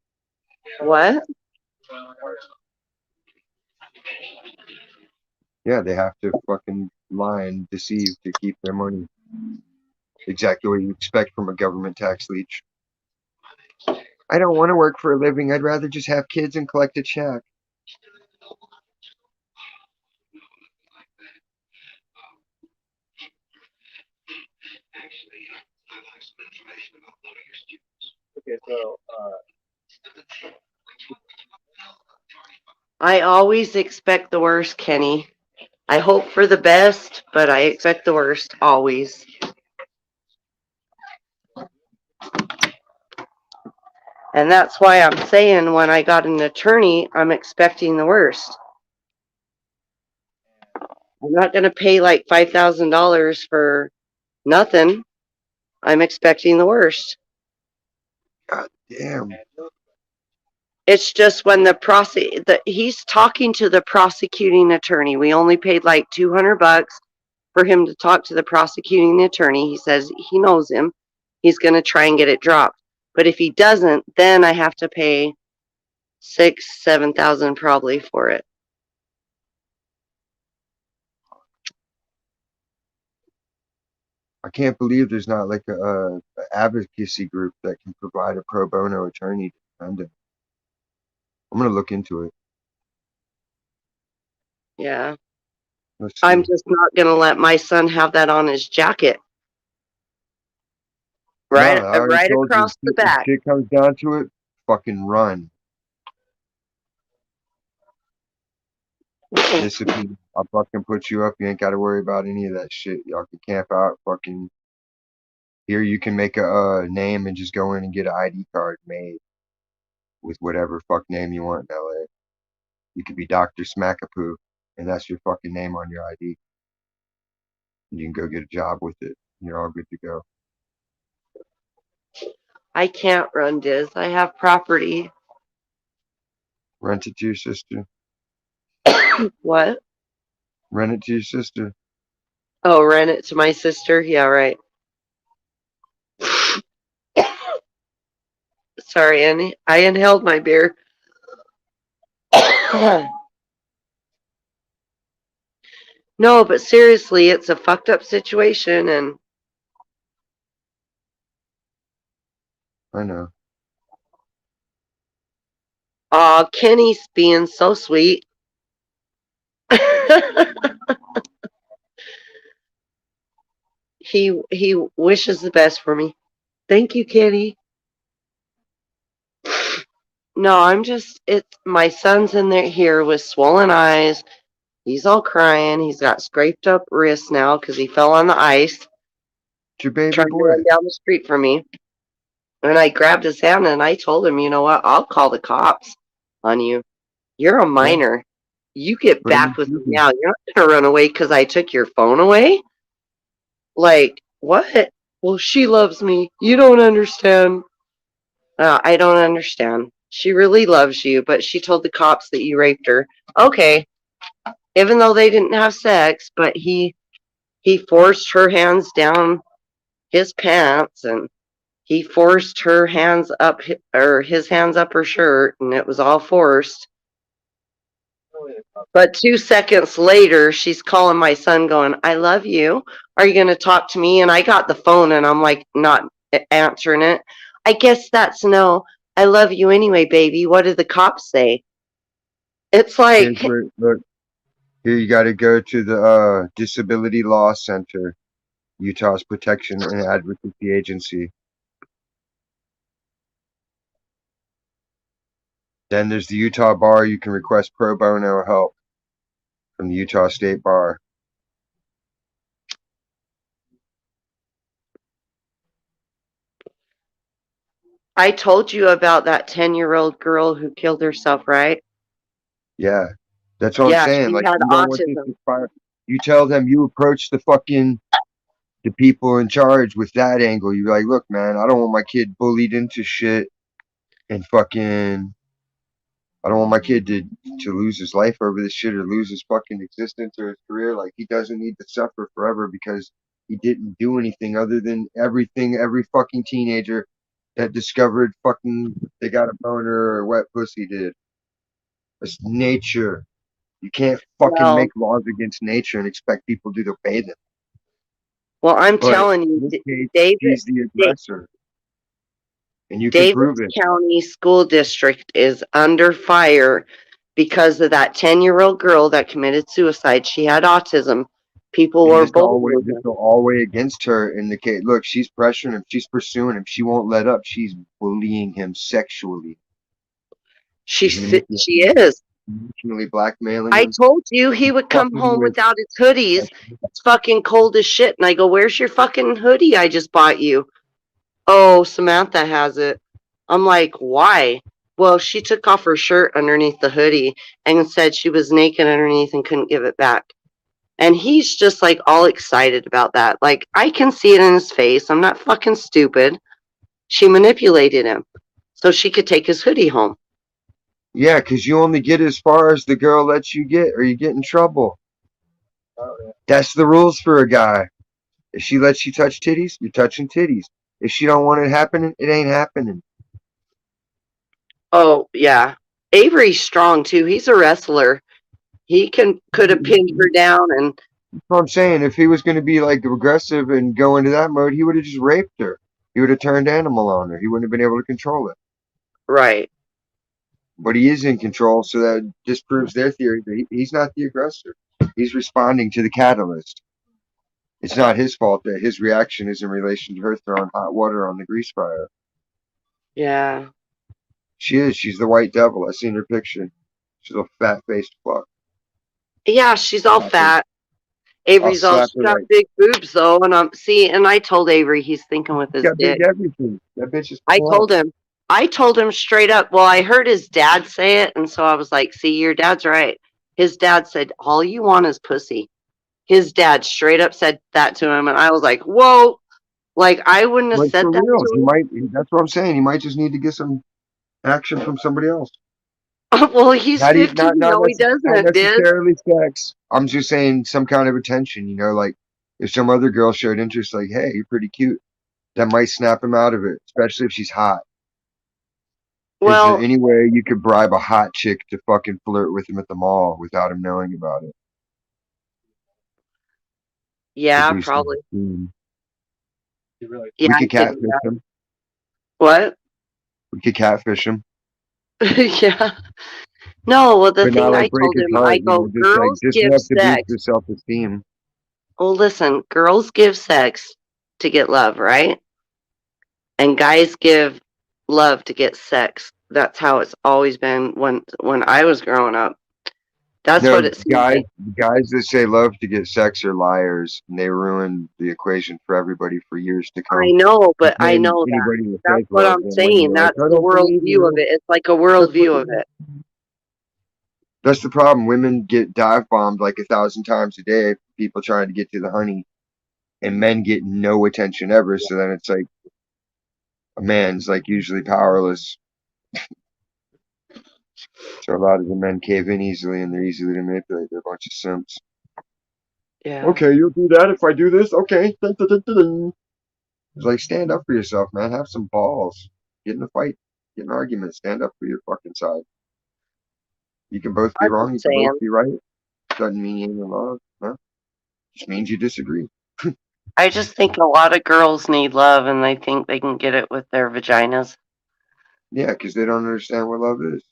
What? Yeah, they have to fucking lie and deceive to keep their money. Exactly what you expect from a government tax leech. I don't want to work for a living. I'd rather just have kids and collect a check. Okay, so I always expect the worst, Kenny. I hope for the best, but I expect the worst always. And that's why I'm saying when I got an attorney, I'm expecting the worst. I'm not going to pay like $5,000 for nothing. I'm expecting the worst. God damn. It's just when he's talking to the prosecuting attorney. We only paid like $200 for him to talk to the prosecuting attorney. He says he knows him. He's going to try and get it dropped. But if he doesn't, then I have to pay 6,000-7,000 probably for it. I can't believe there's not like a advocacy group that can provide a pro bono attorney to defend it. I'm gonna look into it. Yeah. Let's I'm see. just not going to let my son have that on his jacket. No, Right, I already right told you. across the If back. shit comes down to it, fucking run. Discipline. I'll fucking put you up. You ain't got to worry about any of that shit. Y'all can camp out. Fucking here, you can make a name and just go in and get an ID card made with whatever fuck name you want in LA. You could be Dr. Smackapoo, and that's your fucking name on your ID. And you can go get a job with it. You're all good to go. I can't run, Diz. I have property. Rent it to your sister. What? Rent it to your sister. Oh, rent it to my sister? Yeah, right. Sorry, Annie. I inhaled my beer. No, but seriously, it's a fucked up situation, and I know. Kenny's being so sweet. he wishes the best for me. Thank you, Kenny. No, it's my son's in there here with swollen eyes. He's all crying. He's got scraped up wrists now because he fell on the ice It's your baby trying to boy. run down the street from me. And I grabbed his hand and I told him, you know what? I'll call the cops on you. You're a Yeah. minor. You get Put him back in with me juvie. now. You're not going to run away because I took your phone away? Like, what? Well, she loves me. You don't understand. I don't understand. She really loves you, but she told the cops that you raped her. Okay. Even though they didn't have sex, but he forced her hands down his pants and he forced her hands up or his hands up her shirt and it was all forced. But 2 seconds later, she's calling my son going, I love you. Are you going to talk to me? And I got the phone and I'm like, not answering it. I guess that's no. I love you anyway, baby. What did the cops say? It's Here's like, where, look, here you got to go to the Disability Law Center, Utah's Protection and Advocacy Agency. Then there's the Utah Bar. You can request pro bono help from the Utah State Bar. I told you about that 10-year-old girl who killed herself, right? Yeah, that's what I'm Yeah, saying. she Like, had you don't want this autism. to fire. You tell them, you approach the people in charge with that angle. You're like, look, man, I don't want my kid bullied into shit and fucking. I don't want my kid to lose his life over this shit or lose his fucking existence or his career. Like, he doesn't need to suffer forever because he didn't do anything other than everything every fucking teenager that discovered fucking they got a boner or wet pussy did. It's nature. You can't fucking Well, make laws against nature and expect people to obey them. well, I'm But telling in you, this case, David, he's the Da- aggressor, and you can prove Davis it. County School District is under fire because of that 10-year-old girl that committed suicide. She had autism. People And were bullying this her. will all weigh against her in the case. Look, she's pressuring him. She's pursuing him. She won't let up. She's bullying him sexually. She's She manipulating him, is. emotionally blackmailing I him, told you he would come fucking home with. without his hoodies. It's fucking cold as shit. And I go, "Where's your fucking hoodie I just bought you?" "Oh, Samantha has it." I'm like, "Why?" "Well, she took off her shirt underneath the hoodie and said she was naked underneath and couldn't give it back." And he's just like all excited about that. Like, I can see it in his face. I'm not fucking stupid. She manipulated him so she could take his hoodie home. Yeah, because you only get as far as the girl lets you get, or you get in trouble. Oh yeah. That's the rules for a guy. If she lets you touch titties, you're touching titties. If she don't want it happening, it ain't happening. Oh, yeah. Avery's strong too. He's a wrestler. He could have pinned her down and That's what I'm saying. If he was going to be like aggressive and go into that mode, he would have just raped her. He would have turned animal on her. He wouldn't have been able to control it. right. But he is in control, so that disproves their theory that he's not the aggressor. He's responding to the catalyst. It's not his fault that his reaction is in relation to her throwing hot water on the grease fire. Yeah. She is. She's the white devil. I seen her picture. She's a fat faced fuck. Yeah, she's all Slap her. fat. I'll Avery's all slap she's her got right. big boobs though, and and I told Avery he's thinking with She's his got big dick. everything. That bitch is I plump. told him. I told him straight up. Well, I heard his dad say it, and so I was like, "See, your dad's right." His dad said, "All you want is pussy." His dad straight up said that to him, and I was like, "Whoa!" Like I wouldn't have Like said for that real. He to might. That's what I'm saying. He might just need to get some action from somebody else. him. Well, he's Not even 15. not No, he not doesn't, Diz. necessarily sex. I'm just saying some kind of attention. Like if some other girl showed interest, like, hey, you're pretty cute, that might snap him out of it, especially if she's hot. Is there Well, any way you could bribe a hot chick to fucking flirt with him at the mall without him knowing about it to yeah, boost his probably. esteem? You really Yeah, We I could could do catfish that. him. What? We could catfish him, Yeah. No, well, the but not thing I like break told his him, I heart. go, Just like girls just give enough to boost sex. his self esteem. Well, listen, girls give sex to get love, right? And guys give love to get sex. That's how it's always been when I was growing up. That's what No, it seems like. guys that say love to get sex are liars, and they ruin the equation for everybody for years to I come. know, but I And know that. anybody that That's says what love I'm them when saying. they're like, That's I the don't world believe view of you. it. It's like a world That's what view of it. that's the problem. Women get dive bombed like 1,000 times a day. People trying to get to the honey, and men get no attention ever. So then it's like a man's like usually powerless. So a lot of the men cave in easily, and they're easily to manipulate. They're a bunch of simps. Yeah. Okay, you'll do that if I do this. Okay. Dun, dun, dun, dun, dun. It's like stand up for yourself, man. Have some balls. Get in a fight. Get in an argument. Stand up for your fucking side. You can both be I'm wrong. just You can both saying. be right. Doesn't mean you ain't in love. No. Just means you disagree. I just think a lot of girls need love and they think they can get it with their vaginas. Yeah, because they don't understand what love is.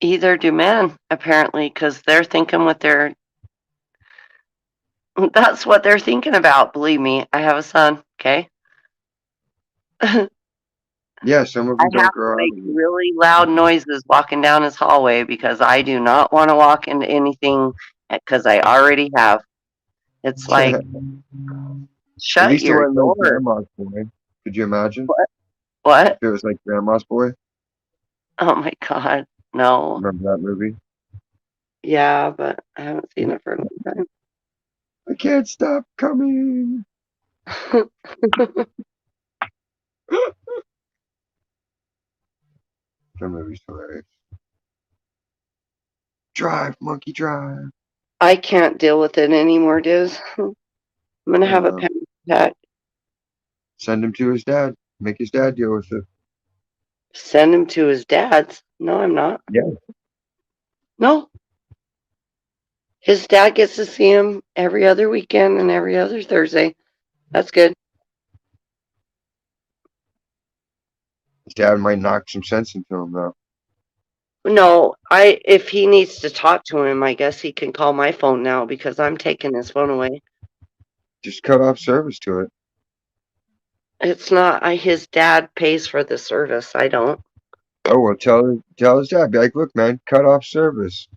Either do men, apparently, because they're thinking with their. That's what they're thinking about. Believe me, I have a son, okay? I Yeah, some of them have don't to grow out make of it. really loud noises walking down his hallway because I do not want to walk into anything because I already have. It's like, At shut least it your wasn't like door. grandma's boy. Could you imagine? What? If it was like Grandma's Boy. Oh my God. No. Remember that movie? Yeah, but I haven't seen it for a long I can't stop coming. time. That movie's hilarious. Drive, monkey, drive. I can't deal with it anymore, Diz. I'm gonna I have a know. panic attack. Send him to his dad. Make his dad deal with it. Send him to his dad's. No, I'm not. Yeah. No. His dad gets to see him every other weekend and every other Thursday. That's good. His dad might knock some sense into him though. No, I if he needs to talk to him, I guess he can call my phone now because I'm taking his phone away. Just cut off service to it. It's not his dad pays for the service. I don't. Oh well, tell his dad. Be like, look, man, cut off service.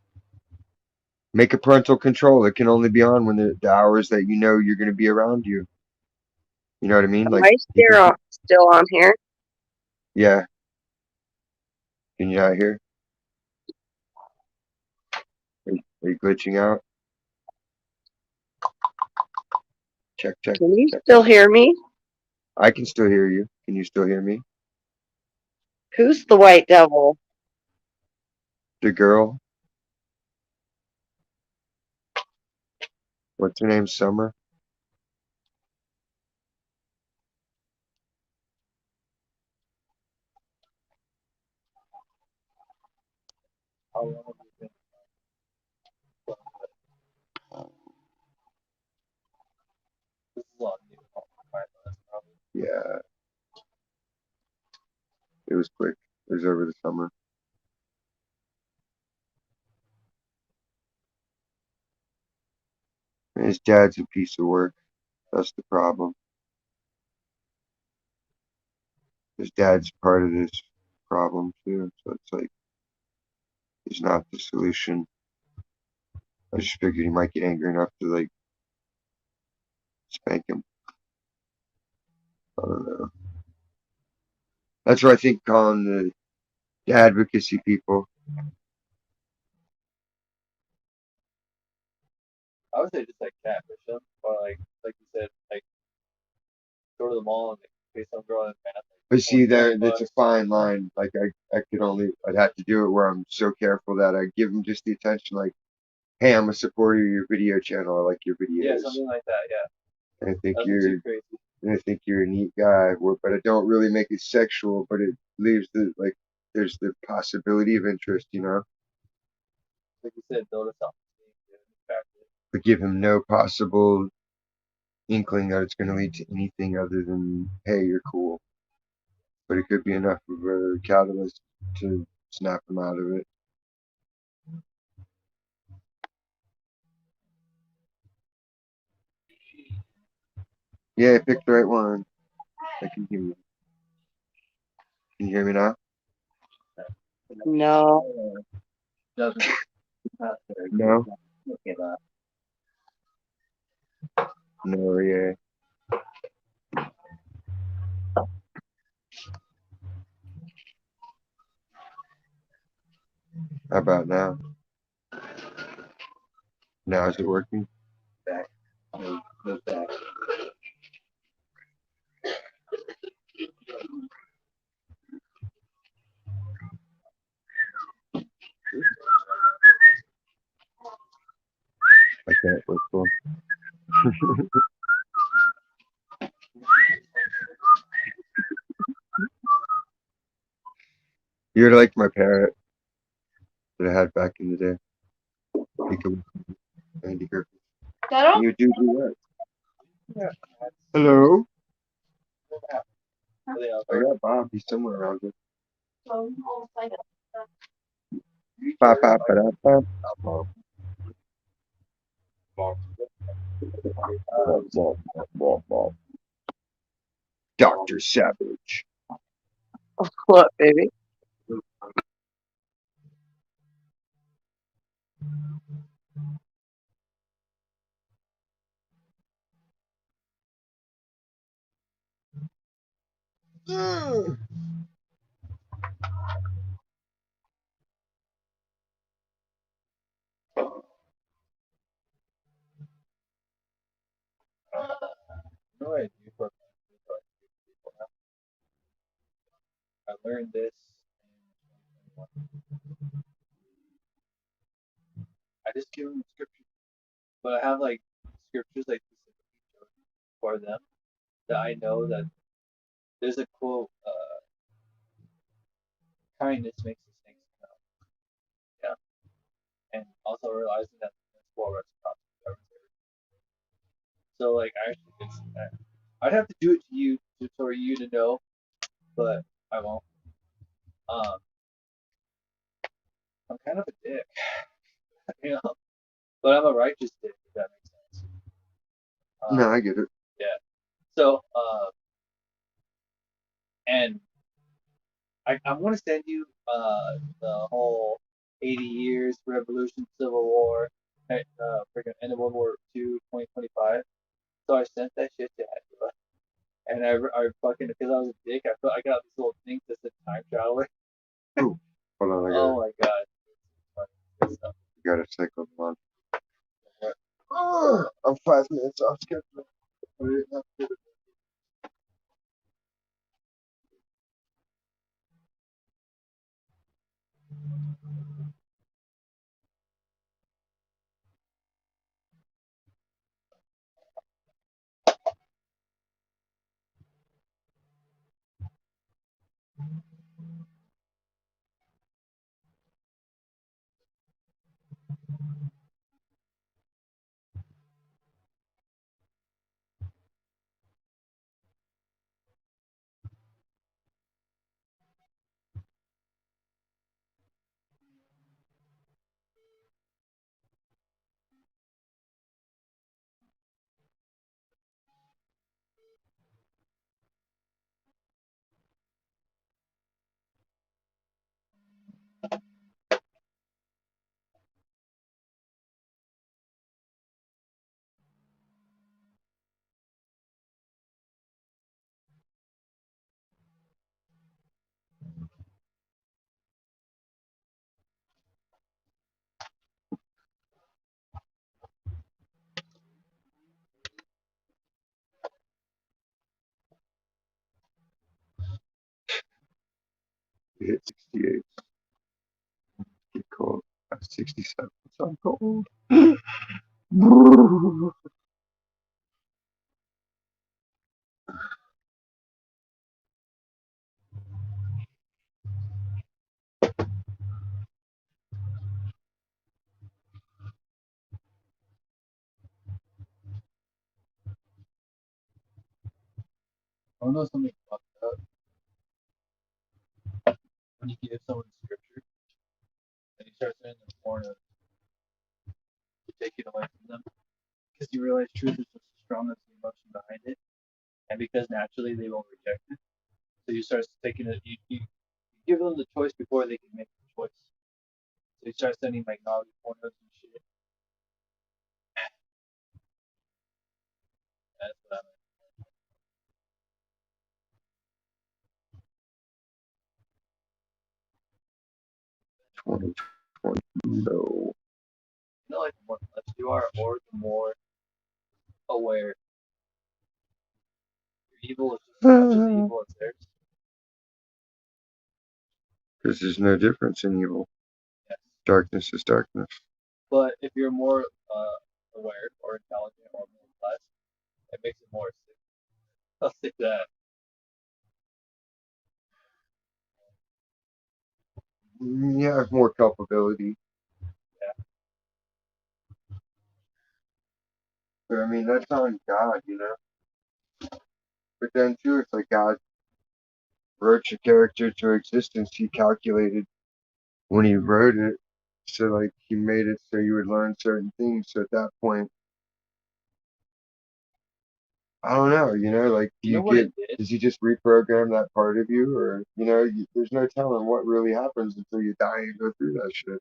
Make a parental control. It can only be on when the hours that you know you're going to be around you. You know what I mean? Am Like, I he can, still on here? yeah. Can you not hear? Are you glitching out? Check, check, Can you check. still hear me? I can still hear you. Can you still hear me? Who's the white devil? The girl. What's her name? Summer. How long have you been this is on new probably. Yeah, it was quick. It was over the summer. And his dad's a piece of work. That's the problem. His dad's part of this problem too. So it's like he's not the solution. I just figured he might get angry enough to like spank him. I don't know. That's what I think calling the advocacy people. I would say just like catfish them, or like you said, like go to the mall and like, pay some girl in advance. But see, there that's a $20. fine line. Like I'd have to do it where I'm so careful that I give them just the attention. Like, hey, I'm a supporter of your video channel. I like your Yeah, videos. something like that. Yeah, And I think nothing too crazy. you're a neat guy. But I don't really make it sexual. But it leaves the like there's the possibility of interest. You know, Like you said, build a self-esteem. but give him no possible inkling that it's going to lead to anything other than hey, you're cool. But it could be enough of a catalyst to snap him out of it. Yeah, I picked the right one. I can hear you. Can you hear me now? No. Doesn't No? look at that. No, yeah. How about now? Now is it working? Back. Move back. I can't work cool. You're like my parrot that I had back in the day. He could Andy Griffith. You do what? Yeah. Hello? Yeah. I got Bob. He's somewhere around here. Ba, ba, ba, da, ba. Dr. Savage. What, baby? No, I do for I learned this in 2021. I just give them scriptures, but I have like scriptures like specifically chosen for them that I know that there's a quote, kindness makes the snakes smell. Yeah, and also realizing that the sport reciprocity. So like I actually it's, I'd have to do it to you for you to know, but I won't. Um, I'm kind of a dick, you know, but I'm a righteous dick if that makes sense. No, I get it. Yeah. So and I'm gonna send you the whole 80 years revolution, civil war, freaking end of World War II, 2025. So I sent that shit to Angela, and I fucking because I was a dick, I got these little things that said time traveler. Ooh, hold on, Oh my god, good stuff. I got a cycle one. I'm 5 minutes off schedule. We hit 68. Get cold. 67. So I'm cold. I don't know something fucked up when you give someone scripture and you start saying them porn to take it away from them because you realize truth is just as strong as the emotion behind it, and because naturally they will reject it, so you start taking it. You give them the choice before they can make the choice. So you start sending like naughty pornos and shit. That's what I'm. 2020. No. You know, like the more blessed you are, or the more aware your evil is just as much as evil as theirs. Because there's no difference in evil. Yes. Darkness is darkness. But if you're more aware or intelligent or more blessed, it makes it more sick. I'll stick that. You have more culpability. Yeah. But I mean, that's on God, you know? But then, too, it's like God wrote your character to existence. He calculated when he wrote it. So, like, he made it so you would learn certain things. So at that point, I don't know, you know, like, do You know you what get, it did? does he just reprogram that part of you? Or, you know, there's no telling what really happens until you die and go through that shit.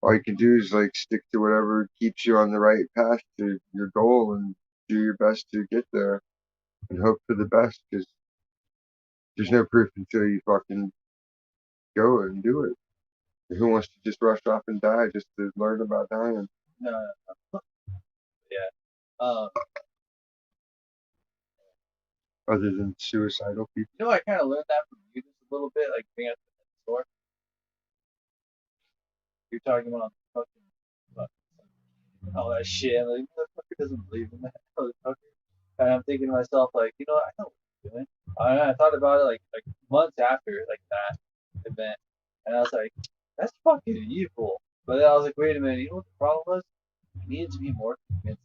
All you can do is, like, stick to whatever keeps you on the right path to your goal and do your best to get there and hope for the best. Because There's no proof until you fucking go and do it. Who wants to just rush off and die just to learn about dying? No. Yeah. Other than suicidal people. You know, I kind of learned that from you just a little bit, like being at the store. You're talking about all that shit. And like, motherfucker doesn't believe in that motherfucker. And I'm thinking to myself, like, you know, I know what you're doing. I thought about it like months after like that event, and I was like, that's fucking evil. But then I was like, wait a minute, you know what the problem was? You needed to be more convincing.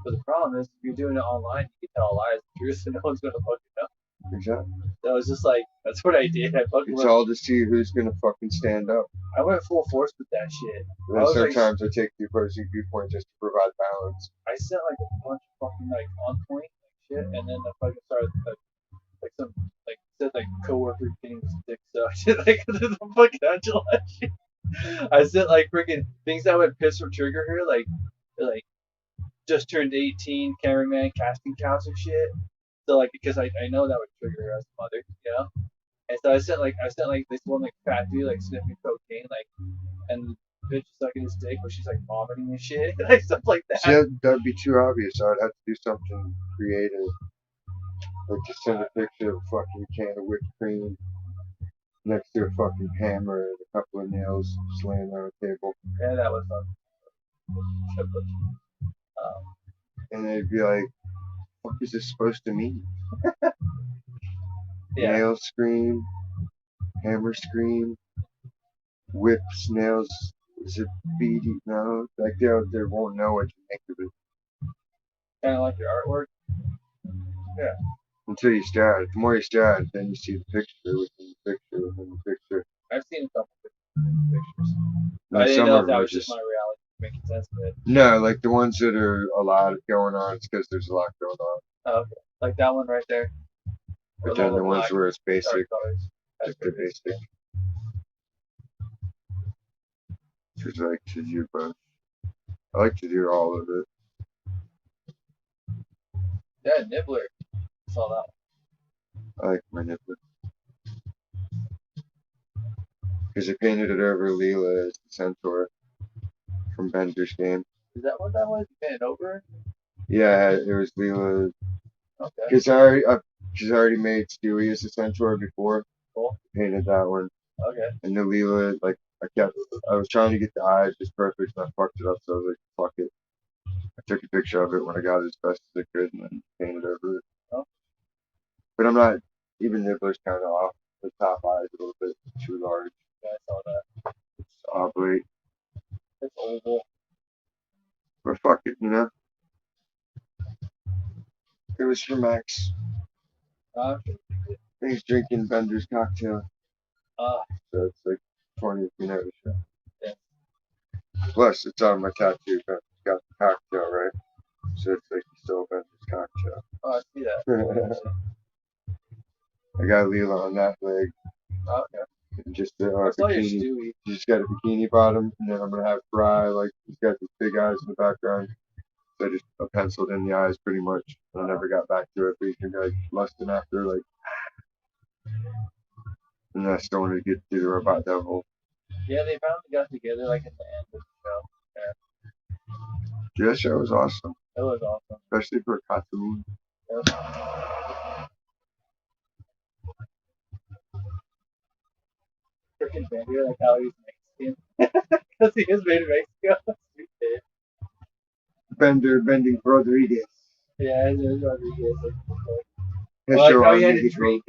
But the problem is, if you're doing it online, you can tell lies and truth, and no one's gonna fucking know. Exactly. So it's just like that's what I did. I fucking It's went, all to see who's gonna fucking stand up. I went full force with that shit. And I was like, sometimes I take the opposing viewpoint just to provide balance. I sent like a bunch of fucking like on point like shit, and then I fucking started like some like said like coworker getting sick, so I did like the fucking Angela shit. I said like freaking things that would piss or trigger her, like just turned 18, cameraman, casting couch and shit. So like because I know that would trigger her as a mother, you know. And so I sent like this one like fat dude like sniffing cocaine like and bitch sucking his dick, but she's like vomiting and shit, like stuff like that. See, that'd be too obvious. I'd have to do something creative. Like to send a picture of a fucking can of whipped cream next to a fucking hammer and a couple of nails just laying on a table. Yeah, that was fun. And they'd be like, what is this supposed to mean? Yeah. Nail scream, hammer scream, whips, nails, is it beady? No, like they won't know what you make of it. Kind of like your artwork. Yeah. Until you stare at it. The more you stare at it, then you see the picture within the picture within the picture. I've seen a couple pictures. And I didn't some know of if that them are was just my reality making sense of it. No, like the ones that are a lot going on, it's because there's a lot going on. Oh, okay. Like that one right there. But then the ones where it's basic, That's just the basic. Because I like to do both. I like to do all of it. Yeah, Nibbler. I saw that one. I like my nipple. Because I painted it over Leela as the centaur from Bender's game. Is that what that was? You painted over? Yeah, it was Leela. Okay. Because I already made Stewie as the centaur before. Cool. Painted that one. Okay. And the Leela, like, I was trying to get the eyes just perfect and I fucked it up, so I was like, fuck it. I took a picture of it when I got it as best as I could and then painted over it. Oh. But I'm not, even Nibbler's kind of off the top eyes a little bit too large. Yeah, I saw that. It's oblate. It's oval. But fuck it, you know? It was for Max. He's drinking Bender's cocktail. So it's like 20th minute of the show. Yeah. Plus, it's on my tattoo. Got the cocktail, right? So it's like you stole Bender's cocktail. Oh, I see that. I got Leela on that leg. Oh, okay. And just a I saw your bikini. Stewie. Just got a bikini bottom, and then I'm gonna have Fry. Like he's got these big eyes in the background. So I just penciled in the eyes pretty much. I never got back to it, but you can like lusting after like. And I still wanted to get to the Robot Devil. Yeah, they finally got together like at the end of the show. Yeah, that show was awesome, It was awesome. especially for a cartoon. It was awesome. Freaking Bender, like how he's Mexican. Because he is made in Mexico. Stupid. Bender bending Rodriguez. Yeah, it is Rodriguez. His Well, show like how on he had to Mexico. drink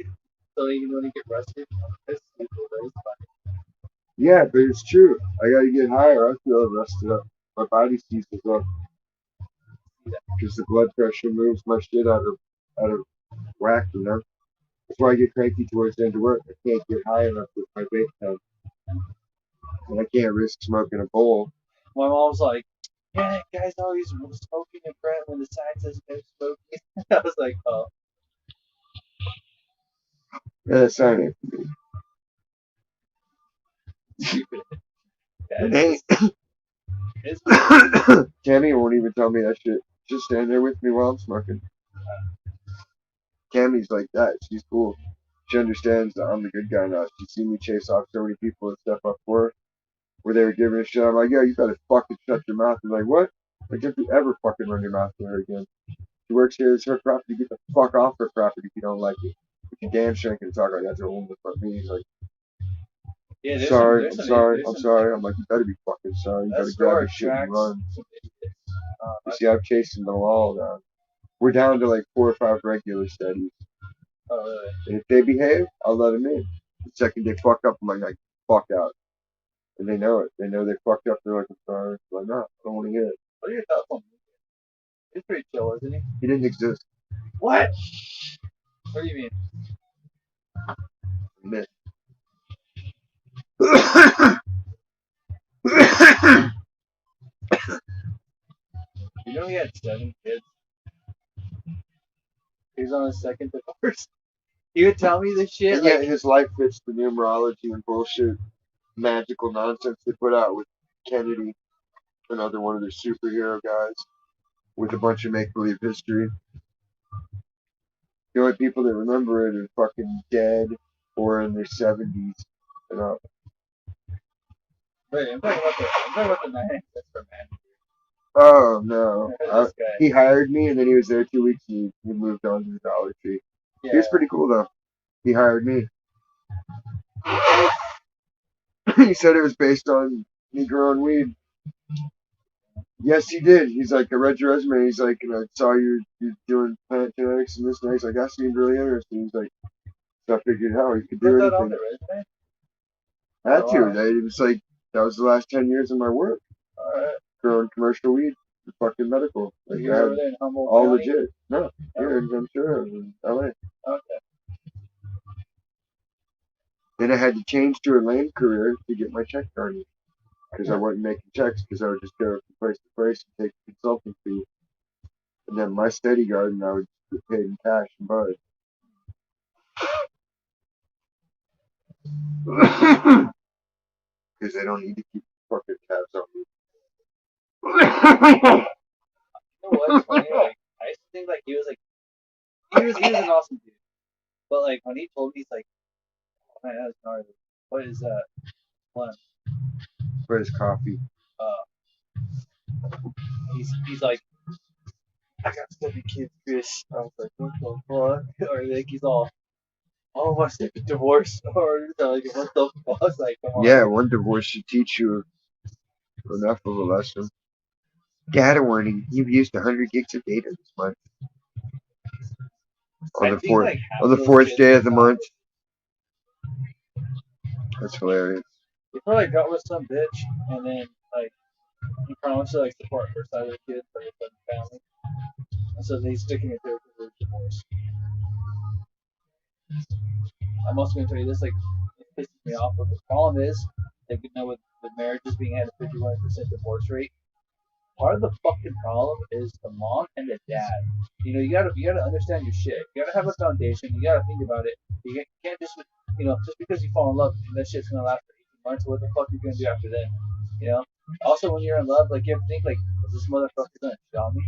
so he can only get arrested. That's stupid, but it's funny. Yeah, but it's true. I gotta get higher. I feel rested up. My body seizes up because the blood pressure moves my shit out of whack. You know. That's why I get cranky towards the end of work. I can't get high enough with my vape pen, and I can't risk smoking a bowl. My mom's like, yeah, that guy's always smoking in front when the sign says no smoking. I was like, oh. Yeah, that's not it. Stupid. It ain't. It's Cammy won't even tell me that shit. Just stand there with me while I'm smoking. Cammy's like that. She's cool. She understands that I'm the good guy now. She's seen me chase off so many people and stuff up for her where they were giving a shit. I'm like, yeah, you better fucking shut your mouth. And like, what? Like, if you ever fucking run your mouth to her again. She works here. It's her property. Get the fuck off her property if you don't like it. If you damn sure ain't gonna talk like that to a woman in front of me. He's like, Yeah, sorry, I'm sorry, I'm sorry. I'm like, you better be fucking sorry. You That better grab store your shit and attracts run. some idiots. You see, I'm chasing them all down. We're down to like 4 or 5 regular studies. Oh, really? And if they behave, I'll let them in. The second they fuck up, I'm like, fuck out. And they know it. They know they fucked up. They're like, I'm sorry. I'm like, no, I don't want to hear it. What are your thoughts on him? He's pretty chill, isn't he? He didn't exist. What? What do you mean? Admit. You know he had 7 kids. He was on his second divorce. He would tell me this shit. And yet his life fits the numerology and bullshit, magical nonsense they put out with Kennedy, another one of their superhero guys, with a bunch of make-believe history. The only people that remember it are fucking dead or in their 70s and up. Wait, I'm talking about the man that's for man. Oh, no. This guy. He hired me, and then he was there 2 weeks, and he moved on to the Dollar Tree. Yeah. He was pretty cool, though. He hired me. He said it was based on me growing weed. Yes, he did. He's like, I read your resume. He's like, and I saw you're doing plant genetics and this and that. He's like, that seemed really interesting. He's like, so I figured how he could do Put that on anything. the resume? I had Oh, to. wow. It was like, that was the last 10 years of my work. Alright. Growing commercial weed, fucking medical. Like, You I were had there in Humboldt all County? legit. No, here in Ventura, in LA. Okay. Then I had to change to a lane career to get my check garnished. Because I wasn't making checks, because I would just go from place to place and take a consulting fee. And then my steady garden, I would get paid in cash and bud. Because they don't need to keep fucking tabs on me. You know what's funny? Like, I used to think like he was an awesome dude. But like when he told me, he's like, oh, man, that's gnarly. What is that? One. For his coffee. He's like, I got 7 kids, Chris. I was like, what the fuck? Or like he's all, oh, my second divorce. Or like, what the fuck? I was like, come on. Yeah, one divorce should teach you enough of a lesson. Data warning, you've used 100 gigs of data this month. On the fourth, like, half on the those fourth kids day are of the month. That's hilarious. He probably got with some bitch, and then like he promised to like support her side of the kids, but his family, and so he's sticking it there for the divorce. I'm also gonna tell you this, like, it pisses me off. But the problem is, like, you know, with marriages being at a 51% divorce rate, part of the fucking problem is the mom and the dad. You know, you gotta understand your shit. You gotta have a foundation. You gotta think about it. You can't just, you know, just because you fall in love, that shit's gonna last for 18 months. What the fuck are you gonna do after then? You know. Also, when you're in love, like, you have to think like, is this motherfucker gonna cheat on me?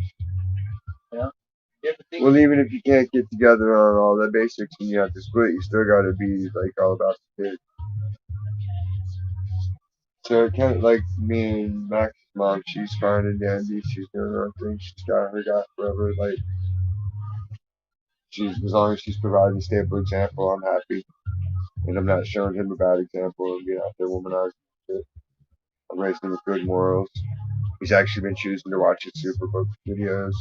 You know. You have to think. Well, even if you can't get together on all the basics and you have to split, you still gotta be like all about the kid. So it kind of like me and Max's mom, she's fine and dandy. She's doing her own thing. She's got her guy forever. Like, she's as long as she's providing a stable example, I'm happy. And I'm not showing him a bad example and getting out there womanizing shit. I'm raising him with good morals. He's actually been choosing to watch his Superbook videos.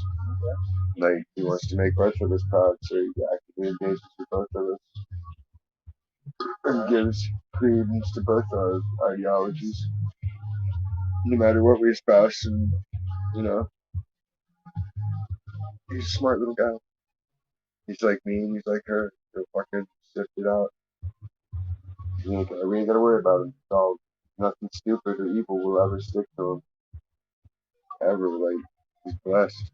Like, he wants to make both of us proud, so he actively engages with both of us and gives credence to both our ideologies, no matter what we espouse. And, you know, he's a smart little guy. He's like me and he's like her. He'll fucking sift it out. We ain't gotta worry about him. It's all, nothing stupid or evil will ever stick to him. Ever. Like, he's blessed.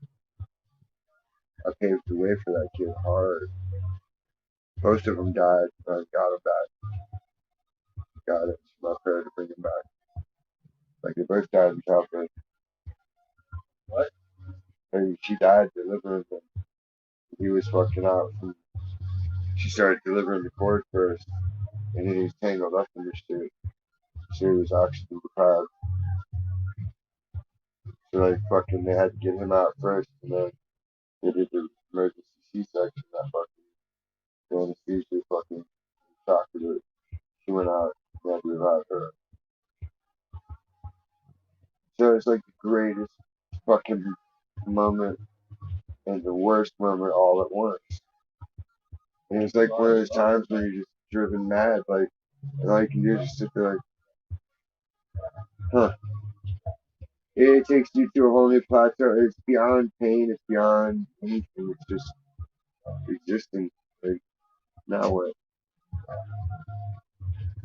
I paved the way for that kid hard. Most of them died, but I got him back. Got it. It's my prayer to bring him back. Like, they both died in childbirth. What? And she died delivering him. He was fucking out from she started delivering the cord first, and then he was tangled up in the shit. She was oxygen deprived. So like fucking, they had to get him out first, and then they did the emergency C-section. That fucking the anesthesia fucking shocked her. She went out. They had to revive her. So it's like the greatest fucking moment and the worst moment all at once. And it's like one of those times when you're just driven mad, like, and all you can do is just sit there like, huh. It takes you to a whole new plateau. It's beyond pain. It's beyond anything. It's just existing. Like, now what?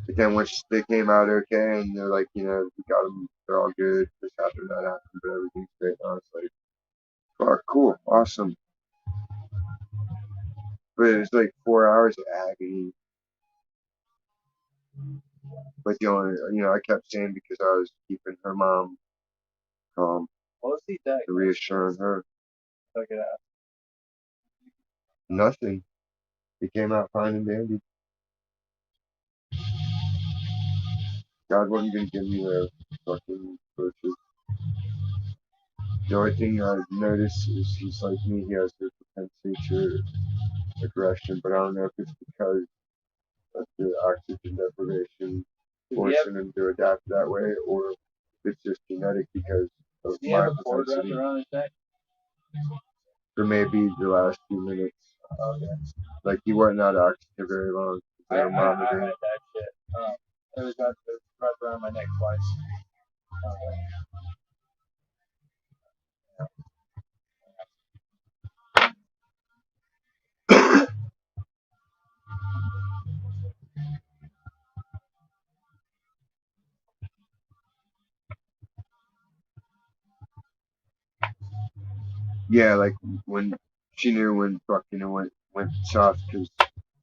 But then once they came out okay, and they're like, we got them. They're all good. This happened, that happened, but everything's great now. It's like, fuck, cool, awesome. But it's like 4 hours of agony. But the only, I kept saying because I was keeping her mom calm, reassuring her. Nothing. It came out fine and dandy. God wasn't gonna give me the fucking virtue. The only thing I've noticed is he's like me. He has the propensity to aggression, but I don't know if it's because of the oxygen deprivation forcing him to adapt that way, or if it's just genetic because of my propensity. For maybe the last few minutes. Like he wasn't out of oxygen very long. I had that shit. It was wrapped around my neck twice. Yeah, like when she knew when fucking it went south because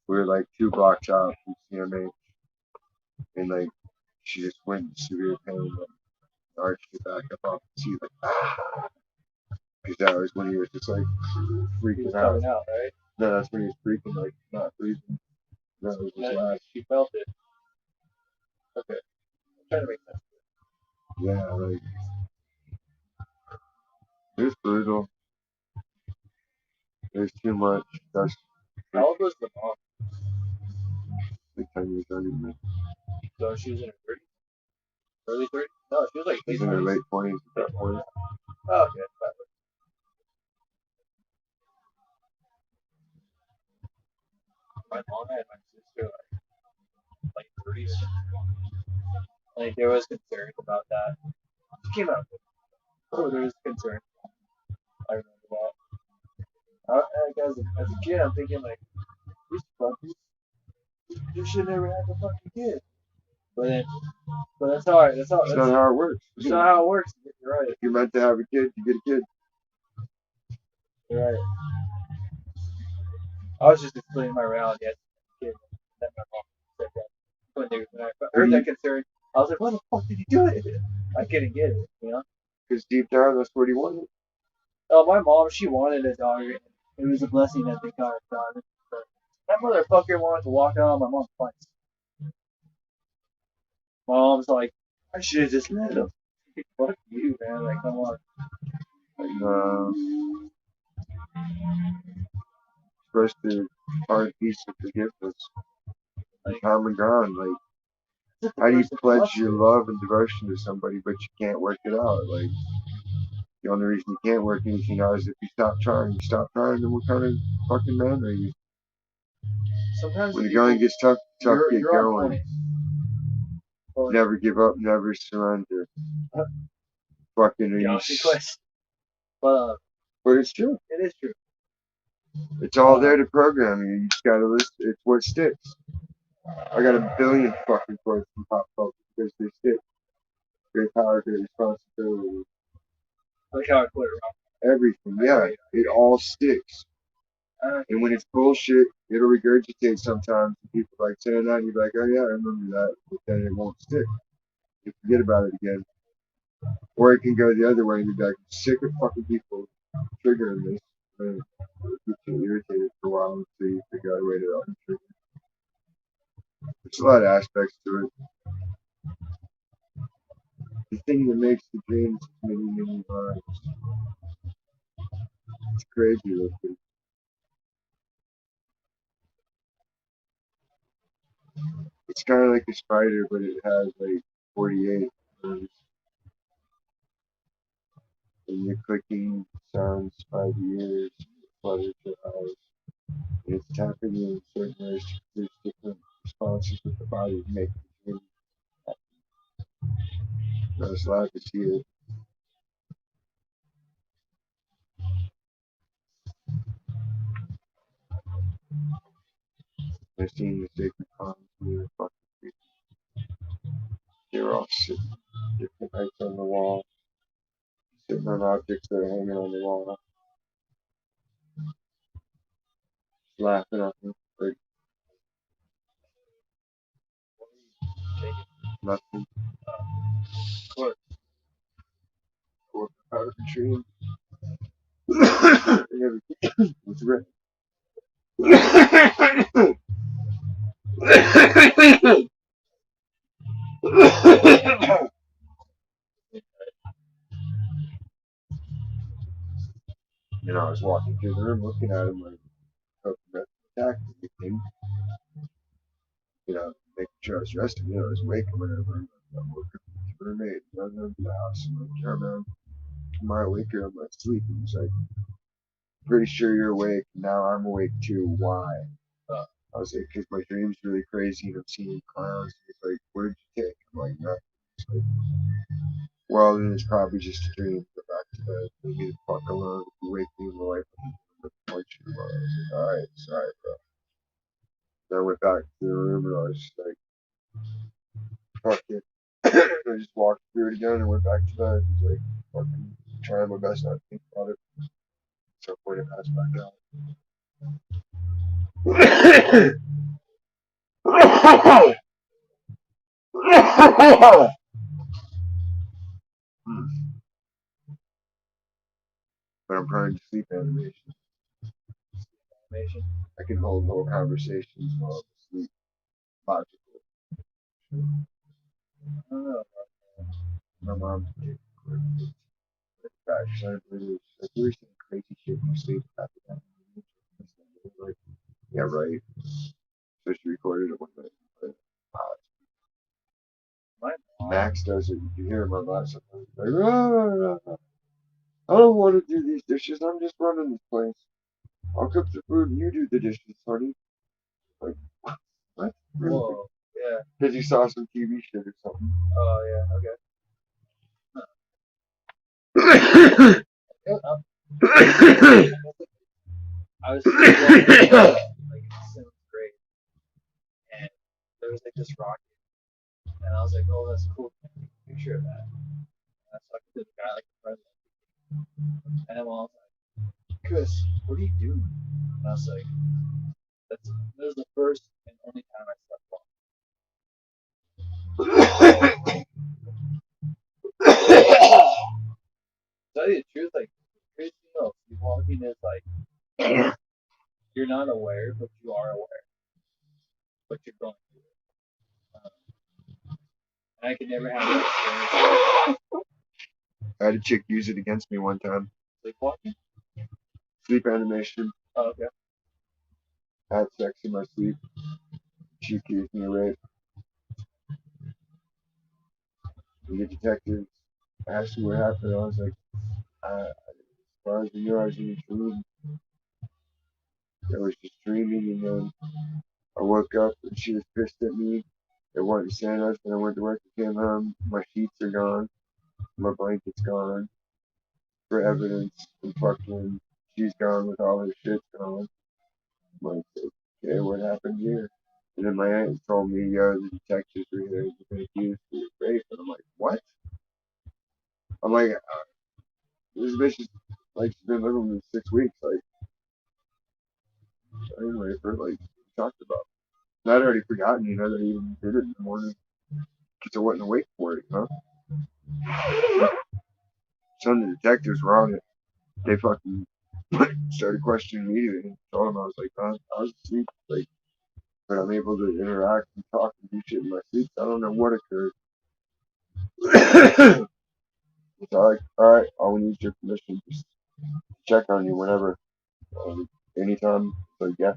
we were like 2 blocks out from CMA, and like she just went in severe pain and arched it back up off the seat like because that was when he was just like freaking out. Right? No, that's when he was freaking like not breathing. That was his last. She felt it. Okay, I'm trying to make sense. Yeah, like it was brutal. There's too much. That's How old was the mom? like 10 years younger than me. So she was in her 30s? Early 30s? No, she was like She's in her late 20s at that point. Oh, okay. My mom and my sister like 30s. Like there was concern about that. She came out. Oh, there was concern. I remember that. Like as a kid, I'm thinking like, these fuckers, you should never have a fucking kid. But that's how That's not how it works. That's not how it works. You're right. If you're meant to have a kid, you get a kid. You're right. I was just explaining my reality as a kid. That my mom said that. When I heard that concern, I was like, "Why the fuck did you do it?" I couldn't get it, Because deep down, that's what he wanted. Oh, my mom, she wanted a dog. It was a blessing that they got a dog. But that motherfucker wanted to walk out on my mom twice. My mom's like, I should have just let him. Fuck you, man. Like, come on. And, supposed to find peace and forgiveness and common ground. Like, how do you pledge your love and devotion to somebody, but you can't work it out? Like, the only reason you can't work anything out is if you stop trying. You stop trying, then what kind of fucking man are you? Sometimes when the going gets tough, get going. Never give up, never surrender. Fucking but it's true. It is true. It's all there to program you. You just gotta listen. It's what sticks. I got a billion fucking quotes from pop culture because they stick. Great power, great responsibility. Like how I put it wrong. Everything, yeah. It all sticks. And when it's bullshit, it'll regurgitate sometimes. People like saying that, and you're like, oh yeah, I remember that, but then it won't stick. You forget about it again. Or it can go the other way and you're like, I'm sick of fucking people triggering this. and it gets you irritated for a while until you figure out a way to untrigger. There's a lot of aspects to it. The thing that makes the dreams many, many lives. It's crazy looking. It's kind of like a spider, but it has like 48 nerves. And the clicking sounds by the ears, flutters your eyes. And it's tapping you in certain ways to produce different responses with the body to make the dream happen. I was glad to see it. I've seen the sacred palms move fucking creepy. They were all sitting different heights on the wall, sitting on objects that are hanging on the wall, laughing at me. Like nothing. What? Or out of the tree. And everything was red. You know, I was walking through the room looking at him like, hoping not to attack anything. You know, making sure I was resting, you know, I was awake or whatever. I woke up with the roommate, running over the house. I'm like, yeah, man, am I awake or am I asleep? And he's like, pretty sure you're awake. Now I'm awake too. Why? I was like, because my dream's really crazy and I'm seeing clowns. He's like, what did you take? I'm like, nothing. He's like, well, then it's probably just a dream. Go back to bed. Leave me the fuck alone. If you wake me in my life, I'm going to punch you. I was like, alright, sorry, bro. Then I went back to the room and I was just like, fuck it. I just walked through it again and went back to bed. He's like, fucking trying my best not to think about it. At some point, it passed back out. But I'm prone to sleep animation. I can hold whole conversations while I'm asleep. Logical. I don't know. My mom's getting back. She's like, you're saying crazy shit in your sleep after that. Like, yeah, right. So she recorded it one night. But, My mom. Max does it. You hear him on live sometimes. Like, I don't want to do these dishes. I'm just running this place. I'll cook the food and you do the dishes, honey. Like, what? Whoa. Yeah. Because you saw some TV shit or something. Oh yeah. Okay. I was like in seventh grade, and there was like this rocket, and I was like, oh, that's cool. Take a picture of that. And I was talking to the guy like the president, and then I was like, Chris, what are you doing? And I was like, that was the first and only time I slept well. To tell you the truth, like crazy enough, sleepwalking is like you're not aware, but you are aware, but you're going through it. And I could never have that experience. I had a chick use it against me one time. Sleepwalking? Sleep animation. Oh, okay. I had sex in my sleep. She accused me of rape. And the detectives asked me what happened. I was like, as far as I knew, I was in a dream. I was just dreaming, and then I woke up and she was pissed at me. It wasn't Santa, and I went to work and came home. My sheets are gone. My blanket's gone. For evidence, and fucking, she's gone with all her shit gone. I'm like, okay, what happened here? And then my aunt told me, yo, the detectives were here. You've been accused of rape. And I'm like, what? I'm like, this bitch is, like, she's been living with me 6 weeks. Like, I didn't rape her. Like, we talked about. And I'd already forgotten, you know, that I even did it in the morning. Because I wasn't awake for it, you know? So the detectives were on it. They fucking Started questioning me and told him I was like, I was asleep, like, but I'm able to interact and talk and do shit in my sleep. I don't know what occurred. It's all right, all we need is your permission. Just check on you whenever, anytime. So yeah.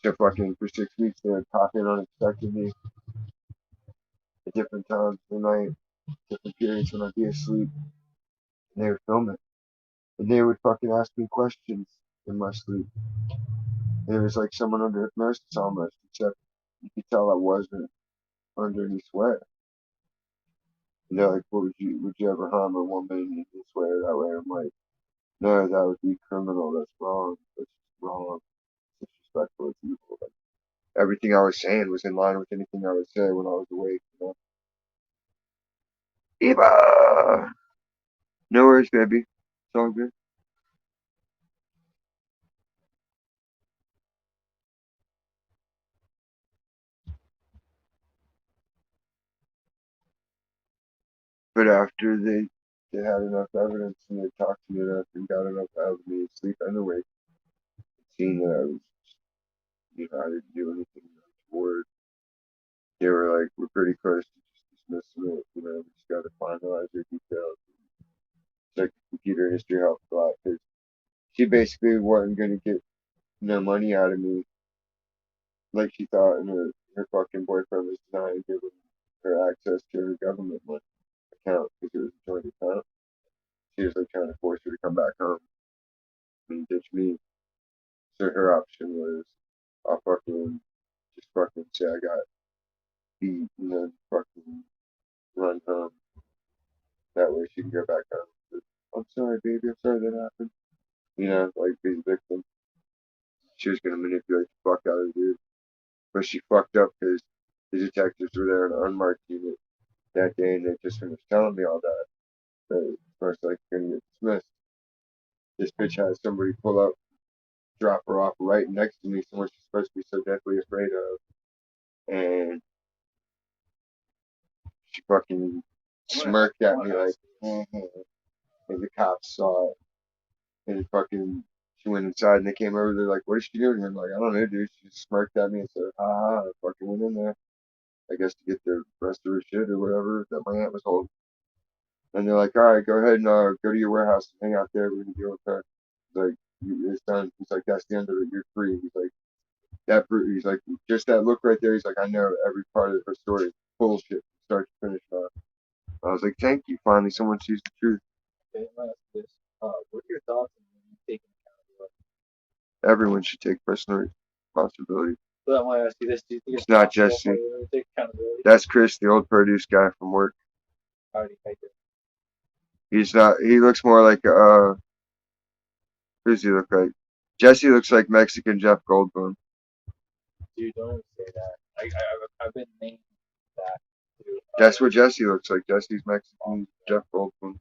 So fucking for 6 weeks they would pop in unexpectedly at different times of the night, different periods when I'd be asleep, and they would film it. And they would fucking ask me questions in my sleep. And it was like someone under hypnosis almost, except you could tell I wasn't under any sweat. And they're like, would you ever harm a woman and you swear that way? I'm like, no, that would be criminal. That's wrong. That's just wrong. It's disrespectful. It's evil. Like, everything I was saying was in line with anything I would say when I was awake, you know? Eva! No worries, baby. It's all good. But after they had enough evidence and they talked to me enough and got enough out of me to sleep anyway, seeing that I was, you know, I didn't do anything untoward, they were like, we're pretty close to just dismissing it, you know, we just got to finalize your details. It's like computer history helped a lot because she basically wasn't going to get no money out of me like she thought, and her fucking boyfriend was denying giving her access to her government money account because it was a joint account. She was like trying to force her to come back home and ditch me. So her option was, I'll fucking just fucking say I got beat and then fucking run home. That way she can go back home. But, I'm sorry, baby. I'm sorry that happened. You know, like being a victim. She was gonna manipulate the fuck out of the dude, but she fucked up because the detectives were there in an unmarked unit that day, and they just finished telling me all that. But of course, like, gonna get dismissed. This bitch had somebody pull up, drop her off right next to me, someone she's supposed to be so deathly afraid of, and she fucking smirked at me like, and the cops saw it, and fucking, she went inside and they came over. They're like, "What is she doing here?" I'm like, "I don't know, dude." She just smirked at me and said, "Ha ha." I fucking went in there, I guess to get the rest of her shit or whatever that my aunt was holding. And they're like, "All right, go ahead and go to your warehouse and hang out there. We're gonna deal with her." He's like, "It's done." He's like, "That's the end of it. You're free." He's like, He's like, just that look right there. He's like, "I know every part of her story, bullshit, from start to finish." I was like, "Thank you. Finally, someone sees the truth." Okay, let me ask you this. What are your thoughts on taking accountability? Everyone should take personal responsibility. But I want to ask you this: do you think It's not possible Jesse. for you to take accountability? That's Chris, the old produce guy from work. How do you think it? He's not. He looks more like who does he look like? Jesse looks like Mexican Jeff Goldblum. Dude, don't even say that. I've been named that. Too. That's what Jesse looks like. Jesse's Mexican Jeff Goldblum.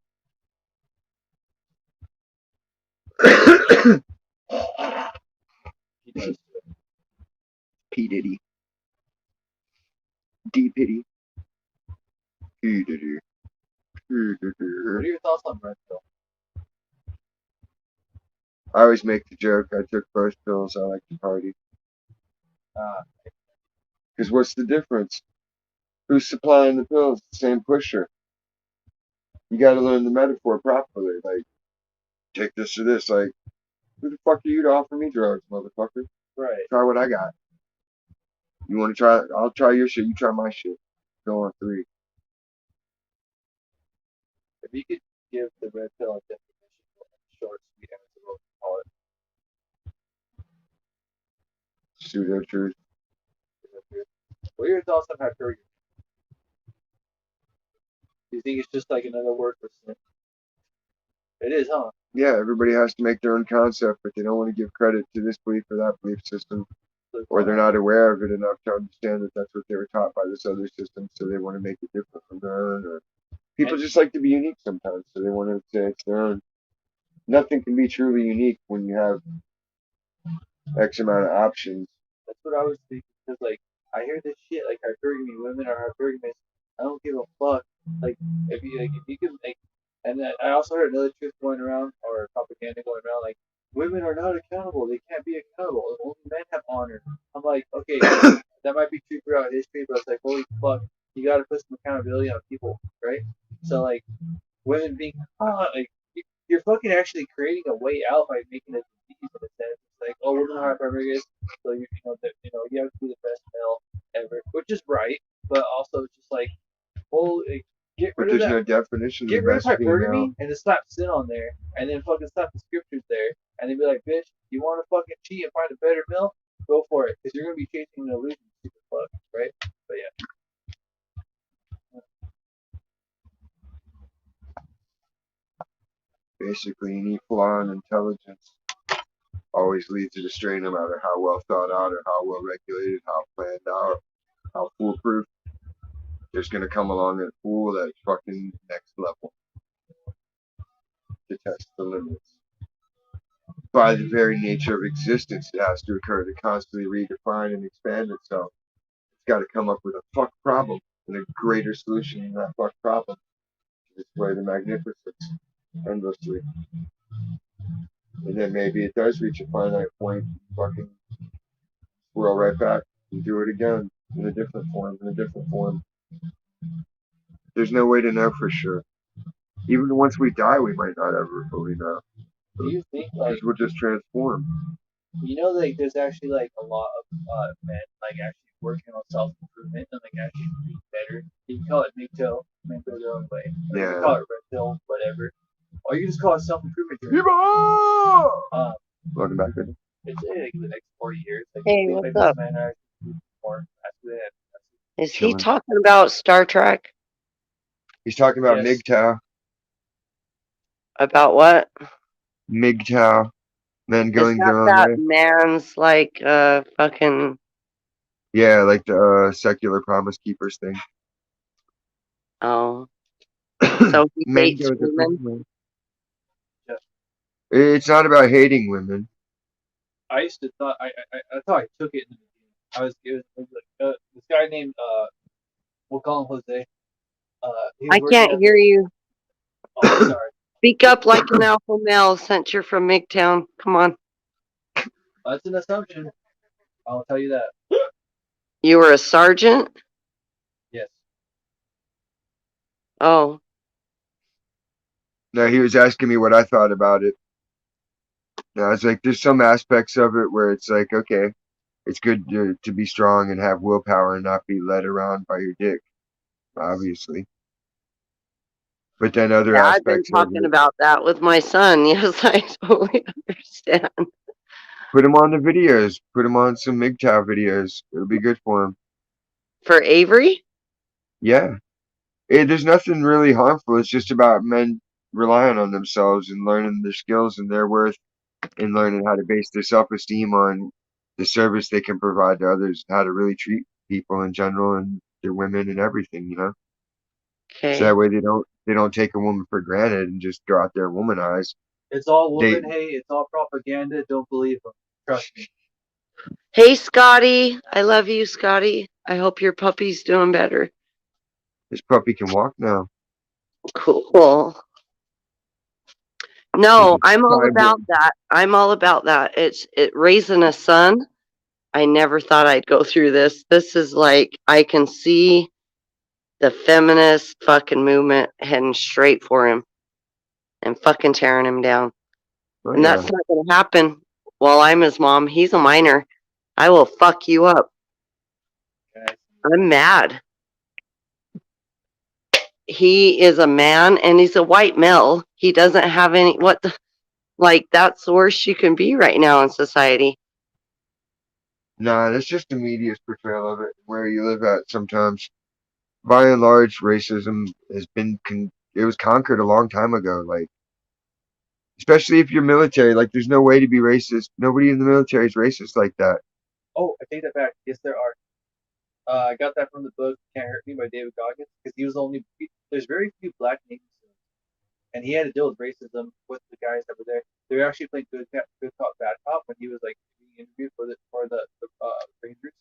He does. P Diddy. D Pity. P Diddy. P What Diddy. are your thoughts on red pill? I always make the joke. I took both pills. I like to party. Uh, Because what's the difference? Who's supplying the pills? The same pusher. You got to learn the metaphor properly. Like, take this or this. Like, who the fuck are you to offer me drugs, motherfucker? right. Try what I got. You want to try? I'll try your shit. You try my shit. Go on 3. If you could give the red pill a definition, short, sweet answer, what would you call it? Pseudo truth. What are your thoughts on hyperion? Do you think it's just like another word for sin? It is, huh? Yeah, everybody has to make their own concept, but they don't want to give credit to this belief or that belief system, or they're not aware of it enough to understand that that's what they were taught by this other system, so they want to make it different from their own. Or people just like to be unique sometimes, so they want to say it's their own. Nothing can be truly unique when you have X amount of options. That's what I was thinking. Because like I hear this shit like hypergamy women are hypergamous. I don't give a fuck. Like if you can like, and then I also heard another truth going around or propaganda going around like women are not accountable. They can't be accountable. Only men have honor. I'm like, okay, that might be true throughout history, but it's like, holy fuck, you got to put some accountability on people, right? So like, women being like you're fucking actually creating a way out by making a disease in a sense. It's like, oh, women are hypergamous, so you have to be the best male ever, which is right, but also it's just like, well, get But rid of there's that. no definition of the Get rid of best female. hypergamy and just slap sin on there, and then fucking slap the scriptures there, and then be like, bitch, you want to fucking cheat and find a better male? Go for it, because you're gonna be chasing an illusion, stupid fuck, right? But yeah. Basically, any flaw in intelligence always leads to stray, no matter how well thought out or how well regulated, how planned out, how foolproof. There's gonna come along a fool that's fucking next level to test the limits. By the very nature of existence, it has to occur to constantly redefine and expand itself. It's got to come up with a fuck problem and a greater solution than that fuck problem to display the magnificence endlessly. And then maybe it does reach a finite point, fucking swirl right back and do it again in a different form, in a different form. There's no way to know for sure. Even once we die, we might not ever fully know. Do you think like Because we'll just transform. like there's actually like a lot of men like actually working on self improvement and like actually being better. You can call it MGTOW, men go their own way. Or you can call Yeah. it red pill, whatever. Or you just call it self improvement journey. Welcome back, baby. It's like the next 40 years. Like, Hey, I think what's like most up? men are actually more after that. Is he Chilling. talking about Star Trek? He's talking about Yes. MGTOW. About what? MGTOW. Men Is going that their own that way. man's like fucking Yeah, like the secular Promise Keepers thing. oh, so he Men hates go their own women? way. Yeah. It's not about hating women. I used to thought I thought I took it in the beginning. It was like this guy named we'll call him Jose. He was I working can't at hear you. oh sorry. Speak up like an alpha male since you're from MGTOwn. Come on. That's an assumption. I'll tell you that. You were a sergeant? Yes. Oh, No, he was asking me what I thought about it. And I was like, there's some aspects of it where it's like, okay, it's good to be strong and have willpower and not be led around by your dick, obviously. But then other yeah, I've been aspects of talking it, about that with my son. Yes, I totally understand. put him on the videos, put him on some MGTOW videos. It'll be good for him. For Avery? Yeah. There's nothing really harmful. It's just about men relying on themselves and learning their skills and their worth and learning how to base their self-esteem on the service they can provide to others, how to really treat people in general and their women and everything, you know? So Okay. that way they don't take a woman for granted and just go out there and womanize. It's all They woman hate, it's all propaganda, don't believe them. Trust me. Hey, Scotty. I love you, Scotty. I hope your puppy's doing better. this puppy can walk now. Cool. He's No, a I'm all about cyborg. that. I'm all about that. It's raising a son. I never thought I'd go through this. This is like I can see the feminist fucking movement heading straight for him and fucking tearing him down. Oh And yeah. that's not going to happen while I'm his mom. He's a minor. I will fuck you up. Guys. I'm mad. He is a man and he's a white male. He doesn't have any, what the, like, that's the worst you can be right now in society. Nah, that's just the media's portrayal of it, where you live at sometimes. By and large, racism has been it was conquered a long time ago. Like, especially if you're military, like there's no way to be racist. Nobody in the military is racist like that. Oh, I take that back. Yes, there are. I got that from the book "Can't Hurt Me" by David Goggins because he was only. There's very few black Navy SEALs, and he had to deal with racism with the guys that were there. They were actually playing good cop, bad cop when he was like being interviewed for the Rangers,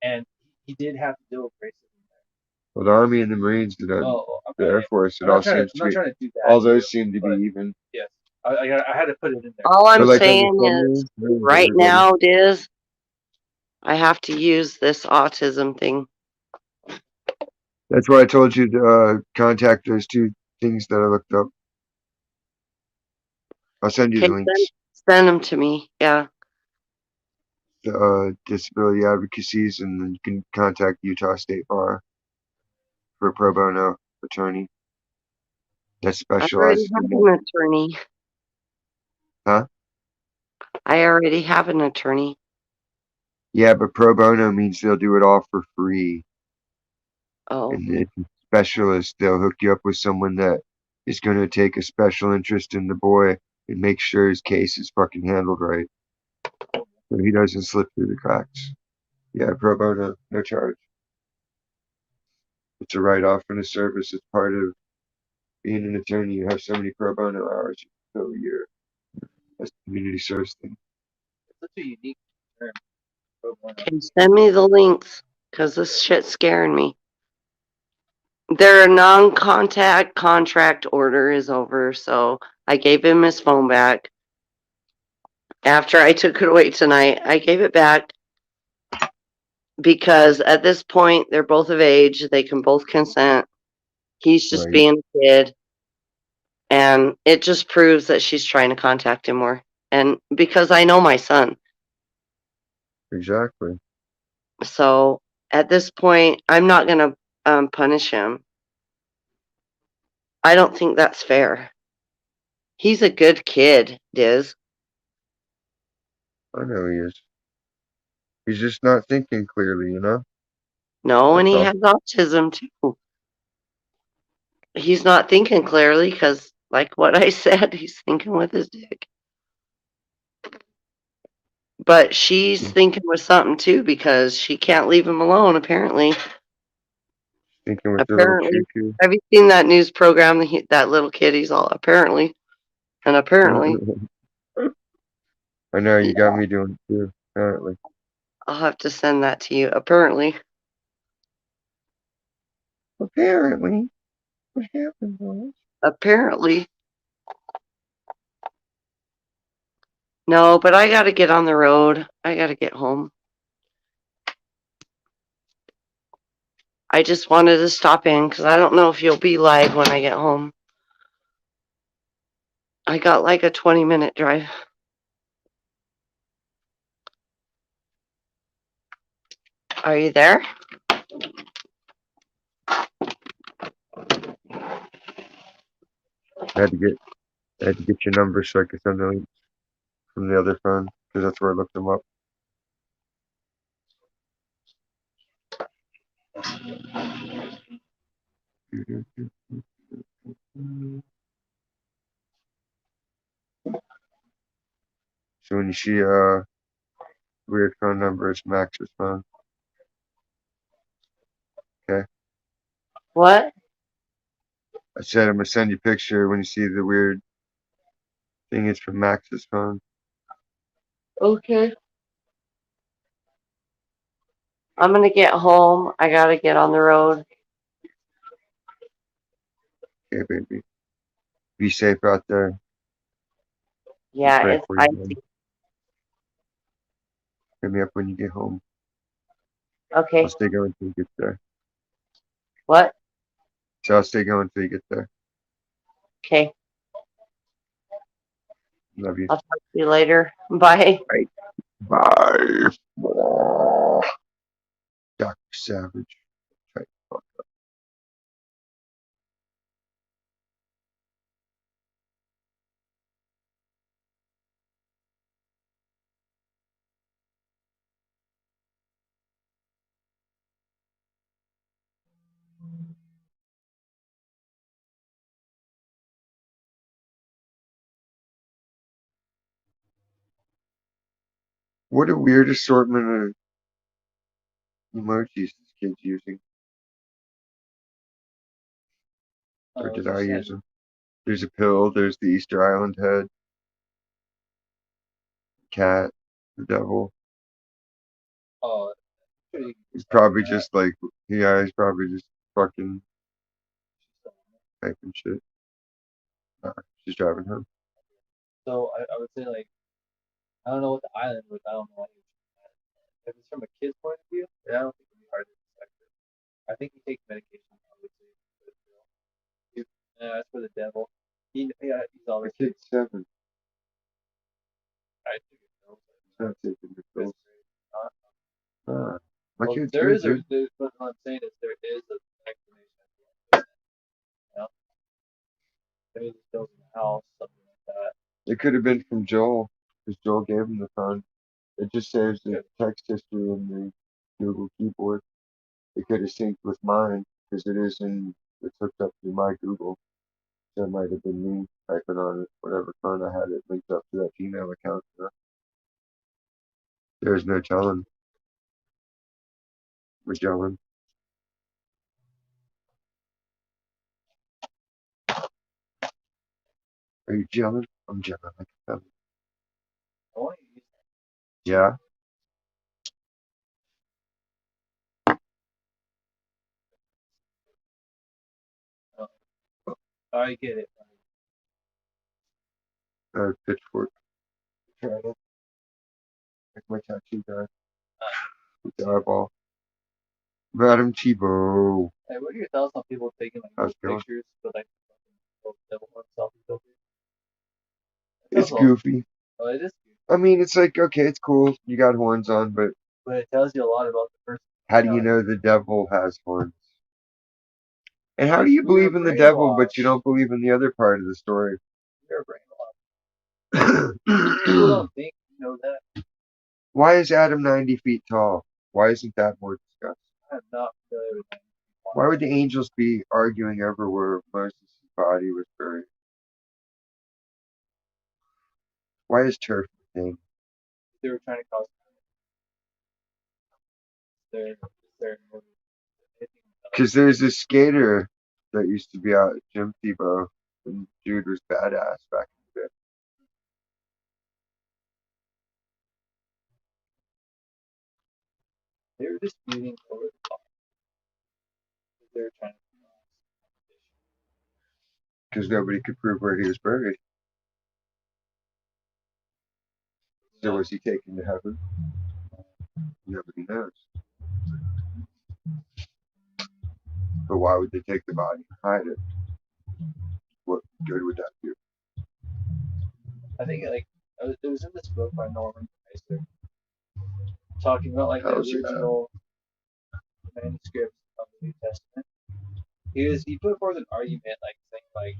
and he did have to deal with racism there. Well, the Army and the Marines and Oh, the okay. Air Force, it I'm all not trying to. seems I'm to not be, trying to do that. all those either, seem to be but even. yes, I had to put it in there. All But I'm like on the saying is, submarines, Marines, right everybody. now, Diz, I have to use this autism thing. That's why I told you to contact those two things that I looked up. I'll send you Okay, the links. send them to me. Yeah. The disability advocacies, and then you can contact Utah State Bar for a pro bono attorney that I already specializes have in that. an attorney. Huh? I already have an attorney. Yeah, but pro bono means they'll do it all for free. Oh, And it's a specialist. They'll hook you up with someone that is going to take a special interest in the boy and make sure his case is fucking handled right, so he doesn't slip through the cracks. Yeah, pro bono, no charge. It's a write-off from the service. It's part of being an attorney. You have so many pro bono hours you can fill a year. That's a community service thing. It's such a unique term. Pro bono. okay, send me the links, because this shit's scaring me. Their non-contact contract order is over, so I gave him his phone back. After I took it away tonight, I gave it back because at this point, they're both of age. They can both consent. He's just Right. being a kid. And it just proves that she's trying to contact him more. And because I know my son. Exactly. So at this point, I'm not going to punish him. I don't think that's fair. He's a good kid, Diz. I know he is. He's just not thinking clearly, you know? No, and That's he all. has autism too. He's not thinking clearly because, like what I said, he's thinking with his dick. But she's thinking with something too because she can't leave him alone, apparently. Thinking with the little Apparently. choo-choo. Have you seen that news program? That little kid, he's all apparently. And apparently, I know, you yeah, got me doing it too, apparently. I'll have to send that to you. Apparently. Apparently. What happened, boys? Apparently. No, but I got to get on the road. I got to get home. I just wanted to stop in because I don't know if you'll be live when I get home. I got like a 20-minute drive. Are you there? I had to get your number so I could send the links from the other phone, because that's where I looked them up. So when you see a weird phone number, it's Max's phone. Okay? What? I said I'm gonna send you a picture when you see the weird thing. It's from Max's phone. Okay. I'm going to get home. I got to get on the road. Okay, baby. Be safe out there. We'll Yeah, pray it's for you, man. icy. Hit me up when you get home. Okay. I'll stay going until you get there. What? So I'll stay going until you get there. Okay. Love you. I'll talk to you later. Bye. Bye. Dr. Savage. What a weird assortment of emojis this kid's using. Or did I use them? There's a pill, there's the Easter Island head, cat, the devil. Oh, He's probably just like, yeah, he's probably just fucking typing shit. She's driving home. So I would say like I don't know what the island was. I don't know what he was. If it's from a kid's point of view, I don't think it'd be hard to decipher. I think he takes medication, obviously. But, as for the devil, he's The always kid's 7. I think it's no, He's not taking the pills. not. Nah. My Well, kid's there good, is a. dude. What I'm saying is there is an explanation. You know, maybe there's pills in the house, something like that. It could have been from Joel, because Joel gave him the phone. It just saves the Good. text history in the Google keyboard. It could have synced with mine, because it's hooked up to my Google. So it might have been me typing on it, whatever phone I had it linked up to that Gmail account. There's no telling. Magellan. Are you gelling? I'm gelling like a feather. I want to use Yeah? I get it. Pitchfork. Trying to like my tattoo guy with the Uh, eyeball. Madam Tebow. Hey, what are your thoughts on people taking like How's those it going? pictures with like devil horn selfie filters? It's goofy. Oh, it is cute, I mean, it's like, okay, it's cool. You got horns on, but but it tells you a lot about the person. how do you know the devil has horns? And how do Because you we were believe in the devil, but you brainwashed. don't believe in the other part of the story? You're brainwashed. People don't think you know that. Why is Adam 90 feet tall? Why isn't that more discussed? I'm not familiar with that. Why would the angels be arguing over where Moses' body was buried? Why is turf a thing? They were trying to cause their Because there's this skater that used to be out at Jim Tebow, and dude was badass back in the day. they were disputing over the top. They were trying to Because nobody could prove where he was buried. So was he taken to heaven? Nobody knows. But why would they take the body and hide it? What good would that do? I think like it was in this book by Norman Meister talking about like the How's that? original manuscripts of the New Testament. He put forth an argument like saying like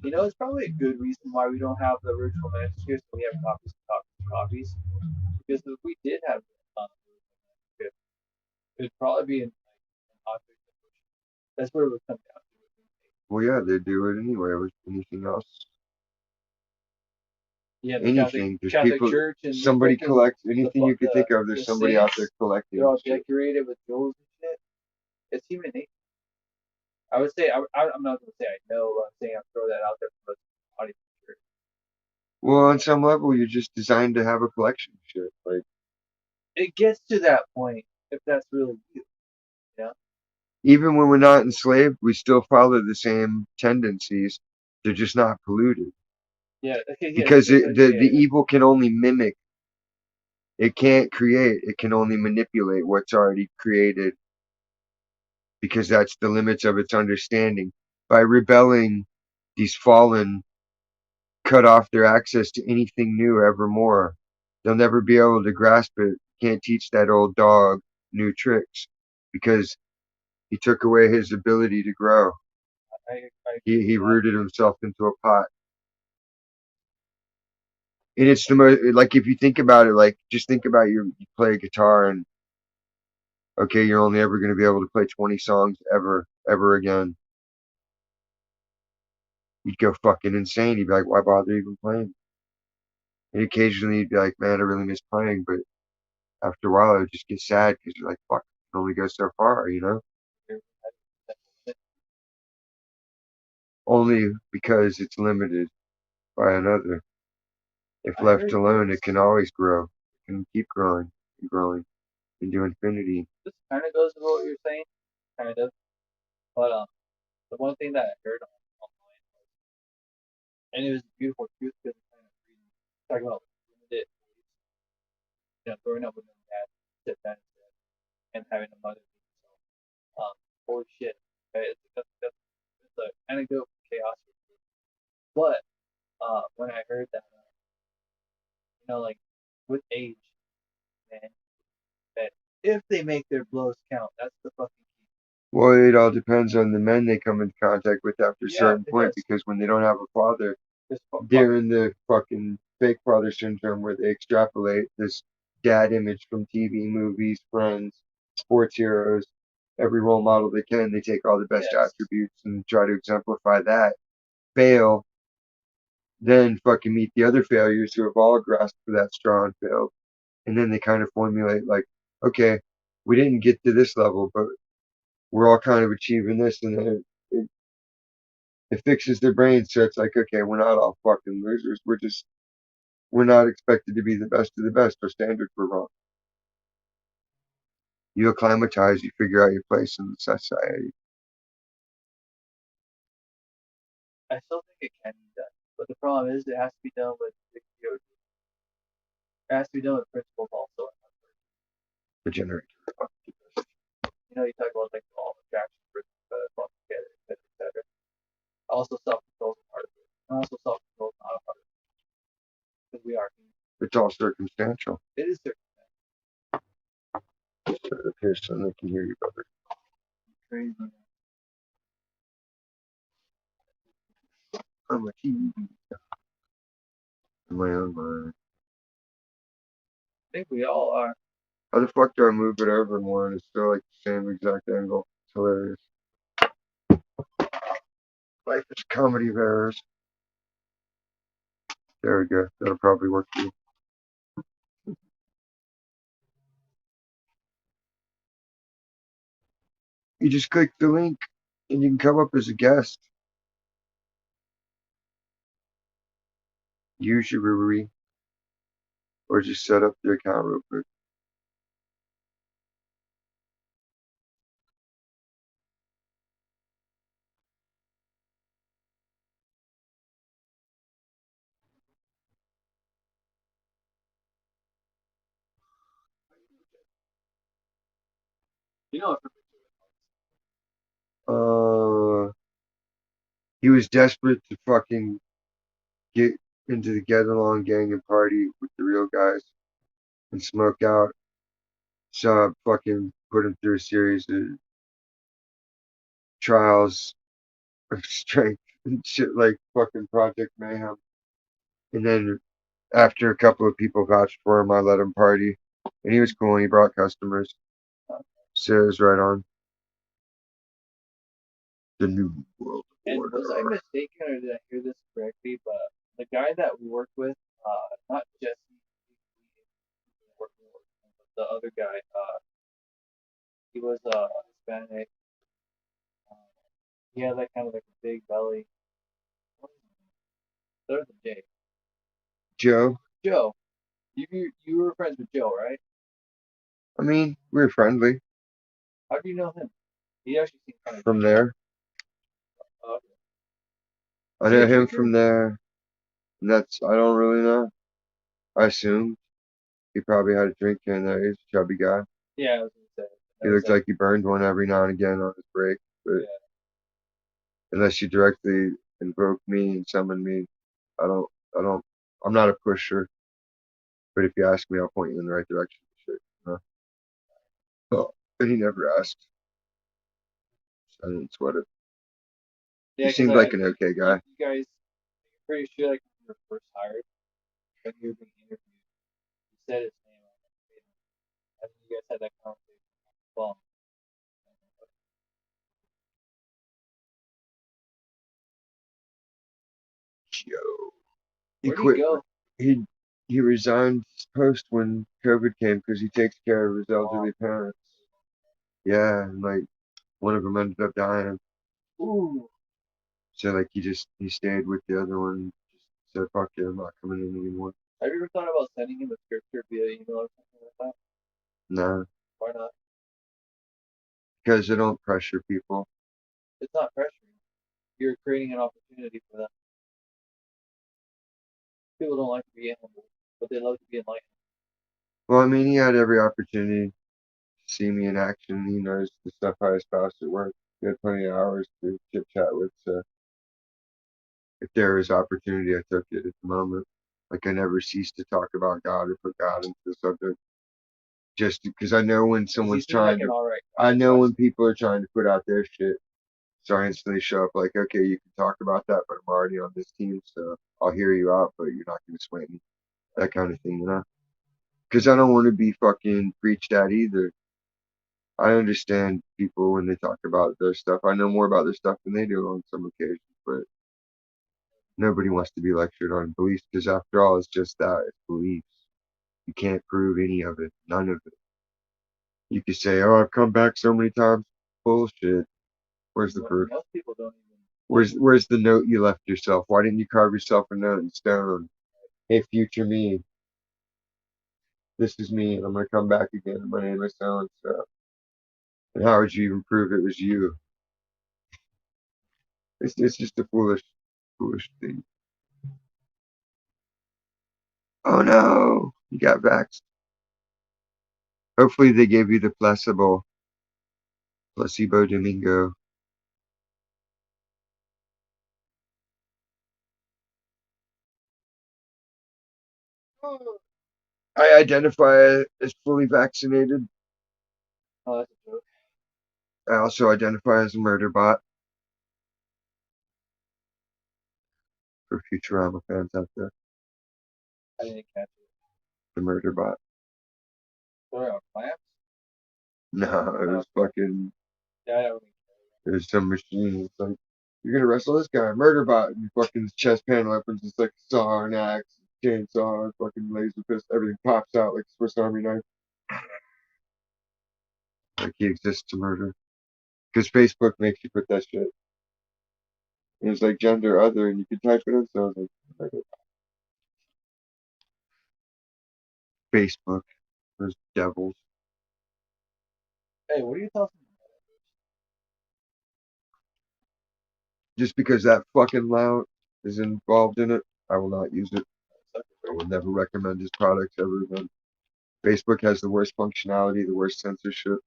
it's probably a good reason why we don't have the original manuscripts, but we have copies and copies and copies. Because if we did have the manuscript, it would probably be an object of worship. That's where it would come down to. Well, yeah, they do it anyway with anything else. Yeah, the Anything. There's Catholic people. Church and Somebody collects anything you could think of. the There's somebody out there saints, collecting. they're all shit. decorated with jewels and shit. It's human nature. I would say I'm not gonna say I know, but I'm saying I'll throw that out there for the audience. Well, on some level, you're just designed to have a collection of shit. Like, It gets to that point if that's really you. Yeah. even when we're not enslaved, we still follow the same tendencies. They're just not polluted. Yeah. Okay. Yeah. Because yeah, the evil can only mimic. It can't create. It can only manipulate what's already created. Because that's the limits of its understanding. By rebelling, these fallen cut off their access to anything new evermore. They'll never be able to grasp it. Can't teach that old dog new tricks because he took away his ability to grow. He rooted himself into a pot. And it's the most, like, if you think about it, like, just think about you play a guitar and, okay, you're only ever going to be able to play 20 songs ever again. You'd go fucking insane. You'd be like, why bother even playing? And occasionally you'd be like, man, I really miss playing. But after a while, it would just get sad because you're like, fuck, I can only go so far, Only because it's limited by another. If left alone, it can always grow. It can keep growing and growing. into infinity. This kind of goes with what you're saying, kind of. But the one thing that I heard online was, and it was beautiful truth because it's kind of reading, talking about limited beliefs, growing up with no dad, stepdad, and having a mother be herself. Holy shit. Okay, it's a anecdote from chaos. But when I heard that, like with age, man, that if they make their blows count, that's the fucking key. Well, it all depends on the men they come into contact with after a Yeah, certain it point, does. because when they don't have a father, Just they're in the fucking fake father syndrome where they extrapolate this dad image from TV, movies, friends, sports heroes, every role model they can. They take all the best Yes. attributes and try to exemplify that, fail, then fucking meet the other failures who have all grasped for that straw and failed. And then they kind of formulate like, okay, we didn't get to this level, but we're all kind of achieving this, and then it fixes their brains so it's like, okay, we're not all fucking losers. We're not expected to be the best of the best. Our standards were wrong. You acclimatize, you figure out your place in society. I still think it can be done, but the problem is it has to be done with it has to be done with principles also. The generator. You talk about like all attraction, principles, together, etc. Also, self-control is part of it, and also self-control is not a part of it because we are human. It's all circumstantial. It is circumstantial. Okay, so they can hear you better. Crazy. I'm a TV. In my own mind. I think we all are. How the fuck do I move it over more and it's still like the same exact angle? It's hilarious. Life is a comedy of errors. There we go. That'll probably work too. You just click the link and you can come up as a guest. Use your brewery or just set up the account real quick. You know, He was desperate to fucking get into the get along gang and party with the real guys and smoke out. So I fucking put him through a series of trials of strength and shit like fucking Project Mayhem. And then after a couple of people vouched for him, I let him party. And he was cool and he brought customers. So it was right on. The New World and Order. was I mistaken or did I hear this correctly? But the guy that we work with, not Jesse, working with, but the other guy, he was Hispanic. He had like kind of like a big belly. There's a J. Joe? Joe. You were friends with Joe, right? I mean, we were friendly. How do you know him? He actually seemed kind of From there. I know him from there. And I don't really know. I assume he probably had a drink in there. He's a chubby guy. Yeah, I was gonna say. He looked like he burned one every now and again on his break. But unless you directly invoke me and summon me, I'm not a pusher. But if you ask me, I'll point you in the right direction. Shit, you know? Oh, but he never asked. So I didn't sweat it. Yeah, He seemed like an okay guy. You guys, I'm pretty sure like when you were first hired, when you were being interviewed, you said his name. I think you guys had that conversation. Well, Joe. where'd he go? He resigned his post when COVID came because he takes care of his elderly parents. Yeah, and like one of them ended up dying. Ooh. So like he stayed with the other one. Just said fuck it, I'm not coming in anymore. Have you ever thought about sending him a scripture via email or something like that? Nah. Why not? because they don't pressure people. It's not pressuring. You're creating an opportunity for them. People don't like to be humble, but they love to be enlightened. Well, I mean, he had every opportunity to see me in action. He knows the stuff I espoused at work. He had plenty of hours to chit chat with. So if there was opportunity, I took it at the moment. Like I never ceased to talk about God or put God into the subject. Just because I know when someone's trying to, I know when people are trying to put out their shit. So I instantly show up like, okay, you can talk about that, but I'm already on this team, so I'll hear you out, but you're not going to sway me. That kind of thing, you know? Because I don't want to be fucking preached at either. I understand people when they talk about their stuff. I know more about their stuff than they do on some occasions, but nobody wants to be lectured on beliefs because after all, it's just that. It's beliefs. You can't prove any of it. None of it. You could say, oh, I've come back so many times. Bullshit. Where's the proof? Most people don't even. Where's the note you left yourself? Why didn't you carve yourself a note in stone? Hey, future me, this is me, and I'm gonna come back again. My name is so and so. And how would you even prove it was you? It's just a foolish thing. Oh no, you got vaxxed. Hopefully they gave you the placebo domingo. I identify as fully vaccinated. Oh, that's a joke. I also identify as a murder bot for Futurama fans out there. I didn't catch it. The murder bot. What are plants? No, it was fucking. Yeah, I don't. There's some machine. It's like you're gonna wrestle this guy, murder bot, and fucking his chest panel opens. It's like a saw, an axe, chainsaw, fucking laser pistol. Everything pops out like a Swiss Army knife. Like he exists to murder. Because Facebook makes you put that shit. And it's like gender other, and you can type it in. So I was like Facebook, those devils. Hey, what are you talking Just because that fucking loud is involved in it, I will not use it. I will never recommend his products ever again. Facebook has the worst functionality, the worst censorship.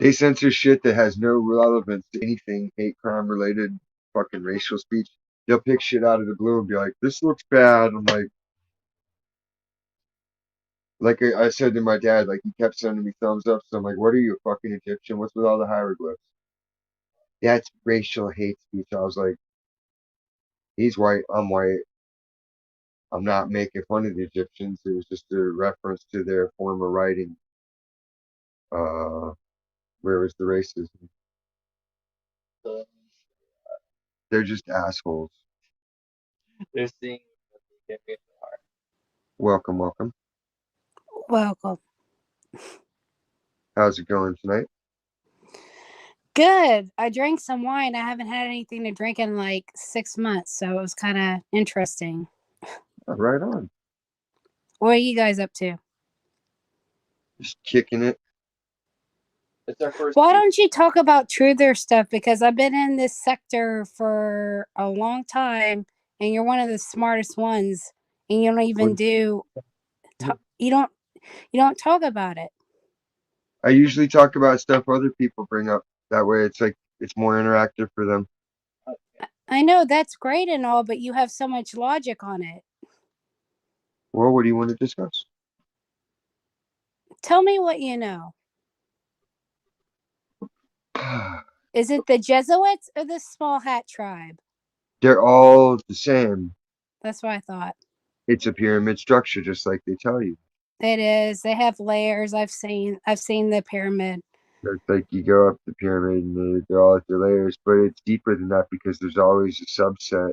They censor shit that has no relevance to anything hate crime related, fucking racial speech. They'll pick shit out of the blue and be like, "This looks bad." I'm like I said to my dad, like he kept sending me thumbs up. So I'm like, "What are you, a fucking Egyptian? What's with all the hieroglyphs?" That's racial hate speech. I was like, "He's white, I'm white. I'm not making fun of the Egyptians. It was just a reference to their form of writing. Uh, where was the racism? about? They're just assholes." They're seeing what they get in the heart. Welcome, welcome. Welcome. How's it going tonight? Good. I drank some wine. I haven't had anything to drink in like 6 months, so it was kind of interesting. Oh, right on. What are you guys up to? Just kicking it. It's our first. Why don't you talk about truther stuff? Because I've been in this sector for a long time, and you're one of the smartest ones, and you don't even you don't talk about it. I usually talk about stuff other people bring up. That way it's like it's more interactive for them. I know that's great and all, but you have so much logic on it. Well, what do you want to discuss? Tell me what you know. Is it the Jesuits or the Small Hat Tribe? They're all the same. That's what I thought. It's a pyramid structure, just like they tell you. It is. They have layers. I've seen the pyramid. It's like you go up the pyramid and they're all at their layers, but it's deeper than that because there's always a subset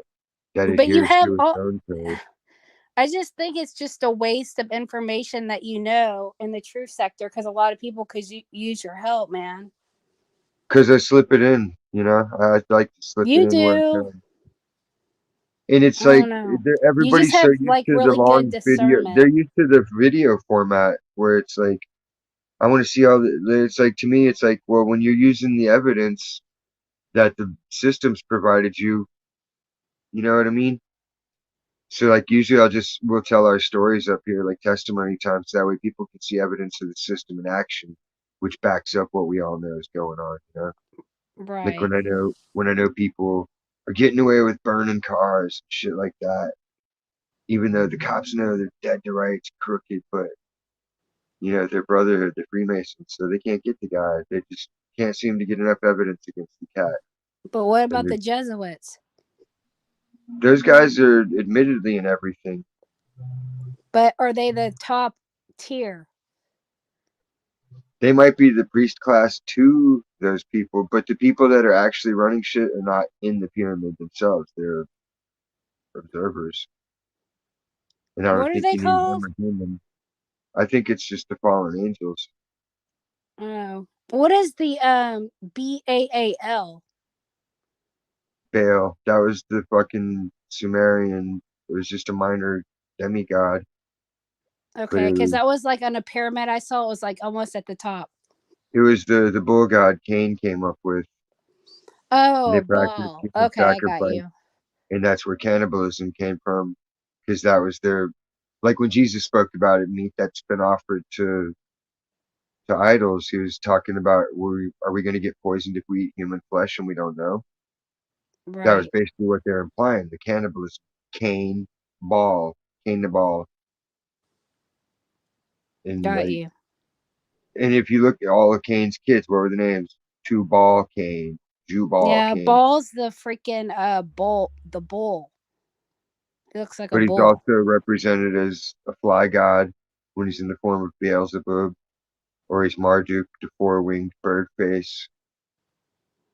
that But you adheres have to its all. own code. I just think it's just a waste of information that you know in the true sector because a lot of people could use your help, man. Because I slip it in, you know? I like to slip it You in where I do. can. And it's I like don't know. You everybody's just so have used like to the really good long video. discernment. They're used to the video format where it's like I want to see all it's like to me, it's like, well, when you're using the evidence that the systems provided you, you know what I mean? So like usually we'll tell our stories up here like testimony times so that way people can see evidence of the system in action, which backs up what we all know is going on, you know? Like Right. when I know people are getting away with burning cars and shit like that, even though the cops know they're dead to rights, crooked, but you know, their brotherhood, the Freemasons, so they can't get the guy. They just can't seem to get enough evidence against the cat. But what And about the Jesuits? those guys are admittedly in everything. But are they the top tier? They might be the priest class to those people, but the people that are actually running shit are not in the pyramid themselves. They're observers. And I don't What are think they you need called? them or them. I think it's just the fallen angels. Oh. What is the Baal? Baal. That was the fucking Sumerian. It was just a minor demigod. But Okay, because that was like on a pyramid I saw. It was like almost at the top. it was the bull god Cain came up with. And they Oh, practiced ball. human Okay, I got sacrifice. you. And that's where cannibalism came from. Because that was their, like when Jesus spoke about it, meat that's been offered to idols, he was talking about, are we going to get poisoned if we eat human flesh and we don't know? That was Right. basically what they're implying. The cannibalism, Cain, Ball, Cain the Ball. And Got like, you. and if you look at all of Cain's kids, what were the names? Tubal Cain, Jubal Yeah, Cain. ball's the freaking bull. The bull. It looks like a But he's bull. also represented as a fly god when he's in the form of Beelzebub, or he's Marduk, the four-winged bird face.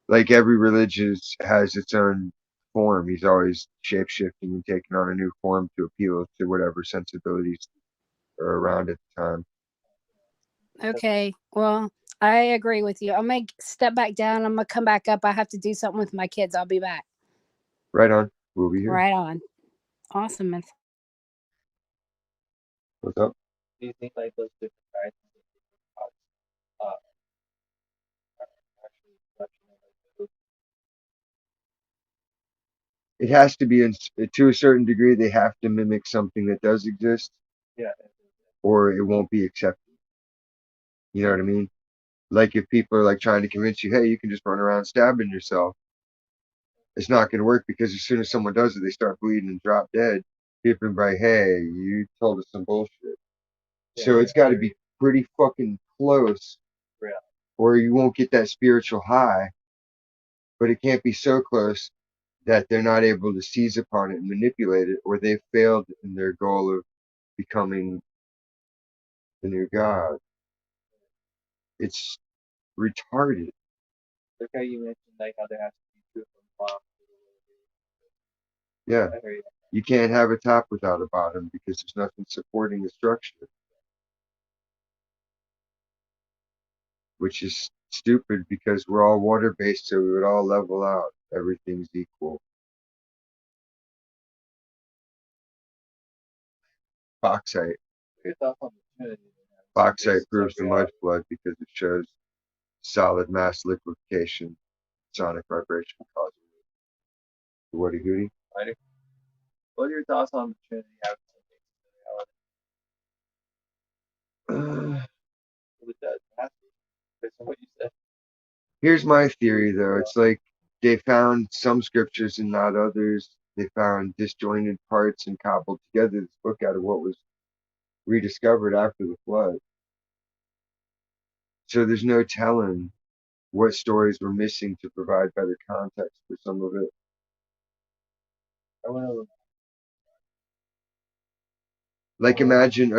Like every religion has its own form. He's always shape-shifting and taking on a new form to appeal to whatever sensibilities are around at the time. Okay. Well, I agree with you. I'm gonna step back down. I'm gonna come back up. I have to do something with my kids. I'll be back. Right on. We'll be here. Right on. Awesome. What's up? Do you think like those different guys are actually reflection of like those? It has to be, to a certain degree, they have to mimic something that does exist, Yeah. or it won't be accepted. You know what I mean? Like if people are like trying to convince you, hey, you can just run around stabbing yourself, it's not going to work because as soon as someone does it, they start bleeding and drop dead. People are like, hey, you told us some bullshit. Yeah, So it's got to be pretty fucking close, yeah. or you won't get that spiritual high. But it can't be so close that they're not able to seize upon it and manipulate it, or they've failed in their goal of becoming the new god. It's retarded. Like how you mentioned like how there has to be two from the bottom Yeah. I hear you. You can't have a top without a bottom because there's nothing supporting the structure, which is stupid because we're all water based, so we would all level out. Everything's equal. Bauxite. Your thoughts on the Trinity? Bauxite proves the mud flood because it shows solid mass liquefaction, sonic vibration causing the woody hootie. What are your thoughts on the Trinity having something with that? Based on what you said. Here's my theory though. It's like they found some scriptures and not others. They found disjointed parts and cobbled together this book out of what was rediscovered after the flood. So there's no telling what stories were missing to provide better context for some of it. I went over. Like imagine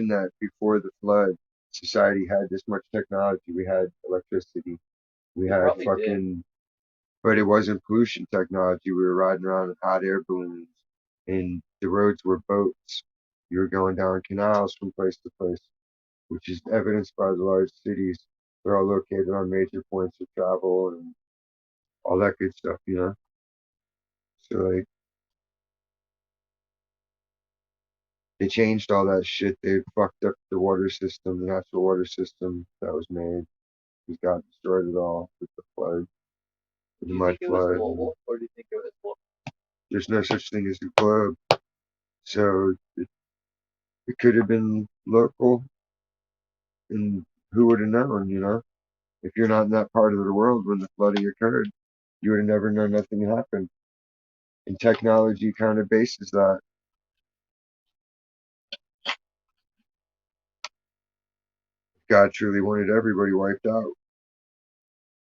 that before the flood, society had this much technology. We had electricity. We had Probably fucking, but it wasn't pollution technology. We were riding around in hot air balloons, and the roads were boats. You were going down canals from place to place, which is evidenced by the large cities. They're all located on major points of travel and all that good stuff, you know? So like They changed all that shit. They fucked up the water system, the natural water system that was made. Because God destroyed it all with the flood, with Do the you mud think it was flood. global, or do you think it was local? There's no such thing as a globe. So it could have been local, and who would have known, you know? If you're not in that part of the world when the flooding occurred, you would have never known nothing had happened. And technology kind of bases that. God truly wanted everybody wiped out.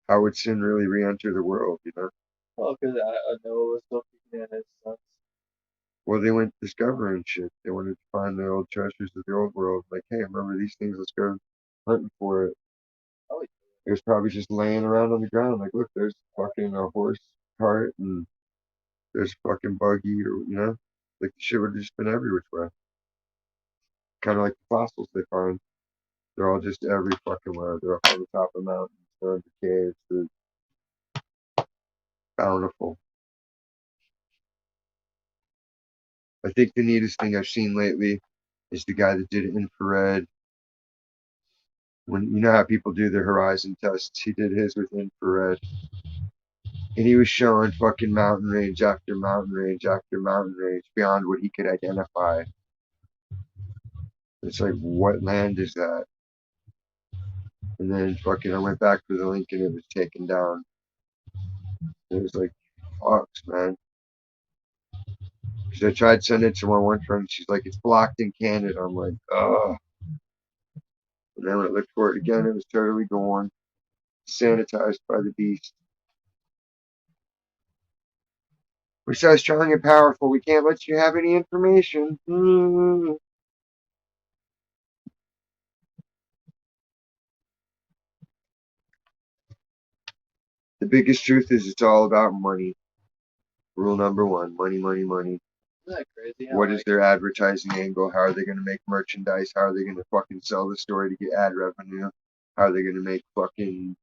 How would sin really re-enter the world, you know? Well, because I Noah was still kicking in his sons. Well, they went discovering shit. They wanted to find the old treasures of the old world. Like, hey, remember these things? Let's go hunting for it. Oh, It was probably just laying around on the ground. Like, look, there's fucking a horse cart and there's fucking buggy, or you know, like the shit would have just been every which way. Kind of like the fossils they find. They're all just every fucking way. They're up on the top of mountains. They're under caves. They're bountiful. I think the neatest thing I've seen lately is the guy that did infrared. When you know how people do their horizon tests, he did his with infrared, and he was showing fucking mountain range after mountain range after mountain range beyond what he could identify. It's like, what land is that? And then fucking, I went back for the link and it was taken down. It was like, fucks, man. Because I tried sending it to my one friend, she's like, it's blocked in Canada. I'm like, ugh. And then when I looked for it again, it was totally gone, sanitized by the beast. We're so strong and powerful, we can't let you have any information. The biggest truth is it's all about money. Rule number one, money, money, money. isn't that crazy? What is their advertising angle? How are they going to make merchandise? How are they going to fucking sell the story to get ad revenue? How are they going to make fucking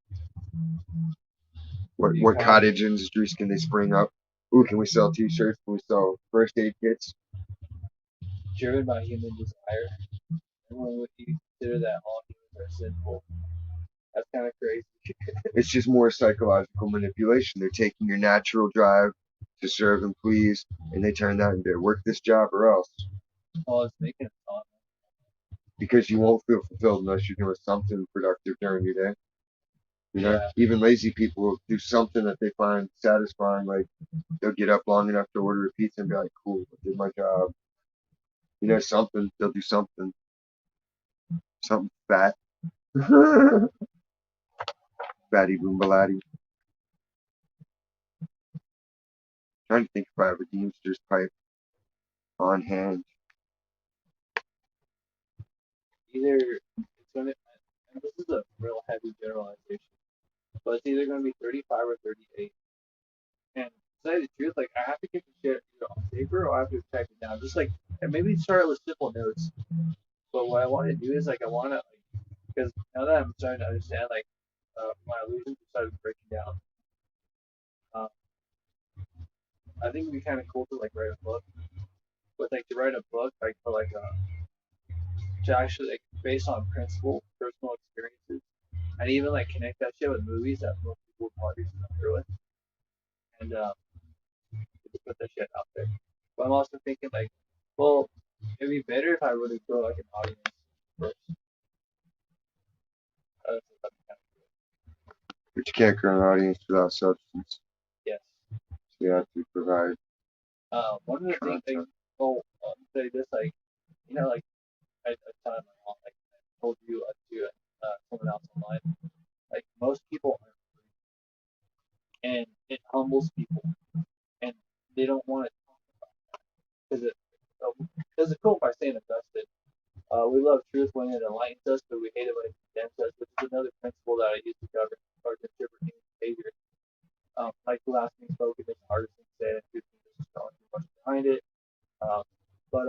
what cottage industries can they spring up? Ooh, can we sell t-shirts? Can we sell first aid kits? driven by human desire? And when you consider that all humans are sinful, that's kind of crazy. It's just more psychological manipulation. They're taking your natural drive to serve and please, and they turn that into work this job or else. Oh, it's making it fun. Because you won't feel fulfilled unless you're doing something productive during your day. You know, Yeah. even lazy people will do something that they find satisfying. Like they'll get up long enough to order a pizza and be like, "Cool, I did my job." You know, something. They'll do something fat. Fatty boombalati. Trying to think if I have a Deemster's pipe on hand. Either it's gonna, and this is a real heavy generalization, but it's either gonna be 35 or 38. And to tell you the truth, like I have to keep the shit either on paper or I have to type it down. Just like, and maybe start with simple notes. But what I want to do is like I want to, because now that I'm starting to understand like my illusions are starting breaking down. I think it'd be kind of cool to like write a book, but like to write a book like for like to actually like based on principle, personal experiences, and even like connect that shit with movies that most people would probably be familiar with, and just put that shit out there. But I'm also thinking like, well, it'd be better if I really grow like an audience first. That'd be kind But you can't grow an audience without substance. yes. So you have to provide One of the things, like, content. oh, I'll say this, like, you know, like, I told my mom, like, I told you to someone else online, like, most people aren't free, and it humbles people, and they don't want to talk about that because it's cool by saying invested. We love truth when it enlightens us, but we hate it when it condemns us, which is another principle that I use to govern or to interpret human behavior. Like the last thing spoken is artisan said, and truth is just throwing too much behind it. Um, but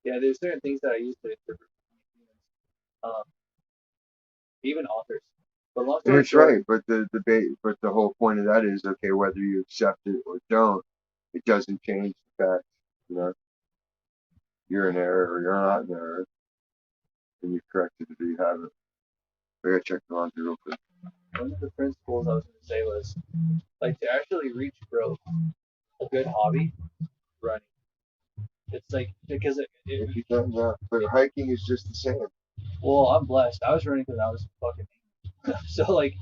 yeah, there's certain things that I use to interpret humans, um, even authors. But long And story it's short, right, but the debate, but the whole point of that is okay, whether you accept it or don't, it doesn't change the fact, you know. you're in error or you're not in error, and you've corrected it or you haven't. I gotta check the laundry real quick. One of the principles I was going to say was like to actually reach growth, a good hobby, running. It's like because If you've done that, but hiking is just the same. well, I'm blessed. I was running because I was fucking so like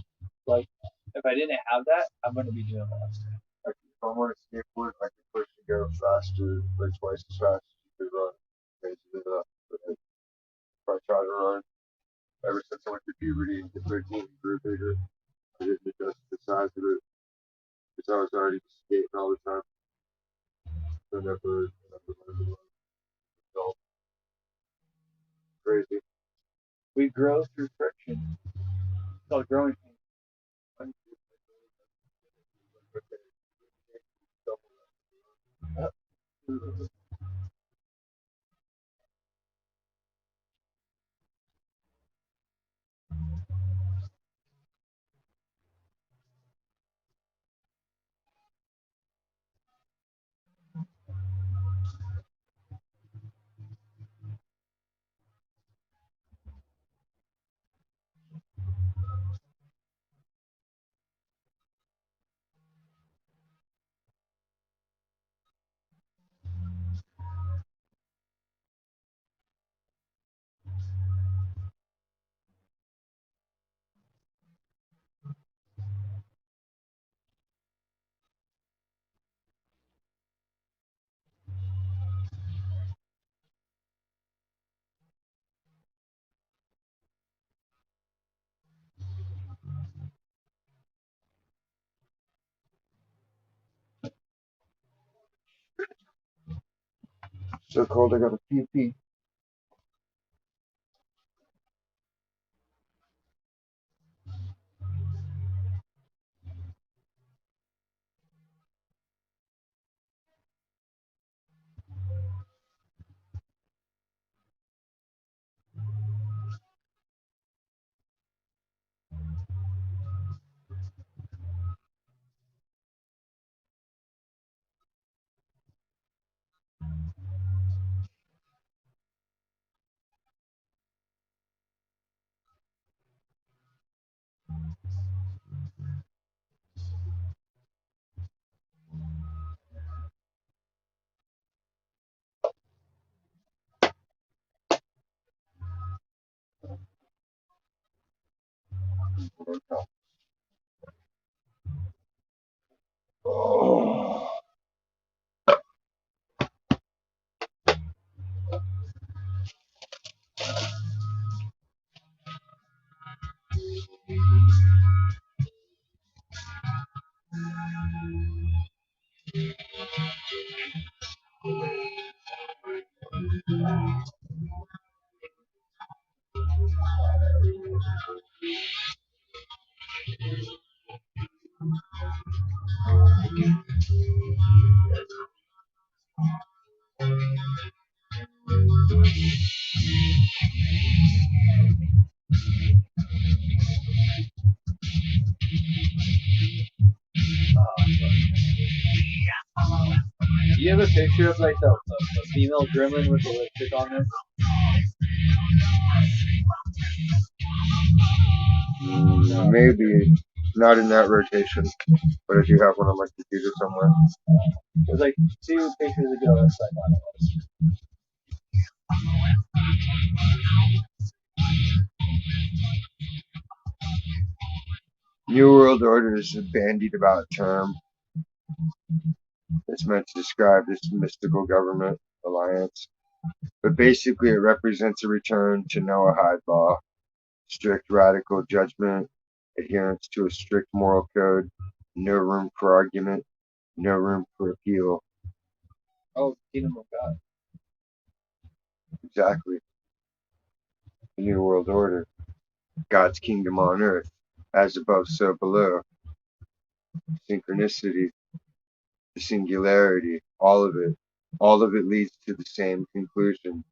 if I didn't have that, I'm going to be doing less. Like, if I want to skateboard, I can push and go faster, like twice as fast as you could run. Crazy enough. But if I try to run, ever since I went to puberty and hit 13 and grew bigger, I didn't adjust the size of it because I was already skating all the time. So never learned to run. So crazy. We grow through friction. It's called growing pains. So cold, I got a pee pee. Oh. Do you have a picture of like the female gremlin with the lipstick on there? Maybe not in that rotation, but I do have one on my computer somewhere. It was like 2 pictures ago. It's like on it. New World Order is a bandied about term. It's meant to describe this mystical government alliance, but basically it represents a return to Noahide law, strict radical judgment, adherence to a strict moral code, no room for argument, no room for appeal. Oh, Kingdom of God. Exactly. The New World Order. God's kingdom on earth, as above, so below. Synchronicity, the singularity, all of it. All of it leads to the same conclusion.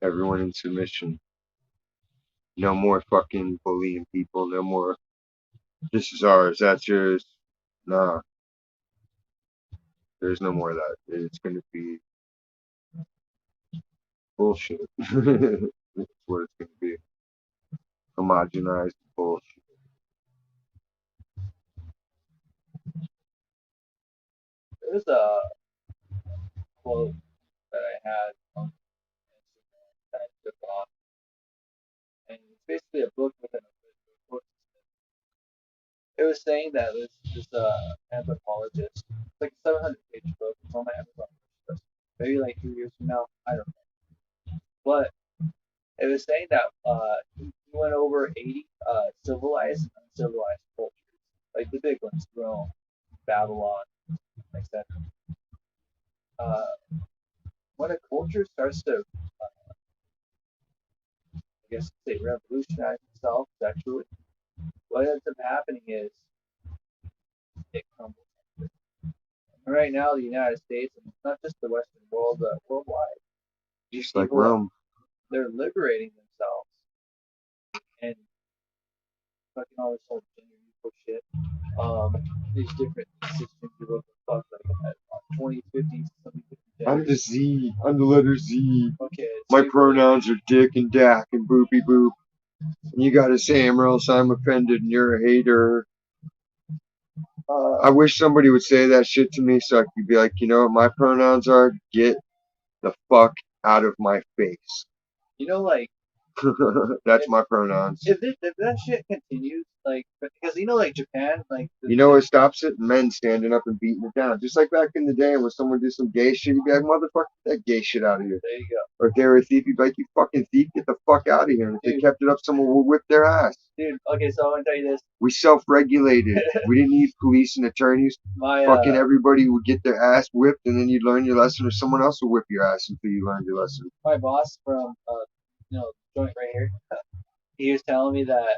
Everyone in submission. No more fucking bullying people. No more, this is ours, that's yours. Nah, there's no more of that. It's going to be bullshit. That's what it's gonna be. Homogenized bullshit. There's a quote that I had on Instagram that I took off, and it's basically a book within a book. It was saying that this anthropologist, it's like a 700-page book. It's on my Amazon list. Maybe like 2 years from now, I don't know. But it was saying that he went over 80 civilized and uncivilized cultures, like the big ones, Rome, Babylon, etc. Uh, when a culture starts to, I guess, say, revolutionize itself sexually, what ends up happening is it crumbles. And right now, the United States, and not just the Western world, but worldwide, these Just like people, Rome. they're liberating themselves and fucking all this whole gender neutral shit. These different systems of what the fuck, like 20, 50, something different I'm the genders. Z. I'm the letter Z. Okay, My so pronouns are dick and dack and boopy boop. And you gotta say 'em or else I'm offended and you're a hater. I wish somebody would say that shit to me so I could be like, you know what my pronouns are? Get the fuck out of my face. you know, like That's my pronouns. if that shit continues, like because you know, like Japan, like You know what stops it? Men standing up and beating it down. Just like back in the day when someone did some gay shit, you'd be like, motherfucker, get that gay shit out of here. there you go, Or if they were a thief, you'd be like, you fucking thief, get the fuck out of here. And if they Dude. kept it up, someone would whip their ass. dude. Okay, so I'm gonna tell you this. We self-regulated. We didn't need police and attorneys. My Fucking everybody would get their ass whipped, and then you'd learn your lesson, or someone else would whip your ass until you learned your lesson. my boss from joint right here, he was telling me that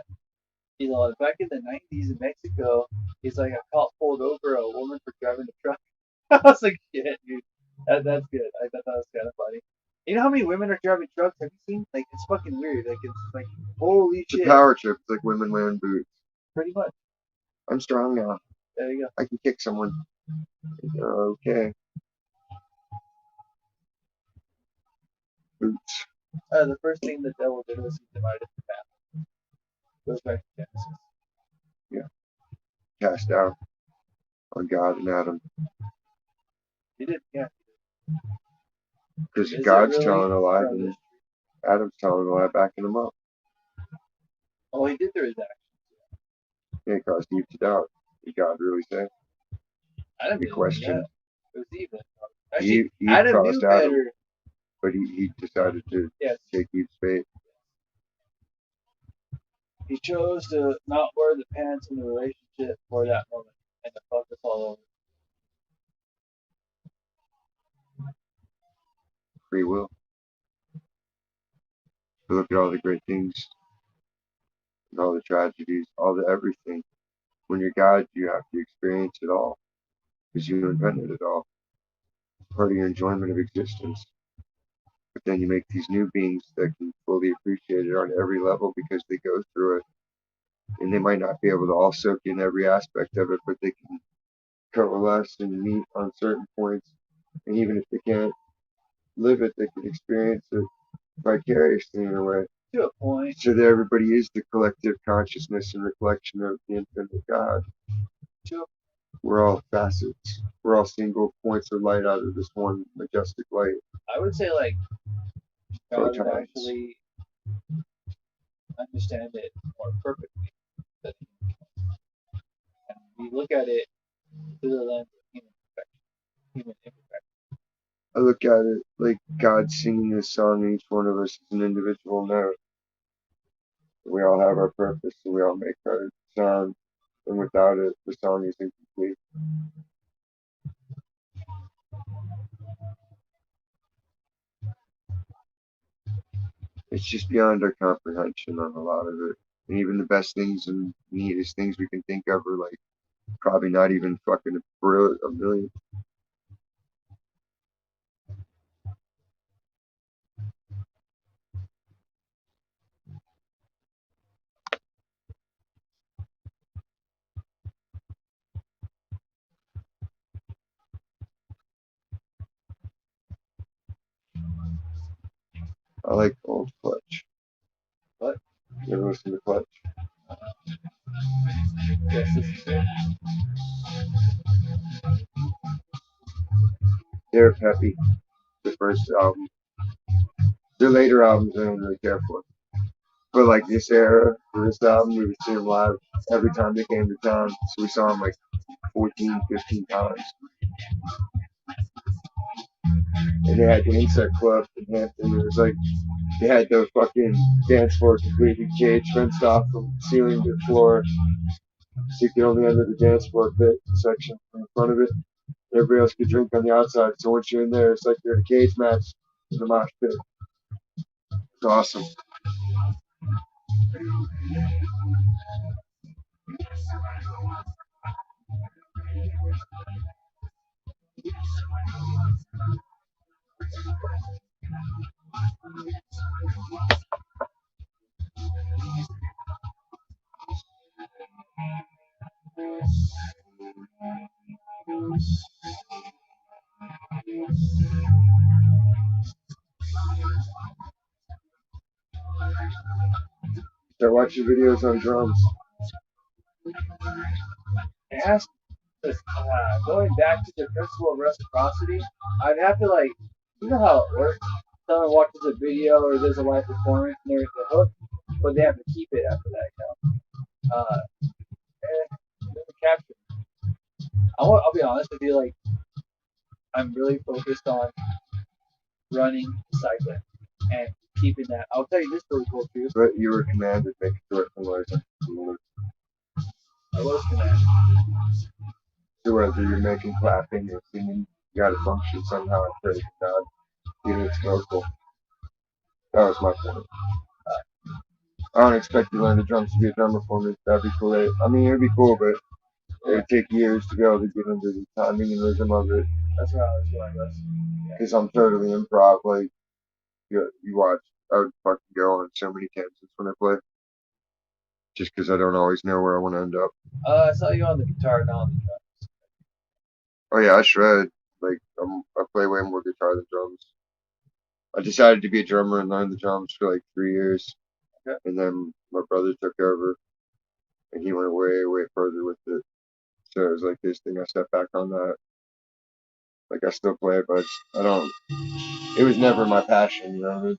back in the 90s in Mexico, he's like a cop pulled over a woman for driving a truck. I was like, shit, dude, that's good. I thought that was kind of funny. You know how many women are driving trucks? Have you seen? Like, it's fucking weird. Like, it's like, holy It's a shit. power trip. It's like women wearing boots. Pretty much. I'm strong now. There you go. I can kick someone. Okay. Boots. The first thing the devil did was he divided the path. Goes back to Genesis. Cast out on God and Adam. He did, yeah. Because Is it God's really telling a lie, from and this- Adam's telling a lie, backing him up. Oh, he did through his actions. Yeah, it caused Eve to doubt. Did God really say? Adam He didn't questioned. know that. It was Eve. Actually, Eve Adam knew caused Adam, better. but he decided to Yes. take Eve's fate. He chose to not wear the pants in the relationship for that moment and to fuck us all over. Free will. But look at all the great things, and all the tragedies, all the everything. When you're God, you have to experience it all, because you invented it all. It's part of your enjoyment of existence. But then you make these new beings that can fully appreciate it on every level because they go through it. And they might not be able to all soak in every aspect of it, but they can coalesce and meet on certain points. And even if they can't live it, they can experience it vicariously in a way. To a point. So that everybody is the collective consciousness and reflection of the infinite God. To We're all facets. We're all single points of light out of this one majestic light. I would say, like, God would Photons. actually understand it more perfectly than and we look at it through the lens of human perfection, human imperfection. I look at it like God singing this song, and each one of us is an individual note. We all have our purpose, and we all make our sound. And without it, the song is incomplete. It's just beyond our comprehension on a lot of it. And even the best things and neatest things we can think of are like probably not even fucking a million. I like old Clutch. What? You ever listen to Clutch? Yes, this is it. They're peppy. The first album. Their later albums I don't really care for. But like this era, for this album, we would see them live every time they came to town. So we saw them like 14, 15 times. And they had the Insect Club in Hampton. It was like they had the fucking dance floor completely cage fenced off from ceiling to floor. So you could only enter the dance floor pit section from the front of it. Everybody else could drink on the outside. So once you're in there, it's like you're in a cage match in the mosh pit. It's awesome. Start watching videos on drums. Ask this, going back to the principle of reciprocity, I'd have to like, you know how it works. Someone watches a video or there's a live performance and they're hooked, but they have to keep it after that count. Never capture. I'll be honest with you, like I'm really focused on running, cycling, and keeping that. I'll tell you this really cool too. But you were commanded to make a short noise. I was commanded. So whether you're making clapping or singing, you gotta function somehow and praise God. Even if it's vocal. That was my point. I don't expect you to learn the drums to be a drummer for me. That'd be cool. I mean, it'd be cool, but it would take years to be able to get into the timing and rhythm of it. That's what I was doing. Because I'm totally improv. Like, you watch, I would fucking go on so many tangents when I play. Just because I don't always know where I want to end up. I saw you on the guitar, not on the drums. Oh yeah, I shred. Like, I play way more guitar than drums. I decided to be a drummer and learn the drums for like 3 years. Okay. And then my brother took over. And he went way, way further with it. So it was like this thing, I stepped back on that. Like, I still play it, but I don't, it was never my passion, you know what I mean?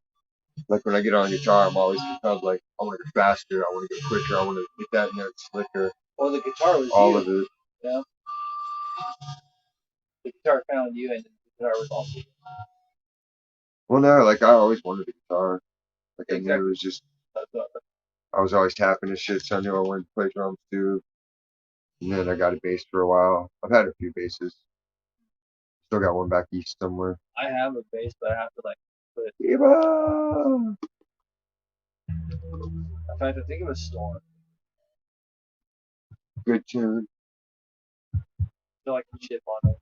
Like, when I get on guitar, I'm always compelled, like, I want to go faster, I want to go quicker, I want to get that note slicker. Well, the guitar was all you. of it. Yeah. The guitar found you, and the guitar was also you. Well, no, like, I always wanted a guitar. Like, I Exactly. knew it was just, I was always tapping and shit, so I knew I wanted to play drums too. And then I got a bass for a while. I've had a few basses. Still got one back east somewhere. I have a bass, but I have to like put it. Eva! In fact, I think it was Storm. Good tune. Still like chip on it.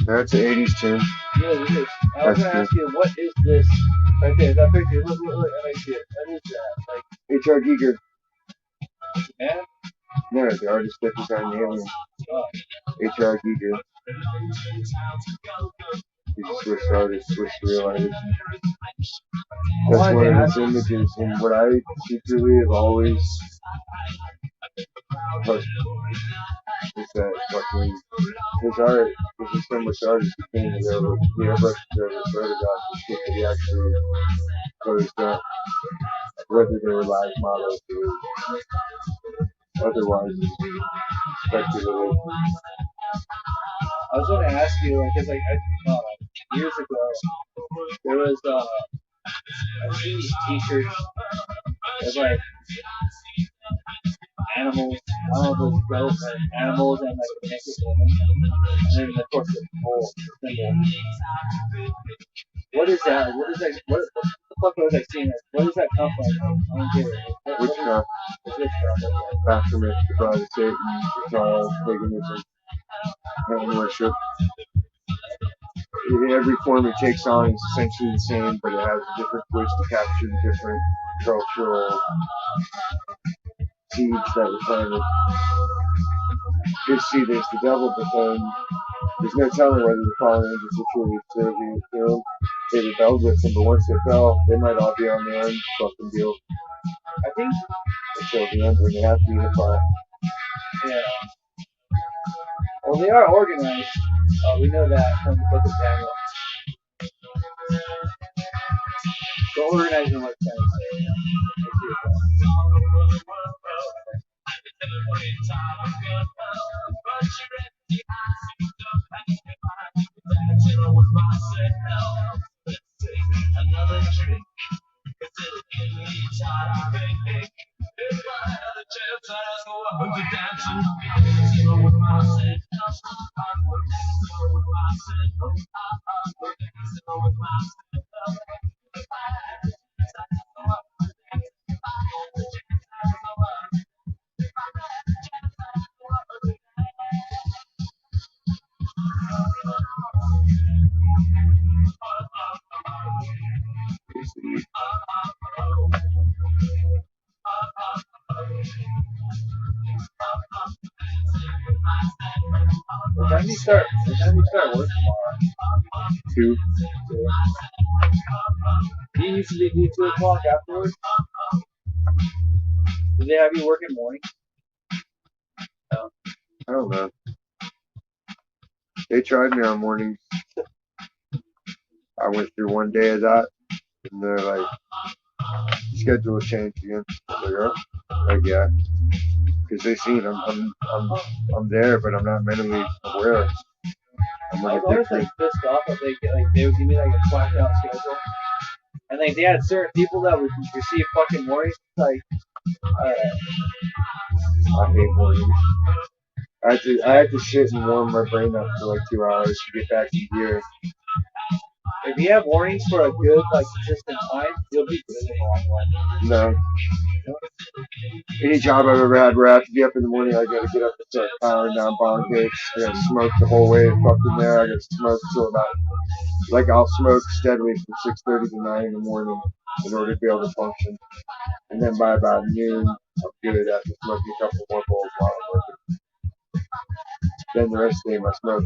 That's an 80s tune. Yeah, it is. I was gonna ask you, what is this right there? That picture. Look, I see it. What is that? Like H.R. Giger. man? No, the artist that designed the alien. H.R. Giger. He's a Swiss artist, Swiss real artist. That's one of his images, and what I secretly have always pushed is that fucking his art, because there's so much art, he painted over, he airbrushed over photographs and shit that he actually closed up, whether they were live models or otherwise speculative. I was gonna ask you, because like years ago, there was I seen these T-shirts with like animals. I don't know if it was like animals and like a naked woman, and then of course the whole symbol. What is that? What is that? What the fuck was I seeing? Where does that come from? I don't get it. Witchcraft, Baphomet, the bride of Satan, it's all paganism, heaven worship. every form it takes on is essentially the same, but it has a different twist to capture the different cultural seeds that were planted. This seed is the devil, but then there's no telling whether the fallen angels will truly serve you. You know, they rebelled with them, but once they fell, they might all be on their own fucking deal. I think. Until the end, when they have to unify. Yeah. Well, they are organized. We know that from the book of Daniel. So organized in what sense? What time do you start work tomorrow? 2. Do you usually do 2 o'clock afterwards? Do they have you working morning? No. I don't know. They tried me on mornings. I went through one day of that, and they're like, schedule has changed again. I'm like, oh, like yeah, because they seen I'm there, but I'm not mentally aware. I'm I on was a always different. like pissed off that they would give me like a flat out schedule, and like they had certain people that would receive fucking mornings. Like, I hate mornings. I had to sit and warm my brain up for like 2 hours to get back in gear. if you have warnings for a good like consistent time, you'll be good in the long run. No. Any job I've ever had where I have to be up in the morning, I gotta get up and start powering down bong hits. I gotta smoke the whole way fucking there. I gotta smoke till about, like, I'll smoke steadily from 6:30 to 9 in the morning in order to be able to function. And then by about noon, I'm good after smoking a couple more bowls while I'm working. Then the rest of the day, my smoke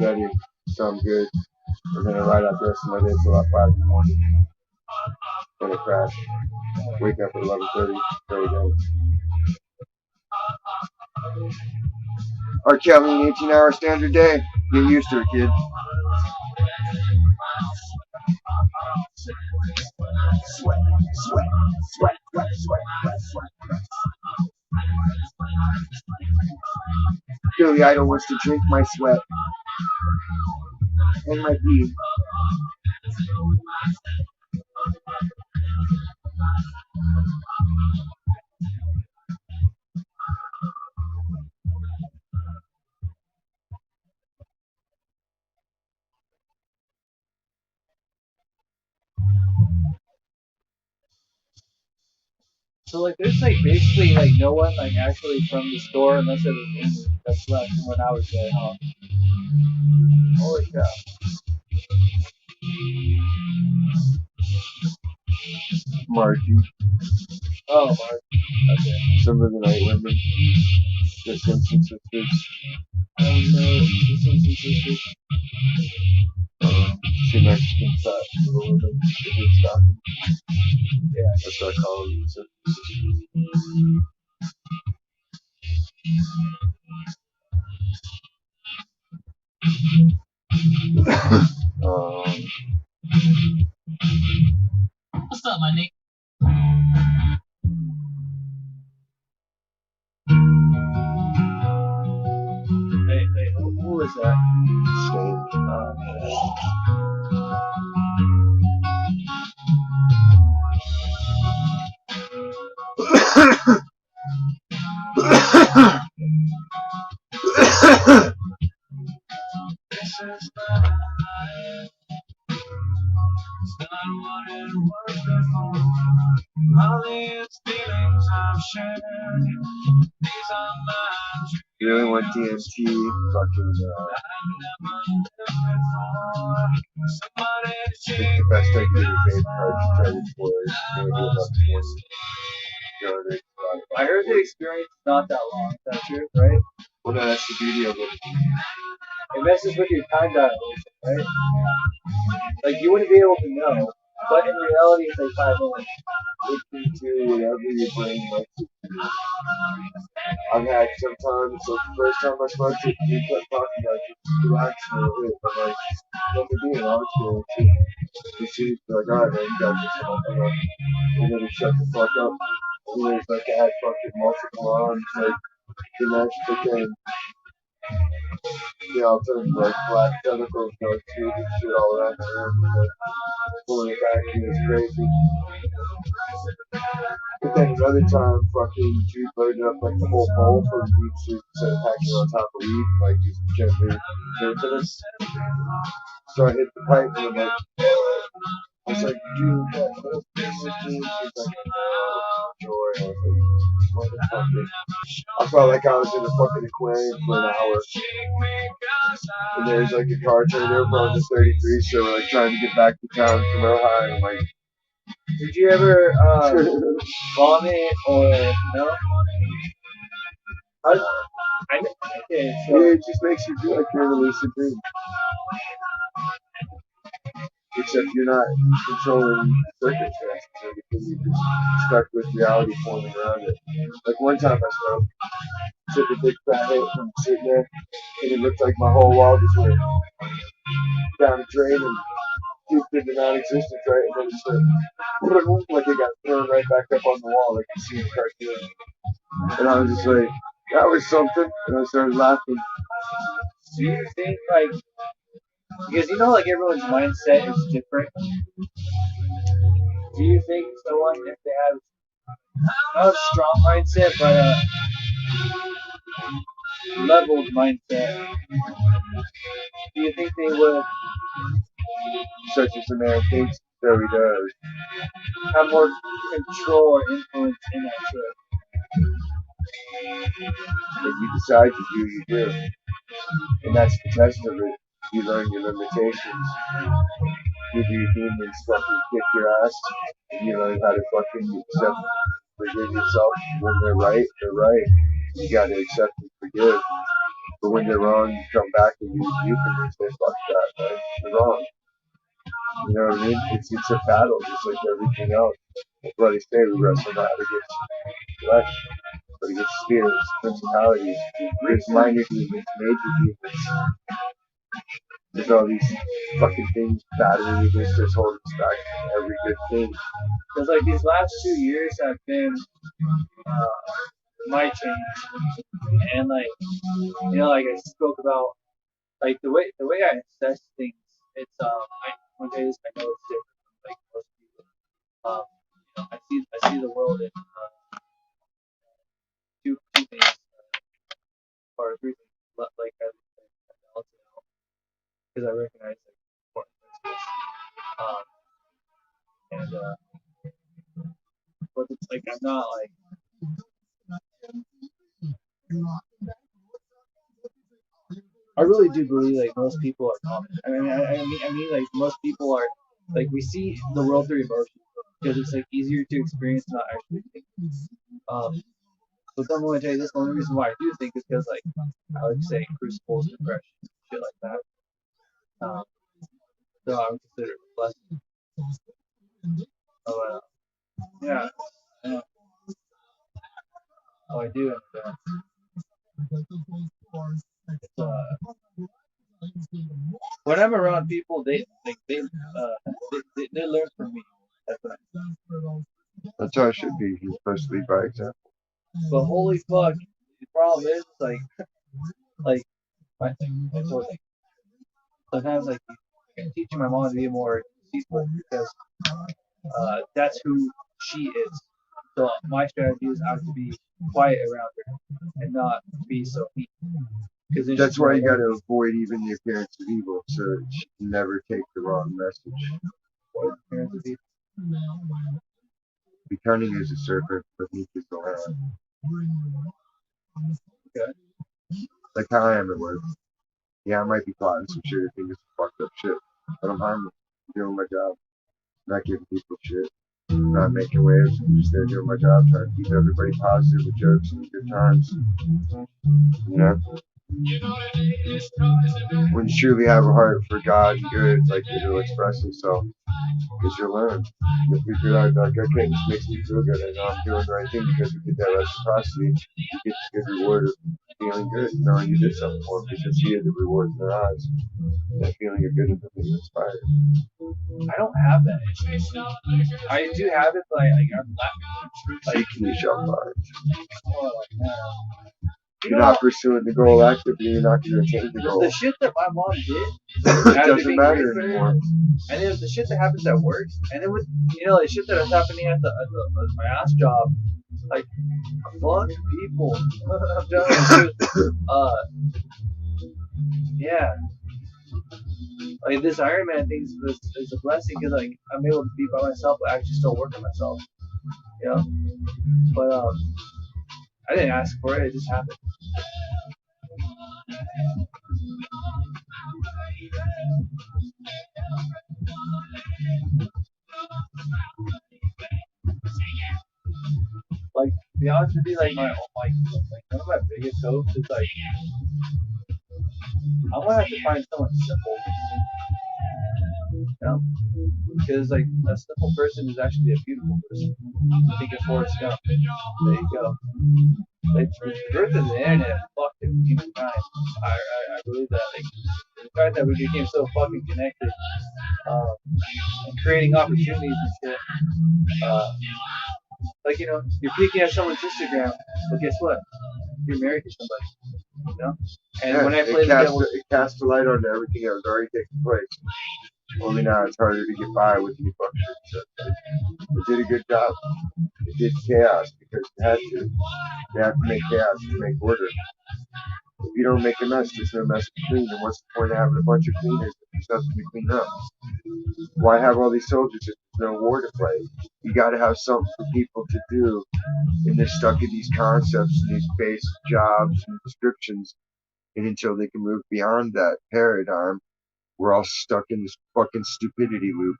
steady, so I'm good. And then I ride out the rest of my day till about 5 in the morning. Then I crash. Wake up at 11:30, go again. R. Kelly, 18-hour standard day. Get used to it, kid. Billy Idol wants to drink my sweat and my pee. So like there's like basically like no one like actually from the store unless it was me that's left from when I was there, huh? Holy cow. Margie. Oh, Mark. Okay. Some of the night women. The Simpson sisters. I don't know. This one's interesting. Two Mexican fat little women. The big stocking. Yeah, that's what I call them. What's up, my nigga? Hey, who was that? You really want DMT? Fucking. I think the best idea to vape cartridge for is maybe about 20. I heard the experience is not that long. Is that true, right? Well, no, that's the beauty of it. It messes with your time dilation, right? Like you wouldn't be able to know, but in reality, it's like 5 minutes. It can do whatever your brain wants it to do. I've had sometimes, so the first time I smoked it, we kept talking about just relax a little bit. I'm like, let me be an arbitrary too. You see, like, alright, man, you got this. And then he shut the fuck up. And there's like, I had fucking multiple arms, like, the next freaking, you know, turn like black tentacles, like, tube and shit all around the room. Like, pulling it back, and it's crazy. But then another time, fucking dude loaded up like the whole bowl for the deep soup instead of packing it on top of weed, like just gently into this. So I hit the pipe and I'm like, I was like, dude, what is this? He's like, joy. I was like, motherfucker. I felt like I was in a fucking aquarium for an hour. And there's like a car turned over on the 33, so we're like trying to get back to town from Ohio. And I'm like, did you ever vomit or no? Okay, so yeah, it just makes you feel like you're in a lucid dream. Except you're not controlling circumstances or anything, you're just stuck with reality forming around it. Like one time I smoked, took a big fat hit from sitting there, and it looked like my whole wall just went down the drain and puked into non-existence, right? And then it just like it got thrown right back up on the wall, like you see in the cartoon. And I was just like, that was something. And I started laughing. do you think like because you know like everyone's mindset is different? Do you think someone if they have not a strong mindset but a leveled mindset, do you think they would Such as a man thinks, so he does. have more control or influence in that trip? If you decide to do, you do. And that's the test of it. You learn your limitations. You do demons fucking kick your ass. And you learn how to fucking accept, forgive yourself. When they're right, they're right. You gotta accept and forgive. But when they're wrong, you come back and you rebuke them and say, fuck that, man. You're wrong. You know what I mean? It's a battle, just like everything else. That's why they say we wrestle not against flesh, but against spirits, principalities, there's minor demons, major demons. There's all these fucking things battling against us, holding us back from every good thing. Because like these last 2 years have been my change, and like you know, like I spoke about, like the way I assess things. It's okay, this I know it's different from like most people. You know, I see the world in two things or three things, like I balance it out because I recognize like important principles. And but it's like I'm not like I really do believe like most people are common. I mean like most people are like we see the world through emotion because it's like easier to experience not actually think. So I'm going to tell you this. The only reason why I do think is because like I would say crucibles, depression, shit like that. So I would consider it a blessing. So, yeah. Oh, I do. When I'm around people, they learn from me. That's what That's how it should be. You're supposed to lead by example. But holy fuck, the problem is like I told you, sometimes like I'm teaching my mom to be more peaceful because that's who she is. So my strategy is I have to be quiet around her and not be so mean. That's why you gotta avoid even the appearance of evil, so that you can never take the wrong message. Parents would be. Be turning as a serpent beneath his land. Okay. Like how I am at work. Yeah, I might be plotting some shit or thinking some fucked up shit, but I'm harmless. I'm doing my job. Not giving people shit. Not making waves. I'm just there doing my job, trying to keep everybody positive with jokes and good times. You know? When you truly have a heart for God and good, like it'll express itself. Because you'll learn. You'll figure out, like, okay, this makes me feel good. I know I'm doing the right thing because we get that reciprocity. You get the good reward of feeling good, knowing you did something for them because you see the reward in their eyes. That feeling of good and being inspired. I don't have that. I do have it, but I'm not. Seeking you shall find. You You're know, not pursuing the goal actively, you're not going to attain the goal. the shit that my mom did, It doesn't matter anymore. and then the shit that happens at work, and then with like shit that is happening at my ass job, like fuck people. I'm telling you, yeah. Like this Iron Man thing is a blessing because like I'm able to be by myself, but actually still work on myself. You know, but I didn't ask for it; it just happened. Like, to be honest with you, like one of my biggest hopes is like I'm gonna have to find someone simple. You know, because like a simple person is actually a beautiful person. Thinking Forrest Gump. There you go. Like the birth of the internet fucked humankind. I believe that. Like the fact that we became so fucking connected, and creating opportunities and shit. Like you're peeking at someone's Instagram, but guess what? You're married to somebody. You know. And Yeah, when I play the devil, it casts a light onto everything that was already taking place. Only now it's harder to get by with new functions. It did a good job. It did chaos because it had to. They have to make chaos to make order. If you don't make a mess, there's no mess to clean. And what's the point of having a bunch of cleaners if there's nothing to clean up? Why have all these soldiers if there's no war to play? You got to have something for people to do. And they're stuck in these concepts and these basic jobs and descriptions. And until they can move beyond that paradigm, we're all stuck in this fucking stupidity loop.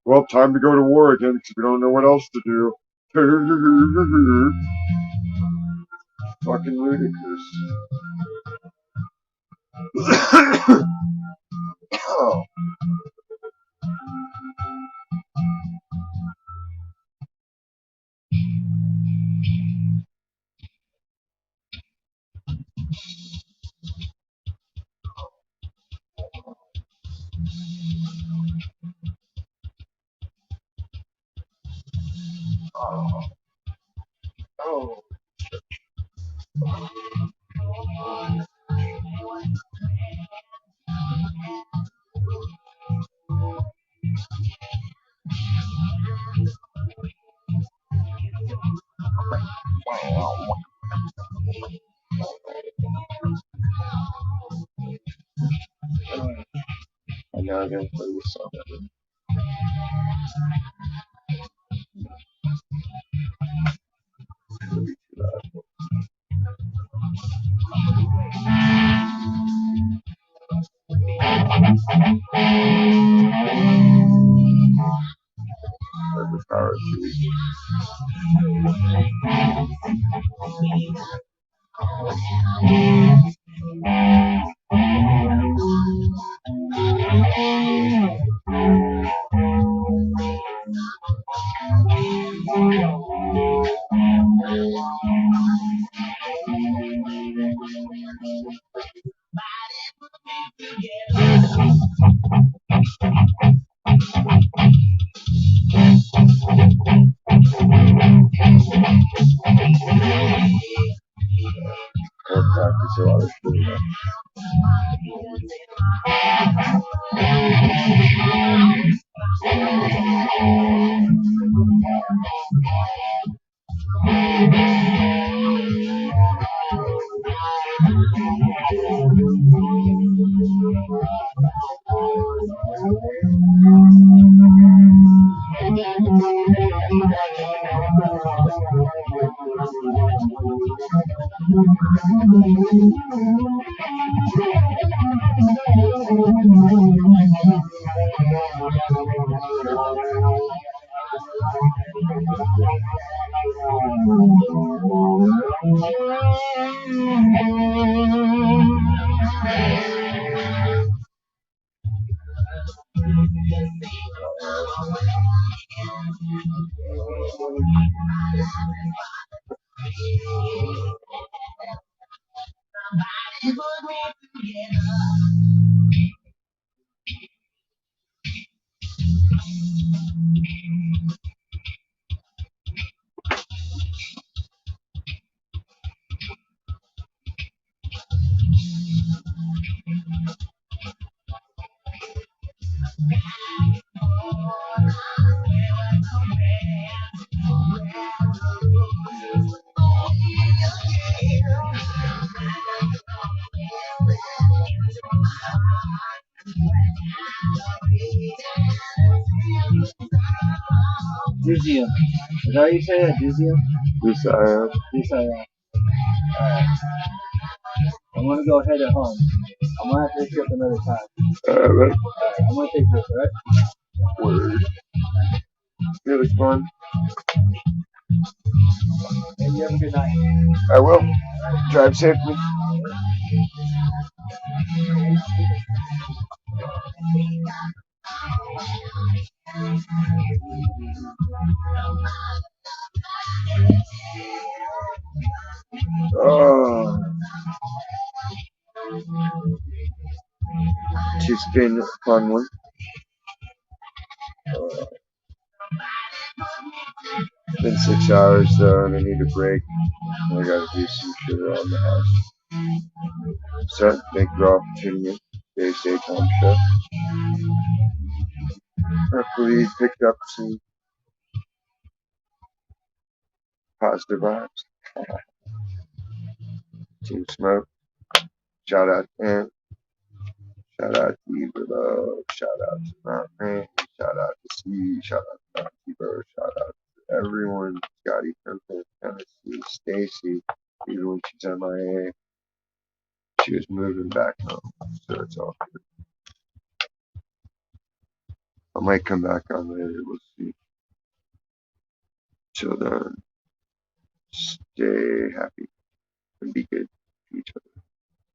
Well, time to go to war again because we don't know what else to do. Fucking ludicrous. Oh. Oh. And now I'm gonna play this song. The power of three. Or practice a lot of shit. Museum. Is that how you say it? Museum? Desire. Alright. I'm gonna go head at home. I'm gonna have to hit you up another time. Alright. I'm gonna take this, alright? Word. It was fun. And you have a good night. I will. Drive safely. Oh, it's been a fun one. It's been 6 hours though, and I need a break. I gotta do some shit around the house. So, thank you all for tuning in. Stay safe on the show. Hopefully, you picked up some positive vibes. Team Smoke. Shout out to Ant. Shout out to Eva Love. Shout out to Mount Rain. Shout out to C. Shout out to Mount Tebow. Shout out to everyone. Scotty Pimpin, Tennessee, Stacy. Even when she's MIA, she was moving back home. So it's all good. I might come back on later. We'll see. Till then, stay happy and be good to each other.